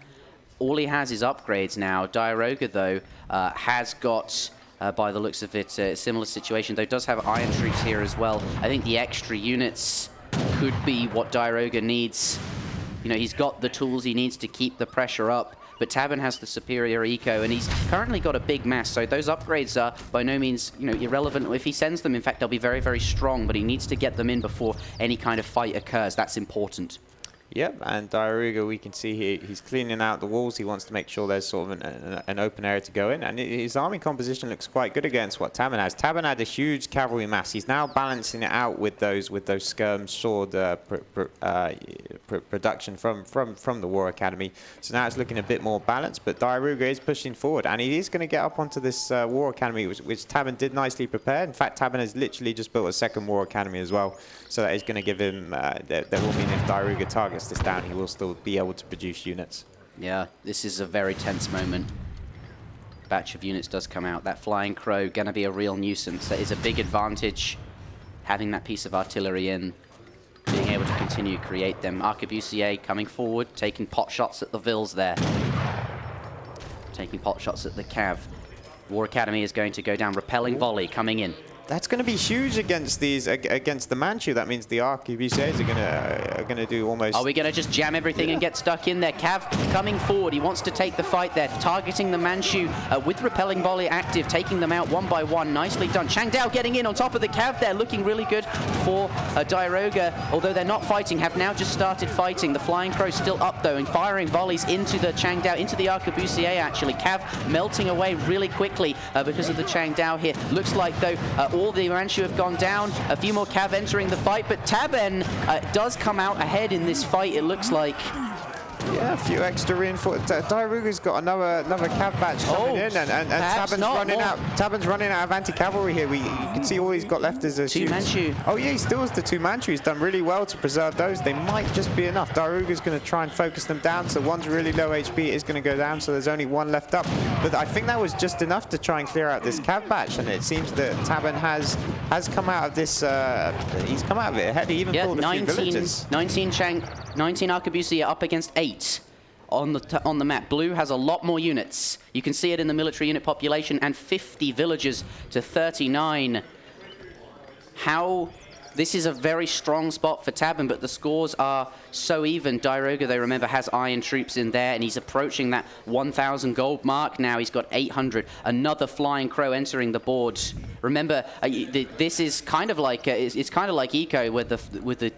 All he has is upgrades now. Diarouga, though, has got, by the looks of it, a similar situation, though does have iron troops here as well. I think the extra units could be what Diarouga needs. He's got the tools he needs to keep the pressure up. but Tabben has the superior eco, and he's currently got a big mass, so those upgrades are by no means, you know, irrelevant if he sends them. In fact, they'll be very, very strong, but he needs to get them in before any kind of fight occurs. That's important. Yep, and Diarouga, we can see he's cleaning out the walls. He wants to make sure there's sort of an open area to go in. And his army composition looks quite good against what Tabben has. Tabben had a huge cavalry mass. He's now balancing it out with those skirm sword production from the War Academy. So now it's looking a bit more balanced, but Diarouga is pushing forward. And he is going to get up onto this War Academy, which Tabben did nicely prepare. In fact, Tabben has literally just built a second War Academy as well. So that is going to give him, that will mean if Diarouga targets this down, he will still be able to produce units. Yeah, this is a very tense moment. Batch of units does come out. That flying crow going to be a real nuisance. That is a big advantage, having that piece of artillery in, being able to continue to create them. Arquebusier coming forward, taking pot shots at the Vils there. Taking pot shots at the Cav. War Academy is going to go down. Repelling volley coming in. That's going to be huge against the Manchu. That means the arquebusiers are going to do almost. Are we going to just jam everything and get stuck in there? Cav coming forward. He wants to take the fight there, targeting the Manchu with repelling volley active, taking them out one by one. Nicely done. Changdao getting in on top of the Cav there, looking really good for Diarouga. Although they're not fighting, have now just started fighting. The Flying Crow still up though and firing volleys into the Changdao, into the arquebusier actually. Cav melting away really quickly because of the Changdao here. Looks like though all the Manchu have gone down. A few more Cav entering the fight, but Tabben does come out ahead in this fight, it looks like. Yeah, a few extra reinforcements. Diarouga's got another Cav batch coming in, and Tabben's running out of anti-cavalry here. You can see all he's got left is a two Manchu. Oh yeah, he still has the two Manchu. He's done really well to preserve those. They might just be enough. Diarouga's going to try and focus them down, so one's really low HP, it is going to go down, so there's only one left up. But I think that was just enough to try and clear out this Cav batch, and it seems that Tabben has come out of this, he's come out of it ahead. He even pulled a few villages. 19 arquebusier up against 8 on the map. Blue has a lot more units. You can see it in the military unit population, and 50 villagers to 39. This is a very strong spot for Tabben, but the scores are so even. Diarouga, they remember, has iron troops in there, and he's approaching that 1,000 gold mark now. He's got 800. Another Flying Crow entering the board. Remember, this is kind of like it's kind of like Eco with the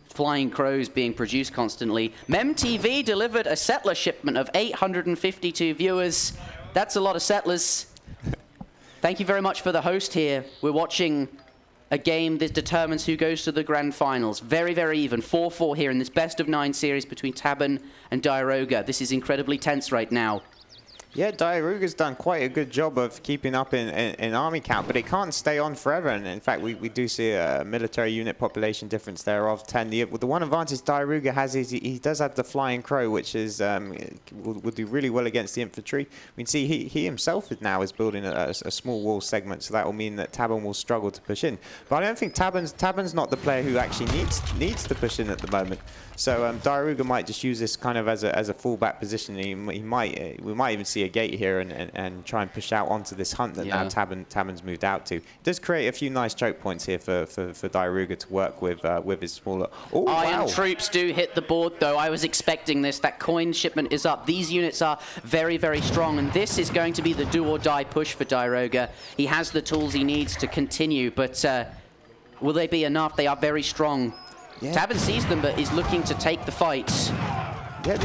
Flying Crows being produced constantly. MemTV delivered a settler shipment of 852 viewers. That's a lot of settlers. Thank you very much for the host here. We're watching a game that determines who goes to the grand finals. Very, very even. 4-4 here in this best of 9 series between Tabben and Diarouga. This is incredibly tense right now. Yeah, Diarouga's done quite a good job of keeping up in army count, but it can't stay on forever. And in fact, we do see a military unit population difference there of 10. The one advantage Diarouga has is he does have the Flying Crow, which is will do really well against the infantry. We can see he himself is building a small wall segment, so that will mean that Tabben will struggle to push in. But I don't think Tabben's not the player who actually needs to push in at the moment. So Diarouga might just use this kind of as a fallback position. We might even see a gate here and try and push out onto this hunt that now Tabben's moved out to. It does create a few nice choke points here for Diarouga to work with his smaller. Oh, Iron troops do hit the board though. I was expecting this. That coin shipment is up. These units are very, very strong, and this is going to be the do or die push for Diarouga. He has the tools he needs to continue, but will they be enough? They are very strong. Yeah. Tabben sees them, but is looking to take the fight. Yeah,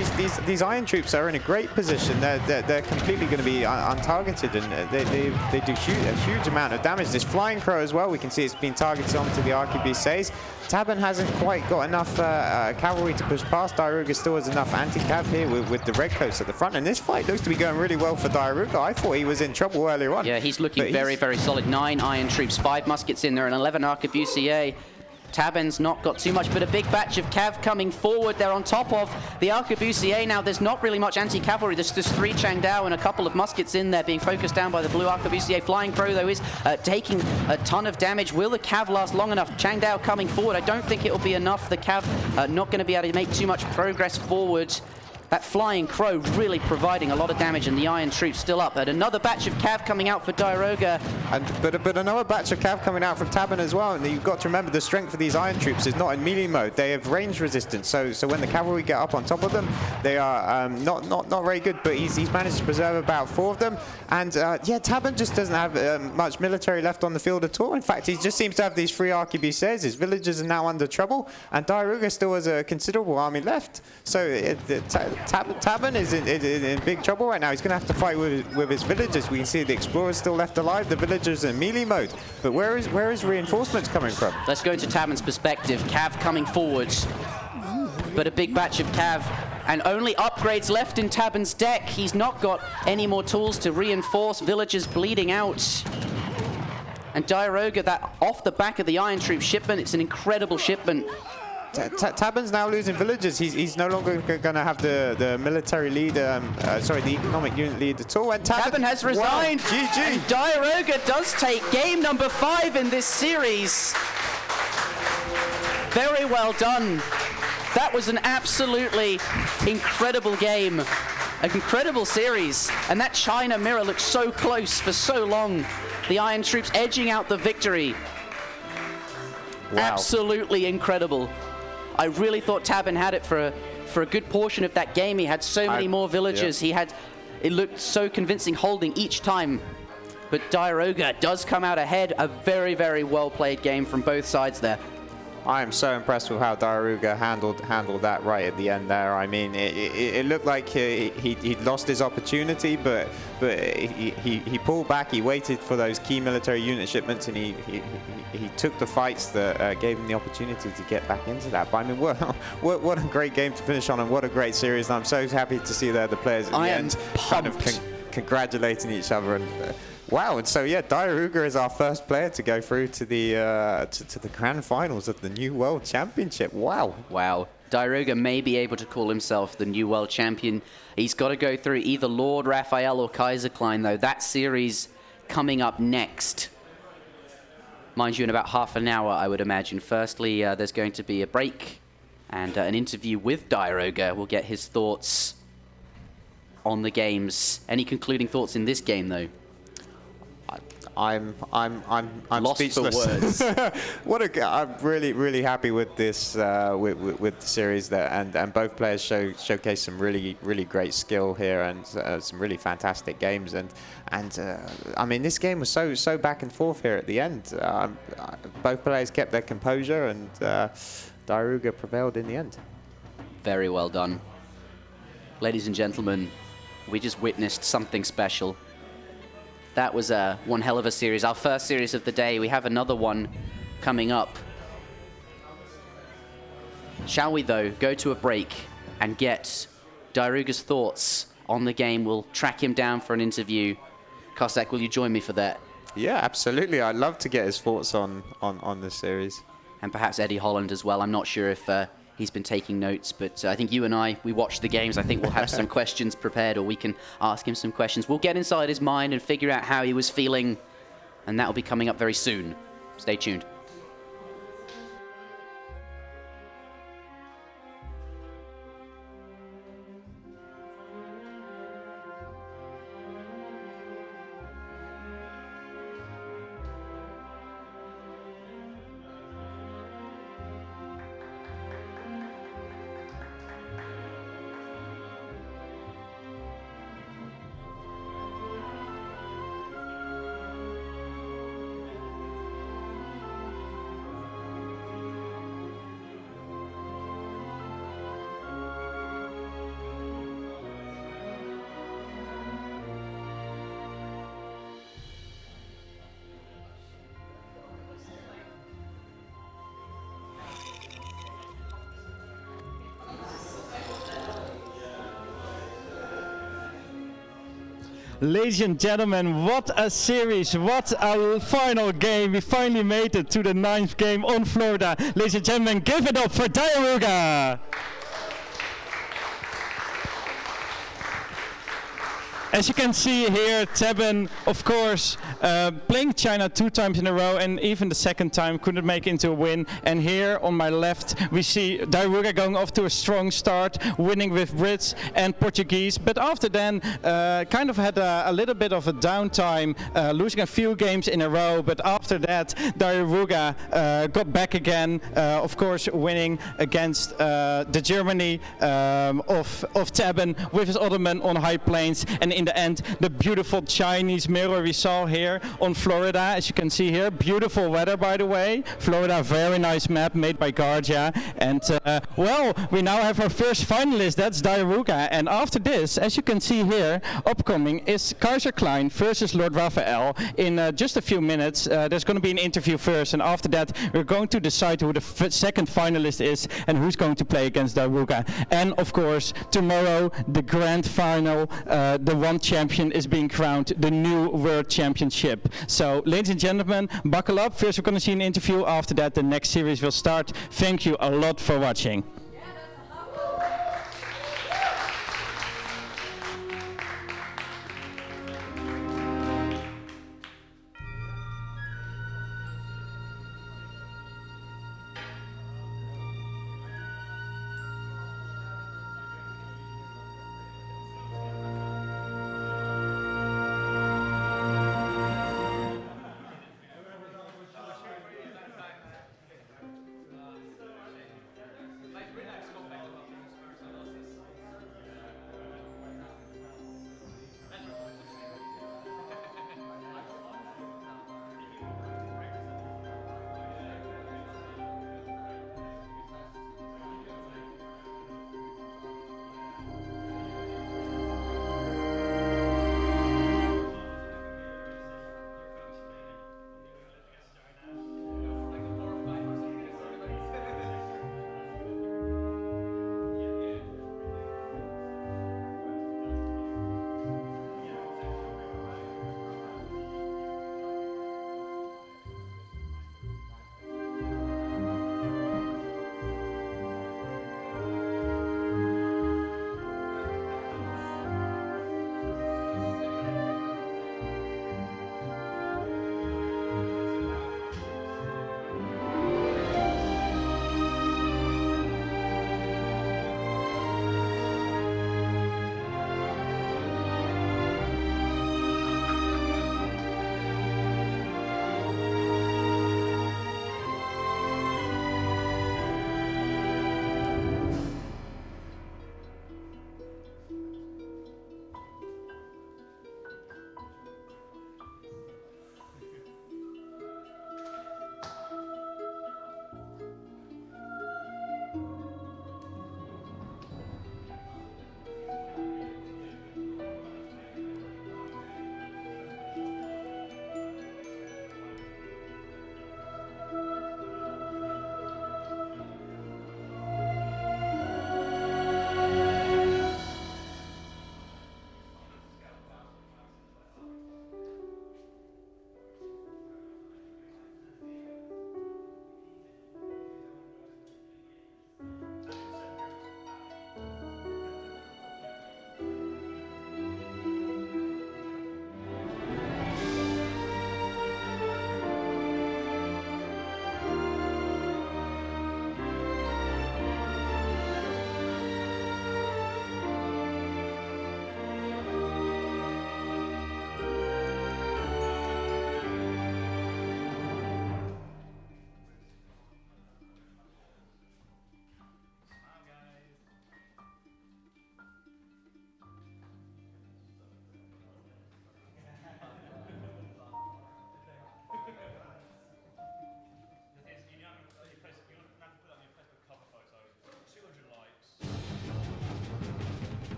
these iron troops are in a great position. They're completely going to be untargeted, and they do a huge amount of damage. This Flying Crow as well, we can see it's been targeted onto the arquebusiers. Tabben hasn't quite got enough cavalry to push past. Diarouga still has enough anti-cav here with the redcoats at the front, and this fight looks to be going really well for Diarouga. I thought he was in trouble earlier on. Yeah, he's looking very, very solid. 9 iron troops, 5 muskets in there, and 11 arquebusiers. Tabben's not got too much, but a big batch of cav coming forward. They're on top of the arquebusier now. There's not really much anti-cavalry. There's just 3 Changdao and a couple of muskets in there being focused down by the blue arquebusier. Flying Crow, though, is taking a ton of damage. Will the cav last long enough? Changdao coming forward. I don't think it'll be enough. The cav not going to be able to make too much progress forward. That flying crow really providing a lot of damage, and the Iron troops still up. And another batch of cav coming out for Diarouga. But another batch of cav coming out from Tabben as well. And you've got to remember the strength of these Iron troops is not in melee mode. They have range resistance. So when the cavalry get up on top of them, they are not very good. But he's managed to preserve about 4 of them. And yeah, Tabben just doesn't have much military left on the field at all. In fact, he just seems to have these 3 arquebusiers. His villagers are now under trouble, and Diarouga still has a considerable army left. So Tabben is in big trouble right now. He's going to have to fight with his villagers. We can see the explorers still left alive. The villagers in melee mode. But where is reinforcements coming from? Let's go into Tabben's perspective. Cav coming forward, but a big batch of cav. And only upgrades left in Tabben's deck. He's not got any more tools to reinforce. Villagers bleeding out. And Diarouga, that off the back of the Iron Troop shipment, it's an incredible shipment. Tabben's now losing villagers. He's no longer going to have the military lead, sorry, the economic unit lead at all. And Tabben has resigned. Wow, GG. And Diarouga does take game number 5 in this series. Very well done. That was an absolutely incredible game, an incredible series. And that China mirror looked so close for so long. The Iron Troops edging out the victory. Wow. Absolutely incredible. I really thought Tabben had it for a good portion of that game. He had so many more villagers. Yeah. It looked so convincing holding each time. But Diarouga does come out ahead. A very, very well played game from both sides there. I am so impressed with how Diarouga handled that right at the end there. I mean, it looked like he'd lost his opportunity, but he pulled back. He waited for those key military unit shipments, and he took the fights that gave him the opportunity to get back into that. But I mean, what a great game to finish on, and what a great series. And I'm so happy to see the players at the end kind of congratulating each other. And wow, and so yeah, Diarouga is our first player to go through to the grand finals of the New World Championship. Wow. Wow. Diarouga may be able to call himself the new world champion. He's got to go through either Lord Raphael or Kaiser Klein, though. That series coming up next. Mind you, in about half an hour, I would imagine. Firstly, there's going to be a break and an interview with Diarouga. We'll get his thoughts on the games. Any concluding thoughts in this game, though? I'm lost speechless. for words. I'm really happy with this with the series there, and both players showcase some really great skill here, and some really fantastic games, and I mean, this game was so back and forth here at the end. Both players kept their composure, and Diarouga prevailed in the end. Very well done. Ladies and gentlemen, we just witnessed something special. That was one hell of a series. Our first series of the day. We have another one coming up. Shall we, though, go to a break and get Diarouga's thoughts on the game? We'll track him down for an interview. Cossack, will you join me for that? Yeah, absolutely. I'd love to get his thoughts on this series. And perhaps Eddie Holland as well. I'm not sure if he's been taking notes, but I think you and I, we watch the games. I think we'll have some questions prepared, or we can ask him some questions. We'll get inside his mind and figure out how he was feeling, and that will be coming up very soon. Stay tuned. Ladies and gentlemen, what a series, what a final game. We finally made it to the 9th game on Florida. Ladies and gentlemen, give it up for Diarouga. As you can see here, Tabben, of course, playing China 2 times in a row, and even the second time couldn't make it into a win. And here on my left, we see Diarouga going off to a strong start, winning with Brits and Portuguese. But after then, kind of had a little bit of a downtime, losing a few games in a row. But after that, Diarouga got back again, of course, winning against the Germany of Tabben with his Ottoman on High Plains. And in the end, the beautiful Chinese mirror we saw here on Florida, as you can see here. Beautiful weather, by the way. Florida, very nice map made by Garja. And well, we now have our first finalist, that's Diarouga. And after this, as you can see here, upcoming is Kaiser Klein versus Lord Raphael. In just a few minutes, there's going to be an interview first, and after that, we're going to decide who the second finalist is and who's going to play against Diarouga. And of course, tomorrow, the grand final, the one champion is being crowned the new world championship. So, ladies and gentlemen, buckle up. First, we're going to see an interview. After that, the next series will start. Thank you a lot for watching.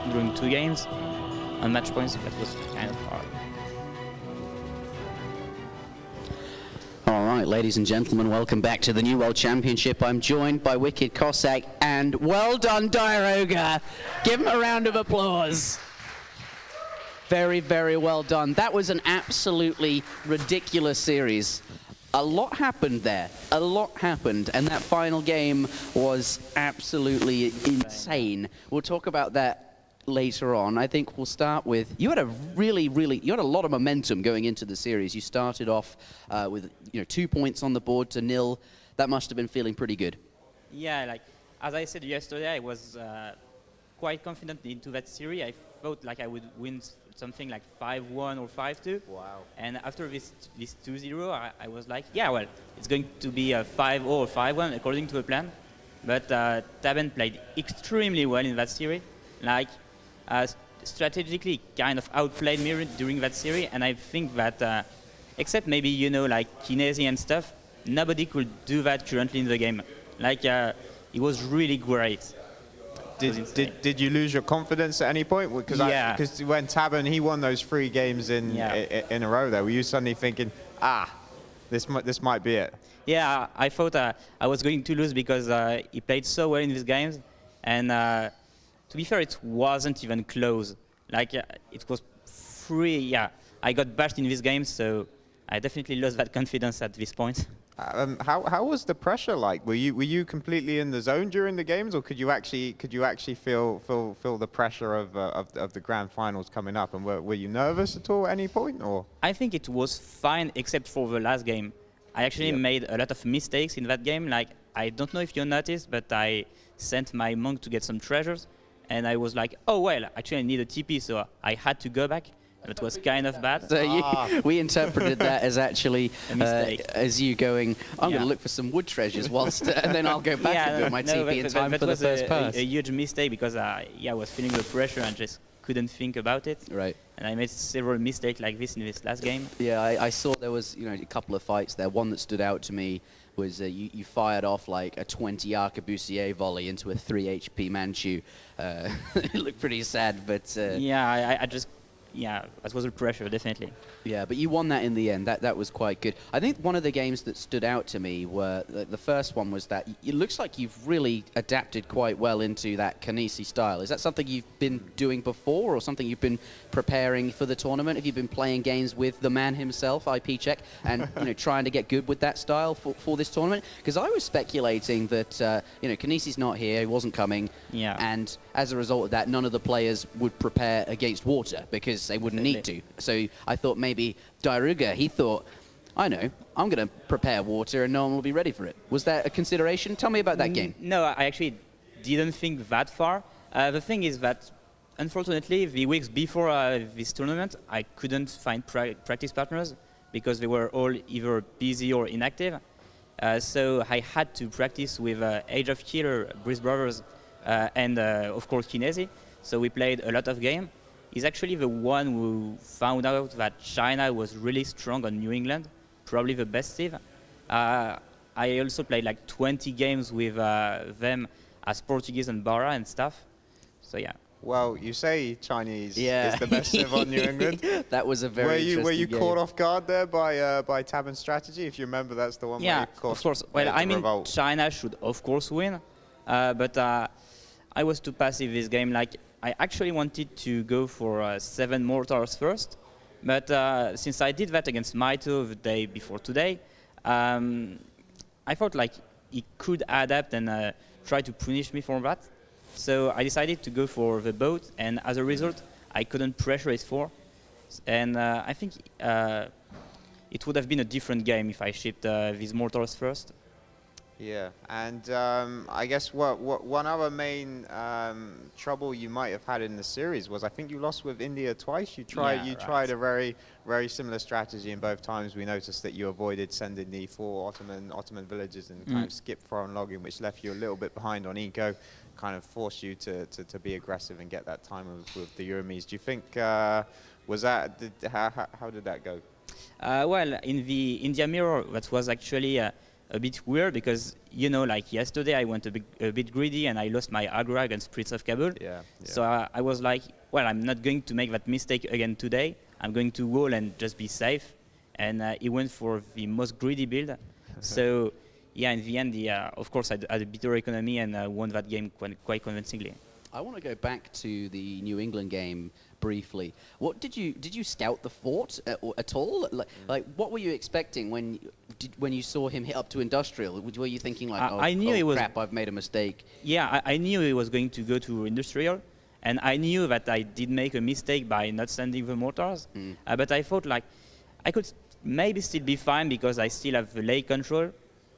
during 2 games. On match points, that was kind of hard. All right, ladies and gentlemen, welcome back to the New World Championship. I'm joined by Wicked Cossack, and well done, Diarouga. Give him a round of applause. Very, very well done. That was an absolutely ridiculous series. A lot happened there. A lot happened, and that final game was absolutely insane. We'll talk about that later on. I think we'll start with, you had a you had a lot of momentum going into the series. You started off with 2 points on the board to 0. That must have been feeling pretty good. Yeah, like as I said yesterday, I was quite confident into that series. I thought like I would win something like 5-1 or 5-2. Wow. And after this 2-0, I was like, yeah, well, it's going to be a 5-0 or 5-1 according to the plan. But Tabben played extremely well in that series. Like, strategically kind of outplayed me during that series, and I think that, except maybe, like Kinesi and stuff, nobody could do that currently in the game. Like, it was really great. Did you lose your confidence at any point? Because when Tabben, he won those 3 games in a row there, were you suddenly thinking, this might be it? Yeah, I thought I was going to lose because he played so well in these games, and to be fair, it wasn't even close. Like, it was free. Yeah, I got bashed in this game, so I definitely lost that confidence at this point. How was the pressure like? Were you completely in the zone during the games, or could you actually feel the pressure of the grand finals coming up? And were you nervous at all at any point, or? I think it was fine, except for the last game. I actually made a lot of mistakes in that game. Like, I don't know if you noticed, but I sent my monk to get some treasures. And I was like, oh, well, actually I need a TP, so I had to go back. It was kind of bad. So we interpreted that as actually as you going, I'm going to look for some wood treasures whilst, and then I'll go back and build my TP in time for the first pass. A huge mistake because I was feeling the pressure and just couldn't think about it. Right. And I made several mistakes like this in this last game. Yeah, I saw there was a couple of fights there. One that stood out to me was you fired off like a 20 arquebusier volley into a 3 HP Manchu. It looked pretty sad, but... I just... Yeah, that was the pressure, definitely. Yeah, but you won that in the end. That was quite good. I think one of the games that stood out to me were the first one was that it looks like you've really adapted quite well into that Kinesi style. Is that something you've been doing before, or something you've been preparing for the tournament? Have you been playing games with the man himself, IP Check, and trying to get good with that style for this tournament? Because I was speculating that Kinesi's not here, he wasn't coming, and as a result of that, none of the players would prepare against water because they wouldn't need to. So I thought maybe Diarouga, he thought, I know, I'm going to prepare water and no one will be ready for it. Was that a consideration? Tell me about that game. No, I actually didn't think that far. The thing is that, unfortunately, the weeks before this tournament, I couldn't find practice partners because they were all either busy or inactive. So I had to practice with Age of Killer, Breeze Brothers, and of course Kinesi. So we played a lot of games. He's actually the one who found out that China was really strong on New England, probably the best team. I also played like 20 games with them as Portugese and Baja and stuff. So yeah. Well, you say Chinese is the best civ on New England. That was a very interesting Were you game. caught off guard there by Tabben's strategy? If you remember, that's the one where you caused of course. Well, I mean, revolt. China should of course win, but I was too passive this game. Like, I actually wanted to go for 7 mortars first, but since I did that against Maito the day before today, I thought like he could adapt and try to punish me for that. So I decided to go for the boat, and as a result, I couldn't pressure his 4. And I think it would have been a different game if I shipped these mortars first. Yeah, and I guess one other main trouble you might have had in the series was I think you lost with India twice. You tried a very similar strategy, and both times we noticed that you avoided sending the 4 Ottoman villages and kind of skipped foreign logging, which left you a little bit behind on eco, kind of forced you to be aggressive and get that time with the Euromies. Do you think was that how did that go? Well, in the India mirror, that was actually a bit weird because, you know, like yesterday I went a bit greedy and I lost my aggro against Prince of Kabul. Yeah. So I was like, well, I'm not going to make that mistake again today. I'm going to wall and just be safe. And he went for the most greedy build. So yeah, in the end, of course, I had a better economy and won that game quite convincingly. I want to go back to the New England game briefly. What did you scout the fort at all? Like what were you expecting when you saw him hit up to industrial? Were you thinking like, I knew it was crap, I've made a mistake? Yeah, I knew he was going to go to industrial, and I knew that I did make a mistake by not sending the mortars. But I thought like I could maybe still be fine because I still have the lake control.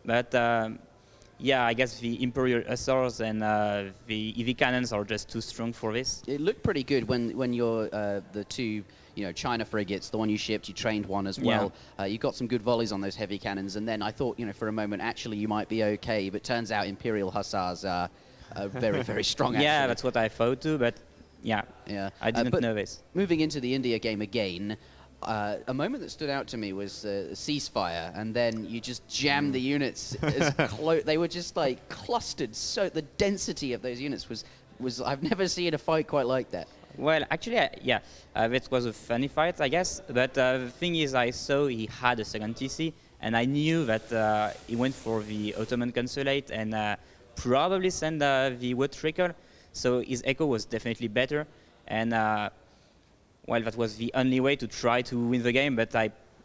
But yeah, I guess the Imperial Hussars and the EV cannons are just too strong for this. It looked pretty good when you're the two, China frigates, the one you shipped, you trained one as well. Yeah. You got some good volleys on those heavy cannons, and then I thought, for a moment, actually you might be okay, but turns out Imperial Hussars are very, very strong. Yeah, actually. that's what I thought too, but yeah, I didn't know this. Moving into the India game again, a moment that stood out to me was ceasefire, and then you just jammed the units as close. They were just like clustered. So the density of those units was I've never seen a fight quite like that. Well, actually, yeah, that was a funny fight, I guess. But the thing is, I saw he had a second TC, and I knew that he went for the Ottoman consulate and probably sent the wood trickle. So his echo was definitely better, and. Well, that was the only way to try to win the game, but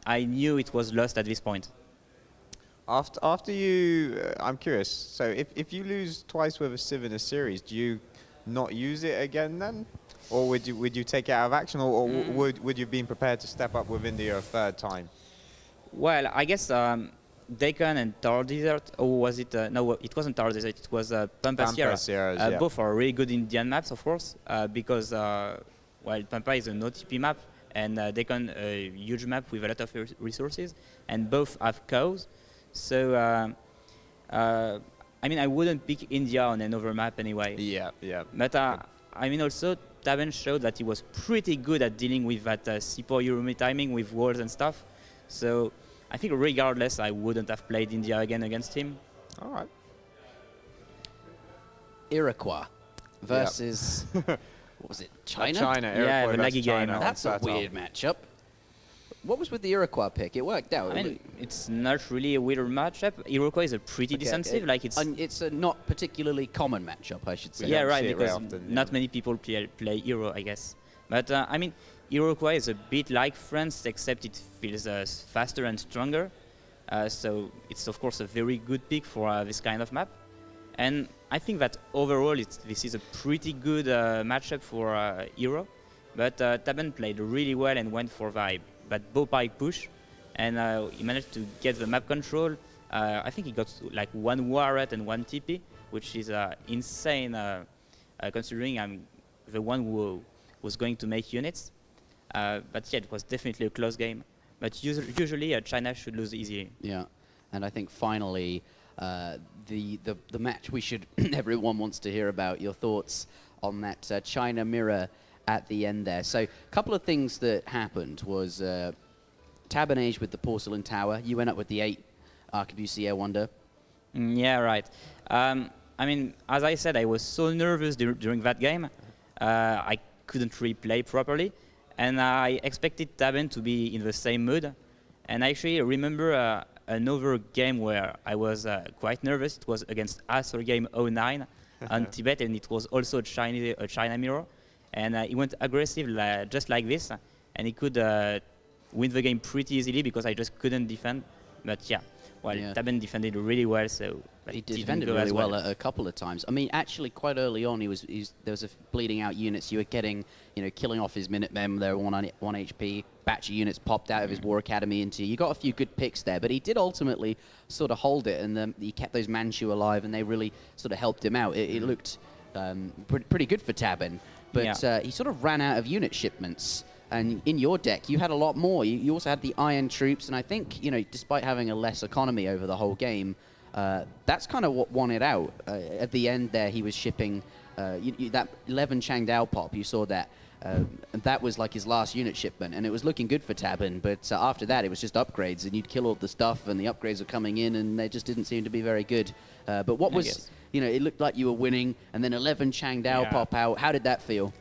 I knew it was lost at this point. After you, I'm curious. So if you lose twice with a Civ in a series, do you not use it again then, or would you take it out of action, or would you have been prepared to step up with India a third time? Well, I guess Deccan and Thar Desert, or was it? No, it wasn't Thar Desert. It was Pampas Sierras. Yeah. Both are really good Indian maps, of course, because. Well, Pampas is an OTP map, and Deccan a huge map with a lot of resources, and both have cows. So, I mean, I wouldn't pick India on another map anyway. Yeah. But I mean, also Tabben showed that he was pretty good at dealing with that C4 Eurome timing with walls and stuff. So, I think regardless, I wouldn't have played India again against him. All right. Iroquois versus. What was it? China? China. Yeah, the laggy game. That's a weird matchup. What was with the Iroquois pick? It worked out. I mean, it's not really a weird matchup. Iroquois is a pretty defensive. Like it's a not particularly common matchup, I should say. Yeah, right. Because not many people play Hero, I guess. But I mean, Iroquois is a bit like France, except it feels faster and stronger. So it's of course a very good pick for this kind of map. And I think that overall this is a pretty good matchup for Hero. But Tabben played really well and went for that bow pike push. And he managed to get the map control. I think he got like 1 Warret and 1 TP, which is insane considering I'm the one who was going to make units. But yeah, it was definitely a close game. But usually China should lose easily. Yeah, and I think finally the match we should everyone wants to hear about your thoughts on that China mirror at the end there. So a couple of things that happened was Tabben with the Porcelain Tower. You went up with the 8 Arquebusier Wonder. Yeah, right. I mean, as I said, I was so nervous during that game. I couldn't replay properly. And I expected Tabben to be in the same mood. And I actually remember another game where I was quite nervous. It was against Aztec game 09 on Tibet, and it was also a China mirror. And he went aggressive just like this, and he could win the game pretty easily because I just couldn't defend. But yeah, well, Tabben defended really well, so he defended really well a couple of times. I mean, actually, quite early on, there was a bleeding out units. You were getting, killing off his Minutemen. They were 1 HP. Batch of units popped out of his War Academy into you. Got a few good picks there, but he did ultimately sort of hold it, and he kept those Manchu alive, and they really sort of helped him out. It looked pretty good for Tabben, but he sort of ran out of unit shipments. And in your deck, you had a lot more. You also had the Iron Troops, and I think, despite having a less economy over the whole game, that's kind of what won it out. At the end there, he was shipping that 11 Changdao pop, you saw that. And that was like his last unit shipment, and it was looking good for Tabben, but after that it was just upgrades, and you'd kill all the stuff, and the upgrades were coming in, and they just didn't seem to be very good. But what was, it looked like you were winning, and then 11 Changdao pop out. How did that feel?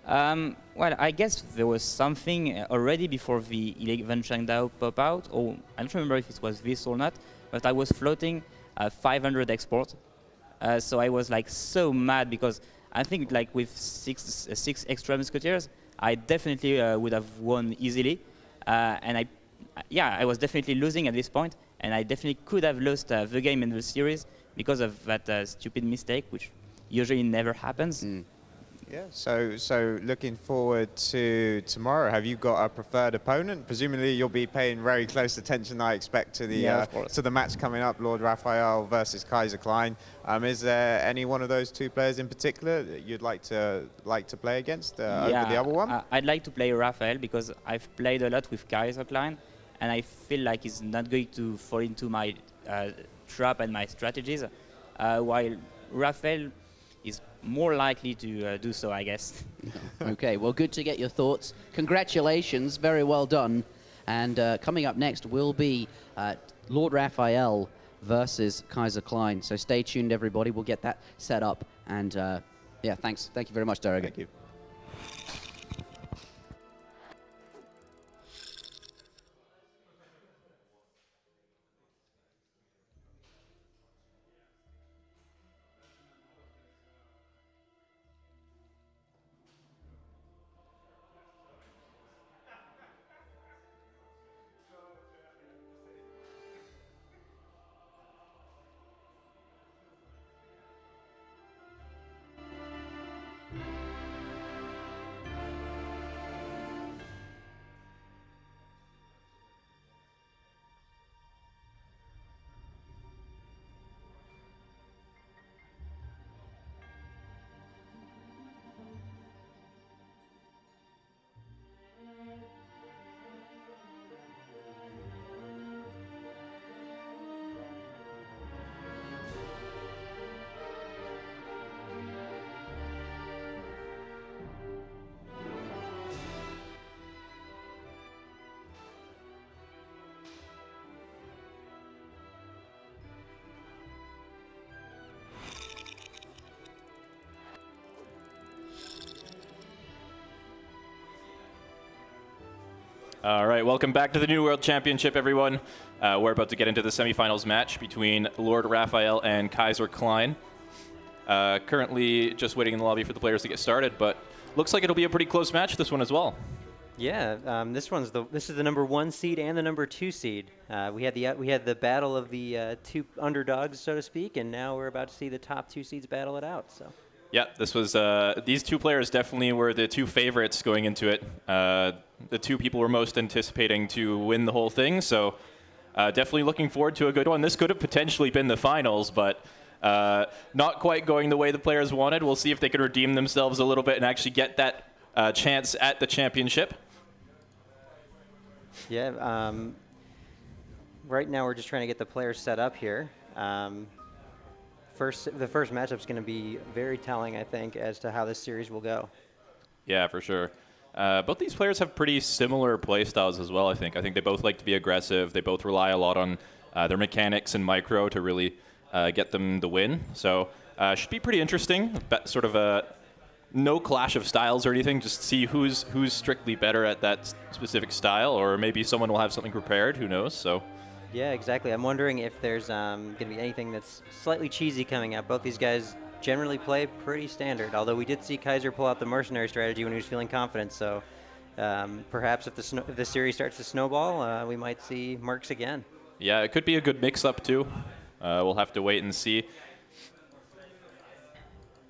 Well, I guess there was something already before the 11 Changdao pop out, or I don't remember if it was this or not, but I was floating 500 export. So I was like so mad because I think like with six extra musketeers, I definitely would have won easily. And I was definitely losing at this point, and I definitely could have lost the game in the series because of that stupid mistake, which usually never happens. Yeah, so looking forward to tomorrow. Have you got a preferred opponent? Presumably you'll be paying very close attention, I expect, to the match coming up, Lord Raphael versus Kaiser Klein. Is there any one of those two players in particular that you'd like to play against over the other one? I'd like to play Raphael because I've played a lot with Kaiser Klein, and I feel like he's not going to fall into my trap and my strategies, while Raphael is more likely to do so, I guess. Okay, well, good to get your thoughts. Congratulations, very well done. And coming up next will be Lord Raphael versus Kaiser Klein. So stay tuned, everybody. We'll get that set up. And yeah, thanks. Thank you very much, Diarouga. Thank you. All right, welcome back to the New World Championship, everyone. We're about to get into the semifinals match between Lord Raphael and Kaiser Klein. Currently just waiting in the lobby for the players to get started, but looks like it'll be a pretty close match, this one as well. Yeah, this is the number 1 seed and the number 2 seed. We had the battle of the two underdogs, so to speak, and now we're about to see the top 2 seeds battle it out. So. Yeah, this was these two players definitely were the two favorites going into it. The two people were most anticipating to win the whole thing, so definitely looking forward to a good one. This could have potentially been the finals, but not quite going the way the players wanted. We'll see if they can redeem themselves a little bit and actually get that chance at the championship. Yeah, right now we're just trying to get the players set up here. The first matchup is going to be very telling, I think, as to how this series will go. Yeah, for sure. Both these players have pretty similar play styles as well, I think. I think they both like to be aggressive. They both rely a lot on their mechanics and micro to really get them the win. So should be pretty interesting. Sort of a no clash of styles or anything. Just see who's strictly better at that specific style, or maybe someone will have something prepared. Who knows? So. Yeah, exactly. I'm wondering if there's going to be anything that's slightly cheesy coming out. Both these guys generally play pretty standard, although we did see Kaiser pull out the mercenary strategy when he was feeling confident. So perhaps if the series starts to snowball, we might see Mercs again. Yeah, it could be a good mix-up too. We'll have to wait and see.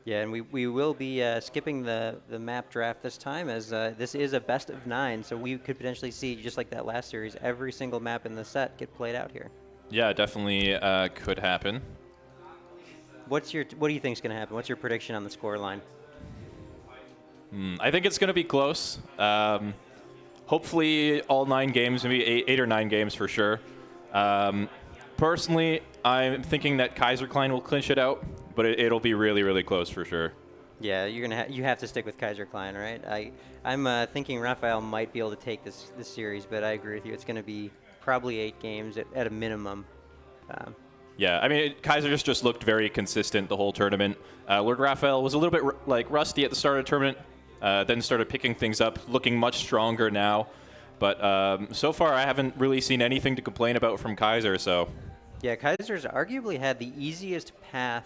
Yeah, and we will be skipping the map draft this time, as this is a best of 9, so we could potentially see, just like that last series, every single map in the set get played out here. Yeah, definitely could happen. What do you think is going to happen? What's your prediction on the score line? I think it's going to be close. Hopefully all 9 games, maybe 8 or 9 games for sure. Personally, I'm thinking that Kaiser Klein will clinch it out, but it'll be really, really close for sure. Yeah, you have to stick with Kaiser Klein, right? I'm thinking Raphael might be able to take this series, but I agree with you. It's going to be probably 8 games at a minimum. Yeah, I mean, Kaiser just looked very consistent the whole tournament. Lord Raphael was a little bit rusty at the start of the tournament, then started picking things up, looking much stronger now. But so far, I haven't really seen anything to complain about from Kaiser. So, yeah, Kaiser's arguably had the easiest path